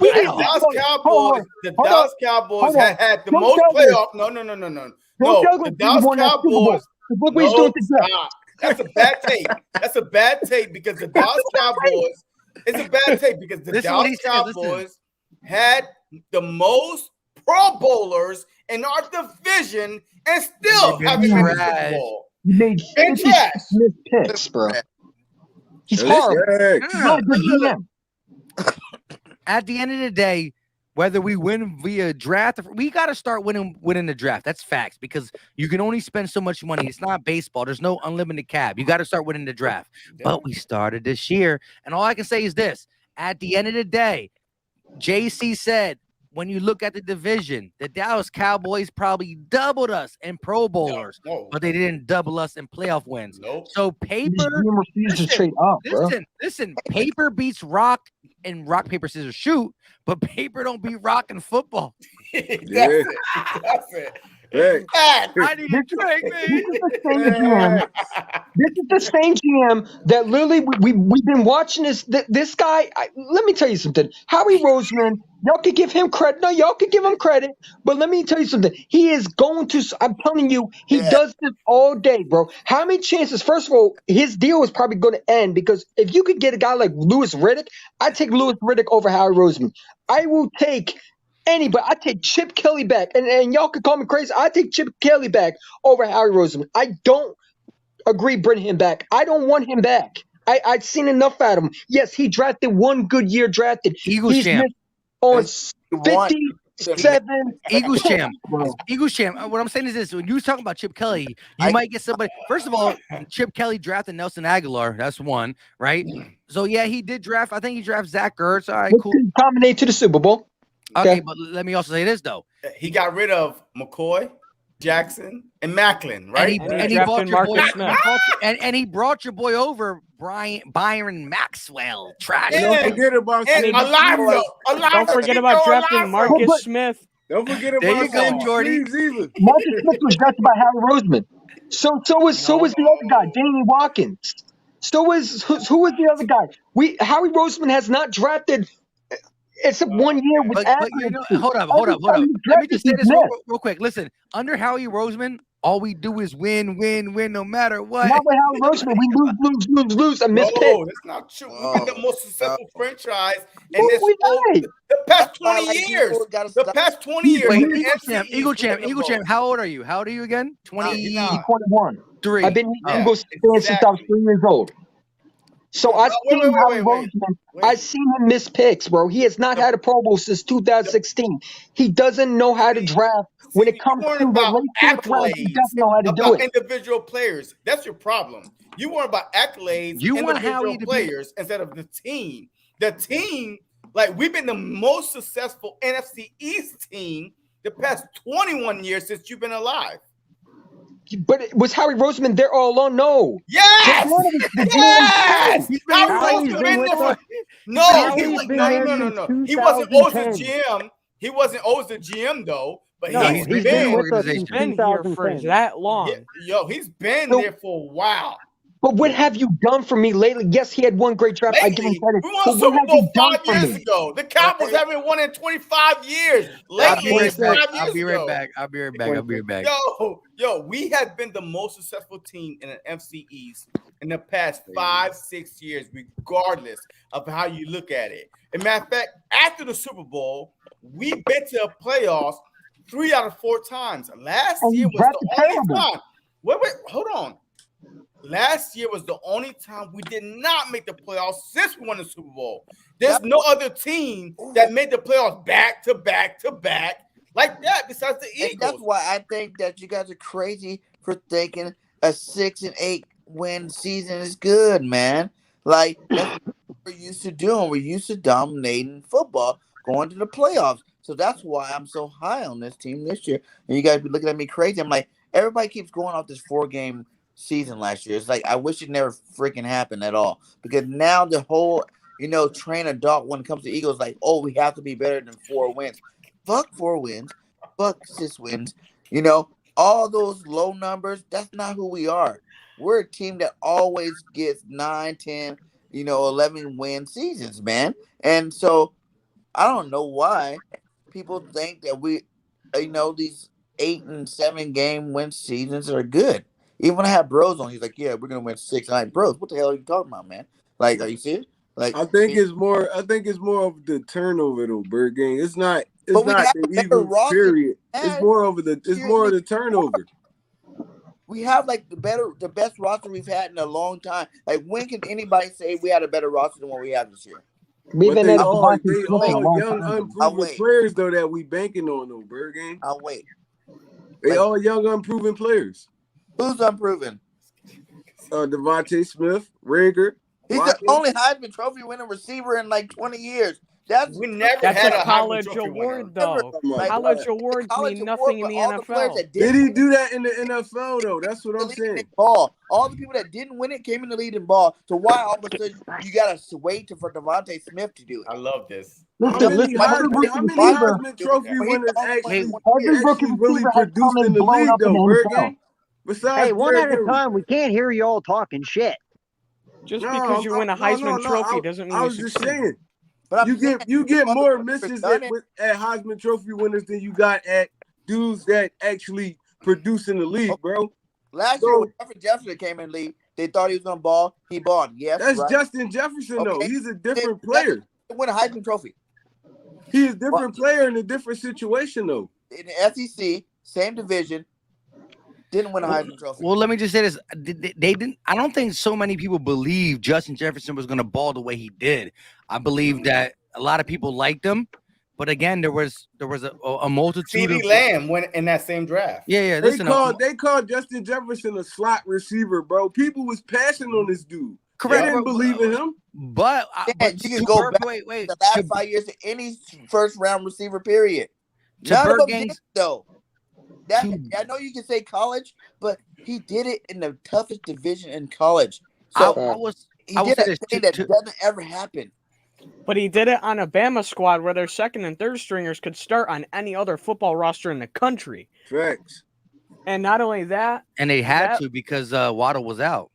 S8: We
S1: The
S8: need
S1: Dallas
S8: hold
S1: Cowboys.
S8: on,
S1: The
S8: hold on,
S1: Dallas Cowboys
S8: hold on.
S1: had the
S8: Joe
S1: most
S8: Douglas,
S1: playoff. No.
S8: Joe
S1: No, the
S8: Douglas
S1: Dallas
S8: won that Super Bowl.
S1: Cowboys.
S8: Look what he's doing
S1: No,
S8: to Jeff.
S1: stop. That's a bad tape. That's a bad tape because the Dallas Cowboys. It's a bad tape because the
S9: Listen what
S1: Dallas
S9: he said, listen.
S1: Cowboys had the most Pro Bowlers in our division and still
S9: They've been
S1: haven't made the Super
S9: trash.
S1: Bowl.
S8: He made
S1: Been
S8: 50
S1: trash.
S8: missed picks, bro. He's
S10: That's
S8: horrible.
S10: right.
S8: He's not a good GM.
S9: At the end of the day, whether we win via draft, we got to start winning the draft. That's facts because you can only spend so much money. It's not baseball. There's no unlimited cap. You got to start winning the draft. But we started this year, and all I can say is this: at the end of the day, JC said, when you look at the division, the Dallas Cowboys probably doubled us in Pro Bowlers, but they didn't double us in playoff wins.
S1: Nope.
S9: So paper,
S8: refuses to trade up, bro.
S9: listen, paper beats rock and rock, paper, scissors, shoot, but paper don't beat rock in football.
S1: That's it.
S10: Right.
S9: I need a drink, man.
S8: This is the same GM that literally we've been watching this guy. Let me tell you something. Howie Roseman, y'all could give him credit. No, y'all could give him credit. But let me tell you something. He is going to. I'm telling you, he does this all day, bro. How many chances? First of all, his deal is probably going to end because if you could get a guy like Louis Riddick, I'd take Louis Riddick over Howie Roseman. I will take anybody. I take Chip Kelly back, and y'all could call me crazy. I take Chip Kelly back over Howie Roseman. I don't agree bringing him back. I don't want him back. I've seen enough out of him. Yes, he drafted one good year drafted.
S9: Eagles
S8: He's
S9: champ.
S8: missed on 57
S9: Eagles champ.
S8: bro.
S9: Eagles champ. What I'm saying is this: when you talking about Chip Kelly, you might get somebody. First of all, Chip Kelly drafted Nelson Aguilar. That's one, right? So yeah, he did draft. I think he drafted Zach Ertz. All right, cool.
S8: Dominate to the Super Bowl.
S9: Okay, but let me also say this though:
S1: he got rid of McCoy, Jackson, and Macklin, right?
S4: And he bought your boy Smith.
S9: And he brought your boy over, Byron Maxwell. Trash.
S10: Don't forget about
S4: Don't forget about drafting Marcus Smith.
S10: Don't forget about
S9: There you go, Jordy.
S8: Marcus Smith was drafted by Howie Roseman. So was the other guy, Danny Watkins. Who was the other guy? Howie Roseman has not drafted except 1 year with
S9: But hold up. Let me just say this real quick. Listen, under Howie Roseman, all we do is win, no matter what.
S8: Not with Howie Roseman. We lose, and miss
S1: No,
S8: picks.
S1: that's not true. We've been the most successful franchise in the past 20 years. The past 20 years.
S9: Wait, Eagle champ. How old are you? How old are you again?
S8: 21.
S9: 3.
S8: I've been Eagles fan since I was 3 years old. So I've seen Howie Roseman. I've seen him miss picks, bro. He has not had a Pro Bowl since 2016. He doesn't know how to draft. When it comes to the late fourth round, he doesn't know how to do it.
S1: Individual players. That's your problem. You want about accolades,
S9: You want
S1: individual
S9: Howie to
S1: players instead of the team. The team, like we've been the most successful NFC East team the past 21 years since you've been alive.
S8: But was Howie Roseman there all along? No.
S1: Yes! Yes!
S3: Howie's been with us.
S1: No. He wasn't always the GM. He wasn't always the GM though. But
S3: he's been with us since
S4: been here for that long.
S1: Yeah, he's been there for a while.
S8: But what have you done for me lately? Yes, he had one great draft. I give him credit.
S1: We won Super Bowl 5 years ago. The Cowboys haven't won in 25 years. Lately, it's 5 years ago.
S9: I'll be right back.
S1: Yo, we have been the most successful team in an FC East in the past 5-6 years, regardless of how you look at it. As a matter of fact, after the Super Bowl, we've been to a playoffs 3 out of 4 times. Last year was the only time. Wait, hold on. Last year was the only time we did not make the playoffs since we won the Super Bowl. There's no other team that made the playoffs back to back to back like that besides the Eagles.
S11: And that's why I think that you guys are crazy for thinking a 6 and 8 win season is good, man. Like that's what we're used to doing. We're used to dominating football, going to the playoffs. So that's why I'm so high on this team this year. And you guys be looking at me crazy. I'm like, everybody keeps going off this 4-game season last year. It's like I wish it never freaking happened at all, because now the whole train of thought when it comes to Eagles, like, oh, we have to be better than 4 wins. Fuck 4 wins, fuck 6 wins. All those low numbers, that's not who we are. We're a team that always gets 9, 10, 11 win seasons, man. And so I don't know why people think that these 8 and 7 game win seasons are good. Even when I have Bros on, he's like, "Yeah, we're gonna win 6." I'm like, Bros, what the hell are you talking about, man? Like, are you serious? Like,
S10: I think it's more. I think it's more of the turnover though, Bird Gang. It's not. It's
S11: but we
S10: not
S11: have
S10: the
S11: a better
S10: Eagles.
S11: roster
S10: Period. It's more of the. It's more of the turnover.
S11: We have like the best roster we've had in a long time. Like, when can anybody say we had a better roster than what we have this year?
S8: We
S10: But
S8: haven't
S10: they
S8: had
S10: all
S8: Devontae
S10: they
S8: Smith in a
S10: all
S8: long
S10: young
S8: time.
S11: I'll
S10: unproven
S11: wait.
S10: players though that we banking on though, Bird Gang.
S11: I'll wait.
S10: They
S11: Like,
S10: all young unproven players.
S11: who's unproven?
S10: Devontae Smith, Rager,
S11: He's
S10: Watkins.
S11: the only Heisman Trophy winning receiver in like 20 years.
S1: We never
S4: That's
S1: had
S4: a
S1: a Heisman
S4: college
S1: Trophy winner.
S4: award, though.
S11: Like,
S4: College
S10: God.
S4: awards
S11: college
S4: mean
S11: award,
S4: nothing in
S11: but
S4: the
S11: all the players
S4: NFL.
S11: that
S10: Did
S11: didn't
S10: he do that in the NFL though? That's what I'm saying.
S11: ball. All the people that didn't win it came in the lead in ball. So why all of a sudden you gotta wait for Devontae Smith to do it?
S1: I love this.
S10: How
S8: Listen,
S10: many
S8: every rookie receiver,
S10: Heisman Trophy
S11: But he's the
S10: winners
S11: only one.
S10: actually
S8: every rookie
S10: really
S8: receiver has come
S10: produced in
S8: and
S10: the
S8: blown
S10: league
S8: up in
S10: though,
S8: the
S10: Bird
S8: NFL.
S10: Gang? Besides
S3: Hey, one
S10: Derrick
S3: at a
S10: Henry.
S3: time. We can't hear you all talking shit.
S4: Just because you win a Heisman Trophy doesn't mean
S10: I
S4: you
S10: was just
S4: succeed.
S10: saying.
S11: But I'm saying,
S10: You get
S11: all the
S10: more
S11: receivers
S10: misses
S11: done
S10: at Heisman Trophy winners than you got at dudes that actually produce in the league, bro.
S11: Last year when Jefferson came in the league, they thought he was gonna ball. He balled. Yes,
S10: That's
S11: right.
S10: Justin Jefferson though.
S11: Okay.
S10: He's a different
S11: Then
S10: player.
S11: win a Heisman Trophy
S10: He's a different player in a different situation though.
S11: in the SEC, same division. Didn't win a Heisman Trophy.
S9: Well, let me just say this: they didn't. I don't think so many people believe Justin Jefferson was going to ball the way he did. I believe that a lot of people liked him, but again, there was a multitude
S1: CeeDee
S9: of
S1: Lamb went in that same draft.
S9: Yeah.
S10: They
S9: Listen,
S10: called Justin Jefferson a slot receiver, bro. People was passing on this dude.
S9: Correct.
S10: They didn't believe in him.
S9: But
S11: you can go back the last 5 years to any first round receiver, period. None of them did though. I know you can say college, but he did it in the toughest division in college. So he did a thing that doesn't ever happen.
S4: But he did it on a Bama squad where their second and third stringers could start on any other football roster in the country.
S10: Facts.
S4: And not only that,
S9: and they had to because Waddle was out.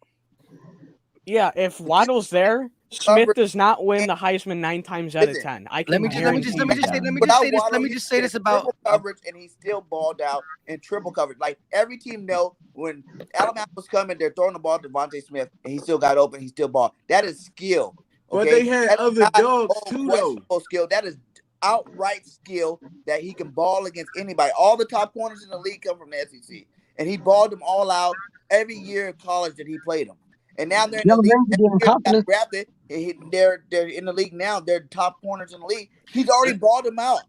S4: Yeah, if Waddle's there, Smith does not win the Heisman 9 times out of 10.
S9: Let me just say this about
S11: coverage, and he still balled out in triple coverage. Like every team know when Alabama was coming, they're throwing the ball to Devontae Smith, and he still got open. He still balled. That is skill.
S10: Okay? But they had other dogs too, though.
S11: Skill. That is outright skill that he can ball against anybody. All the top corners in the league come from the SEC, and he balled them all out every year in college that he played them. And now they're in the league. They're in the league now. They're top corners in the league. He's already balled them out.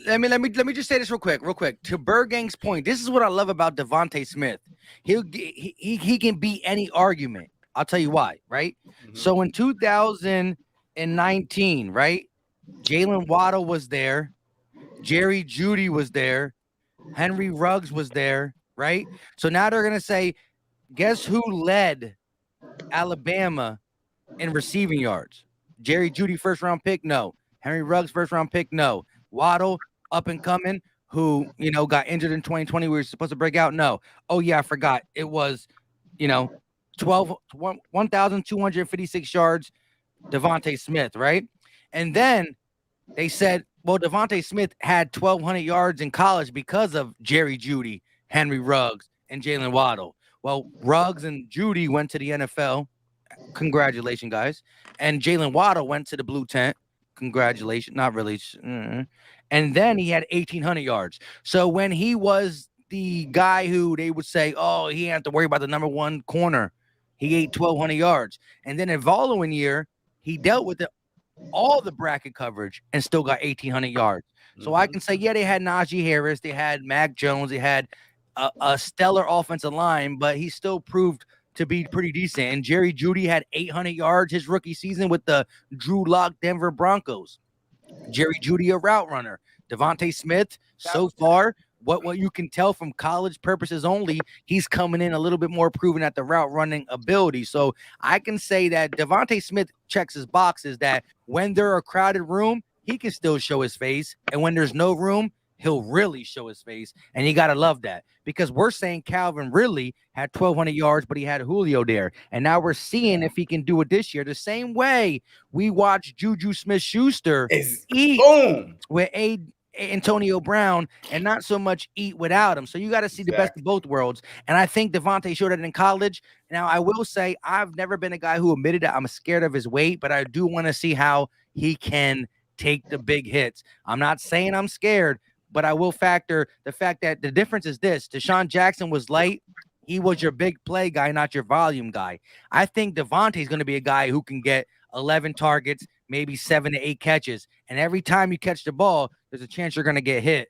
S9: Let me just say this real quick. To Bergang's point, this is what I love about Devontae Smith. He can beat any argument. I'll tell you why. Right. Mm-hmm. So in 2019, right, Jalen Waddle was there, Jerry Jeudy was there, Henry Ruggs was there. Right. So now they're gonna say, guess who led Alabama in receiving yards? Jerry Jeudy, first round pick, no. Henry Ruggs, first round pick, no. Waddle, up and coming, who got injured in 2020. We were supposed to break out, no. Oh yeah, I forgot. It was 1,256 yards, Devontae Smith, right? And then they said, well, Devontae Smith had 1,200 yards in college because of Jerry Jeudy, Henry Ruggs, and Jalen Waddle. Well, Ruggs and Jeudy went to the NFL. Congratulations, guys. And Jalen Waddle went to the blue tent. Congratulations. Not really. And then he had 1,800 yards. So when he was the guy who they would say, oh, he didn't have to worry about the number one corner, he ate 1,200 yards. And then in the following year, he dealt with all the bracket coverage and still got 1,800 yards. So I can say, yeah, they had Najee Harris. They had Mac Jones. They had a stellar offensive line, but he still proved to be pretty decent. And Jerry Jeudy had 800 yards his rookie season with the Drew Lock Denver Broncos. Jerry Jeudy, a route runner. Devontae Smith, so far, what you can tell from college purposes only, he's coming in a little bit more proven at the route running ability. So I can say that Devontae Smith checks his boxes that when they're a crowded room, he can still show his face. And when there's no room, he'll really show his face. And you got to love that, because we're saying Calvin Ridley had 1,200 yards, but he had Julio there. And now we're seeing if he can do it this year. The same way we watched Juju Smith-Schuster eat with Antonio Brown and not so much eat without him. So you got to see the best of both worlds. And I think Devontae showed it in college. Now, I will say I've never been a guy who admitted that I'm scared of his weight, but I do want to see how he can take the big hits. I'm not saying I'm scared, but I will factor the fact that the difference is this. Deshaun Jackson was light. He was your big play guy, not your volume guy. I think Devontae is going to be a guy who can get 11 targets, maybe 7 to 8 catches. And every time you catch the ball, there's a chance you're going to get hit.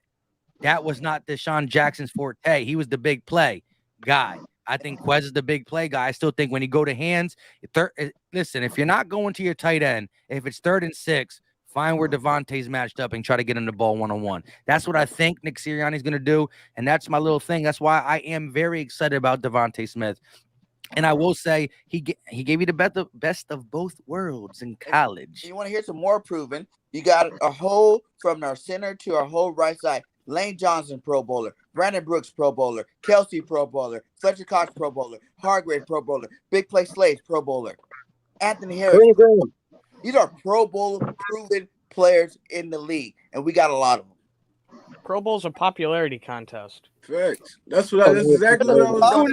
S9: That was not Deshaun Jackson's forte. He was the big play guy. I think Quez is the big play guy. I still think when you go to hands, listen, if you're not going to your tight end, if it's 3rd and 6, find where Devontae's matched up and try to get him the ball one-on-one. That's what I think Nick Sirianni's going to do, and that's my little thing. That's why I am very excited about Devontae Smith. And I will say he gave you the best of both worlds in college.
S11: You want to hear some more proven? You got a hole from our center to our whole right side. Lane Johnson, Pro Bowler. Brandon Brooks, Pro Bowler. Kelsey, Pro Bowler. Fletcher Cox, Pro Bowler. Hargrave, Pro Bowler. Big Play Slaves, Pro Bowler. Anthony Harris. These are Pro Bowl proven players in the league, and we got a lot of them.
S4: Pro Bowl's a popularity contest.
S10: Facts. That's exactly what I was
S9: to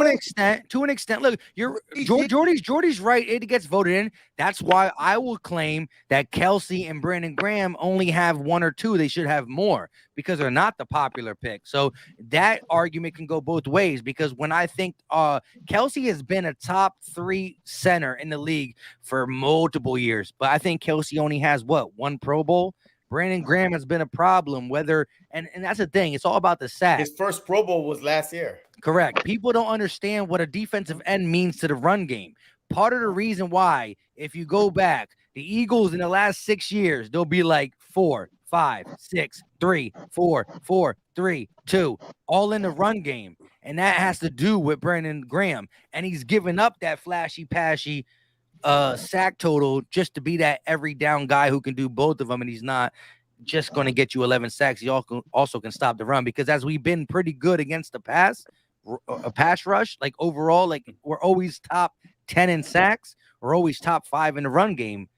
S9: an extent. Look, Jordy's right. It gets voted in. That's why I will claim that Kelsey and Brandon Graham only have 1 or 2. They should have more because they're not the popular pick. So that argument can go both ways, because when I think Kelsey has been a top 3 center in the league for multiple years, but I think Kelsey only has 1 Pro Bowl. Brandon Graham has been a problem, and that's the thing. It's all about the sack.
S1: His first Pro Bowl was last year.
S9: Correct. People don't understand what a defensive end means to the run game. Part of the reason why, if you go back, the Eagles in the last 6 years, they'll be like 4, 5, 6, 3, 4, 4, 3, 2, all in the run game. And that has to do with Brandon Graham. And he's given up that flashy-pashy sack total just to be that every down guy who can do both of them, and he's not just going to get you 11 sacks. He also can stop the run, because as we've been pretty good against the pass rush, like overall, like we're always top 10 in sacks, we're always top 5 in the run game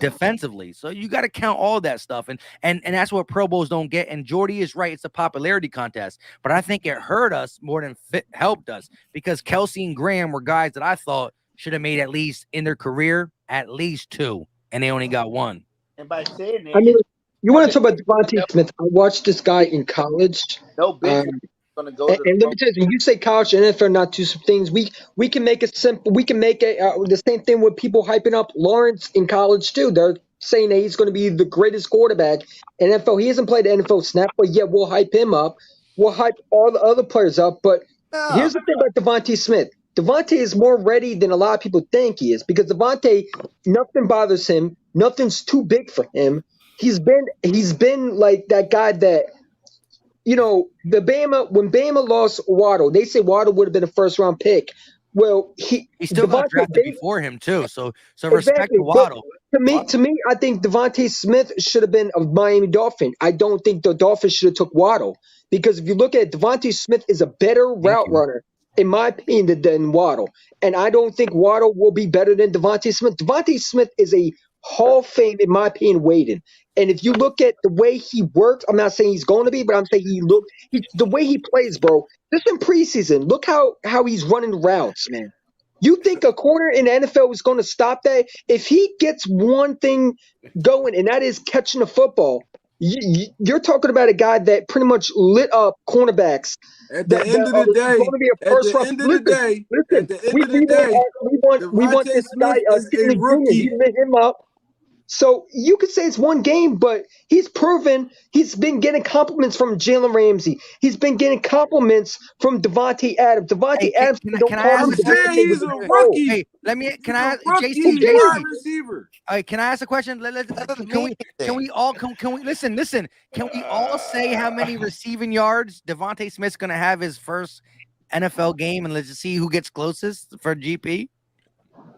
S9: defensively. So you got to count all that stuff, and that's what Pro Bowls don't get. And Jordy is right, it's a popularity contest, but I think it hurt us more than helped us, because Kelsey and Graham were guys that I thought should have made at least in their career at least 2, and they only got 1.
S11: And by saying it,
S8: I mean, you want to talk about Devontae Smith? I watched this guy in college.
S11: No big gonna go.
S8: And let me tell you, when you say college and NFL are not two things, we can make it simple. We can make it the same thing with people hyping up Lawrence in college too. They're saying that he's going to be the greatest quarterback in NFL. He hasn't played the NFL snap, but yet we'll hype him up. We'll hype all the other players up. But here's the thing about Devontae Smith. Devontae is more ready than a lot of people think he is, because Devontae, nothing bothers him. Nothing's too big for him. He's been like that guy that, when Bama lost Waddle, they say Waddle would have been a 1st-round pick. Well, he
S9: still got drafted before him too. So respect to Waddle.
S8: To me, I think Devontae Smith should have been a Miami Dolphin. I don't think the Dolphins should have took Waddle, because if you look at it, Devontae Smith is a better route runner, in my opinion, than Waddle. And I don't think Waddle will be better than Devontae Smith. Devontae Smith is a Hall of Fame, in my opinion, waiting. And if you look at the way he works, I'm not saying he's going to be, but I'm saying the way he plays, bro. Just in preseason, look how he's running routes, man. You think a corner in the NFL is going to stop that? If he gets one thing going, and that is catching the football, you're talking about a guy that pretty much lit up cornerbacks.
S10: At the end of the day,
S8: we want this guy, Sidney Jr. He lit him up. So you could say it's one game, but he's proven he's been getting compliments from Jalen Ramsey. He's been getting compliments from Devontae Adams. Devontae Adams,
S10: can I ask
S9: can I ask a question? Can we all listen? Can we all say how many receiving yards Devontae Smith's going to have his first NFL game, and let's just see who gets closest for GP?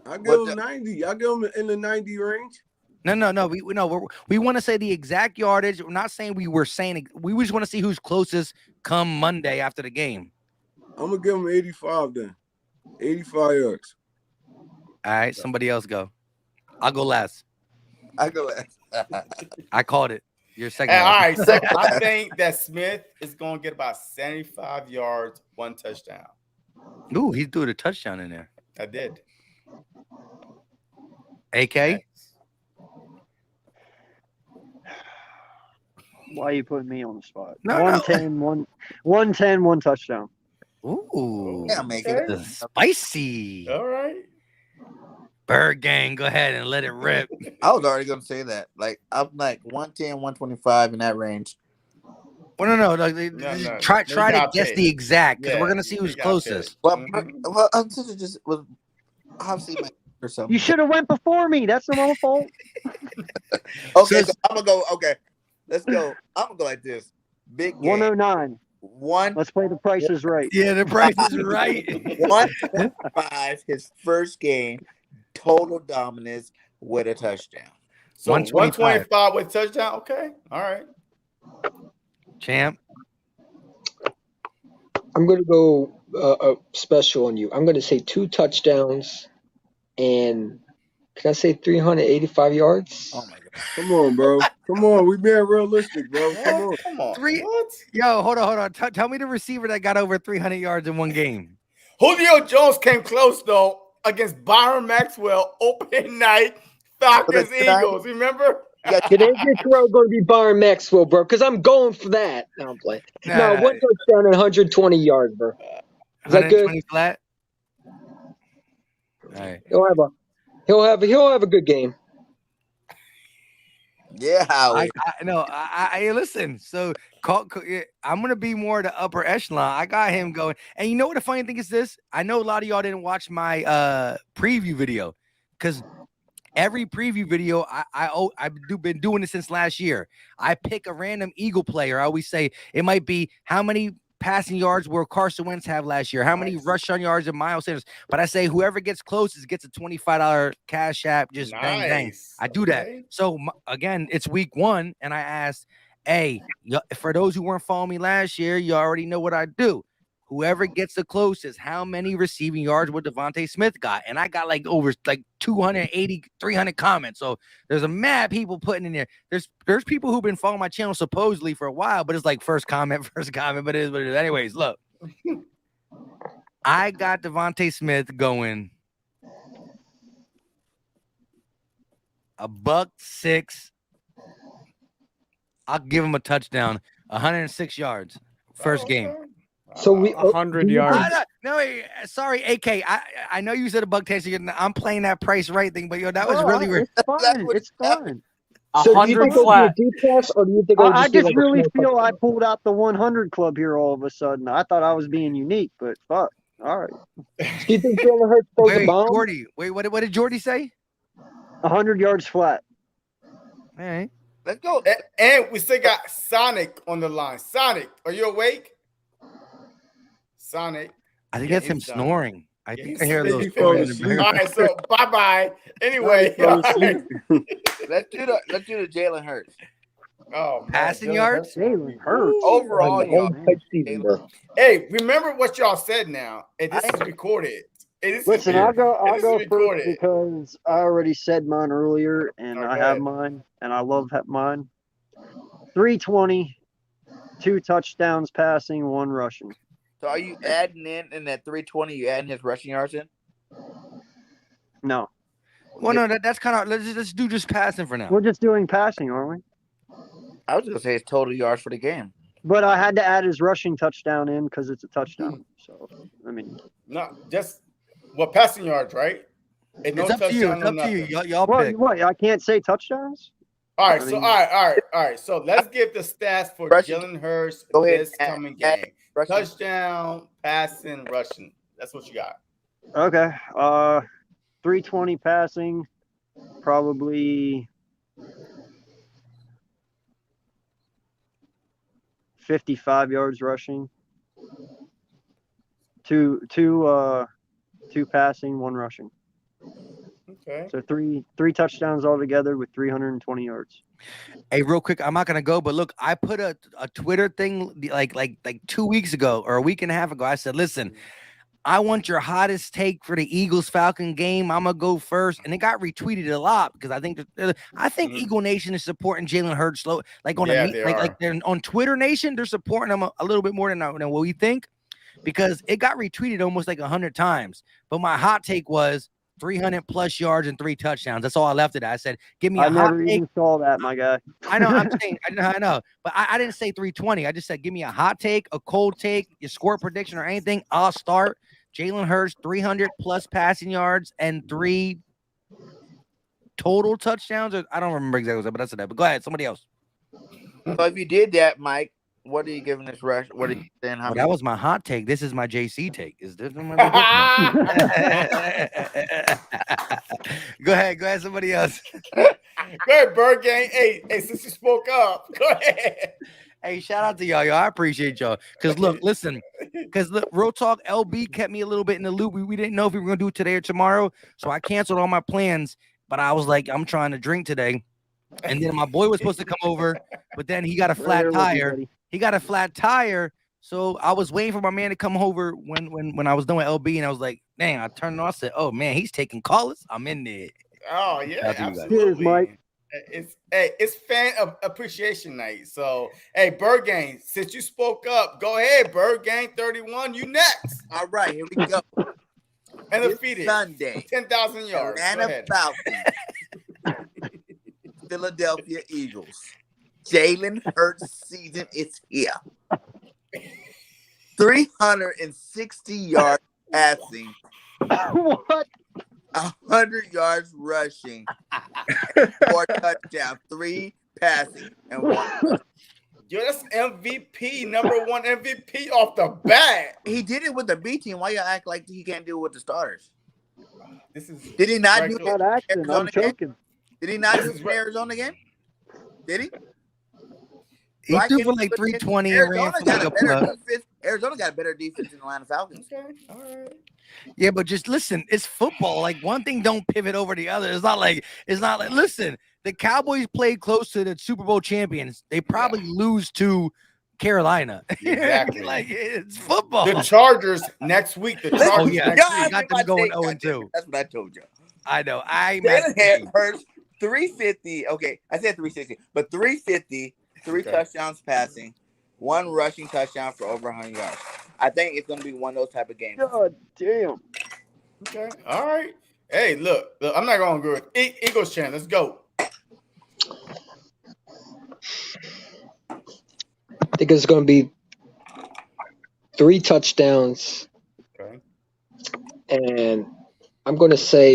S10: I give him 90. I give him in the 90 range.
S9: No. We want to say the exact yardage. We're not saying we just want to see who's closest come Monday after the game.
S10: I'm gonna give him 85 then. 85 yards.
S9: All right, somebody else go. I'll go last.
S11: I go last.
S9: I called it. You're second.
S1: All right, so I think that Smith is going to get about 75 yards, 1 touchdown.
S9: Ooh, he threw the touchdown in there.
S1: I did.
S9: AK?
S3: Why are you putting me on the spot?
S9: No,
S3: 110, 1 touchdown.
S9: Ooh,
S11: Yeah, make it.
S9: Spicy.
S1: All right.
S9: Bird gang, go ahead and let it rip.
S11: I was already gonna say that. Like I'm like 110, 125 in that range.
S9: Well, no. Try to guess the exact because we're gonna see who's closest.
S11: Well, I'm just was obviously my or something.
S3: You should have went before me. That's the my fault.
S11: Okay, so I'm gonna go. Okay, let's go. I'm gonna go like this. Big game.
S3: 109. Let's play the Price is Right.
S9: Yeah, the Price is Right.
S11: 125, his first game, total dominance with a touchdown.
S1: So 125 with touchdown. Okay, all right.
S9: Champ.
S8: I'm going to go special on you. I'm going to say 2 touchdowns and can I say 385 yards?
S11: Oh my god!
S10: Come on, bro. Come on, we being realistic, bro. Come on.
S1: Come on.
S9: What? Yo, hold on. Tell me the receiver that got over 300 yards in one game.
S1: Julio Jones came close though against Byron Maxwell opening night Falcons Eagles. Remember?
S8: Today's Terrell going to be Byron Maxwell, bro, because I'm going for that. No, I'm playing. No, 1 touchdown and 120 yards, bro. Is that good?
S9: 120 flat. All right.
S8: He'll have a good game.
S11: Yeah,
S9: I listen. So I'm gonna be more the upper echelon. I got him going. And you know what the funny thing is? This I know a lot of y'all didn't watch my preview video because every preview video I've been doing this since last year. I pick a random Eagle player. I always say it might be how many passing yards will Carson Wentz have last year? How many rushing yards of Miles Sanders? But I say whoever gets closest gets a $25 cash app. Just bang, bang. I do that. So again, it's week 1, and I asked, hey, for those who weren't following me last year, you already know what I do. Whoever gets the closest, how many receiving yards would Devontae Smith got? And I got like over 280, 300 comments. So there's a mad people putting in there. There's people who've been following my channel supposedly for a while, but it's like first comment, but it is what it is. Anyways, look. I got Devontae Smith going $106. I'll give him a touchdown, 106 yards, first game.
S8: So
S4: 100 yards.
S9: Sorry, AK. I know you said $110. I'm playing that Price Right thing, but that was really weird.
S3: It's fun. It's fun.
S8: So do you think it'll be a deep pass, or do you think
S3: I just really feel I pulled out the 100 club here all of a sudden. I thought I was being unique, but fuck. All right.
S8: Do you think Jalen Hurts throws a bomb?
S9: Jordy. Wait, what did Jordy say?
S3: 100 yards flat.
S9: All right.
S11: Let's go.
S1: And we still got Sonic on the line. Sonic, are you awake? Sonic.
S9: I think that's him snoring. I think I hear a little
S1: snoring. All right, so bye-bye. Anyway,
S11: let's do the Jalen Hurts.
S1: Oh,
S9: passing yards?
S3: Jalen Hurts.
S11: Overall,
S1: hey, remember what y'all said now. And this is recorded.
S3: Listen, I'll go first because I already said mine earlier, and I have mine, and I love mine. 320, 2 touchdowns passing, 1 rushing.
S11: So are you adding in that 320? You adding his rushing yards in?
S3: No.
S9: Well, no, that's kind of let's do just passing for now.
S3: We're just doing passing, aren't we?
S11: I was gonna say it's total yards for the game.
S3: But I had to add his rushing touchdown in because it's a touchdown. So I mean,
S1: no, just passing yards, right?
S9: And it's up to you. It's up to you. Y'all pick.
S3: What? I can't say touchdowns.
S1: All right, all right. So let's give the stats for Jalen Hurts this coming game. Touchdown, passing, rushing. That's what you got.
S3: Okay. 320 passing, probably 55 yards rushing. Two passing, 1 rushing.
S1: Okay.
S3: So three touchdowns altogether with 320 yards.
S9: Hey, real quick, I'm not gonna go, but look, I put a Twitter thing like 2 weeks ago or a week and a half ago. I said, listen, I want your hottest take for the Eagles Falcon game. I'm gonna go first, and it got retweeted a lot because I think Eagle Nation is supporting Jalen Hurts. Like on they're on Twitter Nation, they're supporting him a little bit more than what we think because it got retweeted almost like 100 times. But my hot take was 300 plus yards and 3 touchdowns. That's all I left it at. I said, give me a hot take. I never
S3: even saw that, my guy.
S9: I know, I'm saying, I know, but I didn't say 320. I just said, give me a hot take, a cold take, your score prediction or anything. I'll start. Jalen Hurts, 300 plus passing yards and 3 total touchdowns. I don't remember exactly what, but that's it. But go ahead, somebody else.
S5: So if you did that, Mike, what are you giving this rush? What are you saying?
S9: Well, that was my hot take. This is my JC take. Is this one? Go ahead, somebody else.
S1: Go ahead, Bird Gang. Hey, since you spoke up, go ahead.
S9: Hey, shout out to y'all. I appreciate y'all. Because look, real talk, LB kept me a little bit in the loop. We didn't know if we were going to do it today or tomorrow. So I canceled all my plans. But I was like, I'm trying to drink today. And then my boy was supposed to come over, but then he got a flat tire. So I was waiting for my man to come over when I was done with LB, and I was like, dang, I turned on. I said, oh man, he's taking callers. I'm in there.
S1: Oh yeah, absolutely. Cheers, Mike. It's fan appreciation night. So hey, Bird Gang, since you spoke up, go ahead, Bird Gang 31. You next.
S5: All right, here we go.
S1: And defeated
S5: Sunday,
S1: 10,000 yards.
S5: Atlanta Falcons, Philadelphia Eagles. Jalen Hurts season is here. 360 yards passing.
S3: What?
S5: 100 yards rushing. 4 touchdowns, 3 passing, and 1.
S1: Yo, that's MVP, number 1 MVP off the bat.
S5: He did it with the B team. Why you act like he can't do it with the starters?
S1: Did
S5: he not do
S3: it? I'm joking.
S5: Did he not do it in Arizona game? Did he?
S9: He threw for like 320 and ran for like a
S5: defense. Arizona got a better defense than the Atlanta Falcons.
S1: Okay, all right.
S9: Yeah, but just listen, it's football. Like one thing don't pivot over the other. It's not like listen, the Cowboys played close to the Super Bowl champions. They probably lose to Carolina.
S1: Exactly.
S9: Like it's football.
S1: The Chargers next week. The Chargers
S9: got them going 0-2.
S5: That's what I told you.
S9: I know.
S5: Jalen Hurts 350. Okay, I said 360, but 350, 3 touchdowns passing, 1 rushing touchdown for over 100 yards. I think it's going to be one of those type of games.
S3: God damn.
S1: Okay. All right. Hey, look I'm not going to agree with Eagles chant. Let's go.
S8: I think it's going to be 3 touchdowns.
S1: Okay.
S8: And I'm going to say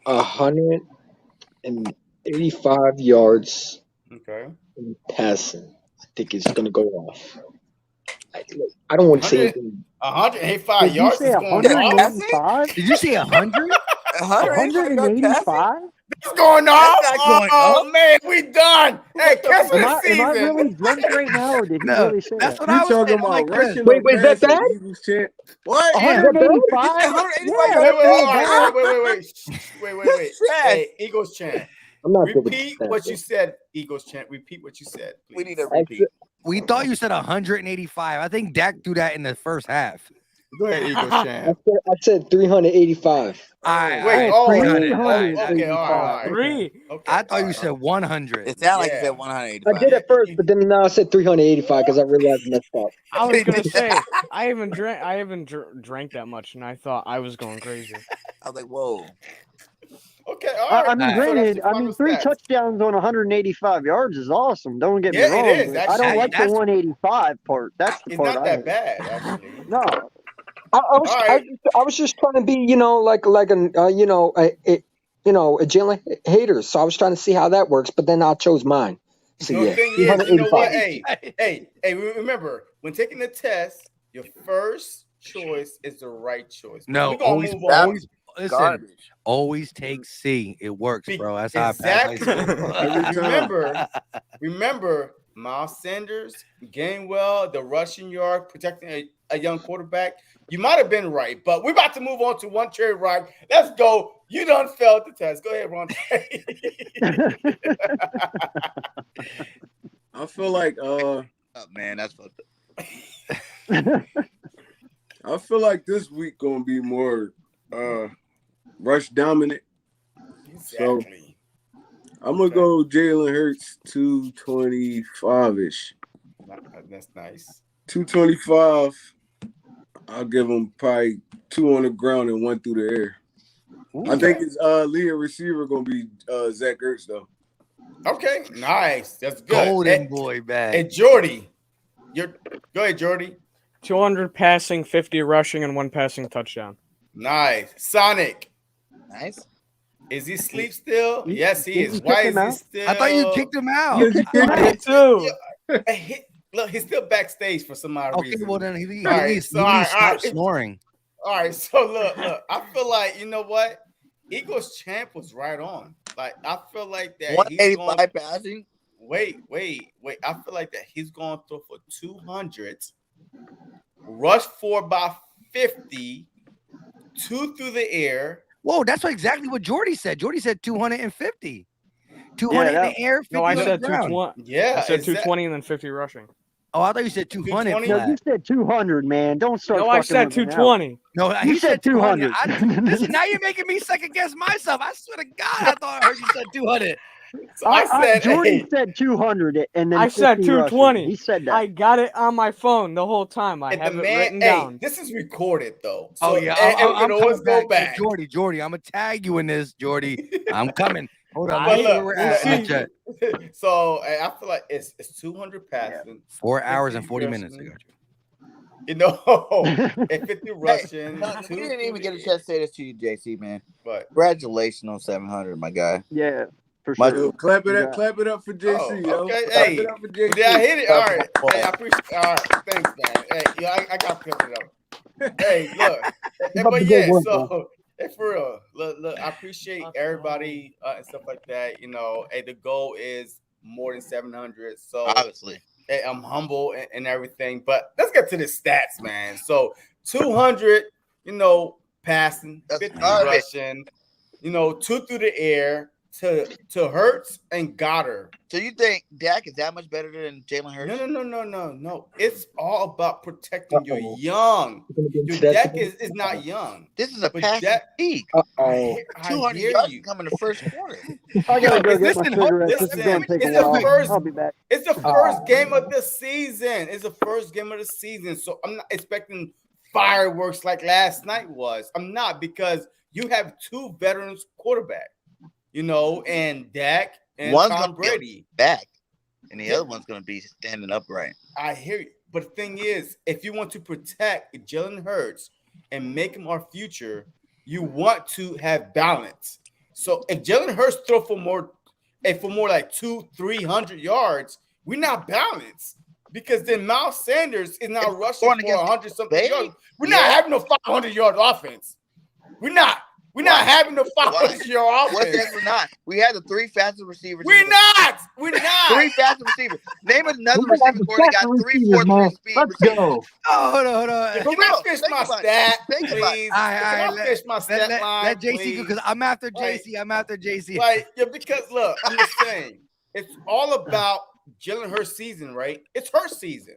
S8: 185 yards.
S1: Okay.
S8: Passing. I think it's going to go off. I don't want to say anything.
S1: 185 yards is going off.
S9: Did you say 100?
S3: 185?
S1: It's going off. Oh man, we done. Hey, Christmas season.
S3: Am I really drunk right now, or did he really say
S9: that's
S3: that?
S9: what I was
S10: talking
S9: about.
S10: Like
S8: wait, is that bad?
S5: What?
S3: 185?
S1: Wait. Hey, Eagles chant.
S8: I'm not
S1: repeat what you said, Eagles chant. Repeat what you said. Please.
S5: We need a repeat.
S9: We thought you said 185. I think Dak threw that in the first half.
S1: Go ahead, Eagles chant.
S8: I said 385.
S1: Wait,
S9: 300.
S1: Okay, all right.
S4: 3.
S1: Okay,
S9: I thought you said 100.
S5: It sounded like you said 185.
S8: I did at first, but then now I said 385 because I realized I messed up.
S4: I was gonna say I haven't drank that much, and I thought I was going crazy.
S5: I was like, whoa.
S1: Okay, all right.
S3: I mean, granted, 3 touchdowns on 185 yards is awesome. Don't get me wrong.
S1: It is.
S3: I don't like the 185 part. That's the part.
S1: It's not that bad, actually.
S3: No.
S8: I was just trying to be, like a Jalen hater. So I was trying to see how that works, but then I chose mine. So
S1: The thing is, you know what? Hey, remember, when taking the test, your first choice is the right choice.
S9: No, always take C. It works, bro. That's how I
S1: pass. Remember, Miles Sanders, Gainwell, the rushing yard, protecting a young quarterback. You might have been right, but we're about to move on to one cherry right. Let's go. You done failed the test. Go ahead, Ron.
S10: I feel like
S5: Oh, man, that's fucked up.
S10: I feel like this week gonna be more rush dominant. So
S1: Exactly.
S10: I'm gonna go Jalen Hurts 225-ish.
S1: That's nice.
S10: 225. I'll give him probably 2 on the ground and 1 through the air. I think his leading receiver gonna be Zach Ertz though.
S1: Okay, nice. That's good.
S9: Golden boy back.
S1: Hey, Jordy. Go ahead, Jordy.
S4: 200 passing, 50 rushing, and 1 passing touchdown.
S1: Nice. Sonic.
S5: Nice.
S1: Is he asleep still? Yes, he is.
S3: you
S1: Why
S3: kick
S1: is
S3: him
S1: he
S3: out?
S1: still?
S9: I thought you kicked him out.
S10: You kicked him
S4: Me
S10: out.
S4: too.
S1: Look, he's still backstage for some odd
S9: Okay,
S1: reason.
S9: well then he
S1: All right,
S9: needs
S1: so,
S9: to
S1: all right,
S9: stop snoring.
S1: All right, so look. I feel like, you know what? Eagles champ was right on. Like, I feel like that he's
S5: 185
S1: going.
S5: passing.
S1: Wait. I feel like that he's going to throw for 200, rush for about 50, 2 through the air.
S9: Whoa, that's exactly what Jordy said. Jordy said 250. 200
S3: Yeah,
S9: in the air, 50
S4: No, I
S9: on the
S4: said
S9: ground.
S4: 220.
S1: Yeah,
S4: I said
S1: exactly.
S4: 220 and then 50 rushing.
S9: Oh, I thought you said 200
S1: 220?
S3: No, you
S9: flat.
S3: said 200, man. Don't start.
S4: No, I
S3: fucking
S4: said
S3: with me now.
S4: 220.
S9: No,
S3: You
S9: he said 200.
S3: 200.
S9: Listen, now you're making me second guess myself. I swear to God, I thought I heard you said 200.
S1: So I said,
S3: Jordan
S1: hey,
S3: said 200, and then
S4: I said
S3: 50 rushing.
S4: 220.
S3: He said that.
S4: I got it on my phone the whole time. I
S1: and
S4: have
S1: the
S4: it
S1: man,
S4: written
S1: hey,
S4: down.
S1: this is recorded though. So,
S9: Oh yeah,
S1: and we
S9: I'm
S1: can always
S9: coming
S1: go
S9: back.
S1: back.
S9: Hey, Jordy, I'm gonna tag you in this, Jordy. I'm coming. Hold on,
S4: But
S9: let's see
S4: look,
S9: where we're
S4: we'll
S9: at in the
S4: see.
S9: chat.
S1: So I feel like it's 200 passing,
S9: 4 hours and
S1: 50
S9: 40 minutes. I
S1: rushing,
S9: got you.
S1: you know, and 50
S5: Hey,
S1: rushing.
S5: no, we
S1: 2
S5: didn't
S1: through
S5: even get a
S1: the
S5: chance to say this to you, JC, man.
S1: But
S5: Congratulations on 700, my guy.
S3: Yeah, for
S5: My-
S3: sure.
S10: Yo, clap it up for
S1: oh,
S10: JC, yo.
S1: okay.
S10: Clap
S1: Hey,
S10: it up for JC.
S1: did I hit it? All right.
S5: Clap
S1: Hey, I appreciate. All right, thanks, man. Hey, yeah, I got to clip it up. Hey, look,
S8: Keep up
S1: but
S8: the
S1: yeah,
S8: good work,
S1: so hey, for real, look, I appreciate everybody and stuff like that. You know, hey, the goal is more than 700. So
S5: Obviously.
S1: hey, I'm humble and everything, but let's get to the stats, man. So 200, you know, passing,
S5: That's
S1: 50
S5: garbage.
S1: rushing, you know, 2 through the air to Hurts and Goddard.
S5: So you think Dak is that much better than Jalen Hurts?
S1: No. It's all about protecting your young. Your Dak is not young.
S5: This is a
S1: But
S5: passing
S1: Dak-
S5: league.
S1: I
S5: 200
S1: hear
S5: yards
S1: you.
S5: come in the first quarter.
S3: I gotta go get my
S1: listen,
S3: cigarettes. This is
S1: listen,
S3: gonna take
S1: it's
S3: a
S1: the
S3: while.
S1: first-
S3: I'll be back.
S1: It's the first game of the season. It's the first game of the season. So I'm not expecting fireworks like last night was. I'm not, because you have 2 veterans quarterback, you know, and Dak and
S5: One's
S1: Tom
S5: gonna be
S1: Brady.
S5: back, and the other one's going to be standing upright.
S1: I hear you. But the thing is, if you want to protect Jalen Hurts and make him our future, you want to have balance. So if Jalen Hurts throw for more like 200-300 yards, we're not balanced, because then Miles Sanders is not rushing
S5: going
S1: for
S5: against
S1: 100 something
S5: Bay?
S1: yards. We're
S5: Yeah.
S1: not having no 500-yard offense. We're not having no 500-yard
S5: What's
S1: offense.
S5: that for not? We had the 3 fastest receivers.
S1: We're not.
S5: 3 fastest receivers. Name another
S8: We got
S5: receiver
S8: the
S5: corps that got
S8: fastest
S5: 3
S8: receivers,
S5: 4
S8: man.
S5: 3 speed
S8: Let's
S5: receivers.
S8: go.
S9: Oh, hold on.
S1: Can
S5: For
S1: I
S5: real,
S1: finish
S5: think
S1: my
S5: about it.
S1: stat,
S5: Think about it.
S1: please? Can I finish my stat line,
S9: Let JC
S1: please?
S9: go, because I'm after
S1: Like-
S9: JC. I'm after JC.
S1: Like, yeah, because look, I'm just saying, it's all about Jalen Hurts' season, right? It's her season,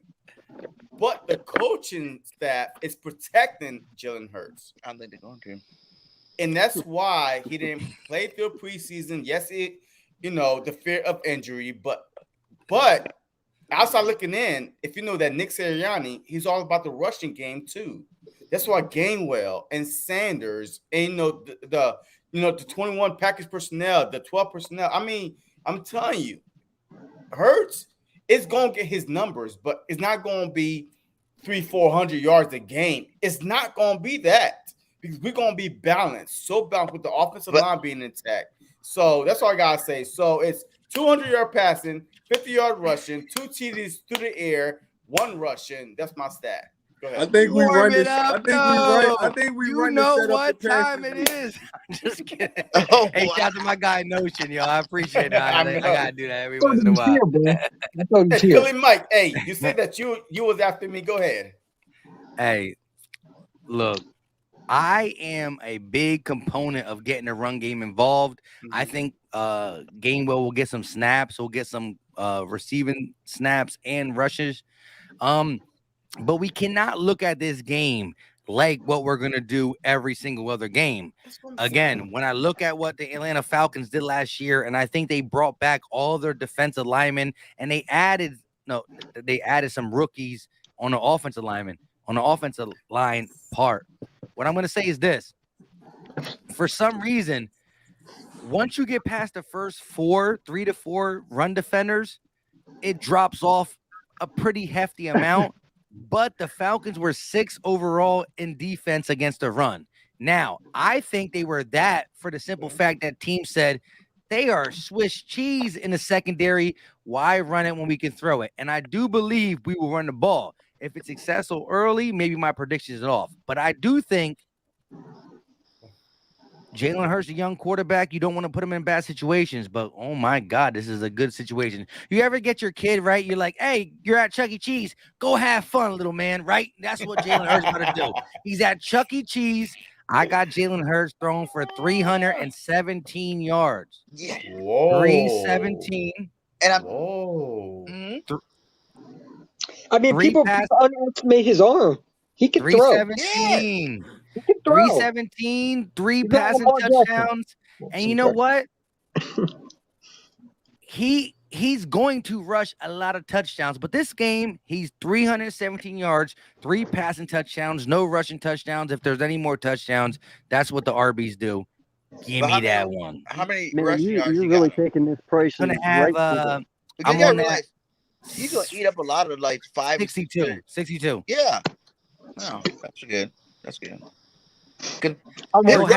S1: but the coaching staff is protecting Jalen Hurts,
S5: I don't think they're going to.
S1: and that's why he didn't play through preseason. Yes, the fear of injury, but outside looking in, if you know that Nick Sirianni, he's all about the rushing game too. That's why Gainwell and Sanders and the 21 package personnel, the 12 personnel. I mean, I'm telling you, Hurts is gonna get his numbers, but it's not gonna be 300-400 yards a game. It's not gonna be that, because we're gonna be balanced, so balanced with the offensive line being intact. So that's all I gotta say. So it's 200-yard passing, 50-yard rushing, 2 TDs through the air, 1 rushing. That's my stat. Go ahead.
S10: I think we
S9: Warm
S10: run
S9: it
S10: this.
S9: up,
S10: I think we
S9: you
S10: run
S9: know
S10: this set up
S9: what
S10: the past
S9: time
S10: 2
S9: it
S10: weeks.
S9: is. I'm just kidding.
S5: Oh,
S9: Hey,
S5: wow.
S9: shout out to my guy Notion, yo. I appreciate that. I
S1: know.
S9: gotta do that every
S8: I thought
S9: once
S8: he
S9: in a
S8: was
S9: while.
S8: here, bro. I thought he was
S1: Hey,
S8: here.
S1: Philly Mike, hey, you said that you was after me. Go ahead.
S9: Hey, look, I am a big component of getting the run game involved. I think Gainwell will get some snaps. He'll get some receiving snaps and rushes. But we cannot look at this game like what we're going to do every single other game. Again, when I look at what the Atlanta Falcons did last year, and I think they brought back all their defensive linemen, and they added some rookies on the offensive line part. What I'm going to say is this. For some reason, once you get past the first 3 to 4 run defenders, it drops off a pretty hefty amount. But the Falcons were 6th overall in defense against the run. Now, I think they were that for the simple fact that teams said they are Swiss cheese in the secondary. Why run it when we can throw it? And I do believe we will run the ball. If it's successful early, maybe my prediction is off. But I do think Jalen Hurts, a young quarterback, you don't want to put him in bad situations, but oh my God, this is a good situation. You ever get your kid, right? You're like, hey, you're at Chuck E. Cheese. Go have fun, little man, right? That's what Jalen Hurts got to do. He's at Chuck E. Cheese. I got Jalen Hurts thrown for 317 yards.
S5: Yeah.
S1: Whoa.
S9: 317.
S5: And I'm.
S1: Whoa.
S8: I mean, people underestimate his arm. He can throw.
S9: 317.
S5: Yeah.
S8: He can throw.
S9: 317, 3 passing touchdowns. And you know what? He's going to rush a lot of touchdowns, but this game, he's 317 yards, 3 passing touchdowns, no rushing touchdowns. If there's any more touchdowns, that's what the RBs do. Give me that one.
S5: How many
S3: Man,
S5: rushing yards
S3: you're
S5: you
S3: really
S5: got?
S3: taking this price.
S9: I'm gonna have I'm on that
S5: He's gonna eat up a lot of like
S9: 62.
S5: Yeah. No, that's good. That's good.
S9: We'll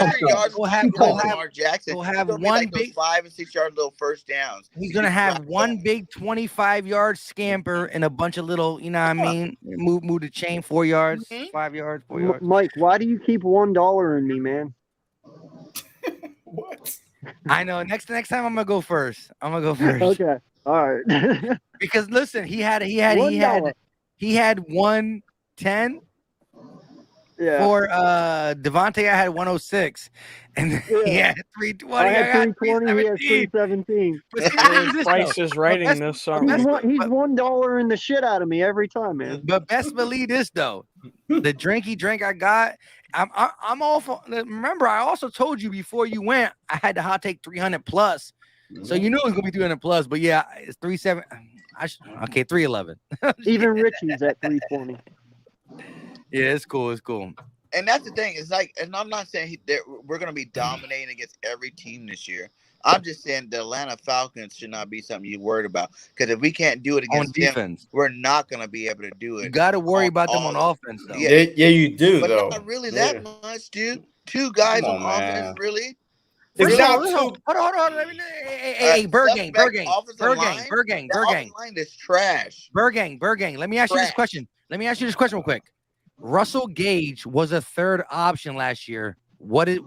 S9: have
S5: Lamar Jackson.
S9: We'll have one
S5: like
S9: big
S5: those 5 and 6 yard little first downs.
S9: He's gonna have one big 25-yard scamper and a bunch of little, you know what I mean? Move the chain 4 yards, 5 yards, 4 yards.
S3: Mike, why do you keep $1 in me, man?
S1: What?
S9: I know. Next time I'm gonna go first.
S3: Okay. All right.
S9: Because listen, he had 110.
S3: Yeah.
S9: For Devontae, I had 106, and he had 320.
S3: I had 320. He had 317.
S4: Price is writing this.
S3: He's $1 in the shit out of me every time, man.
S9: But best believe this though, the drink I got, I'm all for. Remember, I also told you before you went, I had the hot take 300 plus, so you knew it was gonna be 300 plus. But yeah, it's 37. 311.
S3: Even Richie's at 320.
S9: Yeah, it's cool.
S5: And that's the thing. It's like, and I'm not saying we're going to be dominating against every team this year. I'm just saying the Atlanta Falcons should not be something you're worried about. Because if we can't do it against them, we're not going to be able to do it.
S9: You got to worry about them on offense, though.
S1: Yeah, you do,
S5: but
S1: though.
S5: Not really that much, dude. 2 guys on offense, really?
S1: It's not
S9: Hold on. Hey, Burgang.
S5: Line is trash.
S9: Burgang. Let me ask you this question real quick. Russell Gage was a 3rd option last year. What did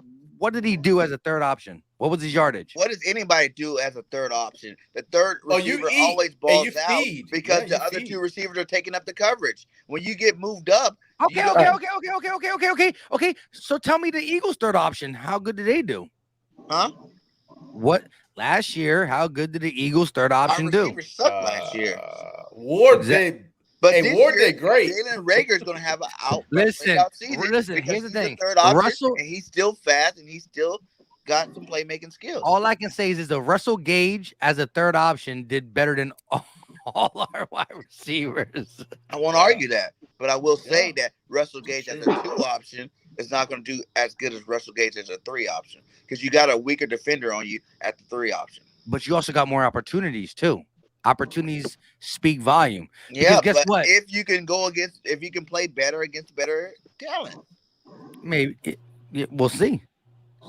S9: he do as a 3rd option? What was his yardage?
S5: What does anybody do as a 3rd option? The 3rd receiver always balls out because the other 2 receivers are taking up the coverage. When you get moved up,
S9: Okay. So tell me the Eagles' 3rd option. How good did they do?
S5: Huh?
S9: What last year? How good did the Eagles' 3rd option do?
S5: Receivers sucked last year.
S1: Ward did.
S5: But
S1: Ward did great.
S5: Jalen Rager is going to have an out season.
S9: Listen. Here's the thing.
S5: Russell, and he's still fast, and he's still got some playmaking skills.
S9: All I can say is the Russell Gage as a 3rd option did better than all our wide receivers.
S5: I won't argue that, but I will say that Russell Gage as a 2 option is not going to do as good as Russell Gage as a 3 option because you got a weaker defender on you at the 3 option.
S9: But you also got more opportunities too. Opportunities speak volume.
S5: Yeah,
S9: guess
S5: but
S9: what?
S5: if you can play better against better talent,
S9: maybe we'll see.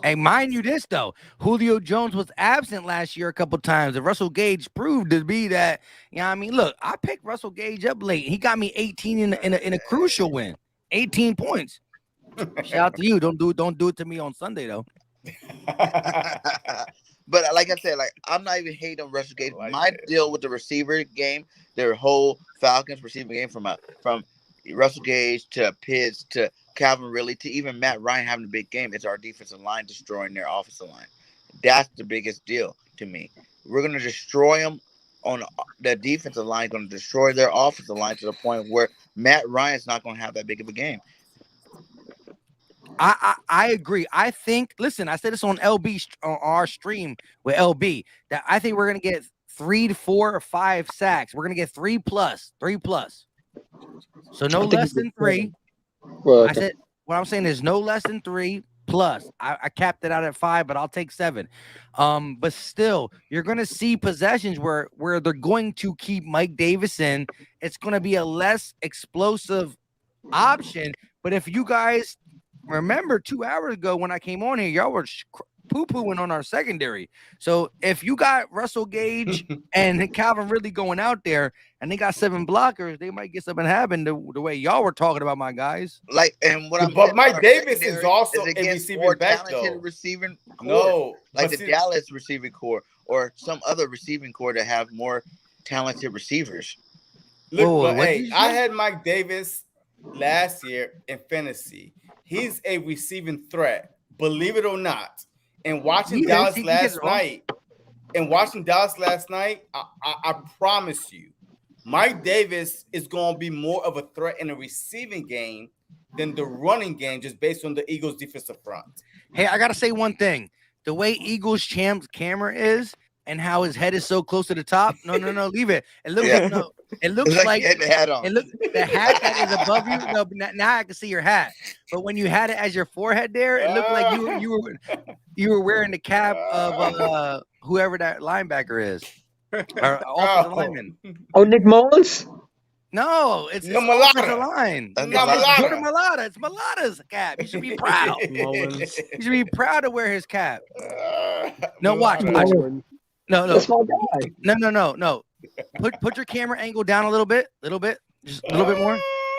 S9: Hey, mind you this though, Julio Jones was absent last year a couple times, and Russell Gage proved to be that. You know what I mean? Look, I picked Russell Gage up late. He got me 18 in a crucial win, 18 points. Shout out to you. Don't do it to me on Sunday though.
S5: But like I said, I'm not even hating on Russell Gage. My deal with the receiver game, their whole Falcons receiver game from Russell Gage to Pitts to Calvin Ridley to even Matt Ryan having a big game. It's our defensive line destroying their offensive line. That's the biggest deal to me. We're going to destroy them on the defensive line, going to destroy their offensive line to the point where Matt Ryan's not going to have that big of a game.
S9: I agree. I think, listen, I said this on on our stream with LB, that I think we're going to get 3 to 4 or 5 sacks. We're going to get 3 plus. So no less than 3.
S8: Well,
S9: I said, what I'm saying is no less than 3 plus. I capped it out at 5, but I'll take 7. But still, you're going to see possessions where they're going to keep Mike Davis in. It's going to be a less explosive option. But if you guys remember 2 hours ago when I came on here, y'all were poo-pooing on our secondary. So if you got Russell Gage and Calvin Ridley going out there and they got 7 blockers, they might get something happen the way y'all were talking about my guys.
S5: Like, and what I'm
S1: but Mike Davis is also a
S5: against
S1: receiving
S5: more
S1: back
S5: talented
S1: though.
S5: receiving core,
S1: No,
S5: like the Dallas receiving core or some other receiving core that have more talented receivers.
S1: Look, but hey, I had Mike Davis last year in fantasy. He's a receiving threat, believe it or not. And watching Dallas last night, I promise you, Mike Davis is going to be more of a threat in the receiving game than the running game, just based on the Eagles' defensive front.
S9: Hey, I got to say one thing. The way Eagles Champ's camera is and how his head is so close to the top. No, leave it. It looks it looks like
S5: he had the hat on.
S9: It looks the hat that is above you. No, but now I can see your hat. But when you had it as your forehead there, it looked like you were wearing the cap of whoever that linebacker is. Or offensive lineman.
S8: Oh, Nick Mullins?
S9: No, it's offensive line. Jordan Mailata. It's Malata's cap. You should be proud. You should be proud to wear his cap. No, watch. No.
S8: That's my guy.
S9: No. Put your camera angle down a little bit, just a little bit more.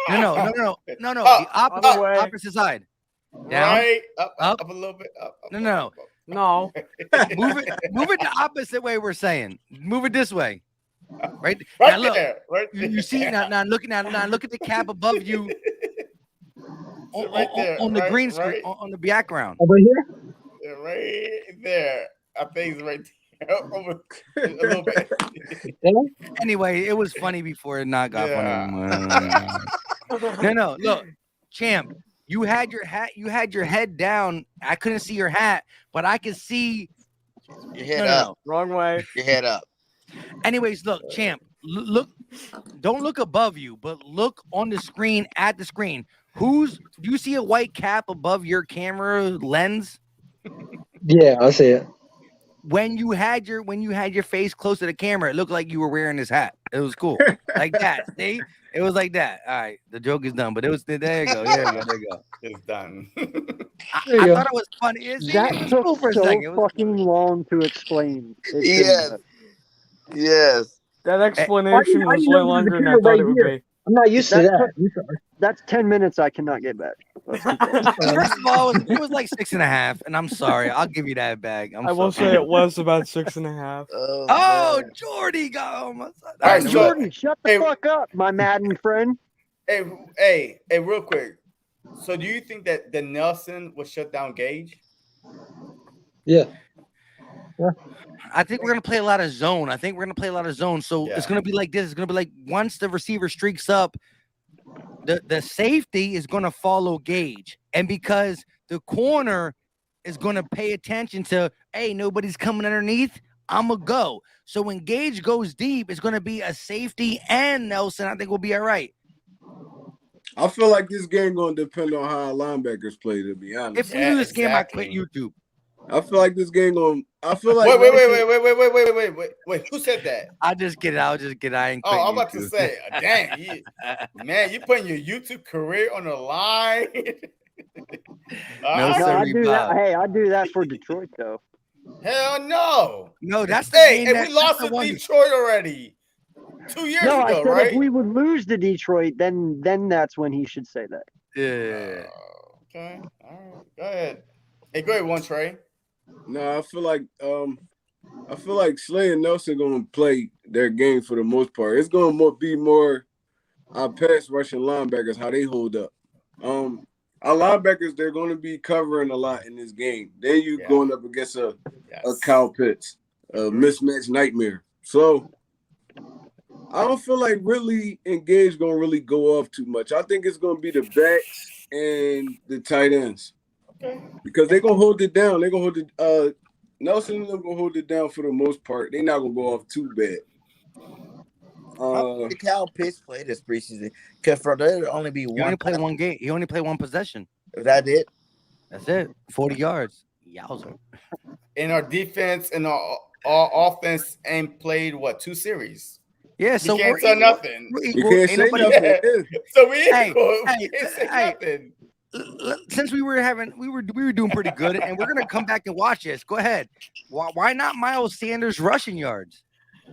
S9: No. The opposite side. Down.
S1: Right, up a little bit. Up.
S9: No. Move it the opposite way. We're saying, move it this way. Right now, look,
S1: there. Right there.
S9: You see now. Look at the cap above you. On the green screen, on the background.
S8: Over here.
S1: Yeah, right there. I think it's right there. Over a little bit.
S9: Anyway, it was funny before it not got funny. No. Look, champ. You had your hat. You had your head down. I couldn't see your hat, but I could see
S5: your head up.
S4: Wrong way.
S5: Your head up.
S9: Anyways, look, champ. Look. Don't look above you, but look on the screen. At the screen, do you see a white cap above your camera lens?
S8: Yeah, I see it.
S9: When you had your face close to the camera, it looked like you were wearing his hat. It was cool, like that. See, it was like that. All right, the joke is done, but it was there. You go. There you go.
S1: It's done.
S9: I thought it was funny.
S3: That took
S9: for a
S3: so
S9: second.
S3: fucking long to explain.
S5: Yes.
S4: That explanation was way longer than I thought it would be.
S8: I'm not used to that.
S3: That's 10 minutes I cannot get back.
S9: First of all, it was like 6.5, and I'm sorry. I'll give you that back.
S4: I will say it was about 6.5.
S9: Oh, Jordy got almost.
S3: All right, Jordan, shut the fuck up, my Madden friend.
S1: Hey, real quick. So, do you think that the Nelson will shut down Gage?
S8: Yeah.
S9: I think we're gonna play a lot of zone. So it's gonna be like this. It's gonna be like once the receiver streaks up, the safety is gonna follow Gage, and because the corner is gonna pay attention to, hey, nobody's coming underneath, I'm gonna go. So when Gage goes deep, it's gonna be a safety and Nelson. I think we'll be all right.
S10: I feel like this game gonna depend on how our linebackers play. To be honest,
S9: if we lose this game, I quit YouTube.
S10: I feel like this game gonna. I feel like.
S1: Wait. Who said that?
S9: I'll just get it. I ain't.
S1: Oh, I'm about to say, dang, you putting your YouTube career on the line.
S3: I do that. Hey, I do that for Detroit though.
S1: Hell no.
S9: No, that's the
S1: game. And we lost to Detroit already 2 years ago,
S3: I said
S1: right?
S3: if we would lose to Detroit, then that's when he should say that.
S9: Yeah.
S1: Okay. All right. Go ahead. Hey, go ahead, one Trey.
S10: No, I feel like Slay and Nelson gonna play their game for the most part. It's gonna be more our pass rushing linebackers, how they hold up. Our linebackers, they're going to be covering a lot in this game. Then you going up against a Kyle Pitts, a mismatch nightmare. So I don't feel like really Engage going to really go off too much. I think it's going to be the backs and the tight ends.
S1: Okay.
S10: Because they're going to hold it down. They're going to hold it. Nelson and them going to hold it down for the most part. They're not going to go off too bad.
S11: How did Kyle Pitts play this preseason? Because for there to only be
S9: He
S11: one.
S9: only played one game. He only played one possession.
S11: That it?
S9: That's it. 40 yards. Yowzer.
S1: In our defense and our offense ain't played, what, 2 series?
S9: Yeah, so
S1: you can't
S9: we're
S1: say
S9: equal.
S1: nothing.
S9: We're
S10: You
S9: equal.
S10: can't
S9: Ain't
S10: say
S9: nobody-
S10: nothing.
S1: So we
S9: Hey,
S1: equal.
S9: hey,
S1: We can't say
S9: hey.
S1: nothing.
S9: Since we were doing pretty good, and we're gonna come back and watch this. Go ahead. Why not Miles Sanders rushing yards?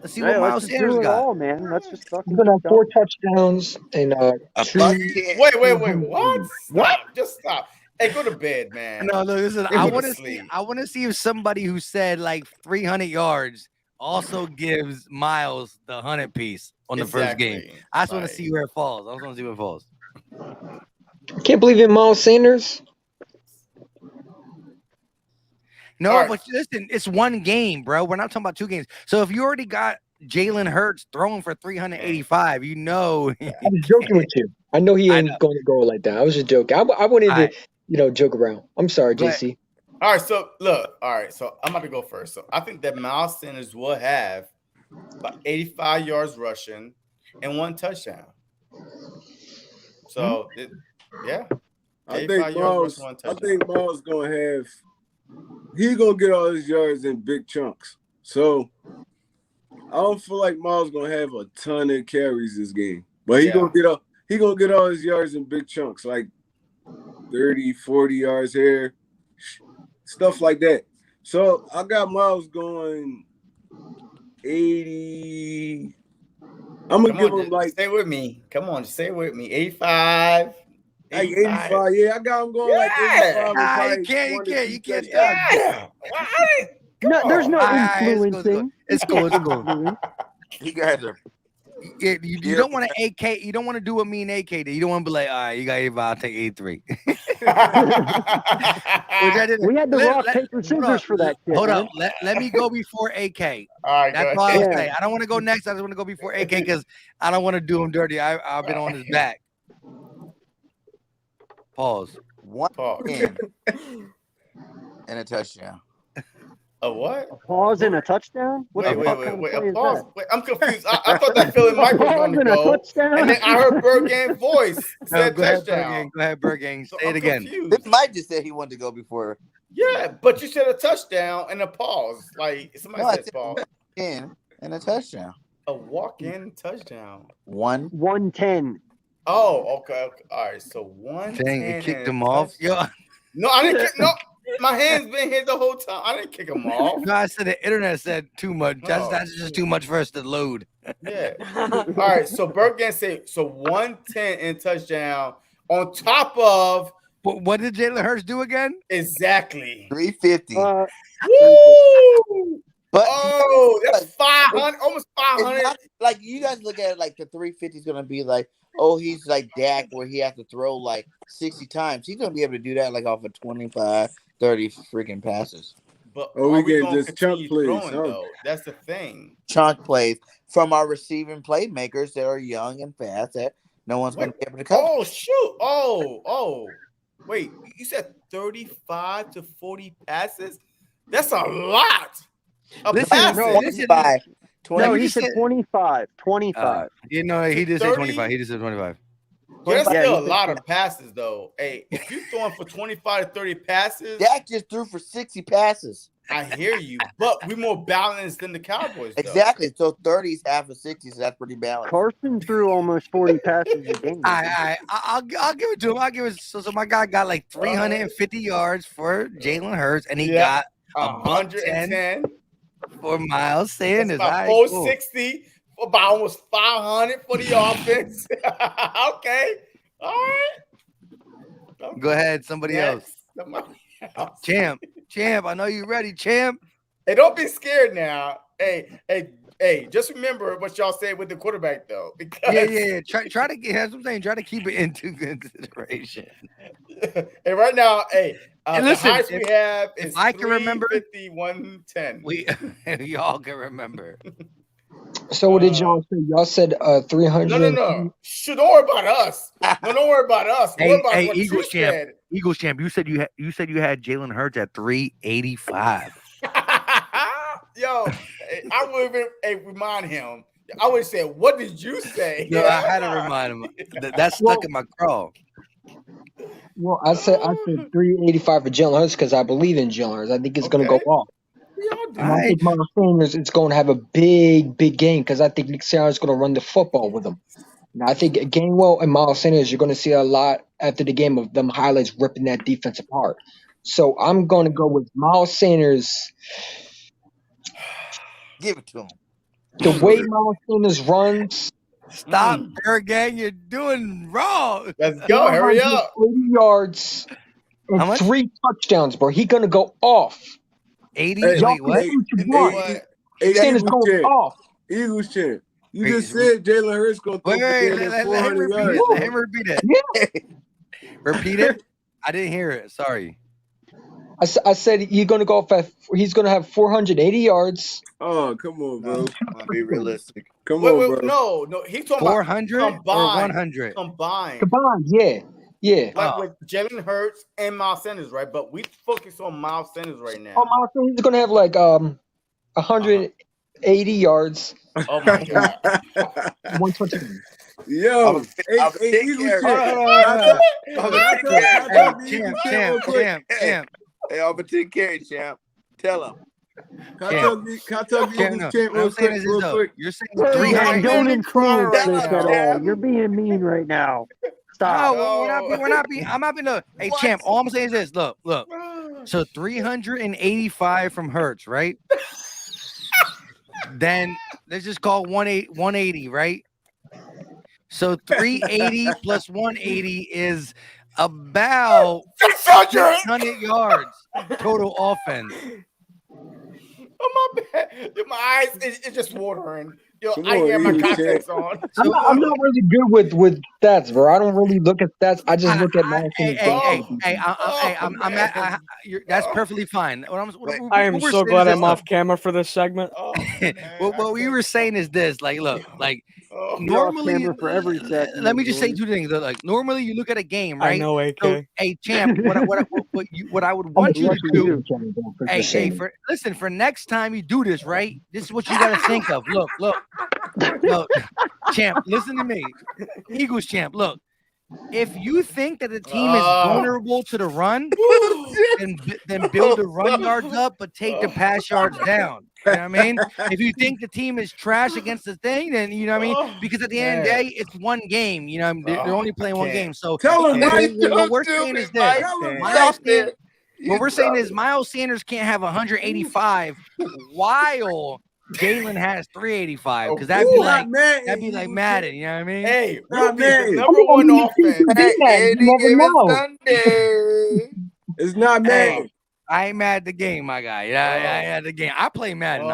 S9: Let's see
S3: Hey,
S9: what
S3: let's
S9: Miles
S3: just
S9: Sanders
S3: do it
S9: got.
S3: all, man. Let's just fucking
S8: He's gonna have
S3: keep
S8: 4
S3: going.
S8: touchdowns and
S11: A
S8: 2.
S11: buck can't.
S1: Wait. What? Stop. Just stop. Hey, go to bed, man.
S9: No, listen.
S1: Go
S9: I
S1: to
S9: want to see.
S1: sleep.
S9: I want to see if somebody who said like 300 yards also gives Miles the 100 piece on the first game.
S1: Exactly.
S9: I just want to
S1: Right.
S9: see where it falls. I just want to see where it falls.
S8: I can't believe in Miles Sanders.
S9: No,
S1: All right.
S9: but listen, it's one game, bro. We're not talking about 2 games. So if you already got Jalen Hurts throwing for 385, you know.
S8: I was joking with you. I know he
S9: I
S8: ain't going to go like that. I was just joking. I wanted to, joke around. I'm sorry,
S9: Go ahead.
S8: JC.
S1: All right, so look. All right, so I'm about to go first. So I think that Miles Sanders will have about 85 yards rushing and 1 touchdown. So, yeah.
S10: I
S1: 85
S10: think
S1: yards
S10: Miles.
S1: rushing, 1
S10: I
S1: touchdown.
S10: think Miles gonna have. He gonna get all his yards in big chunks. So I don't feel like Miles gonna have a ton of carries this game, but he gonna get all his yards in big chunks, like 30, 40 yards here, stuff like that. So I got Miles going 80. I'm gonna give him like
S1: stay with me. Come on, stay with me. 85.
S10: like 85. Yeah, I got him going like 85.
S9: Nah,
S10: Probably
S9: you can't
S10: 1 or 2
S9: stop.
S1: Yeah.
S3: No, there's no
S9: It's
S3: influencing.
S9: cool. It's cool.
S11: You guys are.
S9: You don't want to AK. You don't want to do what me and AK did. You don't want to be like, all right, you got 85, I'll take 83. Which I didn't.
S3: We had the rock, paper, scissors for that shit.
S9: Hold
S3: man.
S9: up. Let me go before AK.
S1: All right,
S9: That's
S1: go
S9: all I
S1: ahead.
S9: was saying. I don't want to go next. I just want to go before AK because I don't want to do him dirty. I've been on his back. Pause.
S11: 110 and a touchdown.
S1: A what?
S3: A pause and a touchdown? What
S1: Wait.
S3: the fuck kind of play
S1: A
S3: is
S1: pause.
S3: that?
S1: Wait, I'm confused. I thought that Philly Mike was going to
S3: Pause and a
S1: go,
S3: touchdown?
S1: and then I heard Bergen's voice
S9: No,
S1: said
S9: go ahead,
S1: touchdown.
S9: Bergang. Go ahead, Bergang.
S1: So
S9: Say
S1: I'm
S9: it again.
S1: confused.
S11: This might just say he wanted to go before.
S1: Yeah, but you said a touchdown and a pause. Like somebody
S11: No, I
S1: said
S11: said
S1: pause.
S11: 10 and a touchdown.
S1: A walk-in touchdown.
S3: 110.
S1: Oh, okay. All right. So 110.
S9: Dang, it kicked
S1: and
S9: him
S1: a
S9: off.
S1: touchdown. No, I didn't kick. No, my hand's been here the whole time. I didn't kick him off.
S9: No, I said the internet said too much. That's just too much for us to load.
S1: Yeah. All right. So Bergen said 110 and touchdown on top of.
S9: What did Jalen Hurts do again?
S1: Exactly.
S11: 350.
S1: Woo!
S11: But
S1: that's 500, almost 500.
S11: Not, like you guys look at it like the 350 is gonna be like, oh, he's like Dak where he has to throw like 60 times. He's gonna be able to do that like off of 25, 30 freaking passes.
S1: But
S10: we get
S1: gonna
S10: just chunk
S1: continue
S10: plays,
S1: throwing, though? That's the thing.
S11: Chunk plays from our receiving playmakers that are young and fast that no one's gonna be able to cover.
S1: Oh shoot! Oh! Wait, you said 35 to 40 passes? That's a lot.
S9: Listen,
S3: No,
S11: 25.
S3: No, he said 25. 25.
S9: You know, he did say
S1: 30?
S9: 25. He just said 25.
S1: Yeah, that's
S3: Yeah,
S1: still a
S3: he said
S1: lot of passes, though. Hey, if you're throwing for 25 to 30 passes,
S11: Dak just threw for 60 passes.
S1: I hear you. But we're more balanced than the Cowboys, though.
S11: Exactly. So 30 is half of 60, so that's pretty balanced.
S3: Carson threw almost 40 passes a game.
S9: I'll give it to him. I'll give it. So my guy got like 350 yards for Jalen Hurts, and he got 110 for Miles Sanders.
S1: That's about 460, about almost 500 for the offense. Okay. All right.
S9: Go ahead, somebody else. Champ, I know you're ready, champ.
S1: Hey, don't be scared now. Hey, hey, just remember what y'all said with the quarterback though. Because
S9: Yeah. Try to get. That's what I'm saying. Try to keep it into consideration.
S1: and right now, hey,
S9: And
S1: the
S9: listen,
S1: highest we have
S9: if
S1: is
S9: I can remember,
S1: 351-10.
S9: we all can remember.
S8: So what did y'all say? Y'all said 300.
S1: No. Shit, don't worry about us. No, don't worry about us. Worry about what
S9: Eagles
S1: you
S9: champ.
S1: said.
S9: Eagles champ. You said you had Jalen Hurts at 385.
S1: Yo, I would even remind him. I would say, what did you say?
S9: No, I had to remind him. That's stuck in my craw.
S8: Well, I said 385 for Jalen Hurts because I believe in Jalen Hurts. I think it's going to go off. And I think Miles Sanders is going to have a big game because I think Nick Sirianni is going to run the football with him. And I think Gainwell and Miles Sanders, you're going to see a lot after the game of them highlights ripping that defense apart. So I'm going to go with Miles Sanders.
S11: Give it to him.
S8: The way Miles Sanders runs.
S9: Stop, Gang. You're doing wrong.
S1: Let's go. Hurry up.
S8: 80 yards and 3 touchdowns, bro. He's going to go off.
S9: 80?
S8: Y'all
S9: Wait, what?
S8: Sanders going off.
S10: Eagles champ. You just said Jalen Hurts going to throw for 400 yards.
S9: Let him repeat it.
S8: Yeah.
S9: Repeat it. I didn't hear it. Sorry.
S8: I said he's going to go off he's going to have 480 yards.
S10: Oh, come on, bro.
S11: I'll be realistic.
S10: Come on, bro.
S1: No. He's talking
S9: 400
S1: about combined.
S9: or 100?
S1: Combined,
S8: yeah.
S1: Like with Jalen Hurts and Miles Sanders, right? But we focus on Miles Sanders right now.
S8: Oh, Miles Sanders is going to have like 180 yards.
S1: Oh my god.
S8: 121.
S10: Yo,
S9: Champ.
S11: Hey, over 10 carry, champ. Tell him.
S10: Can I talk to Eagles champ real quick?
S9: You're saying 300.
S3: Don't influence this at all. You're being mean right now. Stop.
S9: No, we're not being. I'm not being. Hey, champ. All I'm saying is this. Look. So 385 from Hurts, right? Then let's just call 180, right? So 380 plus 180 is about 600 yards total offense.
S1: Oh my bad. My eyes is just watering. Yo, I have my contacts on.
S8: I'm not really good with stats, bro. I don't really look at stats. I just look at my
S9: that's perfectly fine.
S4: I am so glad I'm off camera for this segment.
S9: What we were saying is this, normally
S3: for every second.
S9: Let me just say two things. Like normally you look at a game, right?
S4: I know, AK.
S9: So, hey, champ, what I would want you to do. Listen, for next time you do this, right? This is what you got to think of. Look, champ, listen to me. Eagles champ, look. If you think that the team is vulnerable to the run, then build the run yards up, but take the pass yards down. You know what I mean? If you think the team is trash against the thing, then you know what I mean? Because at the end of the day, it's one game. You know, they're only playing one game. So
S10: tell them
S9: what we're saying is this. What we're saying is Miles Sanders can't have 185 while Jalen has 385 because that'd be like Madden, you know what I mean?
S1: Hey, we'll be the number one offense.
S10: It's not Madden.
S9: I ain't mad at the game, my guy. Yeah, I had the game. I play Madden.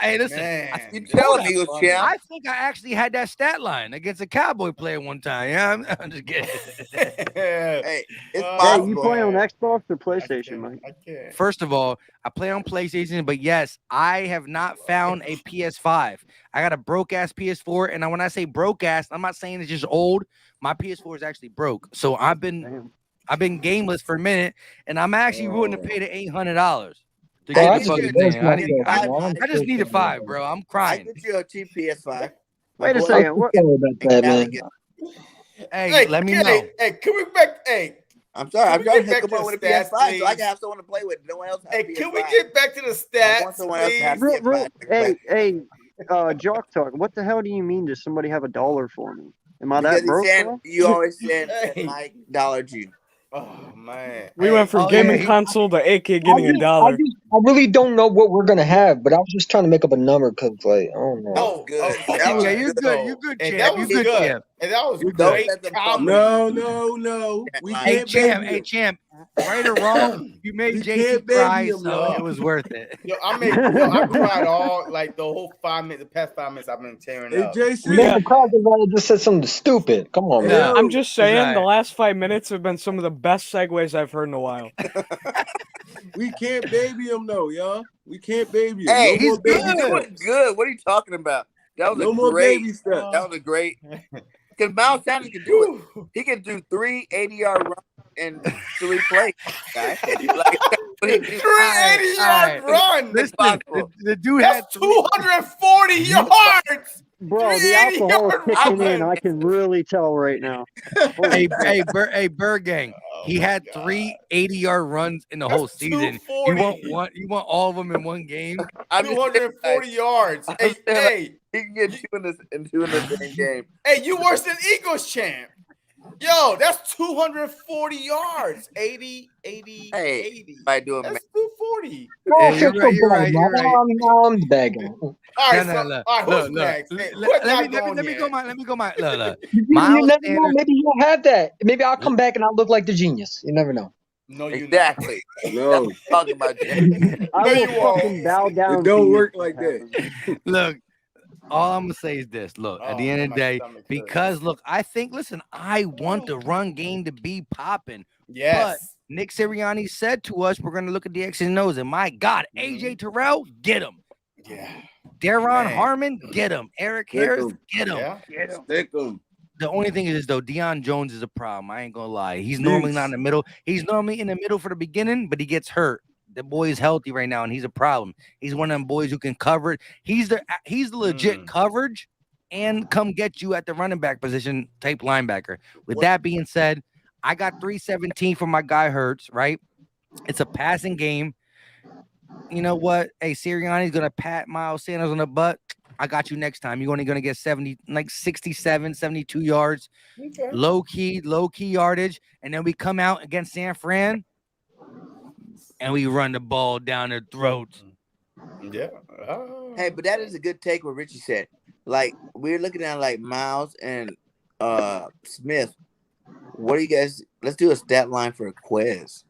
S9: Hey, listen.
S11: You tell him, Eagles champ.
S9: I think I actually had that stat line against a Cowboy player one time. Yeah, I'm just kidding.
S11: Hey, it's possible.
S3: You play on Xbox or PlayStation, Mike?
S1: I can't.
S9: First of all, I play on PlayStation, but yes, I have not found a PS5. I got a broke ass PS4, and when I say broke ass, I'm not saying it's just old. My PS4 is actually broke, so I've been gameless for a minute, and I'm actually willing to pay the $800 to get the fucking thing. I just need a 5, bro. I'm crying.
S11: I get you a cheap PS5.
S3: Wait a second. What?
S9: Hey, let me know.
S1: Hey, can we back? Hey,
S11: I'm sorry. I'm trying to hook him up with a PS5 so I can have someone to play with. No one else has
S1: Hey, can we get back to the stats, please?
S3: Hey, Jock Talk. What the hell do you mean? Does somebody have $1 for me? Am I that broke?
S11: You always said Mike Dollar G.
S1: Oh man,
S4: we went from gaming console to AK getting $1.
S8: I really don't know what we're gonna have, but I was just trying to make up a number because, like, I don't know.
S5: That was good. That was
S9: Yeah,
S1: right.
S9: you're
S5: good.
S9: good. You're good,
S1: Hey,
S9: champ.
S1: that
S9: You're
S1: was
S9: good,
S1: good.
S9: champ.
S1: And that was
S9: You're
S5: Don't
S1: great
S5: let them
S1: comedy.
S10: No. We
S9: Hey,
S10: can't
S9: champ.
S10: baby
S9: Hey,
S10: him.
S9: champ. Right or wrong, you made
S10: We
S9: JC
S10: can't baby
S9: cry,
S10: him,
S9: so
S10: y'all.
S9: it was worth it.
S1: I cried all like the whole 5 minutes, the past 5 minutes I've been tearing
S10: Hey,
S1: up.
S8: You
S10: JC.
S8: made the crowd because I just said something stupid. Come on,
S10: Hey,
S8: man.
S10: yo.
S4: I'm just saying, the
S9: right.
S4: last 5 minutes have been some of the best segues I've heard in a while.
S10: We can't baby him, though, y'all. We can't baby him.
S5: Hey,
S10: No
S9: he's
S10: more baby
S5: he's doing
S10: steps.
S5: good. What are you talking about? That was
S10: No
S5: a
S10: more
S5: great.
S10: baby steps.
S5: That was a great. Because Miles Sanders can do it. He can do 3 80-yard runs in 3 plays. Guy, like that's what he do.
S1: 380-yard run.
S9: Listen,
S5: Possible.
S9: the dude
S1: That's
S9: had three.
S1: 240 yards.
S3: Bro, the alcohol is
S1: 380-yard
S3: kicking in.
S1: run.
S3: I can really tell right now. Holy crap.
S9: Hey, Bird Gang.
S1: Oh
S9: He
S1: my
S9: had
S1: God.
S9: 3 80-yard runs in the
S1: That's
S9: whole season.
S1: 240.
S9: You want all of them in one game?
S5: I'm just saying,
S1: 240 yards.
S5: I'm
S1: Hey,
S5: saying, like,
S1: hey,
S5: he can get two in the same game.
S1: hey, you worse than Eagles champ. Yo, that's 240 yards. 80, 80,
S5: Hey,
S1: 80.
S5: by doing
S1: That's
S5: math.
S1: 240.
S8: No,
S9: Yeah,
S8: I feel so bad, man. Now I'm begging.
S1: All right,
S9: No,
S1: so
S9: look,
S1: all right, who's
S9: look.
S1: next? Hey, who has
S9: Let
S1: not
S9: me
S1: gone
S9: let me
S1: yet?
S9: go my look.
S8: You
S9: Miles
S8: never know.
S9: Sanders.
S8: Maybe you don't have that. Maybe I'll come back and I'll look like the genius. You never know.
S1: No, you
S5: Exactly. That's
S10: No,
S5: what I'm talking about, Jay.
S3: I
S1: No,
S3: will
S1: you won't.
S3: fucking bow down
S10: it
S3: to
S10: don't
S3: you
S10: work
S3: if
S10: like
S3: that
S10: that.
S3: happens.
S9: Look, all I'm gonna say is this. Look, at the end of
S1: my
S9: the day,
S1: stomach hurts.
S9: because look, I think listen, I want the run game to be popping. But
S1: Yes.
S9: Nick Sirianni said to us, we're gonna look at the X and O's, and my God, AJ Terrell, get him.
S1: Yeah.
S9: Daron
S1: Man.
S9: Harmon, get him. Eric
S10: Stick
S9: Harris,
S10: 'em.
S9: get him.
S1: Yeah.
S10: Stick 'em.
S9: The only thing is though, Deion Jones is a problem. I ain't gonna lie. He's normally not in the middle. He's normally in the middle for the beginning, but he gets hurt. The boy is healthy right now, and he's a problem. He's one of them boys who can cover it. He's the legit coverage and come get you at the running back position type linebacker. With that being said, I got 317 for my guy Hurts, right? It's a passing game. You know what? Hey, Sirianni's gonna pat Miles Sanders on the butt. I got you next time. You're only gonna get 67, 72 yards.
S1: Okay.
S9: Low key yardage. And then we come out against San Fran and we run the ball down their throats.
S1: Yeah.
S5: Hey, but that is a good take what Richie said. Like, we're looking at like Miles and Smith. What do you guys? Let's do a stat line for a quiz.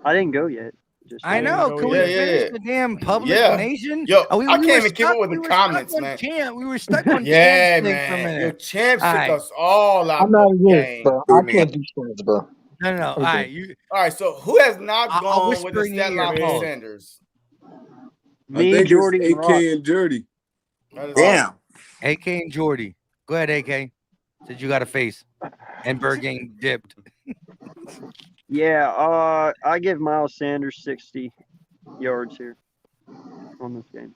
S3: I didn't go yet.
S9: I know. Can we finish the damn public nation?
S1: Yo,
S9: Oh,
S1: I can't even keep up with the comments, man.
S9: We were stuck on
S1: Yeah,
S9: Champ's thing for a
S1: man.
S9: minute.
S1: Yo, Champ
S9: All
S1: took
S9: right.
S1: us all out
S8: I'm not
S1: the
S8: against,
S1: game.
S8: bro. I can't do stats, bro.
S9: No. All right.
S1: All right, so who has not
S9: I'll
S1: gone with
S9: whisper
S1: the
S9: in your
S1: stat
S9: ear,
S1: line for
S9: Paul.
S1: Sanders?
S3: Me,
S10: I think
S3: Jordy,
S10: it's
S3: and
S10: AK
S3: Rock.
S10: and Jordy.
S5: Damn.
S9: AK and Jordy. Go ahead, AK. Since you got a face. And Bird Gang dipped.
S3: Yeah, I give Miles Sanders 60 yards here on this game.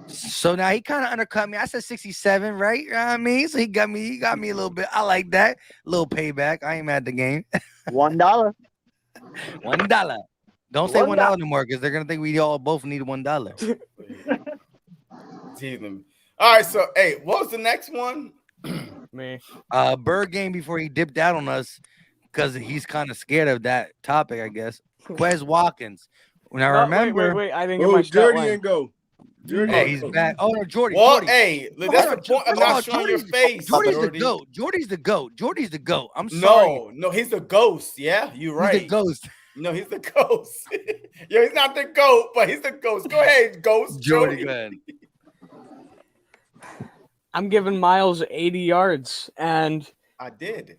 S9: So now he kind of undercut me. I said 67, right? You know what I mean? So he got me a little bit. I like that. A little payback. I ain't mad at the game.
S3: $1.
S9: $1. Don't say $1 anymore because they're gonna think we all both need $1.
S1: Teasing me. All right, so hey, what was the next one?
S4: Me.
S9: Bird Game before he dipped out on us because he's kind of scared of that topic, I guess. Quez Watkins. When I remember,
S4: Wait. I didn't get my stat
S10: Jordy
S4: line.
S10: and go. Jordy
S9: hey, he's back. Oh no, Jordy.
S1: Well,
S9: Jordy.
S1: hey, that's the point of not showing your face.
S9: Jordy's
S1: Jordy.
S9: the GOAT. Jordy's the GOAT. Jordy's the GOAT. I'm sorry.
S1: No, he's the ghost. Yeah, you're right.
S9: He's the ghost.
S1: No, he's the ghost. Yo, he's not the goat, but he's the ghost. Go ahead, ghost.
S9: Jordy, go ahead.
S4: I'm giving Miles 80 yards, and
S1: I did.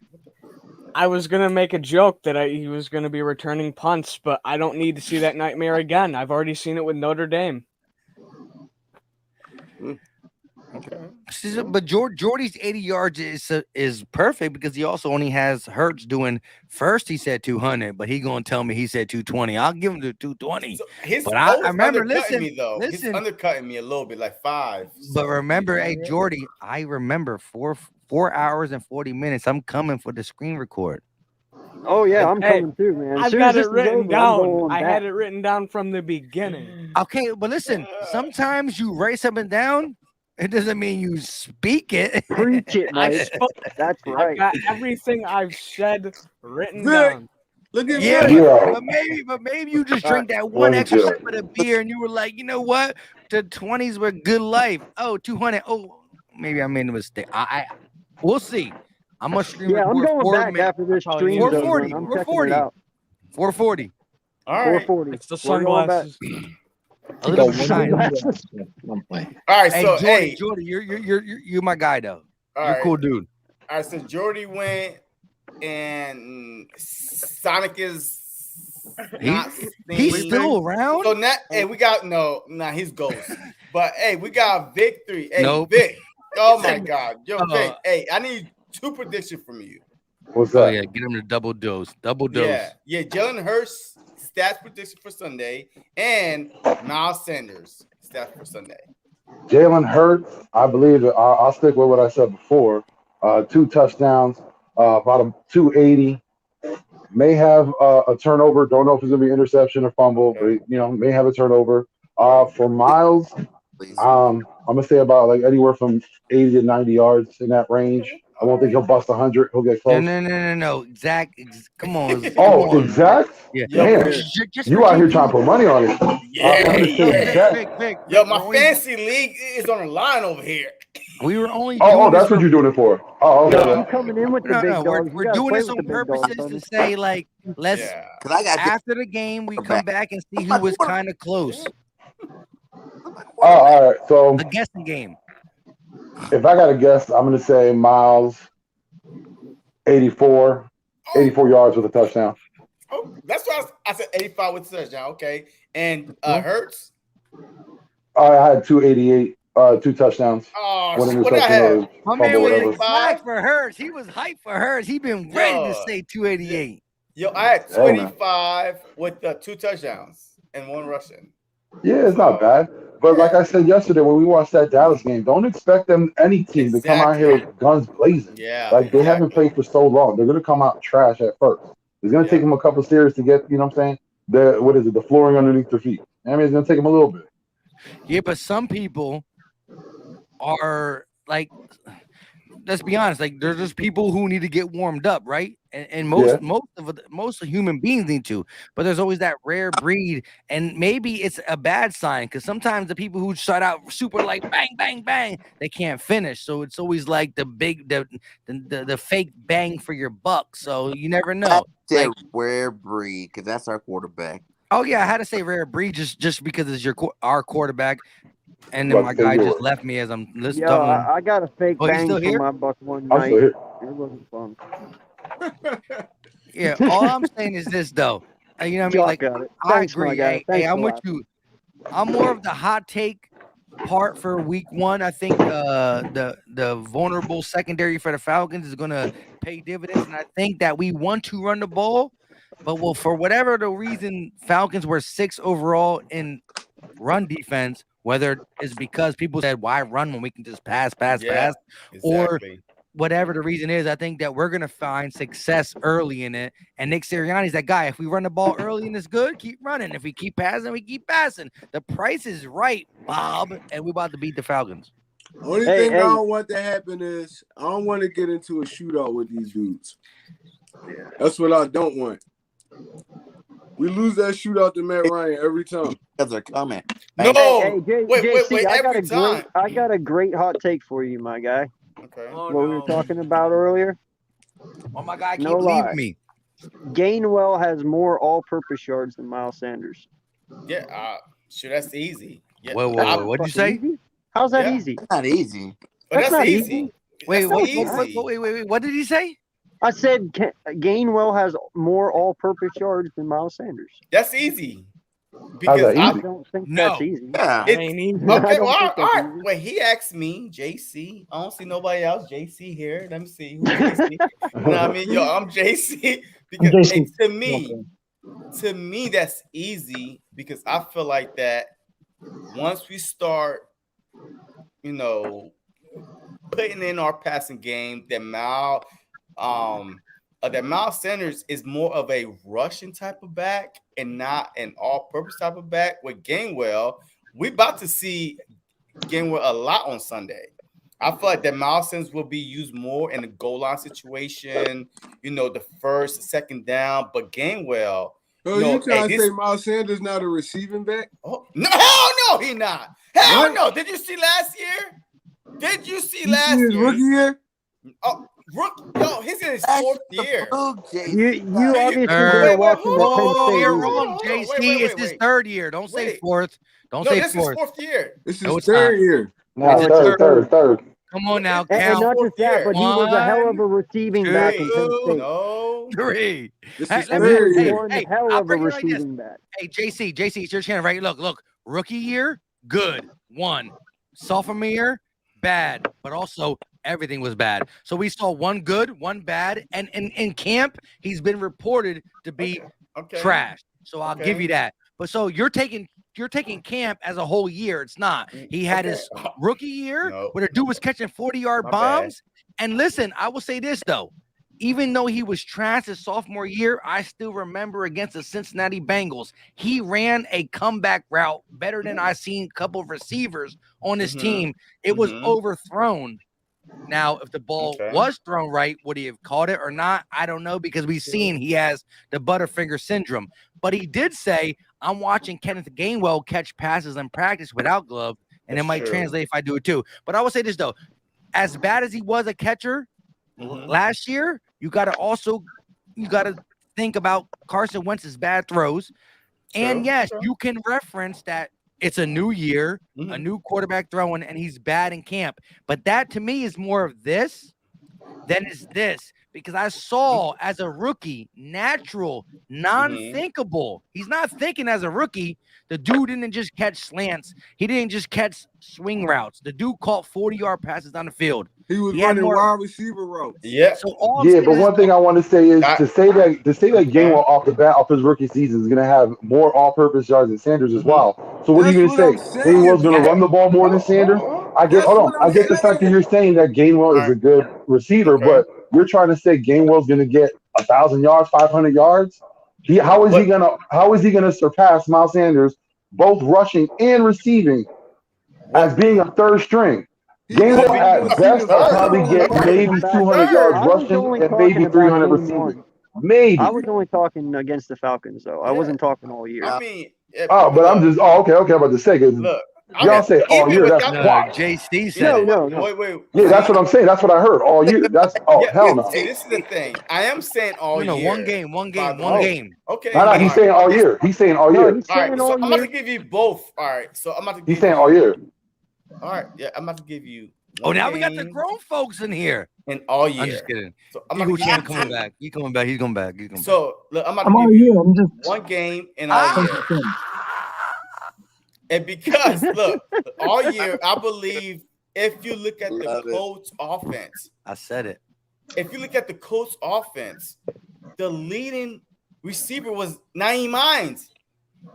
S4: I was gonna make a joke that he was gonna be returning punts, but I don't need to see that nightmare again. I've already seen it with Notre Dame.
S1: Okay.
S9: But Jordy's 80 yards is perfect because he also only has Hurts doing first. He said 200, but he gonna tell me he said 220. I'll give him the 220.
S1: So his
S9: But I remember,
S1: undercutting
S9: listen,
S1: me though. He's undercutting me a little bit, like 5.
S9: But remember, hey Jordy, I remember 4 hours and 40 minutes. I'm coming for the screen record.
S3: Oh yeah, I'm coming too, man. As
S4: I've
S3: soon
S4: got
S3: as this
S4: it
S3: is
S4: written
S3: over, I'm
S4: down.
S3: going
S4: I
S3: back.
S4: had it written down from the beginning.
S9: Okay, but listen, sometimes you write something down. It doesn't mean you speak it.
S3: Preach it, Mike. That's
S4: I've
S3: right.
S4: got everything I've said written
S10: Vic.
S4: down.
S10: Look at
S9: Yeah,
S10: Vic.
S9: but maybe you just drink that one extra sip of the beer and you were like, you know what? The 20s were good life. Oh, 200. Oh, maybe I made a mistake. We'll see. I'm gonna stream
S3: Yeah,
S9: it
S3: I'm
S9: for
S3: going
S9: 4
S3: back
S9: minutes.
S3: after this
S4: Probably
S3: stream's
S4: need
S3: over.
S9: 440.
S3: And I'm checking it
S9: 440.
S3: out.
S9: 440.
S1: All right.
S3: 440.
S4: It's the
S3: We're going back.
S4: sunglasses.
S9: A little bit behind.
S1: All right.
S9: Hey,
S1: So,
S9: Jordy, you're my guy though.
S1: all
S9: You're a
S1: right.
S9: cool dude.
S1: All right. So Jordy went, and Sonic is not
S9: He's
S1: seen.
S9: still around.
S1: So now, hey, we got he's ghost. But hey, we got Victory. Hey,
S9: Nope.
S1: Vic. Oh my God, yo,
S9: Uh,
S1: Vic. Hey, I need 2 predictions from you.
S12: What's
S9: Oh
S12: that?
S9: yeah, get him to double dose. Double dose.
S1: Yeah. Jalen Hurts stats prediction for Sunday, and Miles Sanders stats for Sunday.
S12: Jalen Hurts, I believe that I'll stick with what I said before. 2 touchdowns, about a 280. May have a turnover. Don't know if it's gonna be interception or fumble, but may have a turnover. For Miles, I'm gonna say about like anywhere from 80 to 90 yards in that range. I won't think he'll bust 100. He'll get close.
S9: No. Come on.
S12: Oh,
S9: come on.
S12: exact?
S9: Yeah.
S12: Damn.
S9: Just
S12: You
S9: for
S12: out here
S9: GP.
S12: trying to put money on it. I'm gonna say exact.
S9: Vic,
S1: Yo, my fantasy league is on the line over here.
S9: we were only
S12: Oh,
S9: doing
S12: that's what you're doing it for. Oh, okay.
S3: I'm coming in with the big dogs.
S9: We're doing this on purposes to say like let's after the game we come back and see who was kind of close.
S12: Oh, all right. So
S9: A guessing game.
S12: if I got to guess, I'm going to say Miles 84 yards with a touchdown.
S1: Oh, that's why I said 85 with touchdown. Okay, and Hurts.
S12: I had 288, 2 touchdowns.
S1: Oh,
S12: One
S1: what I have?
S12: interception or fumble, whatever.
S9: was hyped for hers. He was hyped for hers. He been ready to say 288.
S1: Yo, I had 25 with 2 touchdowns and 1 rushing.
S12: Yeah, it's not bad. But like I said yesterday when we watched that Dallas game, don't expect any team to come out here with guns blazing.
S1: Yeah,
S12: like they haven't played for so long. They're going to come out trash at first. It's going to take them a couple of series to get, you know what I'm saying? The flooring underneath their feet. I mean, it's going to take them a little bit.
S9: Yeah, but some people are like, let's be honest, like there's just people who need to get warmed up, right? And most of human beings need to, but there's always that rare breed, and maybe it's a bad sign because sometimes the people who start out super like bang bang bang, they can't finish. So it's always like the fake bang for your buck. So you never know.
S13: Like, rare breed because that's our quarterback.
S9: Oh yeah, I had to say rare breed just because it's our quarterback. And then my guy just left me as I'm listening.
S3: Yo, I got a fake bang for
S9: here?
S3: my buck one
S12: I'm
S3: night.
S12: still here.
S3: It wasn't fun.
S9: Yeah, all I'm saying is this though. You know what I mean? Like
S3: Got it.
S9: I
S3: Thanks, my
S9: agree.
S3: guy.
S9: Hey,
S3: Thanks
S9: I'm
S3: a
S9: with
S3: lot.
S9: you. I'm more of the hot take part for week 1. I think the vulnerable secondary for the Falcons is gonna pay dividends, and I think that we want to run the ball, but for whatever the reason, Falcons were 6th overall in run defense. Whether it's because people said why run when we can just pass, or whatever the reason is, I think that we're gonna find success early in it. And Nick Sirianni's that guy. If we run the ball early and it's good, keep running. If we keep passing, we keep passing. The price is right, Bob, and we're about to beat the Falcons.
S10: Only thing I don't want to happen is I don't want to get into a shootout with these dudes. That's what I don't want. We lose that shootout to Matt Ryan every time.
S13: Because they're coming.
S1: No,
S3: JC,
S1: every time.
S3: I got a great hot take for you, my guy.
S1: Okay.
S3: What we were talking about earlier.
S9: Oh, my guy
S3: No
S9: keep
S3: lie.
S9: leaving me.
S3: Gainwell has more all-purpose yards than Miles Sanders.
S1: Yeah, sure, that's easy. Yeah.
S9: Whoa, what'd you say?
S3: Easy? How's that easy?
S13: It's not easy.
S1: That's
S3: not
S1: easy.
S9: Wait,
S1: That's
S9: wait,
S1: easy.
S9: what did he say?
S3: I said Gainwell has more all-purpose yards than Miles Sanders.
S1: That's easy.
S12: How's
S1: Because
S12: that
S3: I
S12: easy?
S3: don't think
S9: No.
S3: that's easy.
S13: Yeah.
S1: It's,
S4: Ain't easy.
S3: I
S1: okay,
S3: don't
S1: well,
S3: think
S1: all
S3: that's
S1: right.
S3: easy.
S1: Well, he asked me, JC. I don't see nobody else. JC here. Let me see who's JC. You know what I mean? Yo, I'm JC. Because
S8: JC.
S1: to me, that's easy because I feel like that once we start, putting in our passing game, that Miles Sanders is more of a rushing type of back and not an all-purpose type of back. With Gainwell, we about to see Gainwell a lot on Sunday. I feel like that Miles Sanders will be used more in the goal line situation, the first, second down, but Gainwell.
S10: Oh, you trying to say Miles Sanders not a receiving back?
S1: Oh, no, hell no, he not. Hell
S10: What?
S1: no. Did you see last year? Did you see
S10: You
S1: last
S10: see his
S1: year?
S10: rookie year?
S1: Oh, he's in his fourth year.
S3: You obviously were watching the Penn State.
S9: You're
S3: Eagles.
S9: wrong, JC. It's his third year. Don't say fourth. Don't say
S1: this
S9: fourth.
S1: is fourth year.
S10: This
S9: No,
S10: is
S9: it's
S10: third
S9: not.
S10: year.
S12: No, third.
S9: Come on now,
S3: And
S9: count.
S3: not just that, but he was a hell of a receiving back in Penn State.
S1: No.
S9: 3.
S10: This is
S3: And he
S10: third
S3: was
S10: year.
S3: one hell
S9: I'll
S3: of a
S9: bring it like this.
S3: receiving back.
S9: Hey, JC, it's your chance, right? Look. Rookie year, good. 1. Sophomore year, bad. But also, everything was bad. So we saw 1 good, 1 bad. And in camp, he's been reported to be trash. So I'll give you that. But so you're taking camp as a whole year. It's not. He had his rookie year where the dude was catching 40-yard bombs. And listen, I will say this, though. Even though he was trash his sophomore year, I still remember against the Cincinnati Bengals, he ran a comeback route better than I seen a couple of receivers on his team. It was overthrown. Now, if the ball was thrown right, would he have caught it or not? I don't know, because we've seen he has the Butterfinger syndrome. But he did say, I'm watching Kenneth Gainwell catch passes in practice without gloves, and it might translate if I do it too. But I will say this, though. As bad as he was a catcher last year, you got to think about Carson Wentz's bad throws. And yes, you can reference that it's a new year, a new quarterback throwing, and he's bad in camp. But that to me is more of this than is this, because I saw as a rookie, natural, non-thinkable. He's not thinking as a rookie. The dude didn't just catch slants. He didn't just catch swing routes. The dude caught 40-yard passes down the field.
S10: He was running wide receiver routes.
S1: Yeah.
S9: So
S12: but one thing I want to say is to say that Gainwell off the bat, off his rookie season, is going to have more all-purpose yards than Sanders as well. So what are you going to say? Gainwell's going to run the ball more than Sanders? I get the fact that you're saying that Gainwell is a good receiver, but you're trying to say Gainwell's going to get 1,000 yards, 500 yards. How is he gonna surpass Miles Sanders, both rushing and receiving, as being a third string? Gainwell at best will probably get maybe 200 yards rushing and maybe 300 receiving. Maybe.
S3: I was only talking against the Falcons, though. I wasn't talking all year.
S1: I mean,
S12: but I'm just okay. I'm about to say, because y'all say all year. That's why.
S9: JC said
S3: no.
S1: Wait.
S12: Yeah, that's what I'm saying. That's what I heard all year. That's hell no.
S1: See, this is the thing. I am saying all year.
S9: One game.
S1: Okay.
S12: No, he's saying all year. He's saying all year.
S3: He's saying
S1: so
S3: all
S1: I'm
S3: year.
S1: about to give you both. All right. So I'm about to give
S12: He's saying all year.
S1: All right. Yeah, I'm about to give you.
S9: Now we got the grown folks in here.
S1: And all year.
S9: I'm just kidding.
S1: So I'm about to
S9: coming back. He's coming back. He's coming back.
S1: So look, I'm about to give you one game and all year. And because look, all year, I believe if you look at the Colts offense,
S9: I said it.
S1: If you look at the Colts offense, the leading receiver was Naeem Hines.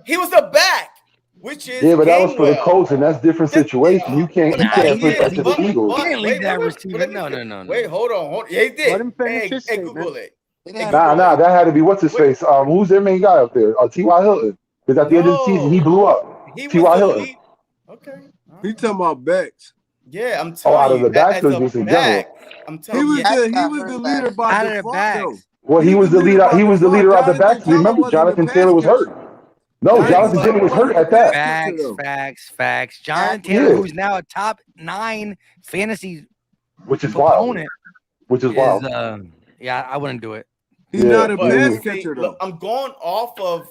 S1: He was the back, which is
S12: but that was for the Colts, and that's different situation. You can't put that to the Eagles.
S9: You can't leave that receiver. No.
S1: Wait, hold on. Yeah, he did.
S3: Let him finish his statement.
S1: Google it.
S12: Nah, that had to be what's his face. Who's their main guy up there? T.Y. Hilton. Because at the end of the season, he blew up. T.Y. Hilton.
S1: Okay.
S10: He talking about backs.
S1: Yeah, I'm telling you.
S12: Out of the backs or just in general?
S1: I'm telling you.
S10: He was the leader by default, though.
S12: Well, he was the leader. He was the leader out the backs. Remember, Jonathan Taylor was hurt. No, Jonathan Taylor was hurt at that.
S9: Facts. Jonathan Taylor, who's now a top 9 fantasy opponent.
S12: Which is wild.
S9: I wouldn't do it.
S10: He's not a pass catcher, though.
S1: I'm going off of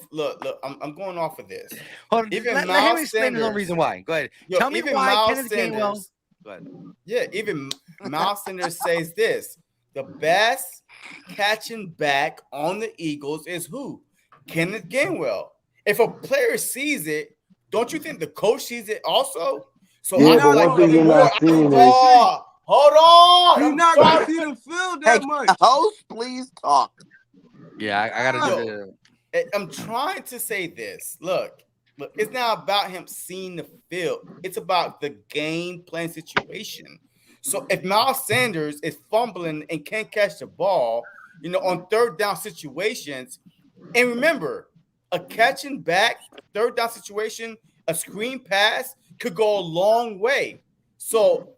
S1: I'm going off of this.
S9: Hold on,
S1: even
S9: let him explain his own reason why. Go ahead. Tell me why Kenneth Gainwell. Go ahead.
S1: Yeah, even Miles Sanders says this: the best catching back on the Eagles is who? Kenneth Gainwell. If a player sees it, don't you think the coach sees it also? So
S12: yeah, but one thing you're not seeing is.
S1: Hold on.
S10: He's not going to see the field that much.
S13: Host, please talk.
S9: Yeah, I got to do
S1: it. I'm trying to say this. Look, it's not about him seeing the field. It's about the game plan situation. So if Miles Sanders is fumbling and can't catch the ball, on third down situations, and remember, a catching back, third down situation, a screen pass could go a long way. So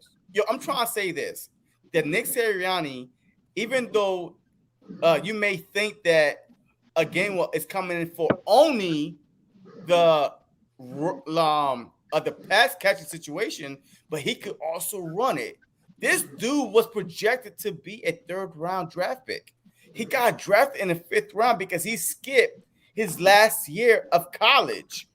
S1: I'm trying to say this: that Nick Sirianni, even though you may think that a Gainwell is coming in for only the pass catching situation, but he could also run it. This dude was projected to be a 3rd round draft pick. He got drafted in the 5th round because he skipped his last year of college.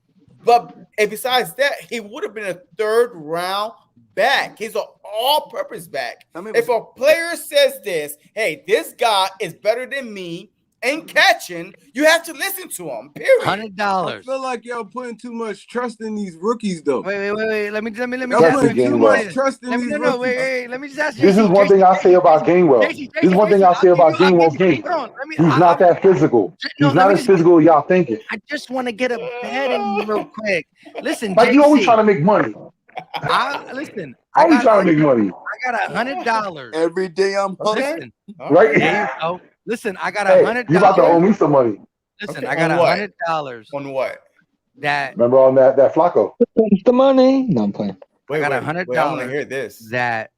S1: But besides that, he would have been a 3rd round back. He's an all-purpose back. If a player says this, hey, this guy is better than me and catching, you have to listen to him. Period.
S9: $100.
S10: I feel like y'all putting too much trust in these rookies, though.
S9: Wait. Let me
S10: Y'all
S9: just
S10: putting too
S12: Gainwell.
S10: much trust in these rookies.
S9: Wait. Let me just ask you.
S12: This is one thing I say about Gainwell. This is one thing I say about Gainwell's game.
S9: Hold on.
S12: He's not that physical. He's not as physical as y'all thinking.
S9: I just want to get a bet in real quick. Listen,
S12: Like, you always trying to make money.
S9: Listen.
S12: Always trying to make money.
S9: I got $100
S13: every day. I'm
S9: Listen,
S12: right?
S9: There you go. Listen, I got
S12: Hey,
S9: $100.
S12: you about to owe me some money.
S9: Listen, I got $100.
S1: On what?
S9: That
S12: remember on that Flacco.
S8: The money. No, I'm playing.
S9: I got $100.
S1: I want to hear this.
S9: That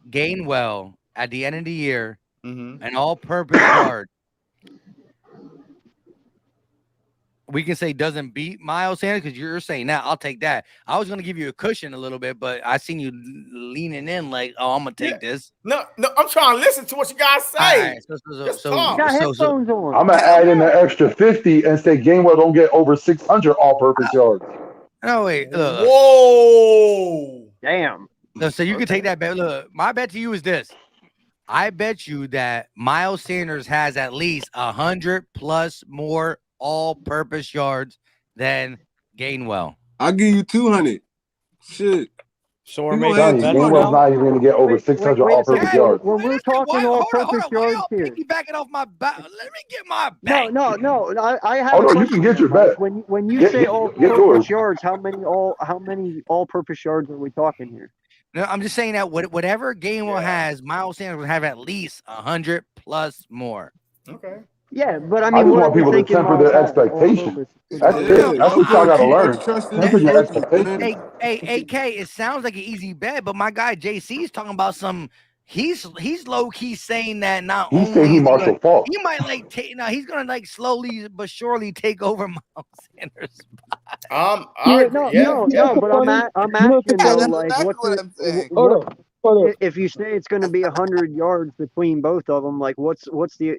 S9: Gainwell at the end of the year,
S1: Mm-hmm.
S9: an all-purpose yard. We can say doesn't beat Miles Sanders because you're saying that. I'll take that. I was going to give you a cushion a little bit, but I seen you leaning in like, oh, I'm going to take this.
S1: No, I'm trying to listen to what you guys say.
S9: All right,
S3: You got headphones on.
S12: I'm gonna add in an extra 50 and say Gainwell don't get over 600 all-purpose yards.
S9: No, wait. Look.
S1: Whoa.
S3: Damn.
S9: No, so you can take that bet. Look, my bet to you is this. I bet you that Miles Sanders has at least 100 plus more all-purpose yards than Gainwell.
S10: I'll give you 200. Shit.
S4: So we're
S10: You
S4: making
S10: gonna
S4: a
S10: have
S4: bet
S12: Gainwell's not even going to get over 600
S3: wait a
S12: all-purpose
S3: second.
S12: yards.
S3: When we're talking all-purpose yards here.
S9: You back it off my back. Let me get my back.
S3: No. I have.
S12: Oh,
S3: a
S12: no, you
S3: question
S12: can get your
S3: Mike.
S12: bet.
S3: When you
S12: Get
S3: say
S12: yours.
S3: all-purpose yards, how many all-purpose yards are we talking here?
S9: No, I'm just saying that whatever Gainwell has, Miles Sanders will have at least 100 plus more.
S1: Okay.
S3: Yeah, but I
S12: I
S3: mean,
S12: just
S3: what
S12: want
S3: are we
S12: people to
S3: thinking
S12: temper
S3: Miles
S12: their
S3: has
S12: expectations.
S3: all-purpose?
S12: That's it. That's what y'all got to learn. Temper your expectations.
S9: Hey, AK, it sounds like an easy bet, but my guy JC's talking about some. He's low key saying that not
S12: He's
S9: only
S12: saying he
S9: is
S12: Marshall Falk.
S9: he might like take. No, he's gonna like slowly but surely take over Miles Sanders.
S3: No, but I'm asking though, like, if you say it's going to be 100 yards between both of them, like, what's the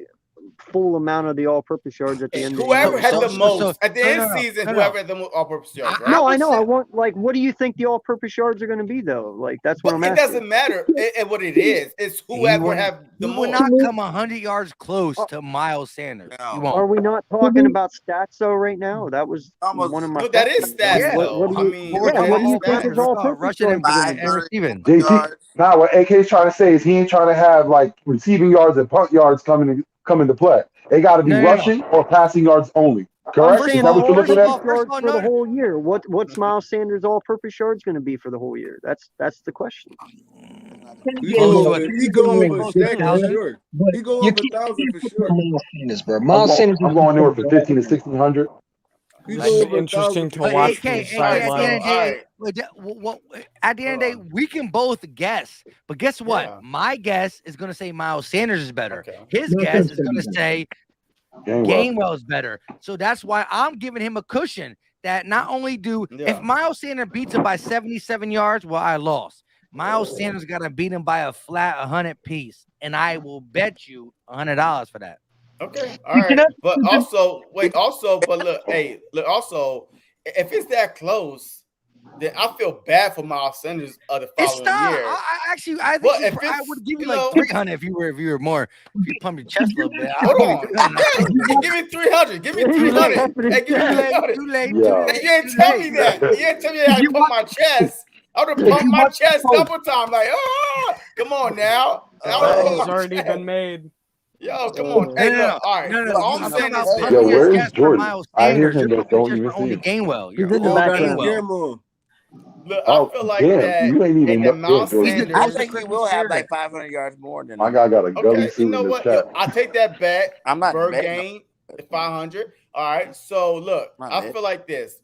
S3: full amount of the all-purpose yards at the end of the year?
S1: Whoever had the most at the end of the season, whoever had the most all-purpose yards, right?
S3: No, I know. I want, like, what do you think the all-purpose yards are going to be, though? Like, that's what I'm
S1: It
S3: asking.
S1: doesn't matter what it is. It's whoever have the
S9: He will
S1: most.
S9: not come 100 yards close to Miles Sanders. He won't.
S3: Are we not talking about stats though right now? That was one of my.
S1: No, that is
S3: questions.
S1: stats,
S3: What
S1: though.
S3: do
S1: I
S3: you,
S1: mean,
S3: what do you think is all-purpose
S9: rushing
S3: yards
S9: and
S3: are gonna be?
S9: receiving.
S12: JT, now what AK's trying to say is he ain't trying to have like receiving yards and punt yards come into play. They got to be rushing or passing yards only. Correct?
S3: I'm
S12: Is
S3: saying
S12: that what you're looking
S3: all-purpose
S12: at?
S3: yards for the whole year. What's Miles Sanders' all-purpose yards going to be for the whole year? That's the question.
S10: He go over
S8: 1,000.
S10: for sure. He go over 1,000 for sure.
S8: Miles Sanders, bro. Miles Sanders.
S12: I'm going anywhere from 15 to 1,600.
S10: He
S4: That's
S10: go over
S4: interesting
S10: 1,000
S4: to
S10: for
S4: watch
S10: sure.
S4: from the
S9: At the end of
S4: sideline.
S9: the day, at the end of the day, we can both guess. But guess what?
S1: Yeah.
S9: My guess is going to say Miles Sanders is better.
S1: Okay.
S9: His
S8: No,
S9: guess
S8: that's
S9: is going to say Gainwell is better. So that's why I'm giving him a cushion that not only if Miles Sanders beats him by 77 yards, well, I lost. Miles Sanders got to beat him by a flat 100 piece, and I will bet you $100 for that.
S1: Okay, all right. But also, but look, also, if it's that close, then I feel bad for Miles Sanders the following year.
S9: I think I would give you like 300 if you were more. If you pump your chest a little bit.
S1: Hold on, give me 300. Give me 300. Hey, give me 300.
S9: Too late.
S1: You didn't tell me that. You didn't tell me that I had to pump my chest. I would have pumped my chest a couple times. Like, come on now.
S4: It's already been made.
S1: Yo, come on. Hey, look, all right.
S9: No.
S1: All I'm saying is this.
S12: Yo, where's Jordan? I hear him, but don't even see him.
S9: Gainwell.
S3: He's in the background.
S1: Look, I feel like that.
S12: You ain't even
S1: and Miles
S12: Jordan.
S1: Sanders.
S13: I think he will have like 500 yards more than
S12: My guy got a gully
S1: Okay,
S12: suit
S1: you know
S12: in this
S1: what?
S12: chat.
S1: I take that bet.
S13: I'm not
S1: Bird
S13: betting.
S1: gain 500. All right. So look,
S13: Not
S1: I
S13: betting.
S1: feel like this.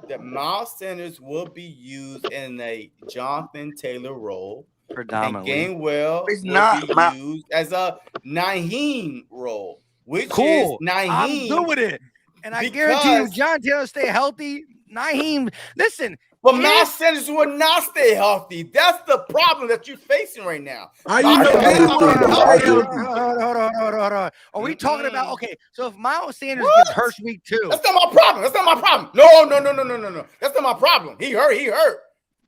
S1: that Miles Sanders will be used in a Jonathan Taylor role, and
S9: Predominantly.
S1: Gainwell
S13: He's
S1: will
S13: not.
S1: be used as a Naheem role, which is
S9: Cool. I'm
S1: Naheem.
S9: good with it. And I guarantee you,
S1: because
S9: John Taylor stay healthy. Naheem, listen.
S1: but
S9: if-
S1: Miles Sanders will not stay healthy. That's the problem that you're facing right now.
S10: How you
S1: Miles
S10: know
S1: Sanders
S10: Gainwell
S1: not
S10: gonna
S1: been
S10: stay
S1: healthy.
S10: healthy?
S9: Hold on. Are we talking about okay? So if Miles Sanders
S1: What?
S9: gets hurt week 2,
S1: That's not my problem. That's not my problem. No. That's not my problem. He hurt.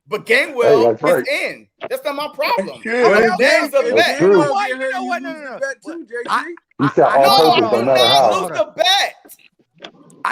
S1: But Gainwell
S12: that's right.
S1: is in. That's not my problem.
S13: true.
S10: But
S9: Okay,
S10: if
S9: okay,
S1: Game's a
S10: Gainwell
S1: bet.
S12: true.
S10: get hurt,
S9: You know what?
S10: you
S9: No.
S10: lose the bet too, JC.
S12: He said
S9: I
S12: all
S1: No, I
S12: purpose, no
S1: do
S12: matter
S1: not
S12: how.
S1: lose the bet.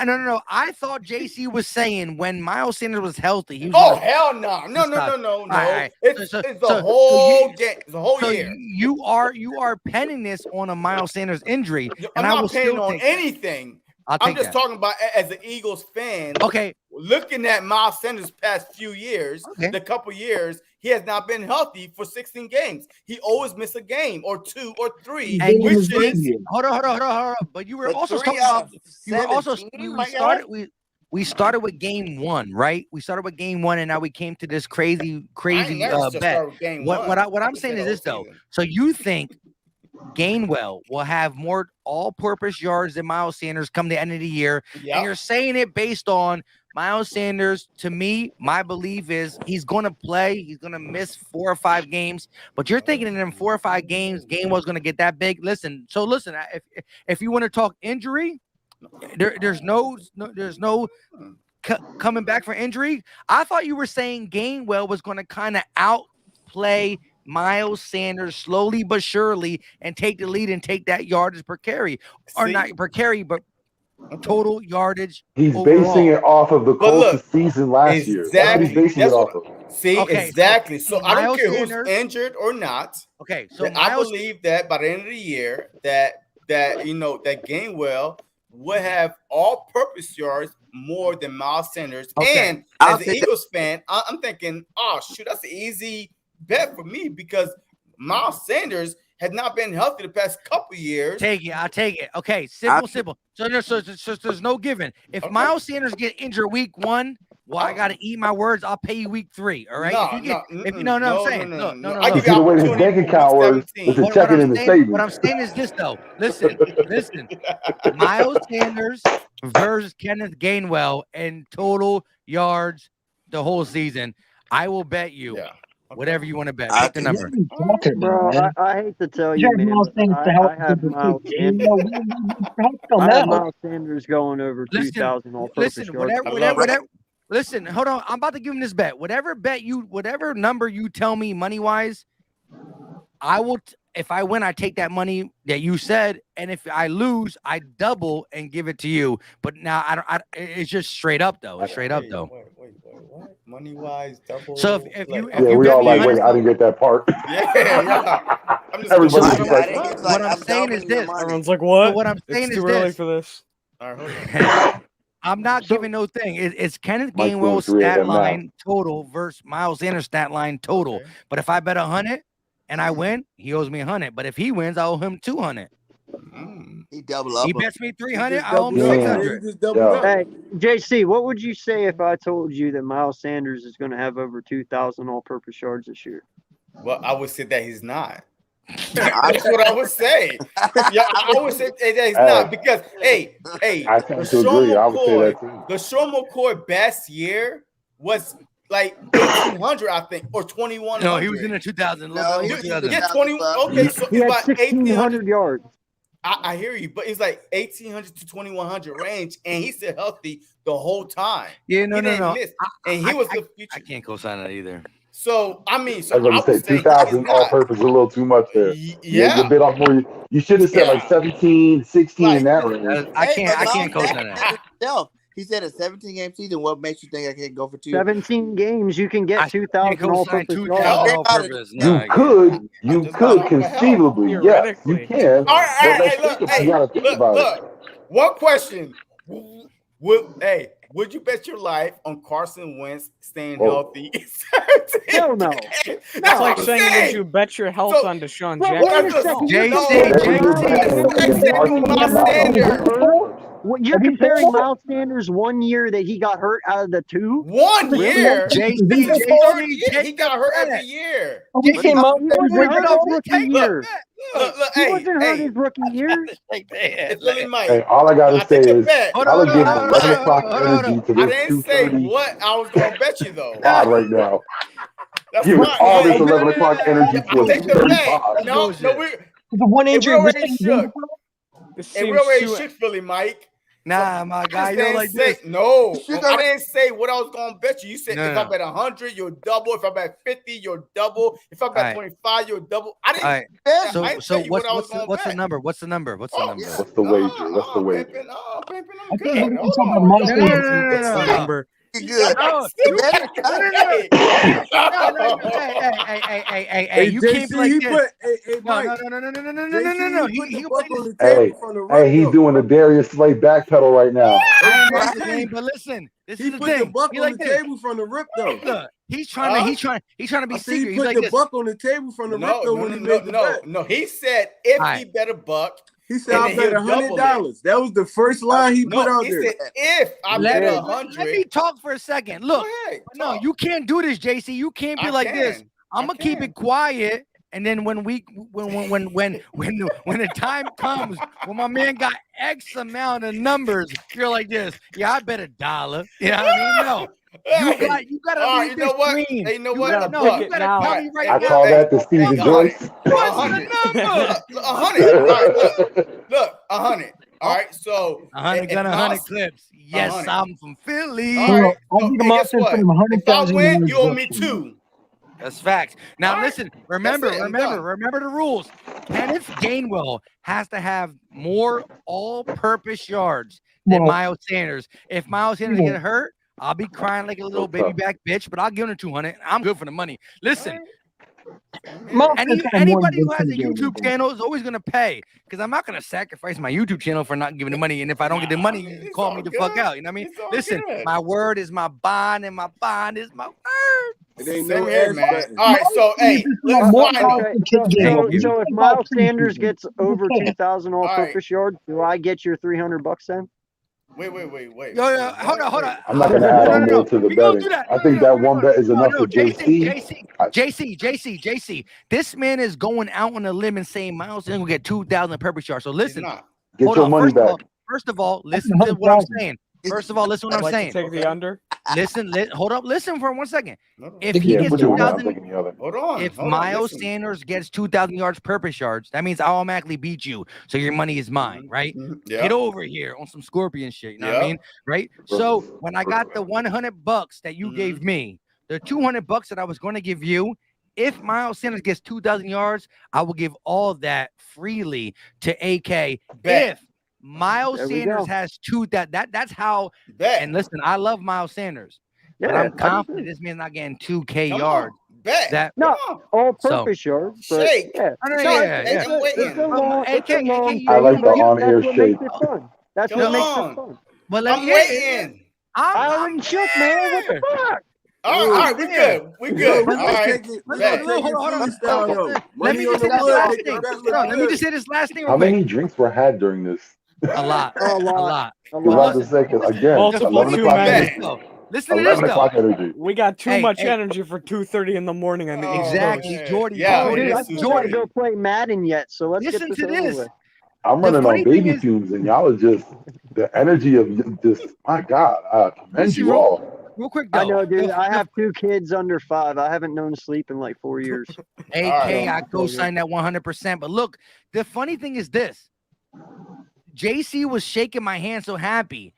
S9: No. I thought JC was saying when Miles Sanders was healthy, he was.
S1: Oh
S9: gonna-
S1: hell no. No.
S9: All right.
S1: It's
S9: So
S1: the whole
S9: you-
S1: game. It's the whole
S9: So
S1: year.
S9: you are penning this on a Miles Sanders injury, and
S1: I'm
S9: I will
S1: not paying
S9: still
S1: on
S9: take that.
S1: anything.
S9: I'll
S1: I'm
S9: take
S1: just
S9: that.
S1: talking about as an Eagles fan.
S9: Okay.
S1: Looking at Miles Sanders past few years,
S9: Okay.
S1: the couple years, he has not been healthy for 16 games. He always missed a game or 2 or 3,
S9: And
S1: which
S9: you
S1: is
S9: hold on. But you were
S13: But
S9: also
S13: 3
S9: talking
S13: out
S9: about
S13: of
S9: you were also
S13: 17,
S9: we
S13: my guy?
S9: started we started with game 1, right? We started with game 1, and now we came to this crazy
S1: I ain't never just
S9: bet.
S1: started with game
S9: What
S1: one.
S9: I'm saying is this though. So you think Gainwell will have more all-purpose yards than Miles Sanders come the end of the year, and you're saying it based on Miles Sanders. To me, my belief is he's going to play. He's going to miss 4 or 5 games, but you're thinking in them 4 or 5 games, Gainwell's going to get that big. Listen, if you want to talk injury, there's no coming back for injury. I thought you were saying Gainwell was going to kind of outplay Miles Sanders slowly but surely and take the lead and take that yardage per carry, or not per carry, but total yardage.
S12: He's
S9: overall.
S12: basing it off of the
S1: But look,
S12: closest season last year. That's what
S1: Exactly.
S12: he's basing
S1: That's
S12: it
S1: what,
S12: off of.
S1: see,
S9: Okay,
S1: exactly. So I don't
S9: Miles
S1: care
S9: Sanders-
S1: who's injured or not.
S9: Okay, so
S1: I
S9: Miles,
S1: believe that by the end of the year, that Gainwell would have all-purpose yards more than Miles Sanders.
S9: Okay.
S1: And
S13: I'll
S1: as an
S13: take that.
S1: Eagles fan, I'm thinking, oh shoot, that's an easy bet for me because Miles Sanders has not been healthy the past couple years.
S9: I'll take it. Okay, simple. So there's no giving. If
S1: Okay.
S9: Miles Sanders get injured week 1, well, I gotta eat my words. I'll pay you week 3. All right.
S1: No,
S9: if you get,
S1: no,
S9: if you know what I'm saying.
S1: no.
S9: Look,
S1: I
S12: You
S1: give
S12: see
S1: you
S12: the way his
S1: opportunity
S12: bank
S1: for week
S12: account was
S1: 17.
S12: to check it in the savings.
S9: What I'm saying is this though. Listen. Miles Sanders versus Kenneth Gainwell in total yards the whole season. I will bet you whatever you want to bet.
S13: I
S9: Pick the
S13: think-
S9: number.
S3: Bro, I hate to tell you,
S8: You have
S3: man.
S8: Miles
S3: but
S8: Sanders to help
S3: I have
S8: with the
S3: Miles
S8: game.
S3: Sanders.
S8: No, we don't
S3: I have
S8: know.
S3: Miles Sanders going over 2,000 all-purpose
S9: Listen,
S3: yards.
S9: whatever. Listen, hold on. I'm about to give him this bet. Whatever number you tell me money wise, I will. If I win, I take that money that you said, and if I lose, I double and give it to you. But now I don't. It's just straight up though. It's straight up though.
S1: Wait, what? Money wise, double.
S9: So if you
S12: We
S9: bet
S12: all
S9: me
S12: like, wait,
S9: 100
S12: I didn't get that part.
S1: Yeah. I'm just
S12: Everybody was
S1: confused.
S12: like,
S9: what I'm saying is this.
S4: Everyone's like, what?
S9: So what I'm saying
S4: it's
S9: is
S4: too early
S9: this.
S4: for this.
S1: All right, hold on.
S9: I'm not giving no thing. It's Kenneth
S12: Mike's doing
S9: Gainwell's
S12: 3
S9: stat
S12: a.m. now.
S9: line total versus Miles Sanders' stat line total.
S1: Okay.
S9: But if I bet 100 and I win, he owes me 100. But if he wins, I owe him 200.
S13: He double up.
S9: He bets me 300,
S10: just
S9: I owe him
S10: double up.
S9: 600.
S10: He just double
S12: Yeah.
S10: up.
S3: Hey, JC, what would you say if I told you that Miles Sanders is going to have over 2,000 all-purpose yards this year?
S1: Well, I would say that he's not. That's what I would say. Yeah, I would say that he's not because
S12: I tend to agree. I would say that too.
S1: the Sean McCoy best year was like 1,800, I think, or 2,100.
S9: No, he was in the 2000.
S13: No, he
S9: low
S13: was
S9: 2000.
S1: Yeah, 20. Okay, so
S3: He
S1: it's
S3: had
S1: about
S3: 1,600 yards.
S1: I hear you, but it's like 1,800 to 2,100 range, and he's still healthy the whole time.
S9: Yeah,
S1: He
S9: no.
S1: didn't miss, and he was the future.
S9: I can't co-sign that either.
S1: So I mean,
S12: I
S1: so
S12: was going
S1: I
S12: to say
S1: would say
S12: 2,000
S1: he's
S12: all
S1: not.
S12: purpose is a little too much there.
S1: Yeah.
S12: You're a bit off more. You should have said like 17, 16 in that range.
S9: I can't co-sign that.
S13: He said a 17-game season. What makes you think I can't go for 2?
S3: 17 games, you can get 2,000
S9: co-sign
S3: all-purpose
S9: 2,000
S3: yards.
S9: all-purpose.
S12: You could conceivably, yes, you can.
S1: All right,
S12: But
S1: look,
S12: you gotta think about it.
S1: look. One question: would you bet your life on Carson Wentz staying healthy?
S3: Hell no.
S4: It's like saying, would you bet your health
S1: So-
S4: on Deshaun
S3: Bro,
S4: Jackson?
S3: wait a second.
S9: JC,
S12: That's what you're
S1: JC,
S12: saying.
S1: my standard.
S3: What you're comparing Miles Sanders 1 year that he got hurt out of the 2?
S1: 1 year.
S3: JC,
S1: This is his third
S3: JC,
S1: year. He got hurt every year.
S3: He wasn't hurt his rookie year.
S1: Look,
S3: He wasn't hurt his rookie year.
S1: It's Lily Mike.
S12: Hey, all I gotta say
S1: take a
S12: is
S1: bet.
S12: y'all are getting 11 o'clock energy to
S1: I
S12: this
S1: didn't say
S12: 2:30
S1: what I was gonna bet you though.
S12: pod right now.
S1: That's
S12: Giving
S1: fine.
S12: all this
S1: Hey,
S12: 11 o'clock energy to a
S1: take the
S12: 2:30
S1: bet.
S12: pod.
S1: No, we.
S8: The one
S1: Hey,
S8: injury
S1: we
S8: was
S1: already shook. Hey, we already shook Philly, Mike.
S9: Nah, my guy,
S1: I
S9: you know,
S1: didn't
S9: like
S1: say
S9: this.
S1: no. I didn't say what I was gonna bet you. You said
S9: No,
S1: if
S9: no.
S1: I bet 100, you'll double. If I bet 50, you'll double. If I bet
S9: Alright.
S1: 25, you'll double. I didn't.
S9: All right.
S1: I
S9: So,
S1: didn't
S9: so
S1: tell you what I was
S9: what's
S1: gonna
S9: the
S1: bet.
S9: number? What's the number? What's the number?
S12: What's the wager? What's the wager?
S1: Pimpin',
S8: I
S1: I'm
S8: think
S1: good.
S8: we
S1: Hold
S8: talk about
S1: on.
S8: Miles
S1: Yo,
S8: Sanders.
S9: No,
S1: what's the number?
S13: Good.
S9: No, hey,
S10: Hey,
S9: you can't be
S10: JC,
S9: like
S10: he
S9: this.
S10: put, hey,
S9: No,
S10: Mike.
S9: no.
S10: JC, he put the
S9: He
S10: buck
S9: played
S10: on
S9: this.
S10: the table
S12: Hey,
S10: from the rip,
S12: hey, he's
S10: though.
S12: doing the Darius Slay backpedal right now.
S9: I ain't
S10: Hey,
S9: at the
S10: JC,
S9: game, but listen, this
S10: he
S9: is the
S10: put the
S9: thing.
S10: buck
S9: He
S10: on
S9: like
S10: the
S9: this.
S10: table from the rip, though.
S9: Look, he's trying to be
S10: I said he
S9: secret. He's
S10: put
S9: like
S10: the
S9: this.
S10: buck on the table from the rip, though, when he made the bet.
S1: No. He said if
S9: All
S1: he
S9: right.
S1: bet a buck,
S10: He said,
S1: and
S10: I
S1: then
S10: bet
S1: he'll double it.
S10: $100. That was the first line he put
S1: No,
S10: out
S1: he
S10: there.
S1: said if I bet
S9: Let
S1: 100.
S9: me talk for a second. Look,
S1: Go ahead,
S9: no,
S1: talk.
S9: you can't do this, JC. You can't be
S1: I
S9: like this.
S1: can.
S9: I'm gonna keep it quiet, and then when the time comes when my man got X amount of numbers, you're like this. Yeah, I bet $1. You know what I mean? No. You gotta
S1: All right,
S9: leave
S1: you
S9: this
S1: know what?
S9: green.
S1: Hey, you know
S9: You
S1: what?
S9: gotta,
S1: A
S9: no,
S1: buck.
S9: you gotta
S1: All
S9: tell
S1: right,
S9: me right
S12: I
S9: now.
S12: call that the Stephen Joyce.
S9: What's the number?
S1: 100. All right, look, 100. All right, so
S9: 100 gun, 100
S1: Miles-
S9: clips. Yes,
S1: 100.
S9: I'm from Philly.
S1: All right,
S8: I
S1: so,
S8: think
S1: hey,
S8: Miles
S1: guess
S8: Sanders
S1: what?
S8: put him
S1: If I
S8: 100,000
S1: win,
S8: yards
S1: you owe me
S8: rushing.
S1: 2.
S9: That's facts. Now
S1: All right.
S9: listen, remember
S1: That's it, I'm done.
S9: remember the rules. Kenneth Gainwell has to have more all-purpose yards than
S8: Well,
S9: Miles Sanders. If Miles Sanders
S8: yeah.
S9: get hurt, I'll be crying like a little baby back bitch, but I'll give him 200. I'm good for the money. Listen,
S8: Miles Sanders had more
S9: anybody who
S8: than
S9: has a
S8: 10 games.
S9: YouTube channel is always gonna pay because I'm not gonna sacrifice my YouTube channel for not giving the money. And if I don't get the money, you
S1: It's
S9: call
S1: all
S9: me the fuck
S1: good.
S9: out. You know what I mean?
S1: It's all
S9: Listen,
S1: good.
S9: my word is my bond, and my bond is my word.
S10: It ain't
S1: Same
S10: no
S1: here,
S10: ass
S1: man.
S10: betting.
S1: All right, so hey, let's
S8: more
S1: find out.
S3: Okay,
S8: Thank you.
S3: so if Miles Sanders gets over
S8: Okay.
S3: 2,000 all-purpose yards, do I get your $300 then?
S1: Wait.
S9: Yo, hold on.
S12: I'm not going to add on more to the
S9: We gonna do
S12: betting.
S9: that.
S12: I think that one bet is enough for JC.
S9: JC. This man is going out on a limb and saying Miles Sanders will get 2,000 purpose yards. So listen,
S12: Get
S9: hold
S12: your
S9: on.
S12: money back.
S9: First of all, listen to what I'm saying. Listen to what I'm
S4: Like
S9: saying.
S4: to take the under.
S9: Hold up. Listen for 1 second.
S12: If
S9: If he gets
S12: we're doing that, I'm
S9: 2,000,
S12: taking the other.
S1: Hold on.
S9: if
S1: hold on,
S9: Miles
S1: listen.
S9: Sanders gets 2,000 yards purpose yards, that means I automatically beat you. So your money is mine, right?
S1: Yeah.
S9: Get over here on some scorpion shit. You know what I
S1: Yeah.
S9: mean? Right? So when I got the $100 that you gave me, the $200 that I was going to give you, if Miles Sanders gets 2,000 yards, I will give all of that freely to AK.
S1: Bet.
S9: If Miles
S3: There we
S9: Sanders
S3: go.
S9: has that's how.
S1: Bet.
S9: And listen, I love Miles Sanders, but
S3: Yeah,
S9: I'm confident this man's not getting 2K
S1: Come
S9: yards.
S1: on. Bet.
S9: That
S3: No,
S1: Come on.
S3: all-purpose yards, but
S1: Shake.
S3: yeah.
S9: I don't know,
S1: No,
S9: yeah.
S3: It's a long, it's a long
S12: I like
S3: thing,
S12: the
S3: but
S12: on-air
S3: that's what makes
S12: shake.
S3: it fun. That's
S1: Come
S3: what makes it
S1: on.
S3: fun.
S9: But
S1: I'm waiting.
S3: I already shook, man. What the fuck?
S1: All right, we good. We
S10: Yo,
S1: good.
S10: we
S1: All
S10: gonna
S1: right.
S10: take it. We
S1: Bet.
S10: gonna take it Philly style though.
S9: Let
S10: Money
S9: me
S10: on
S9: just
S10: the
S9: say this
S10: wood.
S9: last
S10: Make the
S9: thing.
S10: bet look
S9: Let me
S10: good.
S9: just say this last thing
S12: How
S9: real quick.
S12: many drinks were had during this?
S9: A lot.
S3: A lot.
S12: I was about to say, 'cause again,
S4: Multiple
S12: 11
S4: too
S12: o'clock
S4: many.
S12: energy.
S9: Listen to this
S12: 11
S9: though.
S12: o'clock energy.
S4: We got too
S9: Hey,
S4: much
S9: hey.
S4: energy for 2:30 in the morning on the East Coast.
S9: Exactly,
S1: man.
S9: Jordy.
S1: Yeah,
S3: Oh,
S1: it
S3: dude,
S1: is
S3: I still gotta
S1: 2:30.
S3: go play Madden yet, so let's
S9: Listen
S3: get
S9: to
S3: this over
S9: this.
S3: with.
S12: I'm
S9: The
S12: running
S9: funny
S12: on
S9: thing
S12: baby
S9: is-
S12: fumes, and y'all are just the energy of just, my God, I commend
S9: Listen,
S12: you all.
S9: real quick though.
S3: I know, dude. I have 2 kids under 5. I haven't known sleep in like 4 years.
S9: AK, I
S3: So,
S9: co-sign that 100%. But look, the funny thing is this: JC was shaking my hand so happy.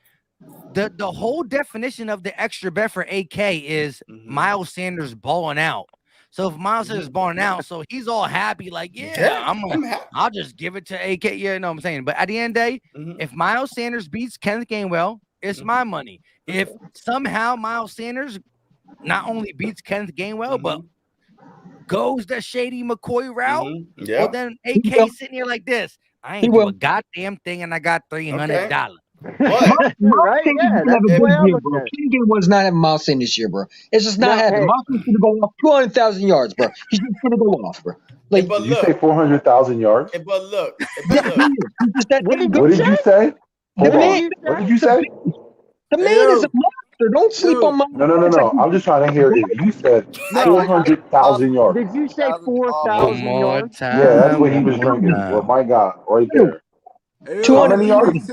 S9: The whole definition of the extra bet for AK is Miles Sanders balling out. So if Miles Sanders balling out, so he's all happy, like, yeah,
S1: I'm happy.
S9: I'll just give it to AK. Yeah, you know what I'm saying. But at the end of the day, if Miles Sanders beats Kenneth Gainwell, it's my money. If somehow Miles Sanders not only beats Kenneth Gainwell, but goes the Shady McCoy route, well then AK sitting here like this. I ain't do a goddamn thing, and I got $300.
S1: But
S3: right? Yeah, that's the way I look
S8: bro.
S3: at it.
S8: Kenny Gainwell was not having Miles Sanders this year, bro. It's just not
S3: No,
S8: happening.
S3: hey.
S8: Miles Sanders gonna go off 200,000 yards, bro. He's just gonna go off, bro. Like,
S1: but
S12: Did you say 400,000 yards?
S1: But look.
S3: What did
S12: What did you say? Hold
S8: The
S12: on.
S8: man,
S12: What did you say?
S8: the
S10: Hey,
S8: man is
S10: yo,
S8: a monster. Don't sleep
S10: yo,
S8: on my
S12: No, no, no,
S8: man.
S12: no. I'm just trying to hear if you said
S13: I
S3: No,
S13: give you
S12: 400,000 yards.
S3: did you say
S13: 1,000
S9: One
S3: 4,000
S9: more
S3: yards?
S12: Yeah, that's
S9: time.
S12: what he
S9: One
S12: was
S9: more
S12: drinking. What
S9: time.
S12: Mike got right there.
S10: hey,
S8: Two
S10: yo,
S12: How
S8: hundred.
S12: many
S10: hey,
S12: yards?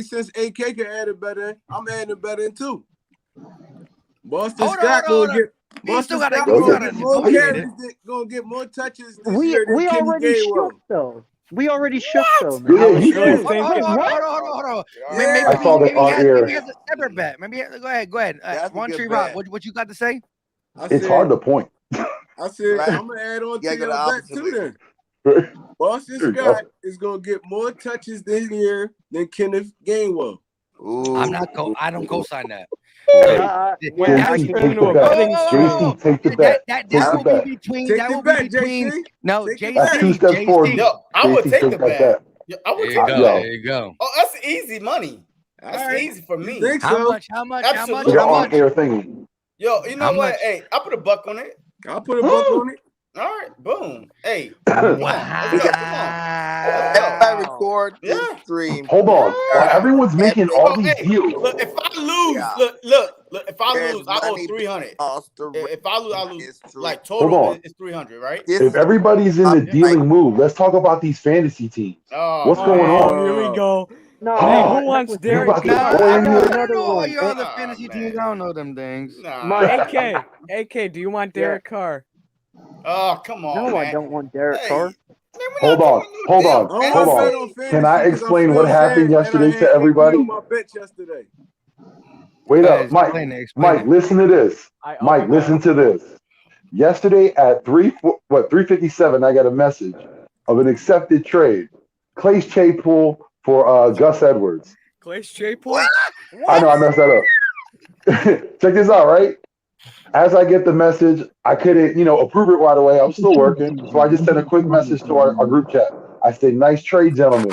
S10: since AK can add it better, I'm adding it better in too. Boston
S9: Hold on,
S10: Scott
S9: hold
S10: gonna
S9: on.
S10: get
S9: He still
S10: Boston
S9: gotta
S10: Scott
S9: he
S12: Go
S10: gonna
S9: gotta
S10: get
S12: ahead.
S10: more
S9: negotiate it.
S10: carries, gonna get more touches this
S3: We
S10: year than Kenny
S3: already shook
S10: Gainwell.
S3: though. We already shook though,
S12: Yeah,
S3: man.
S4: I
S12: yeah,
S4: was
S12: you
S4: really
S12: did.
S9: Hold on,
S4: thinking.
S9: hold on,
S3: What?
S9: hold on, hold on.
S10: Yeah,
S12: I saw that on
S9: Maybe
S12: air.
S9: he has a separate bet. Maybe go ahead, go ahead.
S13: That's a
S9: One
S13: good
S9: Tree Rock.
S13: bet.
S9: What you got to say?
S10: I
S12: It's hard
S10: said,
S12: to point.
S13: Right?
S10: I'm gonna add on
S13: Yeah,
S10: to
S13: go the
S10: your bet
S13: opposite
S10: too.
S13: way.
S10: Then
S12: There
S10: Boston
S12: you
S10: Scott
S12: go.
S10: is gonna get more touches this year than Kenneth Gainwell.
S9: I'm
S13: Ooh.
S9: not I don't co-sign that.
S12: Hey,
S9: So
S3: Yeah,
S4: Wait,
S3: I
S4: that's
S12: JC,
S3: can.
S4: turning
S12: take
S4: into
S12: the
S4: a
S12: bet.
S4: betting
S12: JC,
S4: stream.
S12: take the bet.
S9: that
S12: Take the
S9: will be
S12: bet.
S9: between
S10: Take the bet, JC.
S9: no
S10: Take the
S12: That's
S10: bet.
S12: 2 steps forward.
S1: Yo, I would
S12: JC,
S1: take
S12: take
S1: the
S12: that
S1: bet.
S12: bet.
S1: Yo, I would
S9: There
S1: take
S9: you
S1: the
S9: go.
S1: bet.
S12: Yo,
S9: There you go.
S1: Oh, that's easy money.
S10: All
S1: That's
S10: right.
S1: easy for
S10: You
S1: me.
S10: think
S9: How
S10: so?
S9: much? How much? How much?
S12: we got
S9: How
S1: Absolutely.
S12: on
S9: much?
S12: air thingy.
S1: Yo, you
S9: How
S1: know what?
S9: much?
S1: Hey, I put a buck on it.
S10: I'll put a buck on it.
S1: All right, boom. Hey,
S12: Hold
S1: come on. Let's
S13: We
S1: go.
S13: got
S1: Come on. Let's go.
S13: everybody
S9: Wow.
S13: record this
S1: Yeah.
S13: stream.
S12: on. While
S1: Yeah.
S12: everyone's making
S13: Epic.
S12: all
S1: So
S12: these
S1: hey,
S12: deals,
S1: look, if I lose,
S13: Yeah.
S1: look, if I
S13: There's
S1: lose, I owe
S13: money being
S1: 300.
S13: tossed around
S1: If I lose, I lose
S13: this stream.
S1: like
S12: hold
S1: total
S12: on.
S1: is 300, right?
S13: This
S12: If
S13: is
S12: everybody's in the
S1: Yeah.
S13: right.
S12: dealing mood, let's talk about these fantasy teams.
S1: Oh
S12: What's going
S1: man.
S4: Oh,
S12: on?
S4: here we go.
S3: No,
S4: Hey,
S3: no.
S4: who
S3: Heck
S4: wants
S3: with
S12: You
S4: Derek
S12: about
S3: fantasy.
S12: to
S9: No,
S4: Carr?
S12: throw
S3: I
S12: in
S3: got
S9: I
S12: here?
S9: don't
S3: another
S9: know all
S3: one.
S9: your other
S1: Oh
S9: fantasy teams.
S1: man.
S9: I don't know them things.
S1: Nah.
S4: AK, do you want
S3: Yeah.
S4: Derek Carr?
S1: Oh, come on,
S3: No, I
S1: man.
S3: don't want Derek
S1: Hey,
S3: Carr.
S1: man, we're
S12: Hold
S1: not
S12: on.
S1: doing no
S12: Hold
S1: damn
S12: on.
S10: I don't
S12: Hold
S10: want to
S12: on.
S10: bet
S1: fantasy.
S10: on
S12: Can
S10: fantasy
S12: I
S10: because I
S12: explain
S10: feel
S12: what happened
S10: sad and I
S12: yesterday to
S10: had AP
S12: everybody?
S10: on my bench yesterday.
S12: Wait
S9: Go ahead,
S12: up, Mike.
S9: explain it. Explain
S12: Mike,
S9: it.
S12: listen to this.
S4: I'll be
S12: Mike, listen
S4: back.
S12: to this. Yesterday at 3:57, I got a message of an accepted trade. Clay Claypool for Gus Edwards.
S4: Clay Claypool?
S12: I know I messed that up. Check this out, right? As I get the message, I couldn't, approve it right away. I'm still working. So I just sent a quick message to our group chat. I said, nice trade, gentlemen.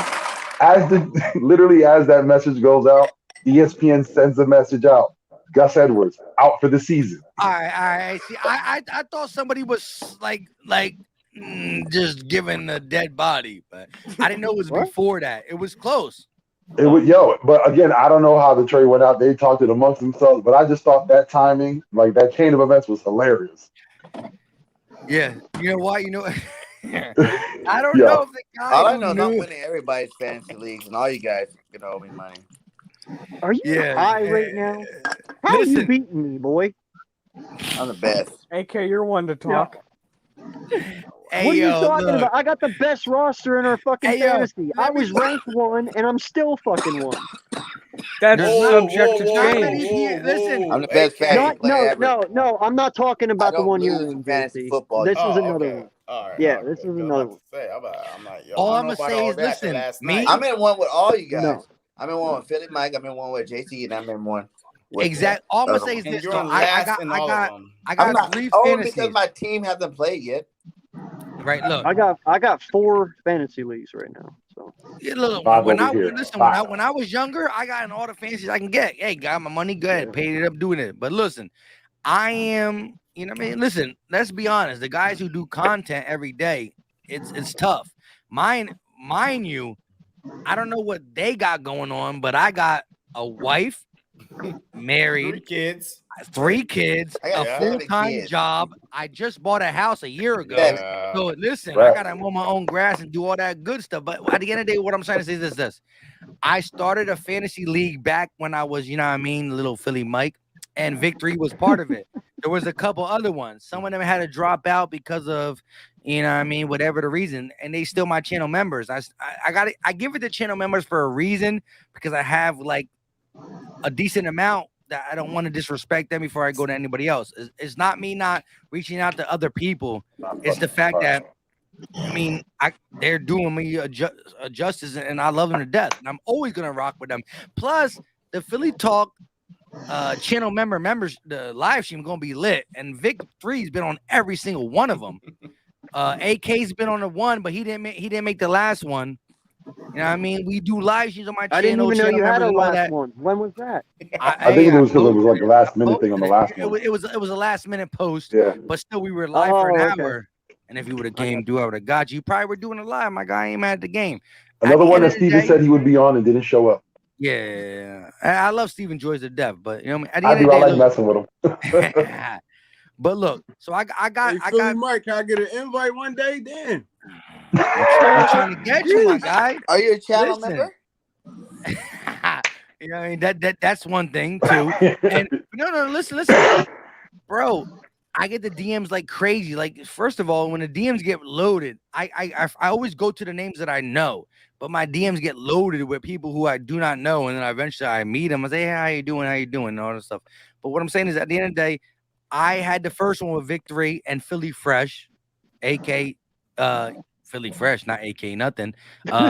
S12: Literally as that message goes out, ESPN sends a message out. Gus Edwards out for the season.
S9: All right. See, I thought somebody was just giving a dead body, but I didn't know it was
S3: What?
S9: before that. It was close.
S12: But again, I don't know how the trade went out. They talked it amongst themselves, but I just thought that timing, like that chain of events, was hilarious.
S9: Yeah. You know why? I don't
S12: Yeah.
S9: know if the guy
S13: All I
S9: who
S13: know is I'm
S9: knew.
S13: winning everybody's fantasy leagues, and all you guys can owe me money.
S3: Are you high right now? How are you
S9: Listen,
S3: beating me, boy?
S13: I'm the best.
S4: AK, you're one to talk.
S9: hey
S3: What are you
S9: yo,
S3: talking
S9: look.
S3: about? I got the best roster in our fucking
S9: Hey, yo,
S3: fantasy. I
S9: let me-
S3: was ranked 1, and I'm still fucking 1.
S4: That's
S9: There's
S4: subject to
S9: not
S4: change.
S9: many listen.
S13: I'm the best fantasy
S3: Not,
S13: player
S3: no,
S13: ever.
S3: no. I'm not talking
S13: I
S3: about the
S13: don't
S3: one you're
S13: lose
S3: in,
S13: fantasy
S3: JC.
S13: football.
S3: This is
S1: Oh,
S3: another
S1: okay.
S3: one.
S1: All right.
S3: Yeah,
S1: Okay.
S3: this is
S1: I'm
S3: another
S1: about
S3: one.
S1: to say, I'm like, yo,
S9: All
S1: I
S9: I'm
S1: don't know
S9: gonna
S1: about
S9: say
S1: all
S9: is,
S1: that till
S9: listen,
S1: last
S9: me
S1: night.
S13: I'm in one with all you guys.
S3: No.
S13: I'm in one with Philly Mike. I'm in one with JC, and I'm in one with
S9: exact. All I'm gonna say is
S1: And
S9: this.
S1: you're
S9: So
S1: on
S9: I
S1: last in all of them.
S13: I'm not
S9: three
S13: only because
S9: fantasies.
S13: my team hasn't played yet.
S9: Right. Look.
S3: I got 4 fantasy leagues right now. So
S9: Yeah, look,
S12: 5
S9: when
S12: over
S9: I
S12: here.
S9: listen,
S12: 5.
S9: when I was younger, I got in all the fancies I can get. Hey, got my money, go ahead,
S3: yeah.
S9: paid it up doing it. But listen, I am, what I mean? Listen, let's be honest. The guys who do content every day, it's tough. Mind you, I don't know what they got going on, but I got a wife, married, 3 kids,
S13: I got
S9: a
S13: 7
S9: full-time
S13: kids.
S9: job. I just bought a house a year ago.
S1: Yeah.
S9: So listen,
S12: Right.
S9: I gotta mow my own grass and do all that good stuff. But at the end of the day, what I'm trying to say is this. I started a fantasy league back when I was, little Philly Mike, and Victory was part of it. There was a couple other ones. Some of them had to drop out because of, whatever the reason, and they still my channel members. I give it to channel members for a reason, because I have like a decent amount that I don't want to disrespect them before I go to anybody else. It's not me not reaching out to other people. It's the fact that they're doing me a justice, and I love them to death, and I'm always gonna rock with them. Plus, the Philly Talk channel members, the live stream gonna be lit, and Vic 3's been on every single one of them. AK's been on the one, but he didn't make the last one. You know what I mean? We do live streams on my channel.
S3: I didn't even know you had a
S9: members and all
S3: last
S9: that.
S3: one. When was that?
S12: I think it was because it was like a last minute thing on the last one.
S9: It was a last minute post,
S12: Yeah.
S9: but still we were live for an
S3: Oh, okay.
S9: hour. And if you would have came through, I would have got you. You probably were doing a live. My guy ain't mad at the game.
S12: Another
S9: the
S12: one
S9: end
S12: that
S9: of the
S12: Steven
S9: day-
S12: said he would be on and didn't show up.
S9: Yeah, I love Stephen Joyce to death, but you know, at the
S12: I
S9: end of
S12: do.
S9: the
S12: I
S9: day,
S12: like
S9: look,
S12: messing with him.
S9: but look, so I
S10: Hey,
S9: got
S10: Philly Mike, can I get an invite one day? Then
S9: I'm trying to get you, my guy.
S13: Are you a channel
S9: Listen.
S13: member?
S9: You know, I mean that's one thing too. And no, listen, bro. I get the DMs like crazy. Like, first of all, when the DMs get loaded, I always go to the names that I know, but my DMs get loaded with people who I do not know, and then eventually I meet them. I say, hey, how you doing? How you doing? And all this stuff. But what I'm saying is, at the end of the day, I had the first one with Victory and Philly Fresh, AK Philly Fresh, not AK nothing.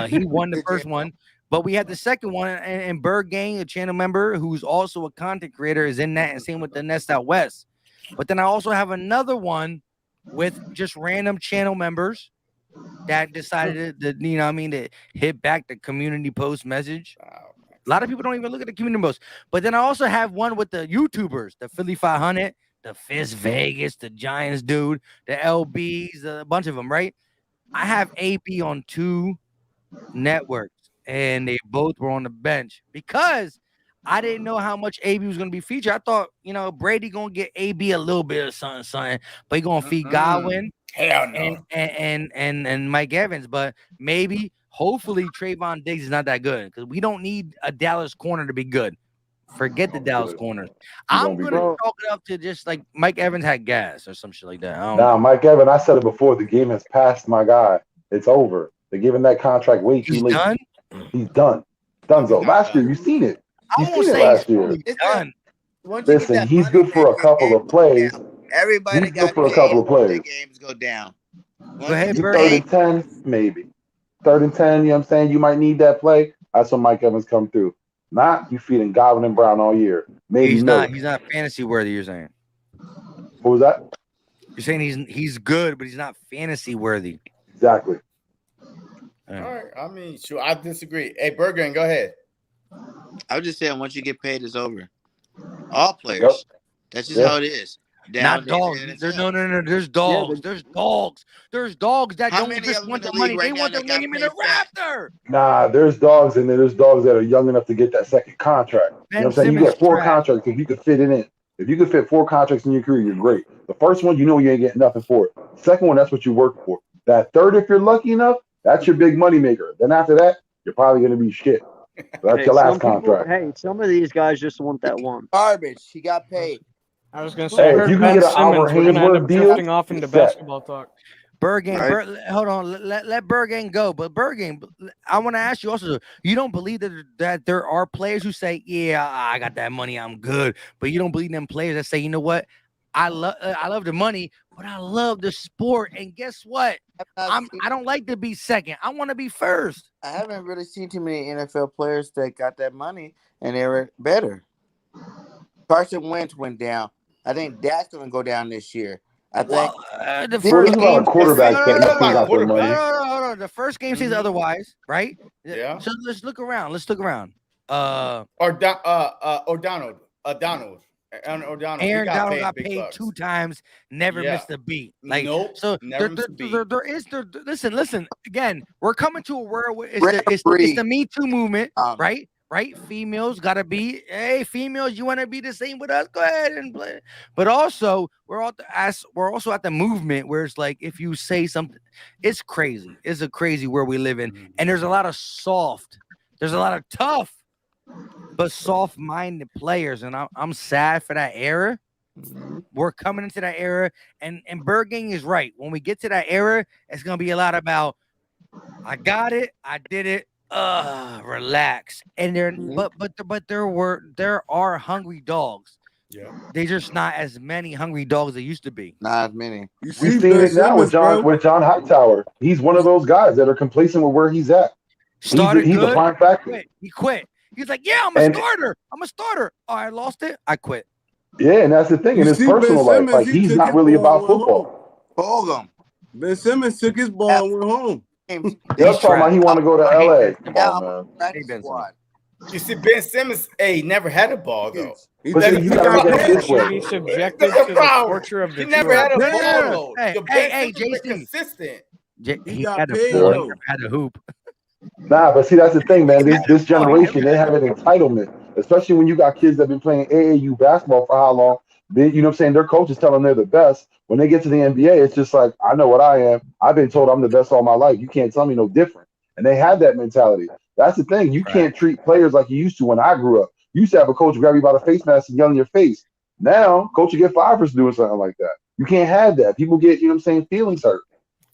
S9: He won the first one. But we had the second one, and Bird Gang, a channel member who's also a content creator, is in that, and same with the Nest Out West. But then I also have another one with just random channel members that decided to you know what I mean, to hit back the community post message. A lot of people don't even look at the community post. But then I also have one with the YouTubers, the Philly 500, the Fist Vegas, the Giants dude, the LBs, a bunch of them, right? I have AB on 2 networks, and they both were on the bench because I didn't know how much AB was going to be featured. I thought, you know, Brady going to get AB a little bit of something, but he going to feed Godwin and Mike Evans. But maybe, hopefully, Trayvon Diggs is not that good because we don't need a Dallas corner to be good. Forget the Dallas corners. I'm going to chalk it up to just like Mike Evans had gas or some shit like that.
S12: Nah, Mike Evans, I said it before. The game has passed, my guy. It's over. They're giving that contract way too late.
S9: Done?
S12: He's done. Donezo. Last year, you've seen it. You've seen it last year.
S9: Done.
S12: Listen, he's good for a couple of plays.
S13: Everybody
S12: He's good
S13: got
S12: for a couple of plays.
S13: their games go down.
S9: Go ahead,
S12: You
S9: Bird.
S12: 3rd and 10, maybe. 3rd and 10, you know what I'm saying? You might need that play. That's when Mike Evans come through. Not you feeding Godwin and Brown all year. Maybe
S9: He's
S12: Miller.
S9: not fantasy worthy, you're saying.
S12: What was that?
S9: You're saying he's good, but he's not fantasy worthy.
S12: Exactly.
S1: All right. I mean, sure, I disagree. Hey, Bergen, go ahead.
S13: I was just saying, once you get paid, it's over. All players. That's just how it is.
S9: Not dogs. No. There's dogs. There's dogs. There's dogs that
S13: How
S9: don't
S13: many
S9: just
S13: of them
S9: want
S13: in
S9: the
S13: the
S9: money.
S13: league
S9: They
S13: right now
S9: want the
S13: that got
S9: name in the
S13: paid fat?
S9: raptor.
S12: Nah, there's dogs, and then there's dogs that are young enough to get that second contract. You know what I'm saying? You get 4 contracts if you could fit it in. If you could fit 4 contracts in your career, you're great. The first one, you know you ain't getting nothing for it. Second one, that's what you work for. That third, if you're lucky enough, that's your big money maker. Then after that, you're probably going to be shit. So that's your last contract.
S3: Some of these guys just want that one.
S13: Garbage. He got paid.
S4: I was going to say, I heard
S12: if you
S4: Ben
S12: can get an
S4: Simmons, we're going to end up
S12: deal,
S4: drifting off into
S12: set.
S4: basketball talk.
S9: Bergen, hold on. Let Bergen go. But Bergen, I want to ask you also, you don't believe that there are players who say, yeah, I got that money, I'm good. But you don't believe them players that say, you know what? I love the money, but I love the sport. And guess what? I don't like to be second. I want to be first.
S13: I haven't really seen too many NFL players that got that money and they were better. Carson Wentz went down. I think Dak's going to go down this year. I think
S9: the first game.
S12: quarterbacks
S9: The first game says otherwise, right?
S1: Yeah.
S9: So let's look around.
S1: Donald.
S9: Aaron Donald got paid 2 times, never missed a beat. Like,
S1: nope,
S9: so
S1: never
S9: there is listen again. We're coming to a world where it's the Me Too movement, right? Right? Females gotta be, hey, females, you want to be the same with us? Go ahead and play. But also, we're also at the movement where it's like if you say something, it's crazy. It's a crazy world we live in, and there's a lot of there's a lot of tough, but soft-minded players, and I'm sad for that era. We're coming into that era, and Bergang is right. When we get to that era, it's gonna be a lot about I got it, I did it. Relax. And there are hungry dogs.
S1: Yeah,
S9: they just not as many hungry dogs there used to be.
S13: Not as many.
S12: We've seen it now with John Hightower. He's one of those guys that are complacent with where he's at. He's a prime factor.
S9: He quit. He's like, yeah, I'm a starter. Oh, I lost it. I quit.
S12: Yeah, and that's the thing. In his personal life, like he's not really about football.
S13: Hold on.
S10: Ben Simmons took his ball and went home.
S12: That's talking about he want to go to LA.
S1: You see, Ben Simmons, never had a ball though.
S4: He be subjected to the torture of the.
S1: He never had a ball though.
S9: Hey, JC.
S1: Consistent.
S9: He had a hoop.
S12: Nah, but see, that's the thing, man. This
S9: Oh, yeah.
S12: generation, they have an entitlement, especially when you got kids that have been playing AAU basketball for how long. You know what I'm saying? Their coaches tell them they're the best. When they get to the NBA, it's just like, I know what I am. I've been told I'm the best all my life. You can't tell me no different. And they have that mentality. That's the thing. You
S9: Right.
S12: can't treat players like you used to when I grew up. You used to have a coach grab you by the face mask and yell in your face. Now, coach will get fired for doing something like that. You can't have that. People get, you know what I'm saying, feelings hurt.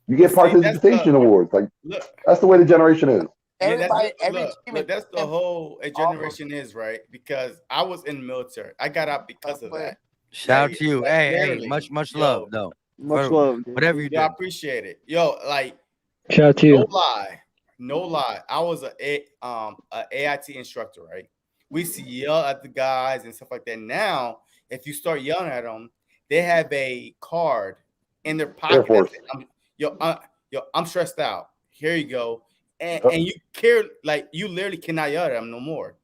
S12: You
S1: But
S12: get
S1: see, that's
S12: participation awards. Like,
S1: look.
S12: that's the way the generation is.
S1: Yeah, that's
S13: Everybody, every
S1: look,
S13: team
S1: look. That's the whole a generation is right because I was in the military. I got out because of that.
S9: Shout out
S1: Like,
S9: to you.
S1: like
S9: Hey,
S1: literally,
S9: much
S1: yo,
S9: love though.
S3: Much
S9: For
S3: love, dude.
S9: whatever you
S1: yo, I
S9: do.
S1: appreciate it. Yo, like
S8: Shout out to
S1: no
S8: you.
S1: lie, no lie. I was a AIT instructor, right? We used to yell at the guys and stuff like that. Now, if you start yelling at them, they have a card in their
S12: Air
S1: pocket that
S12: Force.
S1: says, I'm stressed out. Here you go.
S12: Yep.
S1: And you care like you literally cannot yell at them no more.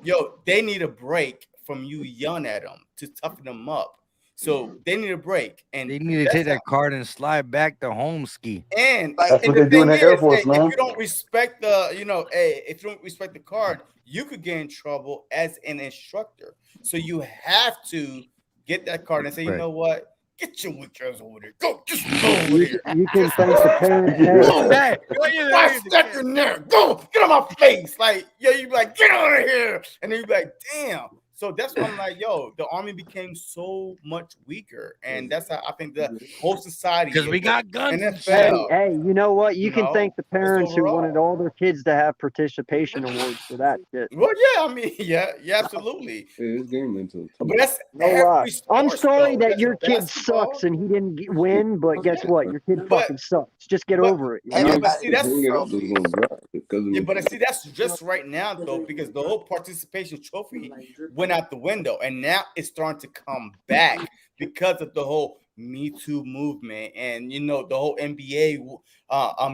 S1: Yo, they need a break from you yelling at them to toughen them up. So they need a break, and
S9: They need to
S1: that's
S9: take
S1: how.
S9: that card and slide back to home ski.
S1: And
S12: That's
S1: and
S12: what
S1: the
S12: they do in
S1: thing
S12: the Air
S1: is,
S12: Force,
S1: if
S12: man.
S1: you don't respect the, if you don't respect the card, you could get in trouble as an instructor. So you have to get that card and say, you
S9: Right.
S1: know what? Get your weak ass over there. Go, just go over there.
S3: You can
S1: Just
S3: thank the parents.
S12: Yeah.
S3: Hey,
S9: Hey,
S1: why step in there? Go, get on my face. Like, yo, you be like, get out of here. And then you be like, damn. So that's why I'm like, yo, the army became so much weaker. And that's how I think the whole society,
S9: because we got guns and shit.
S1: NFL,
S3: you know what? You
S1: you
S3: can thank
S1: know,
S3: the
S1: just
S3: parents who wanted
S1: overall.
S3: all their kids to have participation awards for that shit.
S1: Well, yeah, I mean, yeah, absolutely.
S10: Yeah, it's game mental.
S1: But that's
S3: No lie.
S1: every
S3: I'm
S1: sport,
S3: sorry
S1: though.
S3: that
S1: That's
S3: your kid
S1: basketball.
S3: sucks and he didn't win, but guess what? Your kid
S1: But
S3: fucking sucks. Just get
S1: but
S3: over it. You
S1: yeah,
S3: know?
S1: but see, that's
S10: Hang it up, it's gonna drop because of
S1: yeah,
S10: me.
S1: but see, that's just right now though, because the whole participation trophy went out the window, and now it's starting to come back because of the whole Me Too movement, and the whole NBA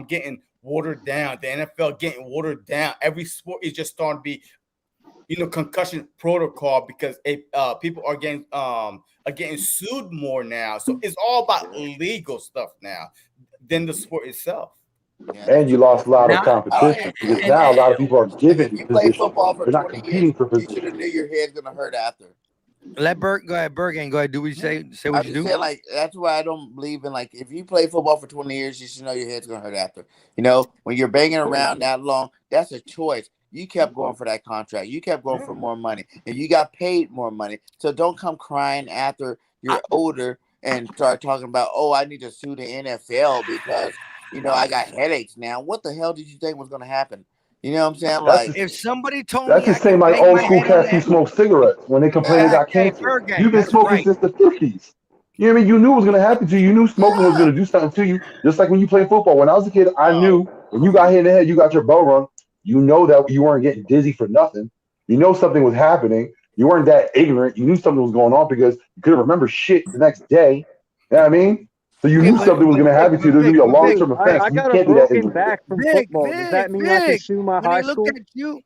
S1: getting watered down, the NFL getting watered down. Every sport is just starting to be concussion protocol because people are getting sued more now. So it's all about legal stuff now than the sport itself.
S12: And you lost a lot of
S9: Now,
S12: competition because
S9: and
S12: now a lot of people are
S13: And
S12: given
S13: if you play
S12: positions.
S13: football for
S12: They're not
S13: 20 years,
S12: competing for
S13: you should have
S12: positions.
S13: knew your head's gonna hurt after.
S9: let Bert go ahead, Bergen. Go ahead. Do what you say. Say
S13: I
S9: what you
S13: just
S9: do.
S13: said like that's why I don't believe in like if you play football for 20 years, you should know your head's gonna hurt after. When you're banging around that long, that's a choice. You kept going for that contract. You kept going for more money, and you got paid more money. So don't come crying after you're older and start talking about, oh, I need to sue the NFL because I got headaches now. What the hell did you think was gonna happen? You know what I'm saying?
S12: That's
S13: Like,
S12: the,
S9: If somebody told
S12: that's
S9: me
S12: the
S9: I could
S12: same like
S9: bang
S12: old
S9: my
S12: school
S9: head on
S12: cats who
S9: that,
S12: smoke cigarettes when they complain they got
S9: hey,
S12: cancer.
S9: Bergen,
S12: You've been
S9: that's
S12: smoking
S9: right.
S12: since the 50s. You know what I mean? You knew it was going to happen to you. You knew smoking was going to do something to you. Just like when you play football. When I was a kid, I knew when you got hit in the head, you got your bell rung. You know that you weren't getting dizzy for nothing. You know something was happening. You weren't that ignorant. You knew something was going on because you couldn't remember shit the next day. You know what I mean? So you
S9: Okay,
S12: knew something was going to happen to you. There's going to be a
S9: Vic,
S12: long-term effect.
S3: I
S12: You
S3: got a
S12: can't be that
S3: broken
S12: ignorant.
S3: back from
S9: Vic,
S3: football. Does that mean I can
S9: Vic.
S3: sue my
S9: When they
S3: high
S9: look
S3: school?
S9: at you,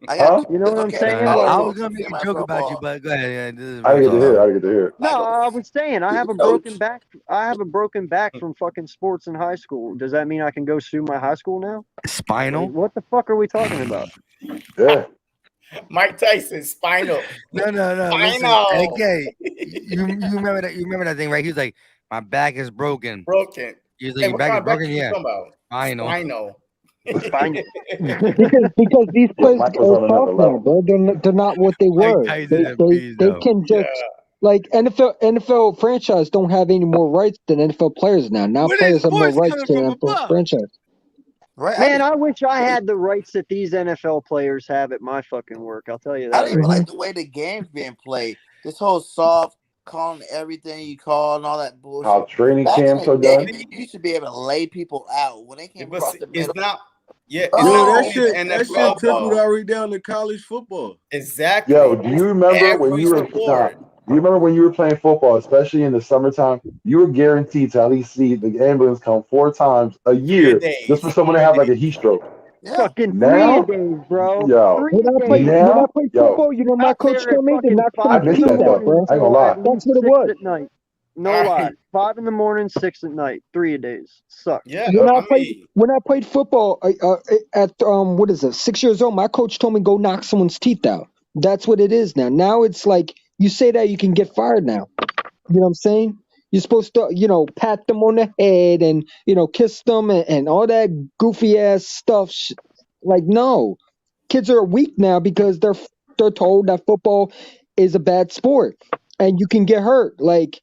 S13: I got
S12: Huh?
S3: You know what I'm
S13: okay.
S3: saying?
S9: I
S3: Like,
S9: was gonna make a joke about you, but go ahead. Yeah, this is
S12: I
S9: real
S12: didn't get to
S9: talk.
S12: hear it. I didn't get to hear it.
S3: no, I was saying I have a
S13: Coach.
S3: broken back. I have a broken back from fucking sports in high school. Does that mean I can go sue my high school now? Like,
S9: Spinal?
S3: what the fuck are we talking about?
S12: Yeah.
S1: Mike Tyson, spinal.
S9: No. Listen,
S1: Spinal.
S9: AK, you remember that? You remember that thing, right? He was like, "My back is broken."
S1: Broken.
S9: He was like,
S1: Hey,
S9: "Your
S1: what
S9: back
S1: kind
S9: is
S1: of back
S9: broken."
S1: you
S9: Yeah,
S1: talking about?
S9: spinal.
S1: Spinal.
S3: Spinal.
S8: Because these
S12: Yeah,
S8: players
S12: Mike was
S8: are
S12: on another
S8: soft now,
S12: level.
S8: bro. They're not what they
S9: Mike
S8: were.
S9: Tyson
S8: They
S9: and
S8: they
S9: bees
S8: they
S9: though.
S8: can
S1: Yeah.
S8: just like NFL franchise don't have any more rights than NFL players now. Now
S9: Where
S8: players
S9: this
S8: have more
S9: voice
S8: rights
S9: coming
S8: than
S9: from
S8: NFL
S9: above?
S8: franchise.
S13: Right?
S3: Man, I wish I had the rights that these NFL players have at my fucking work. I'll tell you
S13: I
S3: that
S13: don't even
S3: right
S13: like the way the game's being played. This whole soft calling everything you call and all that bullshit.
S12: How training
S13: Back in
S12: camps
S13: the
S12: are
S13: day,
S12: done.
S13: you used to be able to lay people out when they came
S1: But
S13: across
S1: see,
S13: the
S1: it's
S13: middle.
S1: not. Yeah, it's
S10: Yo,
S1: not
S13: Oh,
S10: that
S1: only
S10: shit,
S1: the
S10: that shit
S1: NFL
S10: trickled
S1: though.
S10: already down to college football.
S1: Exactly.
S12: Yo, do
S1: It's
S12: you remember when
S1: every
S12: you were
S1: sport.
S12: you remember when you were playing football, especially in the summertime, you were guaranteed to at least see the ambulance come 4 times a
S1: 3
S12: year just for
S1: days.
S12: someone to
S1: 3
S12: have like
S1: days.
S12: a heat stroke.
S13: yeah.
S3: fucking 3
S12: Now,
S3: days, bro.
S12: yo,
S3: 3 days.
S8: When I
S12: now,
S8: played
S12: yo,
S8: football, you know my
S3: Out
S8: coach
S3: there at
S8: told me to
S3: fucking
S8: knock
S12: I
S8: someone's
S3: 5 in
S12: missed
S3: the
S8: teeth
S12: that
S8: out,
S12: though.
S3: morning
S8: bro.
S12: I ain't gonna
S3: until
S12: lie.
S3: at
S8: That's
S3: least
S8: what it
S3: 6
S8: was.
S3: at night. No
S1: All
S3: lie.
S1: right.
S3: 5 in the morning, 6 at night, 3 days. Sucks.
S1: Yeah,
S8: When I played football at what is it, 6 years old, my coach told me go knock someone's teeth out. That's what it is now. Now it's like you say that you can get fired now. You know what I'm saying? You're supposed to, pat them on the head and kiss them and all that goofy ass stuff. Like no, kids are weak now because they're told that football is a bad sport and you can get hurt. Like,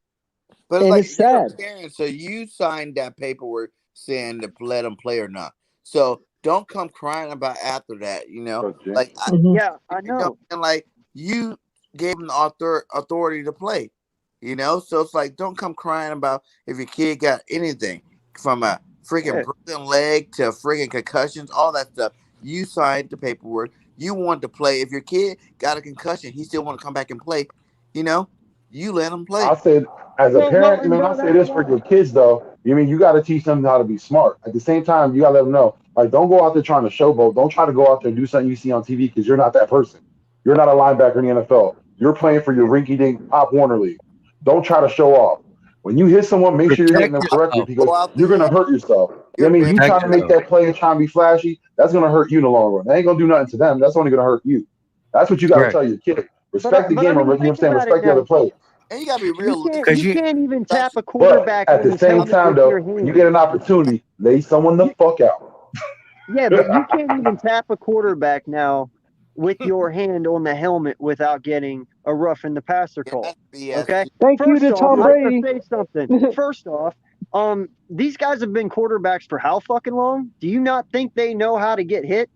S13: But it's
S8: and
S13: like
S8: it's
S13: you're a
S8: sad.
S13: parent, so you signed that paperwork saying to let them play or not. So don't come crying about after that. Like
S8: Mhm.
S3: Yeah, I know.
S13: and like you gave them the authority to play. So it's like don't come crying about if your kid got anything from a freaking
S3: Yeah.
S13: broken leg to freaking concussions, all that stuff. You signed the paperwork. You want to play. If your kid got a concussion, he still want to come back and play. You let him play.
S12: I said, as a
S3: Well,
S12: parent,
S3: and
S12: man,
S3: bro,
S12: I say
S3: that's
S12: this for
S3: fine.
S12: your kids though. You mean you got to teach them how to be smart. At the same time, you got to let them know, like, don't go out there trying to showboat. Don't try to go out there and do something you see on TV because you're not that person. You're not a linebacker in the NFL. You're playing for your rinky-dink Pop Warner League. Don't try to show off. When you hit someone, make sure you're hitting
S9: Protect
S12: them correctly
S9: yourself.
S12: because
S13: Go out
S12: you're gonna
S13: there.
S12: hurt yourself. You know what I mean, you
S9: Protect
S12: trying to make
S9: yourself.
S12: that play and trying to be flashy, that's gonna hurt you in the long run. That ain't gonna do nothing to them. That's only gonna hurt you. That's what you got to
S9: Correct.
S12: tell your kid.
S3: But
S12: Respect the
S3: I
S12: game, or
S3: mean,
S12: you know what I'm
S3: think
S12: saying.
S3: about it
S12: Respect the other
S3: now.
S12: players.
S13: And you gotta be
S3: You can't
S13: realistic.
S9: Because
S3: you can't even tap a
S12: But
S3: quarterback
S12: at
S3: on
S12: the
S3: his
S12: same
S3: helmet
S12: time,
S3: with your
S12: though, when you
S3: hand.
S12: get an opportunity, lay someone the
S3: You,
S12: fuck out.
S3: yeah, but you can't even tap a quarterback now with your hand on the helmet without getting a rough in the passer
S13: Yeah,
S3: call.
S13: that's BS.
S3: Okay.
S8: Thank you
S3: First
S8: to
S3: off,
S8: Tom
S3: I gotta
S8: Brady.
S3: say something. First off, these guys have been quarterbacks for how fucking long? Do you not think they know how to get hit?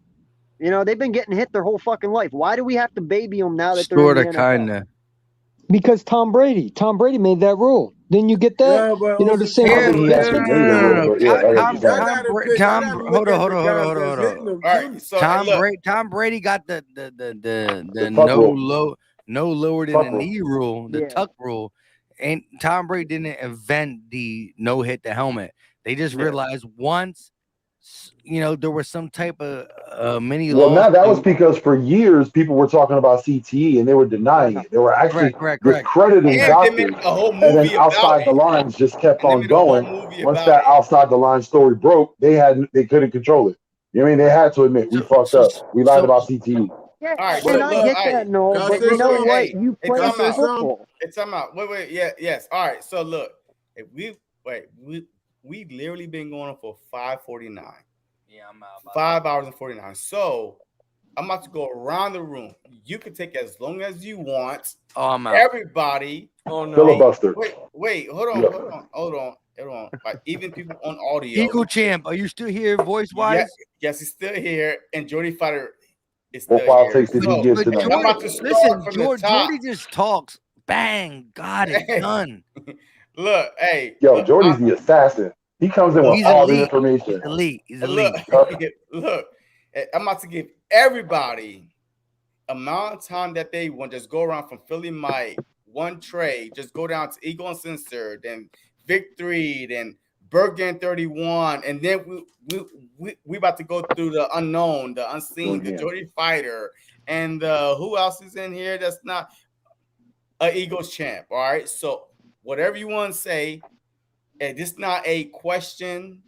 S3: They've been getting hit their whole fucking life. Why do we have to baby them now that they're in
S9: sort
S3: the
S9: of,
S3: NFL?
S9: kind of.
S8: Because Tom Brady made that rule. Didn't you get that?
S10: Yeah, but
S8: The
S10: also
S8: same
S12: I
S10: too,
S9: Yeah,
S12: think
S8: thing.
S12: he
S10: but
S9: no,
S12: actually
S9: no,
S12: made
S9: no,
S12: the
S9: no,
S12: rule,
S9: no.
S12: but yeah, I got
S9: Tom,
S12: you saying.
S9: Tom,
S10: I gotta
S9: Hold
S10: look
S9: on,
S10: at
S9: hold
S10: the
S9: on, hold on,
S10: guys
S9: hold on,
S10: that's
S9: hold on.
S10: hitting them
S1: All
S10: too.
S1: right. So hey, look.
S9: Tom Brady got
S12: The
S9: the
S12: tuck rule.
S9: no lower than the
S12: Tuck rule.
S9: knee rule, the
S3: Yeah,
S9: tuck rule, and Tom Brady didn't invent the no hit the helmet. They just
S3: yeah.
S9: realized once, there was some type of mini
S12: Well, now that was
S9: lawsuit.
S12: because for years people were talking about CTE and they were denying
S3: Yeah.
S12: it. They were
S9: Correct,
S12: actually
S9: correct, correct.
S12: discrediting
S1: And they made
S12: doctors.
S1: a whole
S12: And then
S1: movie about
S12: outside the
S1: it.
S12: lines just kept
S1: And they
S12: on
S1: made a whole
S12: going.
S1: movie
S12: Once
S1: about
S12: that
S1: it.
S12: outside the line story broke, they couldn't control it. You know what I mean? They had to admit we
S9: So,
S12: fucked
S9: so,
S12: up. We lied
S9: so,
S12: about CTE.
S3: Yeah,
S1: All right.
S3: and
S1: So
S10: But
S3: I
S1: look.
S3: get
S1: All
S3: that
S1: right.
S3: and all,
S10: can I
S3: but
S10: say
S3: you know
S10: something?
S3: what?
S1: Hey,
S3: You
S1: it's
S3: play
S1: time
S3: for
S10: Say
S1: out.
S10: something.
S3: football.
S1: It's time out. Wait. Yeah. Yes. All right. So look. If we literally been going on for 5:49.
S9: yeah, I'm out.
S1: 5 hours and 49. So I'm about to go around the room. You can take as long as you want.
S9: Oh, I'm out.
S1: Everybody.
S10: Oh no.
S1: Hey,
S12: Filibuster.
S1: wait. Hold
S12: Yeah.
S1: on. Like even people on audio.
S9: Eagle Champ, are you still here, voice
S1: Yeah,
S9: wise?
S1: yes, he's still here, and Jordy Fighter is
S12: What
S1: still
S12: five
S1: here.
S12: takes did
S9: But
S12: he
S1: So
S12: get
S9: but
S12: tonight?
S1: I'm
S9: Jordy,
S1: about to start
S9: listen,
S1: from the top.
S9: Jordy just talks. Bang, got it,
S1: Hey,
S9: done.
S1: look, hey,
S12: Yo,
S1: look,
S12: Jordy's the assassin. He comes in with
S9: He's
S1: look.
S12: all the
S9: elite. He's
S12: information.
S9: elite. He's
S1: Look,
S9: elite.
S1: look, I'm about to give everybody amount of time that they want. Just go around from Philly Mike, one trade, just go down to Eagle Uncensored, then Victory, then Bergen 31, and then we about to go through the unknown, the unseen,
S12: Doing
S1: the
S12: him.
S1: Jordy Fighter, and who else is in here that's not a Eagles champ. All right, so whatever you want to say, and this not a question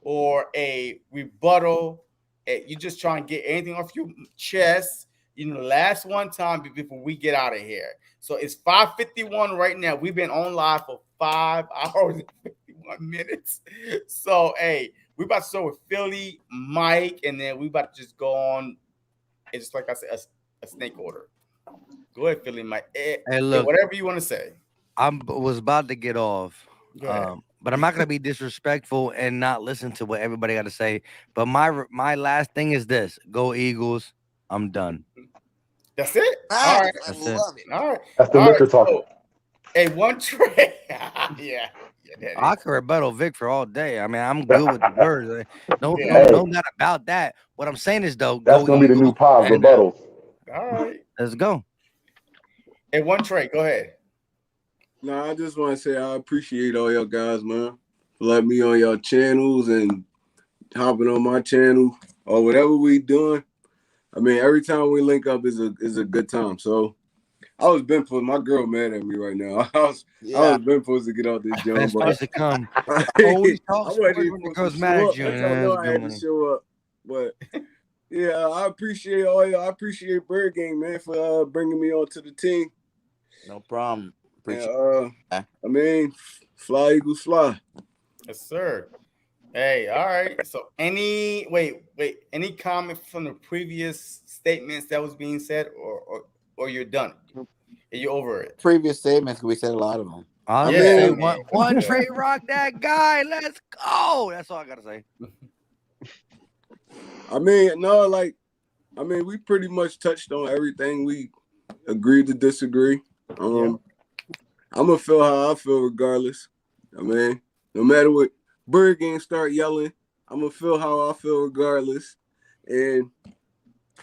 S1: or a rebuttal. You just try and get anything off your chest. Last one time before we get out of here. So it's 5:51 right now. We've been on live for 5 hours and 51 minutes. So hey, we about to start with Philly, Mike, and then we about to just go on. It's just like I said, a snake order. Go ahead, Philly, Mike.
S9: Hey, look,
S1: Whatever you want to say.
S9: was about to get off.
S1: Go ahead.
S9: But I'm not gonna be disrespectful and not listen to what everybody got to say. But my last thing is this: Go Eagles! I'm done.
S1: That's it. All
S13: Nice.
S1: right.
S13: I
S9: That's it.
S13: love it.
S1: All right.
S12: That's the
S1: All right.
S12: liquor talking.
S1: So, a one trade. Yeah. That
S9: I
S1: is.
S9: can rebuttal Vic for all day. I mean, I'm good with the words. No,
S1: Yeah.
S9: no,
S12: Hey,
S9: no, not about that. What I'm saying is though,
S12: that's
S9: go
S12: gonna be the new
S9: Eagles,
S12: pod
S9: and
S12: rebuttals.
S1: All right.
S9: let's go.
S1: A one trade. Go ahead.
S10: No, I just want to say I appreciate all y'all guys, man. For letting me on y'all channels and hopping on my channel or whatever we doing. I mean, every time we link up is a good time. So I was been supposed. My girl mad at me right now. I was been supposed to get out this joint,
S9: Best
S10: but
S9: place to come.
S10: I
S9: Always talk
S10: wasn't
S9: sports
S10: even
S9: when the
S10: supposed
S9: girl's
S10: to
S9: mad
S10: show
S9: at
S10: up.
S9: you.
S10: But y'all
S9: That's
S10: know
S9: a
S10: I
S9: good
S10: had to
S9: one.
S10: show up. But yeah, I appreciate all y'all. I appreciate Bird Gang, man, for bringing me onto the team.
S13: No problem. Appreciate
S10: I mean, fly Eagles fly.
S1: Yes, sir. Hey, all right. So any comment from the previous statements that was being said, or you're done? Are you over it?
S13: previous statements. We said a lot of them.
S9: I
S10: mean,
S9: one Trey Rock that guy. Let's go. That's all I gotta say.
S10: I mean, no, like, I mean, we pretty much touched on everything. We agreed to disagree. I'm gonna feel how I feel regardless. I mean, no matter what Bird Gang start yelling, I'm gonna feel how I feel regardless. And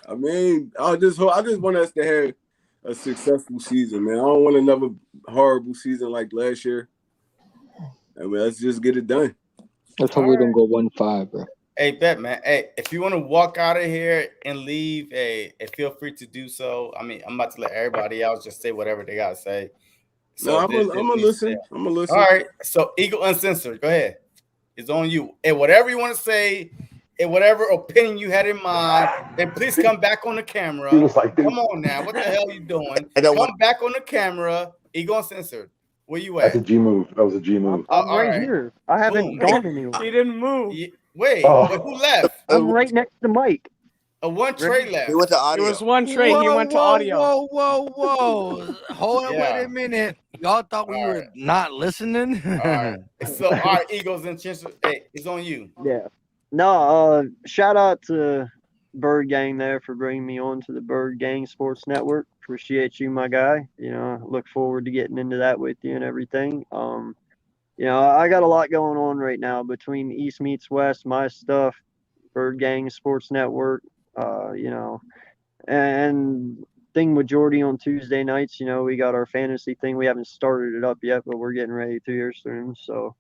S10: I mean, I just want us to have a successful season, man. I don't want another horrible season like last year. I mean, let's just get it done.
S8: Let's hope we don't go 1-5, bro.
S1: Hey, bet, man. Hey, if you want to walk out of here and leave, feel free to do so. I mean, I'm about to let everybody else just say whatever they gotta say. So
S10: I'm gonna listen. I'm gonna listen.
S1: All right. So Eagle Uncensored, go ahead. It's on you. And whatever you want to say, and whatever opinion you had in mind, then please come back on the camera.
S12: He was like,
S1: come on now. What the hell are you doing? Come back on the camera. Eagle Uncensored. Where you at?
S12: That's a G move. That was a G move.
S3: I'm
S1: all
S3: right
S1: right.
S3: here. I haven't gone anywhere.
S4: He didn't move.
S1: Wait, who left?
S3: I'm right next to Mike.
S1: One Trey left.
S13: He went to audio.
S4: It was one Trey. He went to audio.
S9: Whoa. Hold on, wait a minute. Y'all thought we were not listening?
S1: All right. So, all right, Eagles and Chancellor. Hey, it's on you.
S3: Yeah. No, shout out to Bird Gang there for bringing me on to the Bird Gang Sports Network. Appreciate you, my guy. You know, look forward to getting into that with you and everything. You know, I got a lot going on right now between East meets West, my stuff, Bird Gang Sports Network, you know, and thing with Jordy on Tuesday nights. You know, we got our fantasy thing. We haven't started it up yet, but we're getting ready to here soon. So,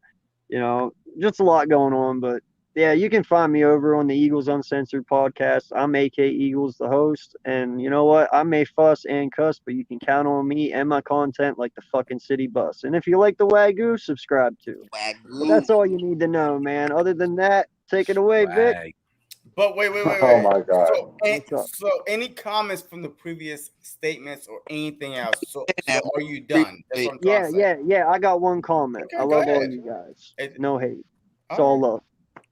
S3: you know, just a lot going on. But yeah, you can find me over on the Eagles Uncensored podcast. I'm AK Eagles, the host. And you know what? I may fuss and cuss, but you can count on me and my content like the fucking city bus. And if you like the Wagyu, subscribe to. But that's all you need to know, man. Other than that, take it away, Vic.
S1: But wait.
S12: Oh my God.
S1: So any comments from the previous statements or anything else? So are you done? That's what I'm trying to say.
S3: Yeah. I got one comment.
S1: Okay,
S3: I
S1: go
S3: love all
S1: ahead.
S3: you guys. No hate. It's all love.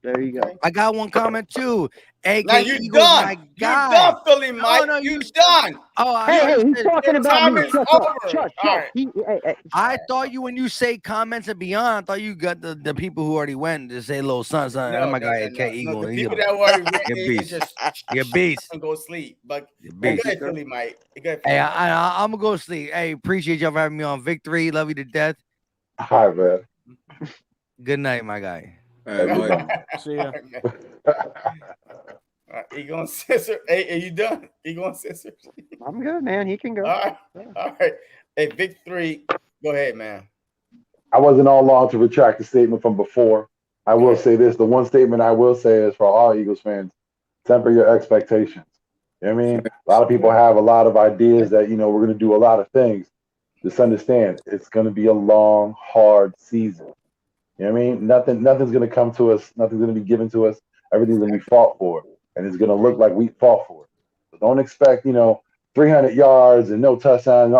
S3: There you go.
S9: I got one comment too. AK
S1: Now you
S9: Eagles,
S1: done.
S9: my
S1: You
S9: guy.
S1: done, Philly Mike.
S9: No,
S1: you done.
S9: Oh,
S3: hey, he's talking about me.
S1: is
S3: Shut
S1: over.
S3: up. Shut.
S1: Right.
S9: I thought you, when you say comments and beyond, I thought you got the people who already went to say little son.
S1: No,
S9: my guy, AK Eagle.
S1: The people that already went
S9: You're
S1: in
S9: beast.
S1: just
S9: You're beast.
S1: and go sleep. But go
S9: beast.
S1: ahead, Philly Mike. Go ahead,
S9: Hey, I'm gonna go sleep. Hey, appreciate y'all for having me on. Victory, love you to death.
S12: Hi, man.
S9: Good night, my guy.
S4: See ya.
S1: Eagle and Scissor. Hey, are you done? Eagle and Scissor.
S3: I'm good, man. He can go.
S1: All right. Hey, Victory. Go ahead, man.
S12: I wasn't all along to retract the statement from before. I will say this. The one statement I will say is for all Eagles fans, temper your expectations. You know what I mean? A lot of people have a lot of ideas that, you know, we're going to do a lot of things. Just understand, it's going to be a long, hard season. You know what I mean? Nothing's going to come to us. Nothing's going to be given to us. Everything's going to be fought for. And it's going to look like we fought for it. So don't expect, 300 yards and no touchdown,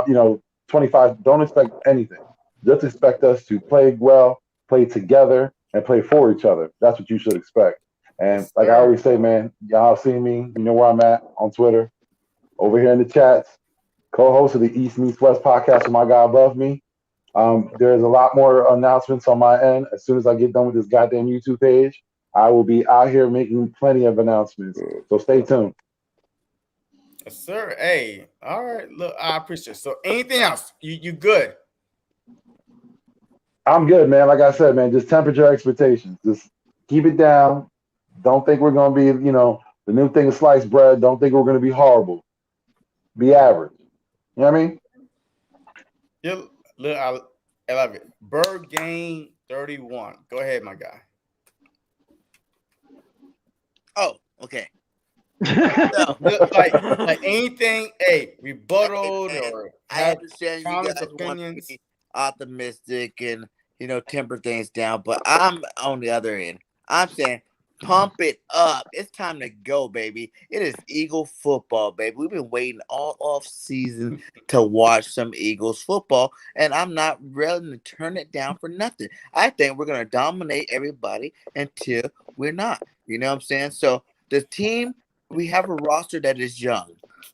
S12: 25. Don't expect anything. Just expect us to play well, play together, and play for each other. That's what you should expect. And like I always say, man, y'all see me. You know where I'm at on Twitter. Over here in the chats. Co-host of the East Meets West podcast with my guy above me. There's a lot more announcements on my end. As soon as I get done with this goddamn YouTube page, I will be out here making plenty of announcements. So stay tuned.
S1: Yes, sir. Hey, all right. Look, I appreciate it. So anything else? You good?
S12: I'm good, man. Like I said, man, just temper your expectations. Just keep it down. Don't think we're going to be, the new thing is sliced bread. Don't think we're going to be horrible. Be average. You know what I mean?
S1: Yeah, look, I love it. Bird Game 31. Go ahead, my guy.
S13: Oh, okay. No.
S1: like anything, rebuttal
S13: Hey,
S1: or
S13: I
S1: have
S13: understand you
S1: comments,
S13: guys want to
S1: opinions.
S13: be optimistic and temper things down, but I'm on the other end. I'm saying pump it up. It's time to go, baby. It is Eagle football, baby. We've been waiting all off season to watch some Eagles football, and I'm not ready to turn it down for nothing. I think we're gonna dominate everybody until we're not. You know what I'm saying? So the team, we have a roster that is young.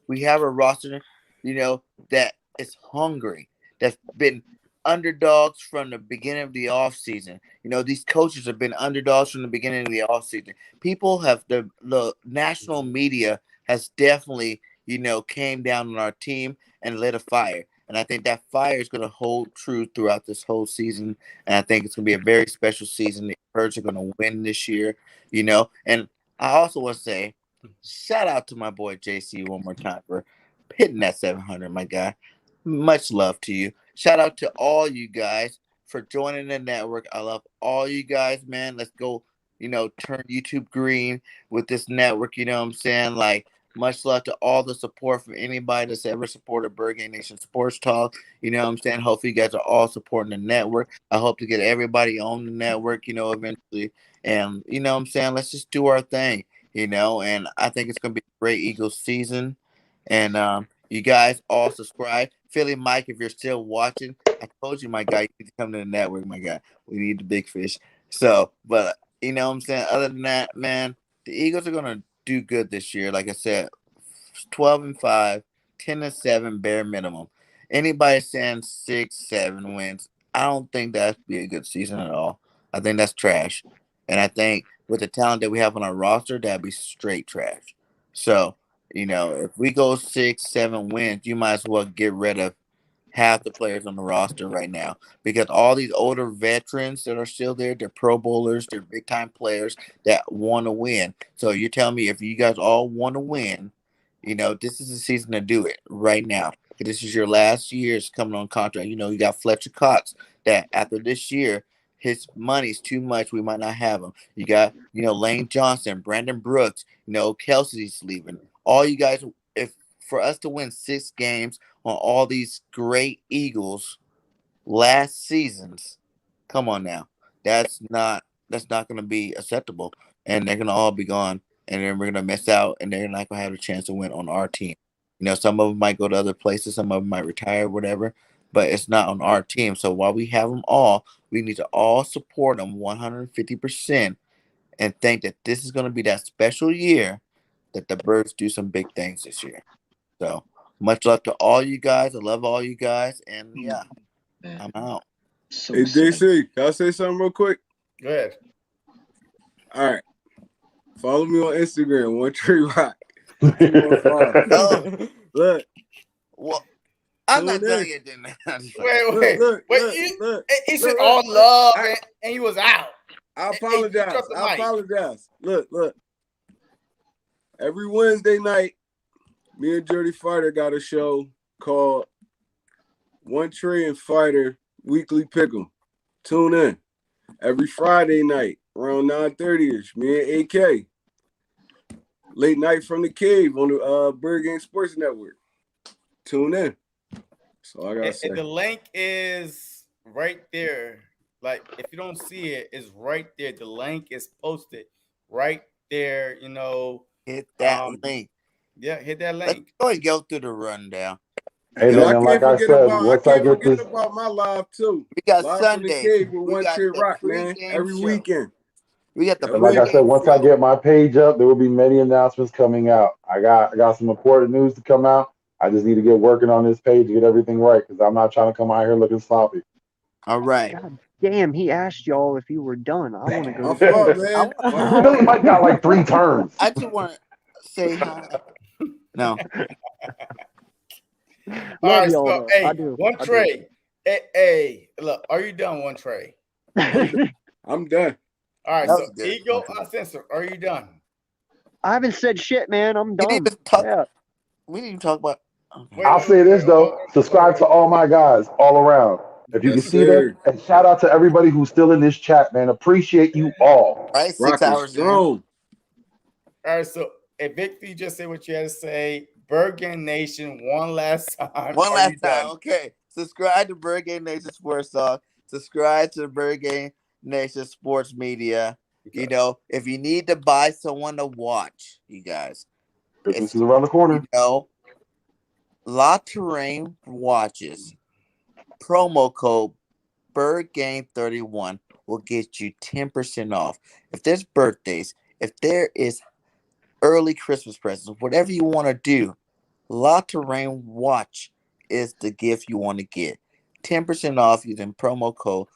S13: We have a roster, that is hungry, that's been underdogs from the beginning of the offseason. These coaches have been underdogs from the beginning of the offseason. People have the national media has definitely, came down on our team and lit a fire. And I think that fire is going to hold true throughout this whole season. And I think it's going to be a very special season. The Birds are going to win this year, And I also want to say, shout out to my boy JC one more time for hitting that 700, my guy. Much love to you. Shout out to all you guys for joining the network. I love all you guys, man. Let's go, turn YouTube green with this network. You know what I'm saying? Like, much love to all the support from anybody that's ever supported Bird Game Nation Sports Talk. You know what I'm saying? Hopefully, you guys are all supporting the network. I hope to get everybody on the network, eventually. And, you know what I'm saying? Let's just do our thing, and I think it's going to be a great Eagles season. And you guys all subscribe. Philly Mike, if you're still watching, I told you, my guy, you need to come to the network, my guy. We need the big fish. So, but you know what I'm saying? Other than that, man, the Eagles are gonna do good this year. Like I said, 12-5, 10-7 bare minimum. Anybody saying 6-7 wins, I don't think that'd be a good season at all. I think that's trash. And I think with the talent that we have on our roster, that'd be straight trash. So, if we go 6-7 wins, you might as well get rid of half the players on the roster right now, because all these older veterans that are still there, they're Pro Bowlers, they're big time players that want to win. So you're telling me if you guys all want to win, this is the season to do it right now. This is your last year's coming on contract. You got Fletcher Cox that after this year, his money's too much. We might not have him. You got, Lane Johnson, Brandon Brooks, Kelsey's leaving. All you guys, if for us to win 6 games on all these great Eagles last seasons, come on now. That's not going to be acceptable. And they're going to all be gone. And then we're going to miss out. And they're not going to have a chance to win on our team. Some of them might go to other places. Some of them might retire, whatever. But it's not on our team. So while we have them all, we need to all support them 150% and think that this is going to be that special year that the Birds do some big things this year. So much love to all you guys. I love all you guys. And yeah, I'm out.
S10: Hey, JC, can I say something real quick?
S1: Go ahead.
S10: All right. Follow me on Instagram, One Tree Rock. Look.
S13: Well, I'm not done yet.
S1: Wait. He said all love and he was out.
S10: I apologize. Look. Every Wednesday night, me and Jody Fighter got a show called One Tree and Fighter Weekly Pick'em. Tune in. Every Friday night, around 9:30ish, me and AK. Late Night from the Cave on the Bird Game Sports Network. Tune in. That's all I gotta say.
S1: The link is right there. Like, if you don't see it, it's right there. The link is posted right there.
S13: Hit that link.
S1: Yeah, hit that link.
S13: Let's go and go through the rundown.
S12: Hey, man, like I said,
S10: I can't forget about my live too.
S13: We got
S10: live
S13: Sunday.
S10: From the Cave with One Tree Rock, man. Every weekend.
S13: We got the.
S12: And like I said, once I get my page up, there will be many announcements coming out. I got some important news to come out. I just need to get working on this page to get everything right, because I'm not trying to come out here looking sloppy.
S13: All right.
S3: God damn, he asked y'all if you were done. I want to go.
S12: Billy Mike got like 3 turns.
S13: I just want to say hi. No.
S1: All right, so hey, One Trey. Hey, look, are you done, One Trey?
S10: I'm done.
S1: All right, so Eagle Uncensored, are you done?
S3: I haven't said shit, man. I'm done.
S13: We didn't even talk about.
S12: Okay. I'll say this though: subscribe to all my guys all around. If you can see them, and shout out to everybody who's still in this chat, man. Appreciate you all.
S13: Right, 6 hours strong.
S1: All right, so Hey, Victor, you just say what you had to say. Bird Gang Nation, one last time.
S13: One
S1: Are you
S13: last time.
S1: done?
S13: Okay. Subscribe to Bird Game Nation Sports Talk. Subscribe to the Bird Game Nation Sports Media.
S1: Okay.
S13: You know, if you need to buy someone to watch, you guys,
S12: Christmas
S13: if
S12: is around the corner.
S13: you know, La Terrain watches, promo code BirdGame31 will get you 10% off. If there's birthdays, if there is early Christmas presents, whatever you want to do, La Terrain Watch is the gift you want to get. 10% off using promo code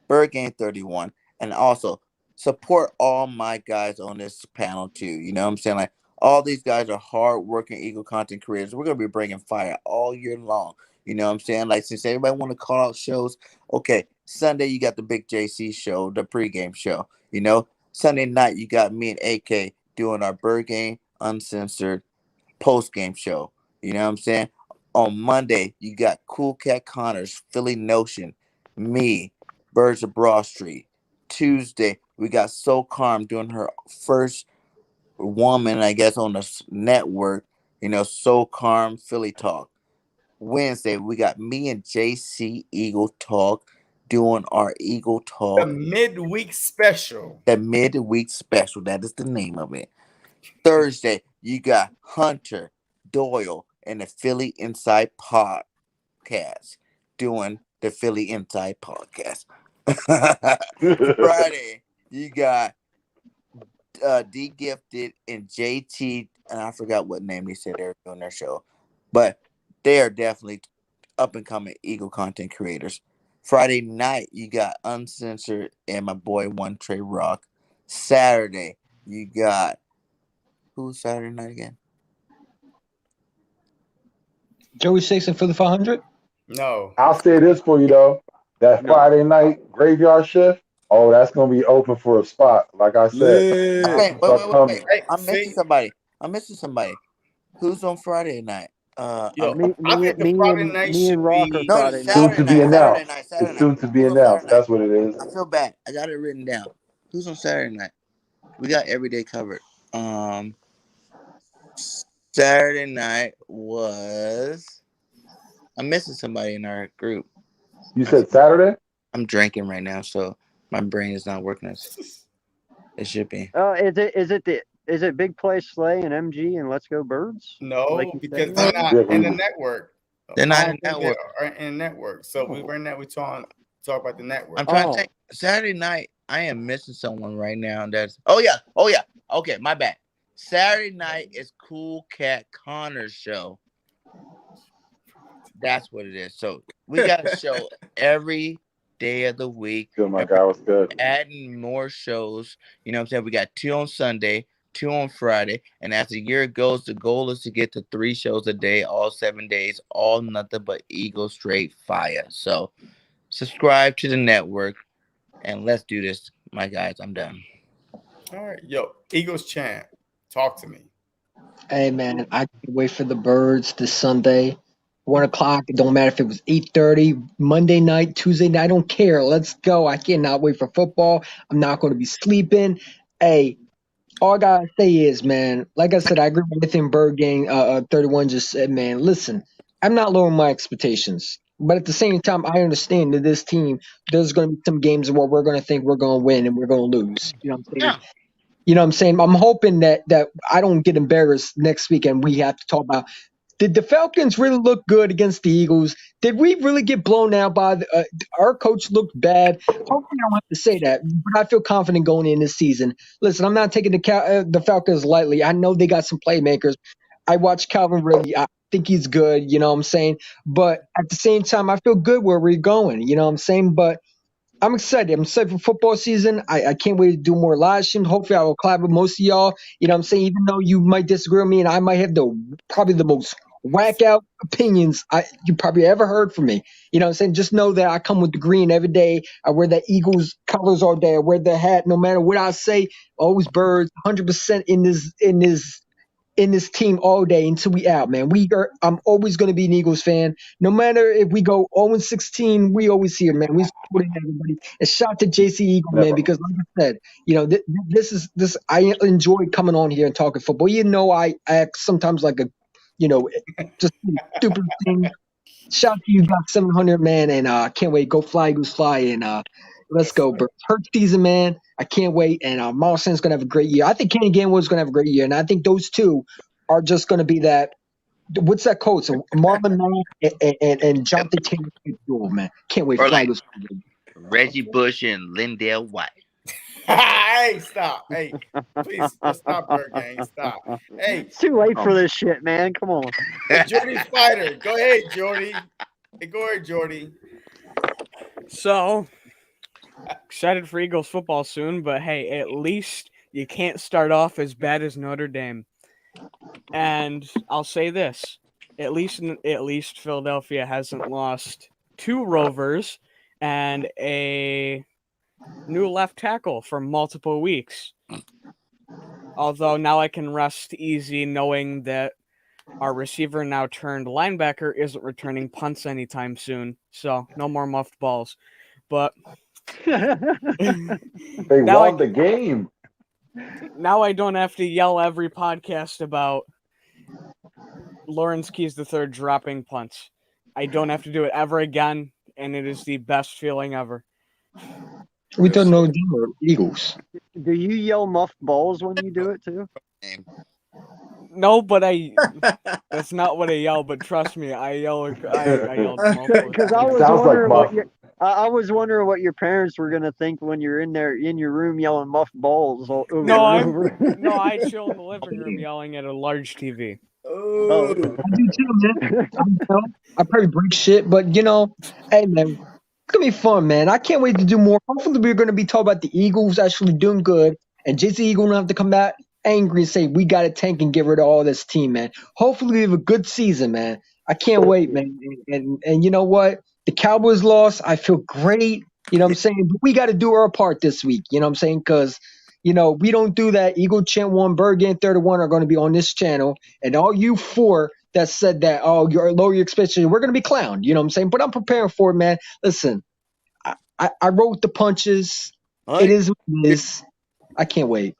S13: BirdGame31. And also support all my guys on this panel too. You know what I'm saying? Like all these guys are hard-working Eagle content creators. We're gonna be bringing fire all year long. You know what I'm saying? Like since everybody want to call out shows, okay, Sunday you got the Big JC show, the pregame show. You know, Sunday night you got me and AK doing our Bird Game Uncensored post game show. You know what I'm saying? On Monday, you got Cool Cat Connors, Philly Notion, me, Birds of Broad Street. Tuesday, we got So Calm doing her first woman, I guess, on the network. You know, So Calm Philly Talk. Wednesday, we got me and JC Eagle Talk doing our Eagle
S1: The
S13: Talk.
S1: midweek special.
S13: The midweek special. That is the name of it. Thursday, you got Hunter Doyle and the Philly Inside Podcast doing the Philly Inside Podcast. Friday, you got D Gifted and JT, and I forgot what name they said they were doing their show, but they are definitely up and coming Eagle content creators. Friday night, you got Uncensored and my boy One Trey Rock. Saturday, you got who's Saturday night again?
S8: Joey Six and Philly 500.
S1: No.
S12: I'll say this for you though. That
S8: No.
S12: Friday night graveyard shift, oh, that's gonna be open for a spot. Like I said,
S10: Yeah.
S13: Wait.
S12: upcoming.
S1: Hey,
S13: I'm missing somebody. Who's on Friday night?
S1: Yo, I
S3: Me
S1: think the Friday night
S3: and
S1: should
S3: Rock are
S1: be.
S13: No, it's
S3: Friday
S12: Soon
S3: night.
S12: to be announced.
S13: Saturday
S12: It's
S13: night.
S12: soon to be
S13: Who's on
S12: announced.
S13: Saturday night?
S12: That's what it is.
S13: I feel bad. I got it written down. Who's on Saturday night? We got every day covered. Saturday night was. I'm missing somebody in our group.
S12: You said Saturday?
S13: I'm drinking right now, so my brain is not working as it should be.
S3: Is it Big Play Slay and MG and Let's Go Birds?
S1: No,
S3: Like you
S1: because
S3: said?
S1: they're not
S12: Yeah,
S1: in the
S12: we-
S1: network.
S13: They're not
S1: I
S13: in
S1: don't think
S13: network.
S1: They are in network. So we were in that. We talk about the network.
S13: I'm trying to
S3: Oh.
S13: think. Saturday night, I am missing someone right now. That's oh yeah. Okay, my bad. Saturday night is Cool Cat Connor's show. That's what it is. So we got a show every day of the week.
S12: Good, my
S13: and
S12: guy was good.
S13: adding more shows. You know what I'm saying? We got 2 on Sunday, 2 on Friday. And as the year goes, the goal is to get to 3 shows a day, all 7 days, all nothing but Eagle straight fire. So subscribe to the network and let's do this, my guys. I'm done.
S1: All right, yo, Eagles champ, talk to me.
S8: Hey man, I can't wait for the Birds this Sunday. 1 o'clock. It don't matter if it was 8:30, Monday night, Tuesday night. I don't care. Let's go. I cannot wait for football. I'm not going to be sleeping. Hey, all I gotta say is, man, like I said, I agree with everything Bird Gang 31 just said, man. Listen, I'm not lowering my expectations. But at the same time, I understand that this team, there's going to be some games where we're going to think we're going to win and we're going to lose. You know what I'm saying?
S13: Yeah.
S8: You know what I'm saying? I'm hoping that I don't get embarrassed next week and we have to talk about, did the Falcons really look good against the Eagles? Did we really get blown out by our coach looked bad? Hopefully, I don't have to say that, but I feel confident going in this season. Listen, I'm not taking the Falcons lightly. I know they got some playmakers. I watch Calvin Ridley. I think he's good. You know what I'm saying? But at the same time, I feel good where we're going. You know what I'm saying? But I'm excited. I'm excited for football season. I can't wait to do more live streams. Hopefully, I will collab with most of y'all. You know what I'm saying? Even though you might disagree with me and I might have probably the most whack out opinions you probably ever heard from me. You know what I'm saying? Just know that I come with the green every day. I wear the Eagles colors all day. I wear the hat no matter what I say. Always Birds, 100% in this in this team all day until we out, man. I'm always going to be an Eagles fan. No matter if we go 0-16, we always here, man. We supporting everybody. And shout out to JC Eagle, man, because like I said, this. I enjoy coming on here and talking football. I act sometimes like a, just stupid thing. Shout out to you, got 700, man, and can't wait. Go fly, Eagles fly, and let's go, bro. Hurt season, man. I can't wait. And Marlson's gonna have a great year. I think Kenny Gainwell's gonna have a great year, and I think those two are just gonna be that. What's that code? So Marlon Mack and Jonathan Taylor, duel, man. Can't wait.
S5: Or
S8: Fly
S5: like
S8: Eagles.
S5: Reggie Bush and Lindell White.
S1: Hey, stop. Hey, please stop, Bird Gang. Stop. Hey,
S3: It's too late for this shit, man. Come on.
S1: Jordy Spider. Go ahead, Jordy. Hey, go ahead, Jordy.
S4: So excited for Eagles football soon, but hey, at least you can't start off as bad as Notre Dame. And I'll say this: at least Philadelphia hasn't lost 2 Rovers and a new left tackle for multiple weeks. Although now I can rest easy knowing that our receiver now turned linebacker isn't returning punts anytime soon. So no more muffed balls. But
S12: They
S4: now
S12: won the game.
S4: Now I don't have to yell every podcast about Lawrence Keys III dropping punts. I don't have to do it ever again, and it is the best feeling ever.
S8: We don't know the Eagles.
S3: Do you yell muffed balls when you do it too?
S4: No, but that's not what I yell, but trust me, I yelled multiple
S3: Because I was
S12: Sounds like
S3: wondering
S12: muff.
S3: I was wondering what your parents were gonna think when you're in your room yelling muffed balls all over
S4: No,
S3: and over.
S4: I chill in the living room yelling at a large TV.
S3: Oh.
S8: I do too, man. I probably break shit, but hey, man, it's gonna be fun, man. I can't wait to do more. Hopefully, we're gonna be talking about the Eagles actually doing good, and JC Eagle don't have to come back angry and say we got to tank and get rid of all this team, man. Hopefully, we have a good season, man. I can't wait, man. And you know what? The Cowboys lost. I feel great. You know what I'm saying? But we got to do our part this week. You know what I'm saying? Because we don't do that. Eagle Chant 1, Bird Game 31 are going to be on this channel. And all you 4 that said that, oh, you're lower your expectations, we're going to be clowned. You know what I'm saying? But I'm preparing for it, man. Listen, I wrote the punches. It is what it is. I can't wait.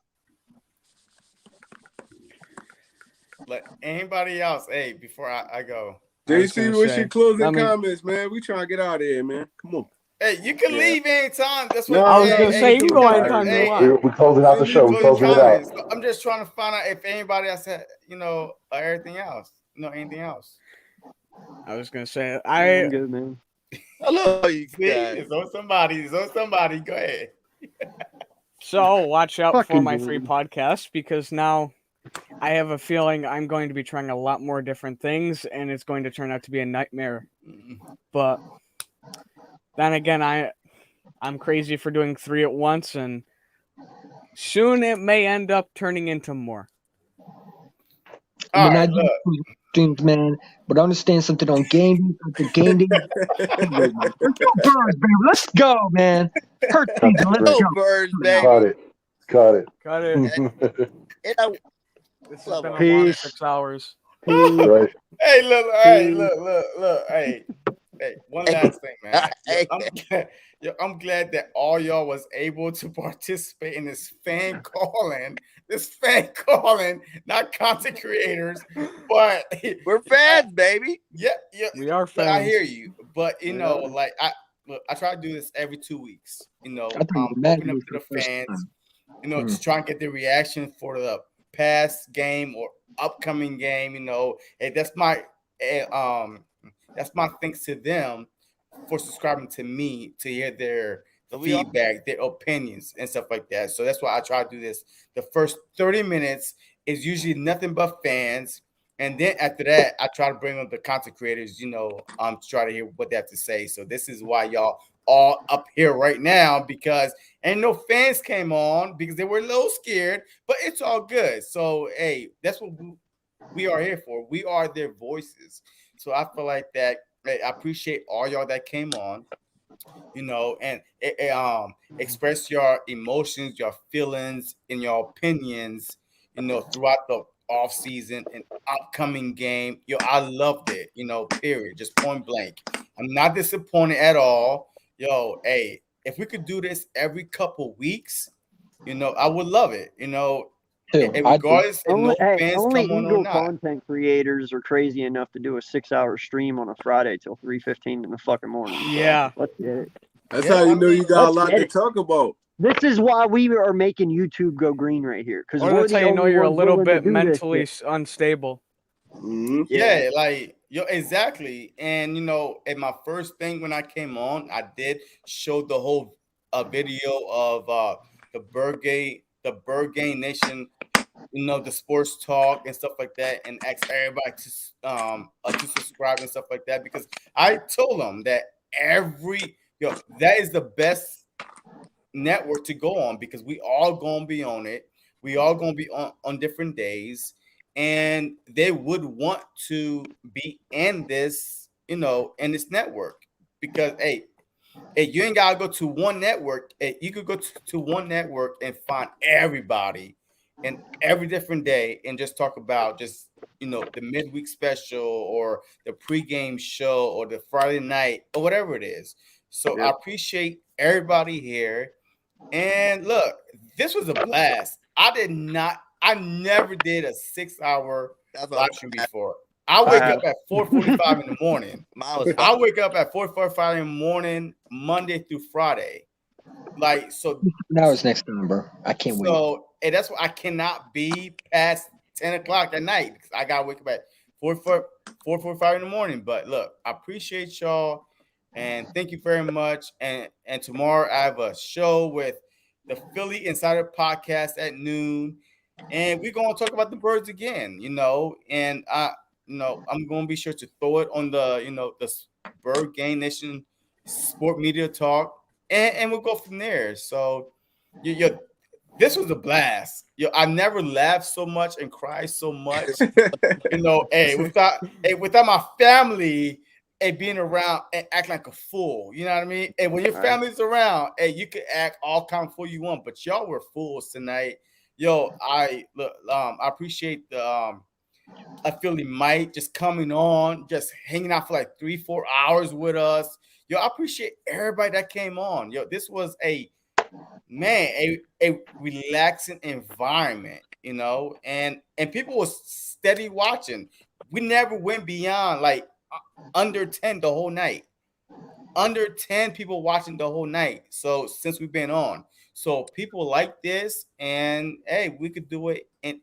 S1: Let anybody else, hey, before I go.
S10: JC, what's your closing comments, man? We trying to get out of here, man. Come on.
S1: Hey, you can leave anytime. That's what
S4: I was going to say, you can go anytime you want.
S12: We're closing out the show. We're closing it out.
S1: So I'm just trying to find out if anybody else had, everything else. Anything else.
S4: I was going to say,
S3: I'm good, man.
S5: Hello, you
S1: See,
S5: guys.
S1: it's on somebody. Go ahead.
S4: So watch out for
S3: Fucking
S4: my free podcast, because now I have a feeling I'm going to be trying a lot more different things, and it's going to turn out to be a nightmare. But then again, I'm crazy for doing 3 at once, and soon it may end up turning into more.
S1: All right,
S8: I do things, man, but understand something on game day. Let's go, Birds, baby. Let's go, man. Hurt season. Let's go.
S5: Birds, baby.
S12: Cut it.
S4: This has been a long
S3: Peace.
S4: 6 hours.
S12: Right.
S1: Hey, look. Hey, one last thing, man. I'm glad that all y'all was able to participate in this fan calling. Not content creators, but
S5: we're fans, baby.
S1: Yeah,
S4: we are fans.
S1: I hear you, but I try to do this every 2 weeks. Open up to the fans. To try and get the reaction for the past game or upcoming game. Hey, that's my thanks to them for subscribing to me to hear their feedback, their opinions, and stuff like that. So that's why I try to do this. The first 30 minutes is usually nothing but fans. And then after that, I try to bring on the content creators, to try to hear what they have to say. So this is why y'all all up here right now, because ain't no fans came on because they were a little scared, but it's all good. So, hey, that's what we are here for. We are their voices. So I feel like that. I appreciate all y'all that came on, and express your emotions, your feelings, and your opinions, throughout the off season and upcoming game. Yo, I loved it. Period. Just point blank. I'm not disappointed at all. Yo, hey, if we could do this every couple weeks, I would love it.
S8: Too.
S1: And
S8: I do.
S1: regardless, if no fans
S3: Only
S1: come on or
S3: Eagle
S1: not.
S3: content creators are crazy enough to do a 6-hour stream on a Friday till 3:15 in the fucking morning. So
S4: Yeah.
S3: let's get it.
S10: That's
S1: Yeah,
S10: how you
S1: I
S10: know
S1: mean,
S10: you got a
S3: let's
S10: lot
S3: get
S10: to
S3: it.
S10: talk about.
S3: This is why we are making YouTube go green right here, because
S4: Or
S3: we're
S4: that's how
S3: the
S4: you know
S3: only
S4: you're a
S3: ones
S4: little
S3: willing to
S4: bit
S3: do this
S4: mentally
S3: shit.
S4: unstable.
S10: Mm-hmm.
S1: Yeah, like exactly. And at my first thing when I came on, I did show the whole video of the Bird Game Nation, the sports talk and stuff like that, and ask everybody to subscribe and stuff like that, because I told them that that is the best network to go on, because we all gonna be on it. We all gonna be on different days, and they would want to be in this, in this network, because hey, you ain't gotta go to one network. Hey, you could go to one network and find everybody and every different day and just talk about just the midweek special or the pregame show or the Friday night or whatever it is. So I appreciate everybody here. And look, this was a blast. I never did a 6-hour
S13: That's
S1: live
S13: what
S1: stream before. I wake up at 4:45 in the morning.
S13: mine was
S1: I
S13: fun.
S1: wake up at 4:45 in the morning, Monday through Friday. Like so,
S8: Now it's next time, bro. I can't wait.
S1: and that's why I cannot be past 10 o'clock at night, because I gotta wake up at 4:45 in the morning. But look, I appreciate y'all and thank you very much. And tomorrow I have a show with the Philly Insider Podcast at noon, and we're gonna talk about the Birds again. And I'm gonna be sure to throw it on the Bird Game Nation Sport Media Talk, and we'll go from there. So this was a blast. I never laughed so much and cried so much. Without my family, being around and acting like a fool. You know what I mean? And when your family's around, you can act all kind of fool you want, but y'all were fools tonight. I appreciate I feel Mike just coming on, just hanging out for like 3-4 hours with us. I appreciate everybody that came on. This was a relaxing environment, and people were steady watching. We never went beyond like under 10 the whole night. Under 10 people watching the whole night. So since we've been on. So people like this, and hey, we could do it in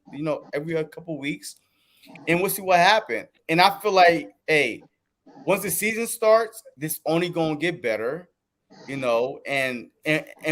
S1: every couple weeks, and we'll see what happens. And I feel like, hey, once the season starts, this only gonna get better, and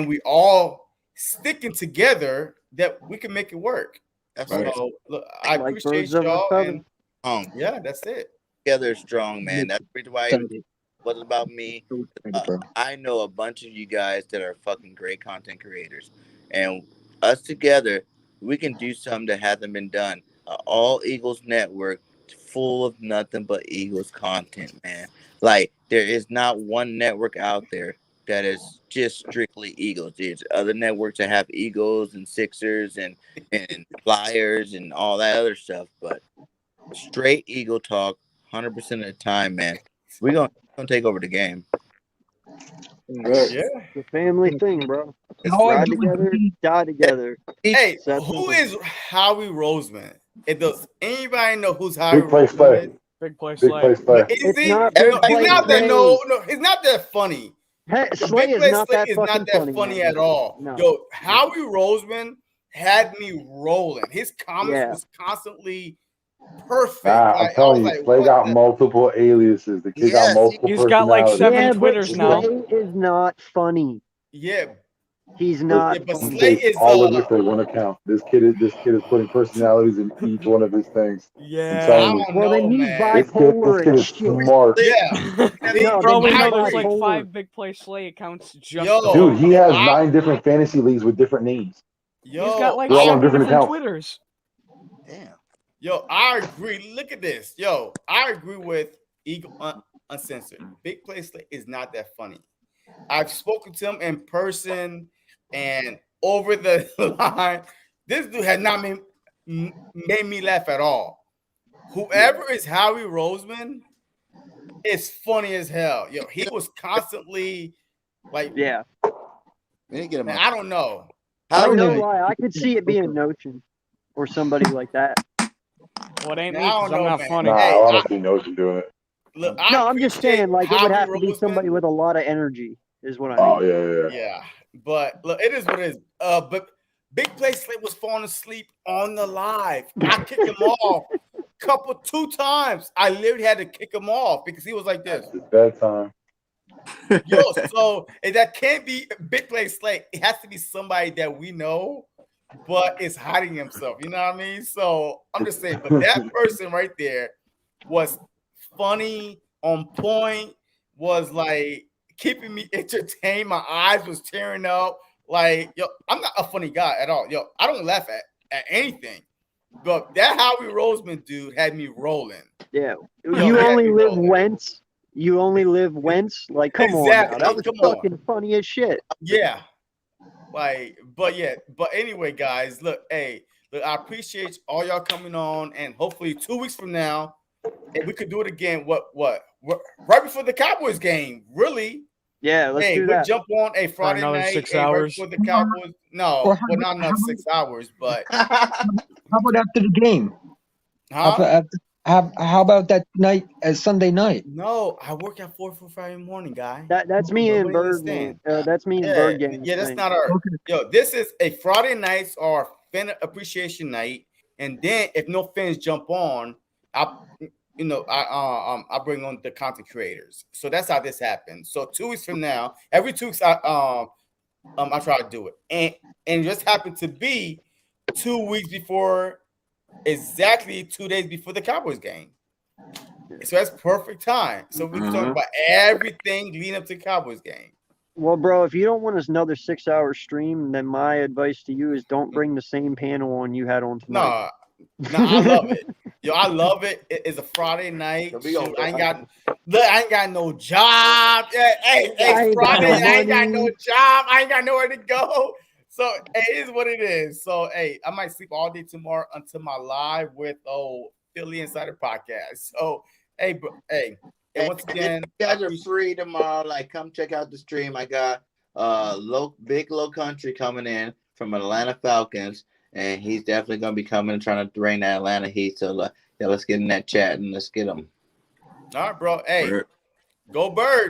S1: we all sticking together that we can make it work.
S13: That's
S1: So
S13: right.
S1: look, I
S3: Like
S1: appreciate
S3: birds of a
S1: y'all,
S3: feather.
S1: and yeah, that's it.
S5: Together strong, man. That's the reason why it
S8: Excited.
S5: wasn't about me.
S8: So excited, bro.
S5: I know a bunch of you guys that are fucking great content creators, and us together, we can do something that hasn't been done. All Eagles network, full of nothing but Eagles content, man. Like there is not one network out there that is just strictly Eagles. There's other networks that have Eagles and Sixers and Flyers and all that other stuff, but straight Eagle talk, 100% of the time, man. We're gonna take over the game.
S10: Right.
S1: Yeah.
S3: It's a family thing, bro.
S8: All I
S3: Ride
S8: do is
S3: together,
S8: breathe.
S3: die together.
S1: Hey,
S3: That's
S1: who
S3: simple.
S1: is Howie Roseman? Does anybody know who's Howie
S12: Big play
S1: Roseman?
S12: slay.
S4: Big play
S12: Big
S4: Slay.
S12: play slay.
S1: Is
S3: It's
S1: he?
S3: not
S1: No,
S3: big
S1: he's
S3: play
S1: not that.
S3: Slay.
S1: No, he's not that funny.
S3: Slay
S1: Big
S3: is
S1: play
S3: not
S1: Slay
S3: that
S1: is not
S3: fucking
S1: that
S3: funny,
S1: funny
S3: man.
S1: at all.
S3: No.
S1: Yo, Howie Roseman had me rolling. His comments
S3: Yeah.
S1: was constantly perfect.
S12: Nah, I'm
S1: Like I
S12: telling
S1: was
S12: you,
S1: like,
S12: Slay
S1: what
S12: got
S1: the?
S12: multiple aliases. The kid got
S5: Yes,
S12: multiple
S4: He's got like
S12: personalities.
S4: 7
S3: Yeah, but
S4: Twitters now.
S3: Slay is not funny.
S1: Yeah,
S3: He's
S1: yeah,
S3: not
S1: but
S12: He
S3: funny.
S1: Slay
S12: takes
S1: is
S12: all of it for one account. This kid is putting personalities in each one of his things. I'm
S4: Yeah.
S1: I
S12: telling you,
S1: don't
S3: Well, then
S1: know,
S3: he's
S1: man.
S12: this
S3: bipolar
S12: kid
S3: as
S12: is
S3: shit.
S12: smart.
S1: Yeah, see,
S3: No,
S4: For all
S3: then
S4: we
S3: he's
S1: I
S4: know, there's like
S1: agree.
S3: 5
S4: 5 Big Play Slay accounts just
S1: Yo,
S12: Dude, he
S1: yo,
S12: has 9 different fantasy leagues with different names.
S4: He's got like
S12: They're all on
S4: 7
S12: different
S4: different
S12: accounts.
S4: Twitters.
S5: damn.
S1: Yo, I agree. Look at this. Yo, I agree with Eagle Uncensored. Big Play Slay is not that funny. I've spoken to him in person and over the line. This dude had not made me laugh at all. Whoever is Howie Roseman is funny as hell. Yo, he was constantly like,
S3: Yeah.
S13: We didn't get him
S1: man,
S13: on.
S1: I don't know.
S3: I no lie. I could see it being Notion or somebody like that.
S4: Well, it ain't
S1: Man,
S4: me
S1: I
S4: because
S1: don't
S4: I'm
S1: know,
S4: not
S1: man.
S4: funny.
S12: Nah,
S1: Hey,
S12: I want to see Notion doing it.
S1: Look,
S3: No, I'm just
S1: appreciate
S3: saying, like, it would
S1: Howie
S3: have to be somebody
S1: Roseman.
S3: with a lot of energy, is what I
S12: Oh
S3: mean.
S12: yeah.
S1: Yeah, but look, it is what it is. But Big Play Slate was falling asleep on the live. I kicked him off 2 times. I literally had to kick him off because he was like this.
S12: It's bedtime.
S1: Yo, so and that can't be Big Play Slate. It has to be somebody that we know, but is hiding himself. You know what I mean? So I'm just saying, but that person right there was funny, on point, was like keeping me entertained. My eyes was tearing up. Like, yo, I'm not a funny guy at all. Yo, I don't laugh at anything. But that Howie Roseman dude had me rolling.
S3: Yeah.
S1: Yo,
S3: You
S1: he had
S3: only
S1: me
S3: live
S1: rolling.
S3: once. You only live once. Like, come on now.
S1: Exactly.
S3: That was
S1: Come on.
S3: fucking funny as shit.
S1: Yeah. Like, but anyway, guys, look, I appreciate all y'all coming on, and hopefully 2 weeks from now, if we could do it again, right before the Cowboys game, really.
S3: Yeah, let's do
S1: we'll
S3: that.
S1: jump on a Friday
S4: another
S1: night,
S4: 6
S1: right
S4: hours.
S1: before the Cowboys. No,
S8: Or
S1: well, not another 6 hours, but
S8: How about after the game?
S1: huh?
S8: How about that night as Sunday night?
S1: No, I work at 4 Friday morning, guy.
S3: That's me and
S1: Nobody
S3: Bird.
S1: understand.
S3: That's me and
S1: Yeah,
S3: Bird gang.
S1: yeah, that's
S3: thing.
S1: not our.
S8: Okay.
S1: Yo, this is a Friday nights or fan appreciation night, and then if no fans jump on, I bring on the content creators. So that's how this happens. So 2 weeks from now, every 2 weeks, I try to do it, and it just happened to be 2 weeks before, exactly 2 days before the Cowboys game. So that's perfect time. So we can talk about everything leading up to the Cowboys game.
S3: Well, bro, if you don't want another 6-hour stream, then my advice to you is don't bring the same panel on you had on tonight.
S1: No, I love it. Yo, I love it. It's a Friday night. Shoot, I ain't got no job. Hey,
S3: I
S1: Friday,
S3: ain't got no
S1: I ain't got no
S3: money.
S1: job. I ain't got nowhere to go. So it is what it is. So I might sleep all day tomorrow until my live with Philly Insider Podcast. So and once again,
S13: if you guys are free tomorrow, like come check out the stream. I got Big Low Country coming in from Atlanta Falcons, and he's definitely gonna be coming and trying to drain that Atlanta Heat. So let's get in that chat and let's get him.
S1: All right, bro. Hey, go Birds.